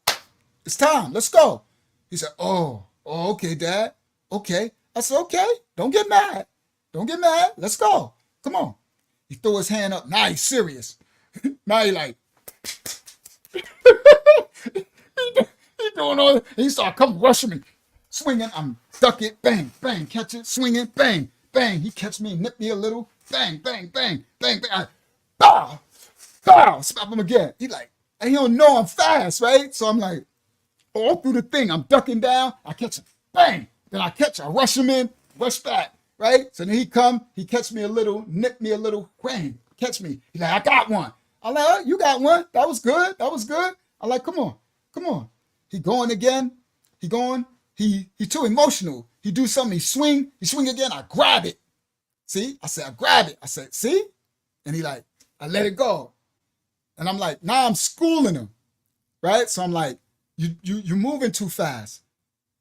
It's time. Let's go. He said, oh, okay, Dad. Okay. I said, okay. Don't get mad. Let's go. Come on. He threw his hand up. Now he's serious. Now he like, he doing all that. He started coming rushing me. Swinging. I'm duck it. Bang, bang. Catch it. Swinging. Bang, bang. He catch me, nip me a little. Bang, bang, bang, bang, bang. Bow. Slap him again. He like, and he don't know I'm fast, right? So I'm like, all through the thing, I'm ducking down. I catch him. Bang. Then I rush him in, rush back, right? So then he catch me a little, nip me a little, bang, catch me. He's like, I got one. I'm like, oh, you got one. That was good. I'm like, come on. He going again. He too emotional. He do something, he swing again. I grab it. See? I said, I grab it. I said, see? And he like, I let it go. And I'm like, now I'm schooling him, right? So I'm like, you're moving too fast.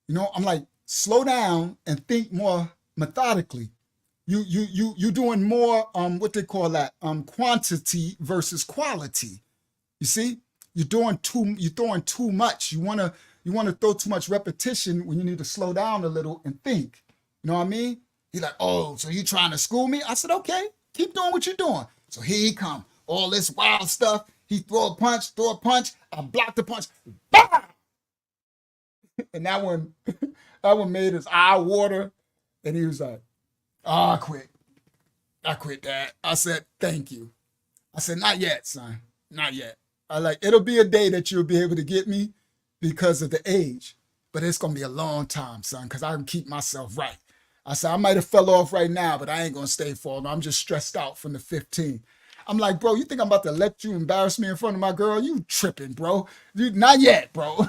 I'm like, slow down and think more methodically. You doing more, what they call that, quantity versus quality. You see? You're throwing too much. You want to throw too much repetition when you need to slow down a little and think. You know what I mean? He's like, oh, so you trying to school me? I said, okay, keep doing what you're doing. So here he come, all this wild stuff. He throw a punch. I blocked the punch. Bah! And that one made his eye water. And he was like, I quit, Dad. I said, thank you. I said, not yet, son, not yet. I like, it'll be a day that you'll be able to get me because of the age, but it's gonna be a long time, son, because I can keep myself right. I said I might have fell off right now, but I ain't gonna stay falling. I'm just stressed out from the 15. I'm like, bro, you think I'm about to let you embarrass me in front of my girl? You tripping, bro. Not yet, bro.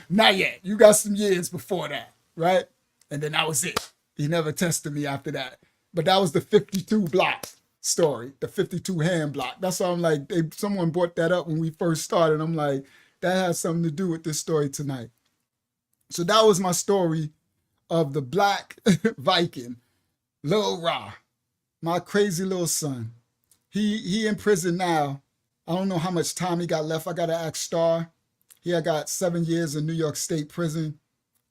Not yet. You got some years before that, right? And then that was it. He never tested me after that. But that was the 52 block story, the 52 hand block. That's why I'm like, someone brought that up when we first started. I'm like, that has something to do with this story tonight. So that was my story of the black Viking, Lil Ra, my crazy little son. He in prison now. I don't know how much time he got left. I got to ask Star. He had got 7 years in New York State prison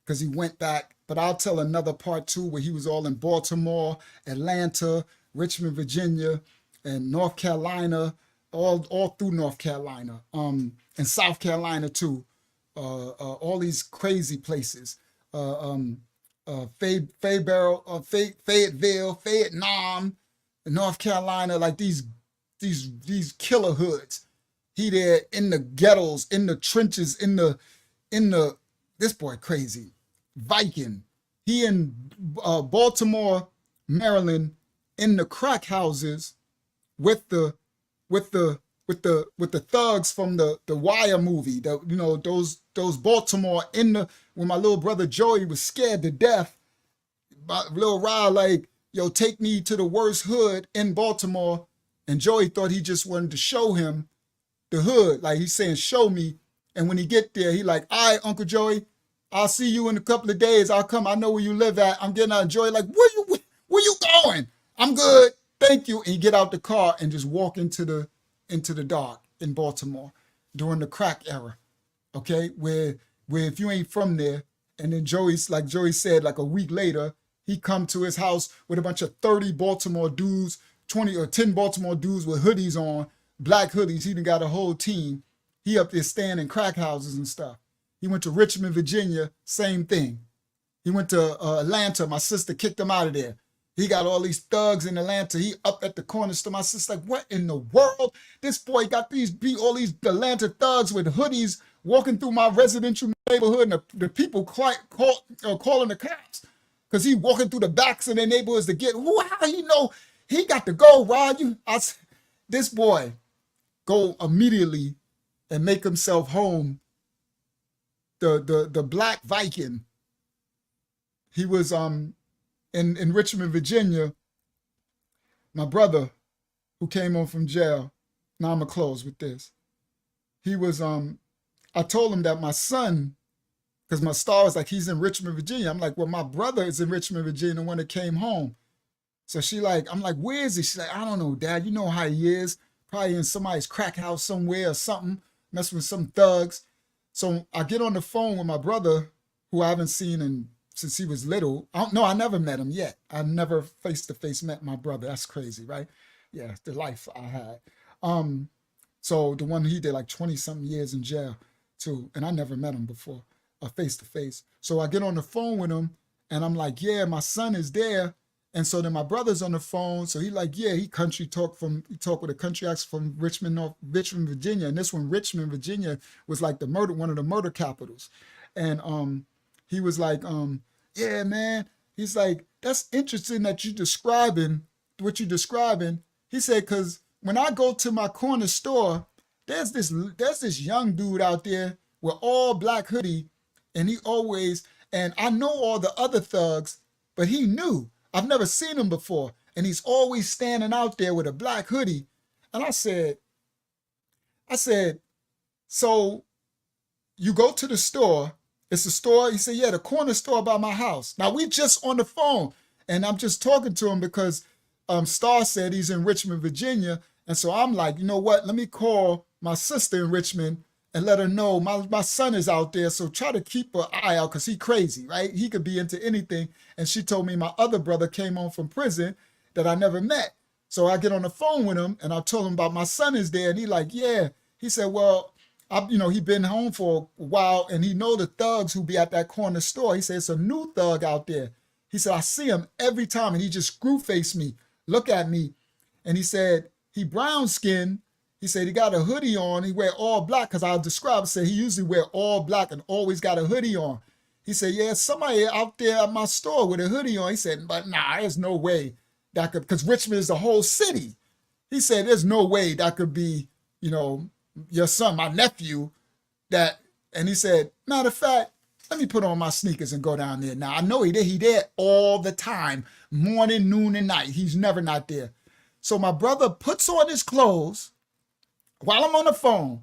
because he went back. But I'll tell another part too where he was all in Baltimore, Atlanta, Richmond, Virginia, and North Carolina, all through North Carolina, and South Carolina too. All these crazy places. Fayetteville, Vietnam, North Carolina, like these killer hoods. He there in the ghettos, in the trenches, in the this boy crazy. Viking. He in Baltimore, Maryland, in the crack houses with the thugs from the Wire movie. Those Baltimore when my little brother Joey was scared to death. Lil Ra like, yo, take me to the worst hood in Baltimore. And Joey thought he just wanted to show him the hood. Like he's saying, show me. And when he get there, he like, all right, Uncle Joey, I'll see you in a couple of days. I'll come. I know where you live at. I'm getting out of Joey. Like, where you going? I'm good. Thank you. And he get out the car and just walk into the dark in Baltimore during the crack era. Okay. Where if you ain't from there, and then Joey said, like a week later, he come to his house with a bunch of 30 Baltimore dudes, 20 or 10 Baltimore dudes with hoodies on, black hoodies. He done got a whole team. He up there staying in crack houses and stuff. He went to Richmond, Virginia, same thing. He went to Atlanta. My sister kicked him out of there. He got all these thugs in Atlanta. He up at the corner store. My sister like, what in the world? This boy got all these Atlanta thugs with hoodies walking through my residential neighborhood, and the people calling the cops because he walking through the backs of their neighborhoods to get, how he know he got to go, Rod? This boy go immediately and make himself home. The black Viking. He was in Richmond, Virginia. My brother, who came home from jail. Now I'm gonna close with this. He was I told him that my son, because my star was like, he's in Richmond, Virginia. I'm like, well, my brother is in Richmond, Virginia, the one that came home. So I'm like, where is he? She's like, I don't know, Dad. You know how he is. Probably in somebody's crack house somewhere or something, messing with some thugs. So I get on the phone with my brother, who I haven't seen since he was little. I never met him yet. I never face-to-face met my brother. That's crazy, right? Yeah, the life I had. So the one he did like 20-something years in jail too, and I never met him before, face-to-face. So I get on the phone with him, and I'm like, yeah, my son is there. And so then my brother's on the phone. So he like, yeah, he talk with a country accent from Richmond, Virginia. And this one, Richmond, Virginia, was like one of the murder capitals. And he was like, yeah, man. He's like, that's interesting that you're describing what you're describing. He said, because when I go to my corner store, there's this young dude out there with all black hoodie, and I know all the other thugs, but he knew. I've never seen him before. And he's always standing out there with a black hoodie. And I said, so you go to the store. It's a store. He said, yeah, the corner store by my house. Now we just on the phone, and I'm just talking to him because Star said he's in Richmond, Virginia. And so I'm like, you know what? Let me call my sister in Richmond and let her know my son is out there. So try to keep an eye out because he crazy, right? He could be into anything. And she told me my other brother came home from prison that I never met. So I get on the phone with him and I told him about my son is there. And he like, yeah. He said, well, he been home for a while and he know the thugs who be at that corner store. He said, it's a new thug out there. He said, I see him every time. And he just screw face me, look at me. And he said, he brown skinned. He said he got a hoodie on. He wear all black because I'll describe. Said he usually wear all black and always got a hoodie on. He said, yeah, somebody out there at my store with a hoodie on. He said, but nah, there's no way that could, because Richmond is a whole city. He said, there's no way that could be, you know, your son, my nephew, that, and he said, matter of fact, let me put on my sneakers and go down there. Now, I know he there all the time, morning, noon, and night. He's never not there. So my brother puts on his clothes while I'm on the phone.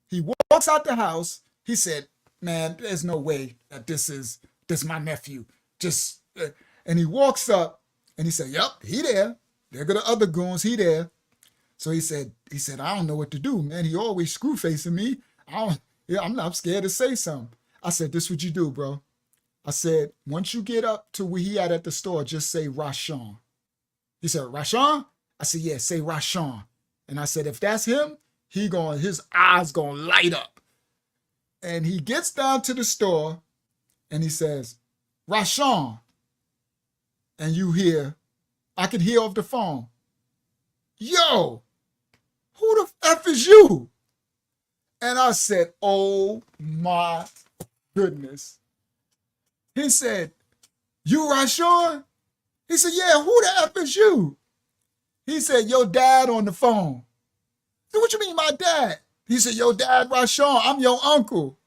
He walks out the house. He said, man, there's no way that this is my nephew. And he walks up and he said, yep, he there. There go the other goons, he there. So he said, I don't know what to do, man. He always screw facing me. I'm scared to say something. I said, this what you do, bro. I said, once you get up to where he at the store, just say Rashawn. He said, Rashawn? I said, yeah, say Rashawn. And I said, if that's him, his eyes gonna light up. And he gets down to the store and he says, Rashawn. And I could hear off the phone, yo, who the F is you? And I said, oh my goodness. He said, you Rashawn? He said, yeah, who the F is you? He said, your dad on the phone. I said, what you mean my dad? He said, your dad Rashawn, I'm your uncle.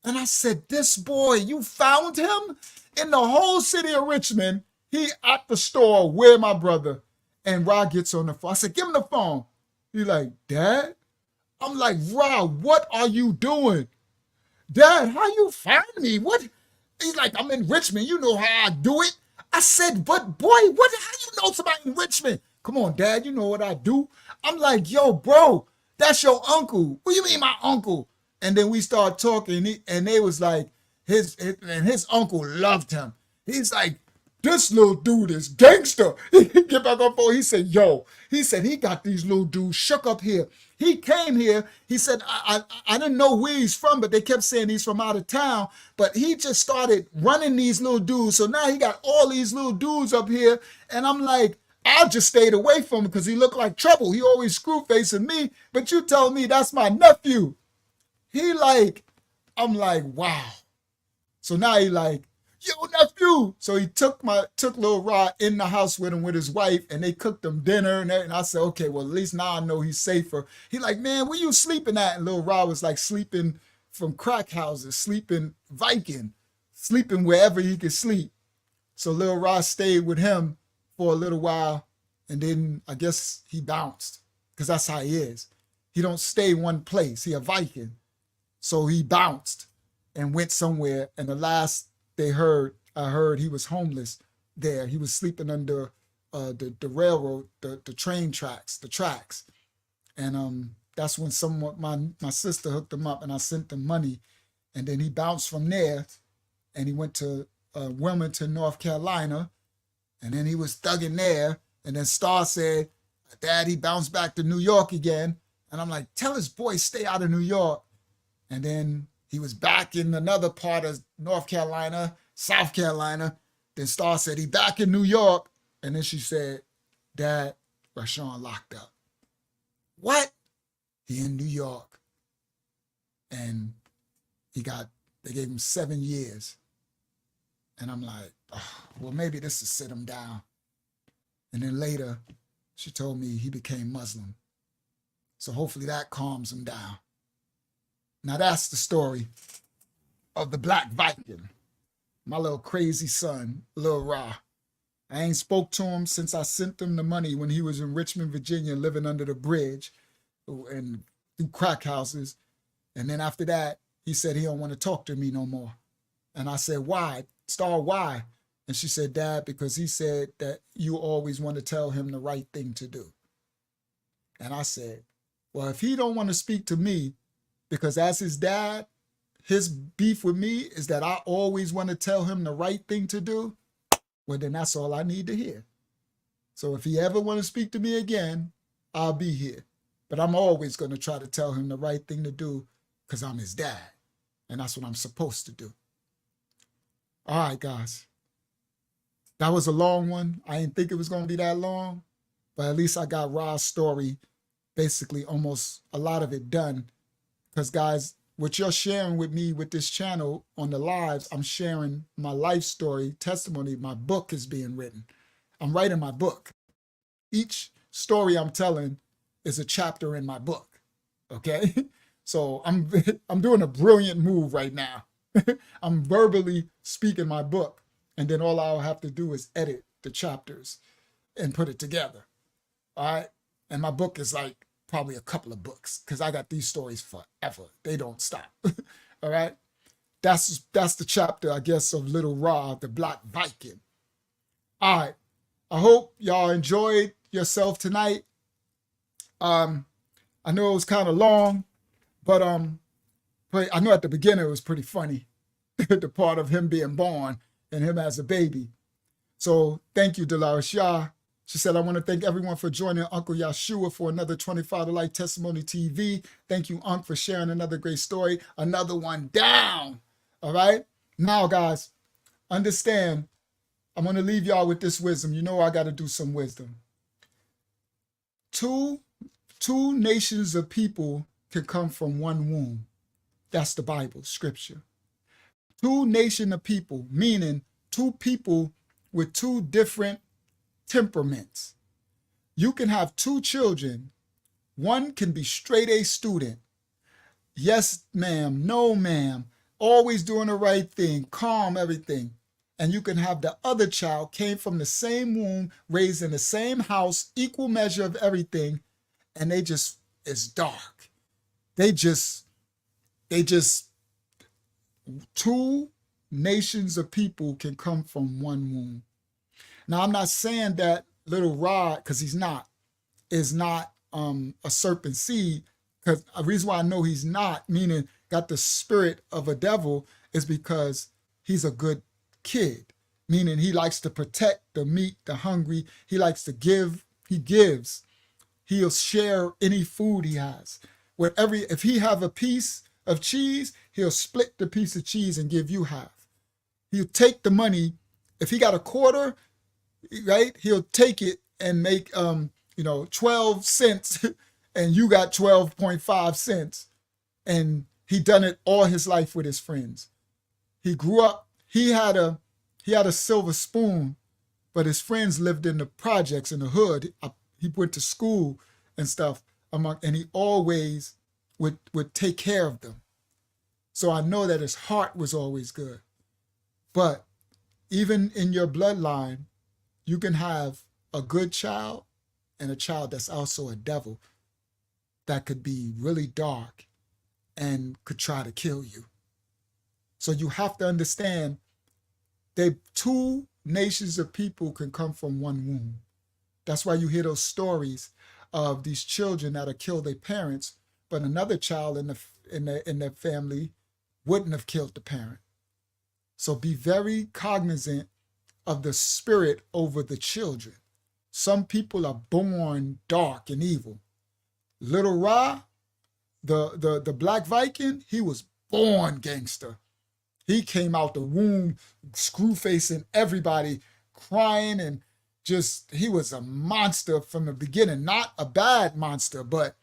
And I said, this boy, you found him? In the whole city of Richmond, he at the store with my brother. And Ra gets on the phone. I said, give him the phone. He's like, Dad? I'm like, Ra, what are you doing? Dad, how you find me? What? He's like, I'm in Richmond. You know how I do it. I said, but boy, how you know somebody in Richmond? Come on, Dad, you know what I do. I'm like, yo, bro, that's your uncle. What do you mean my uncle? And then we start talking, and they was like, his uncle loved him. He's like, this little dude is gangster. He get back on phone. He said, yo, he got these little dudes shook up here. He came here. He said, I didn't know where he's from, but they kept saying he's from out of town. But he just started running these little dudes. So now he got all these little dudes up here. And I'm like, I just stayed away from him because he looked like trouble. He always screw facing me. But you tell me that's my nephew. I'm like, wow. So now he like, yo, nephew. So he took Lil Rod in the house with him with his wife, and they cooked him dinner and everything. I said, okay, well, at least now I know he's safer. He like, man, where you sleeping at? And Lil Rod was like sleeping from crack houses, sleeping Viking, sleeping wherever he could sleep. So Lil Rod stayed with him for a little while, and then I guess he bounced, because that's how he is. He don't stay one place. He a Viking. So he bounced and went somewhere, and the last I heard he was homeless there. He was sleeping under the railroad, the train tracks, the tracks. And that's when my sister hooked him up, and I sent him money. And then he bounced from there, and he went to Wilmington, North Carolina. And then he was thugging there. And then Star said, Dad, he bounced back to New York again. And I'm like, tell his boy stay out of New York. And then he was back in another part of North Carolina, South Carolina. Then Star said he back in New York. And then she said, Dad, Rashawn locked up. What? He in New York. And they gave him 7 years. And I'm like, oh, well, maybe this will sit him down. And then later, she told me he became Muslim. So hopefully that calms him down. Now that's the story of the Black Viking, my little crazy son, Lil Ra. I ain't spoke to him since I sent him the money when he was in Richmond, Virginia, living under the bridge and through crack houses. And then after that, he said he don't want to talk to me no more. And I said, why? Star, why? And she said, Dad, because he said that you always want to tell him the right thing to do. And I said, well, if he don't want to speak to me, because as his dad, his beef with me is that I always want to tell him the right thing to do, well, then that's all I need to hear. So if he ever want to speak to me again, I'll be here. But I'm always going to try to tell him the right thing to do because I'm his dad. And that's what I'm supposed to do. All right, guys. That was a long one. I didn't think it was going to be that long. But at least I got Ra's story basically almost a lot of it done. Because guys, what you're sharing with me with this channel on the lives, I'm sharing my life story, testimony. My book is being written. I'm writing my book. Each story I'm telling is a chapter in my book. Okay? So I'm doing a brilliant move right now. I'm verbally speaking my book, and then all I'll have to do is edit the chapters and put it together. All right? And my book is like probably a couple of books because I got these stories forever. They don't stop. All right? That's the chapter, I guess, of Little Ra, the Black Viking. All right. I hope y'all enjoyed yourself tonight. I know it was kind of long, but I know at the beginning it was pretty funny. The part of him being born and him as a baby. So thank you, Dolores Shah. She said, I want to thank everyone for joining Uncle Yeshua for another 25 to Life Testimony TV. Thank you, Unc, for sharing another great story. Another one down. All right. Now, guys, understand, I'm going to leave y'all with this wisdom. You know I got to do some wisdom. Two nations of people can come from one womb. That's the Bible, scripture. Two nations of people, meaning two people with two different temperaments. You can have two children. One can be straight A student. Yes, ma'am. No, ma'am. Always doing the right thing. Calm, everything. And you can have the other child came from the same womb, raised in the same house, equal measure of everything. And they just, it's dark. They just, two nations of people can come from one womb. Now, I'm not saying that Little Rod, because he's not, is not a serpent seed, because the reason why I know he's not, meaning got the spirit of a devil, is because he's a good kid, meaning he likes to protect the meek, the hungry. He likes to give. He gives. He'll share any food he has. If he have a piece of cheese, he'll split the piece of cheese and give you half. He'll take the money. If he got a quarter, right, he'll take it and make 12 cents and you got 12.5 cents. And he done it all his life with his friends. He grew up, he had a silver spoon, but his friends lived in the projects in the hood. He went to school and stuff, and he always would take care of them. So I know that his heart was always good. But even in your bloodline, you can have a good child and a child that's also a devil that could be really dark and could try to kill you. So you have to understand two nations of people can come from one womb. That's why you hear those stories of these children that have killed their parents, but another child in their family wouldn't have killed the parent. So be very cognizant of the spirit over the children. Some people are born dark and evil. Little Ra, the Black Viking, he was born gangster. He came out the womb, screw facing everybody, crying, and he was a monster from the beginning. Not a bad monster, but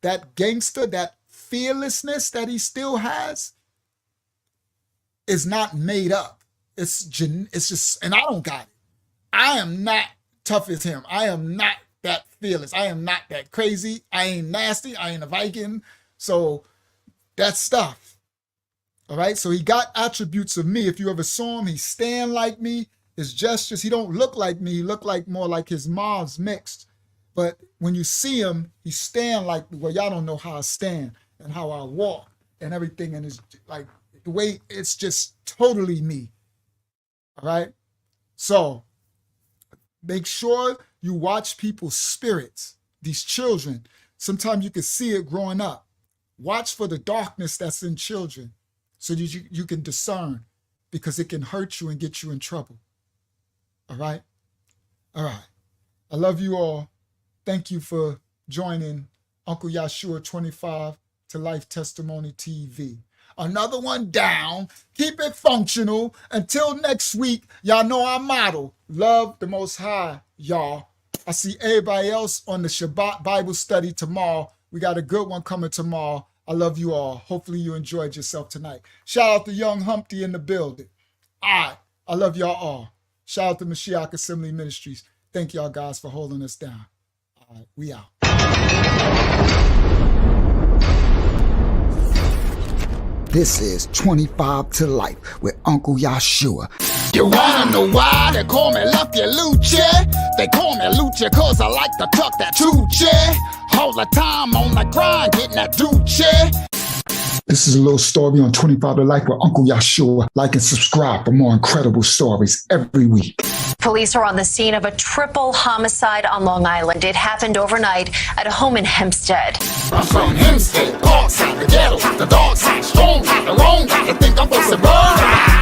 that gangster, that fearlessness that he still has is not made up. It's just, and I don't got it. I am not tough as him. I am not that fearless. I am not that crazy. I ain't nasty. I ain't a Viking. So that's stuff. All right. So he got attributes of me. If you ever saw him, he stand like me. His gestures, he don't look like me. He look like more like his mom's mixed. But when you see him, he stand like me. Well, y'all don't know how I stand and how I walk and everything. And it's like the way it's just totally me. All right. So make sure you watch people's spirits, these children. Sometimes you can see it growing up. Watch for the darkness that's in children so that you can discern, because it can hurt you and get you in trouble. All right. All right. I love you all. Thank you for joining Uncle Yeshua 25 to Life Testimony TV. Another one down. Keep it functional. Until next week, y'all know our motto. Love the Most High, y'all. I see everybody else on the Shabbat Bible study tomorrow. We got a good one coming tomorrow. I love you all. Hopefully you enjoyed yourself tonight. Shout out to Young Humpty in the building. All right. I love y'all all. Shout out to Mashiach Assembly Ministries. Thank y'all guys for holding us down. All right. We out. This is 25 to Life with Uncle Yahshua. You wanna know why they call me Lucky Lucha? They call me Lucha cause I like to tuck that Tucci. All the time on the grind getting that Duce. This is a little story on 25 to Life with Uncle Yahshua. Like and subscribe for more incredible stories every week. Police are on the scene of a triple homicide on Long Island. It happened overnight at a home in Hempstead. I'm from Hempstead, Parkside, the ghetto, the dog side, strong, the wrong, they think I'm supposed to burn.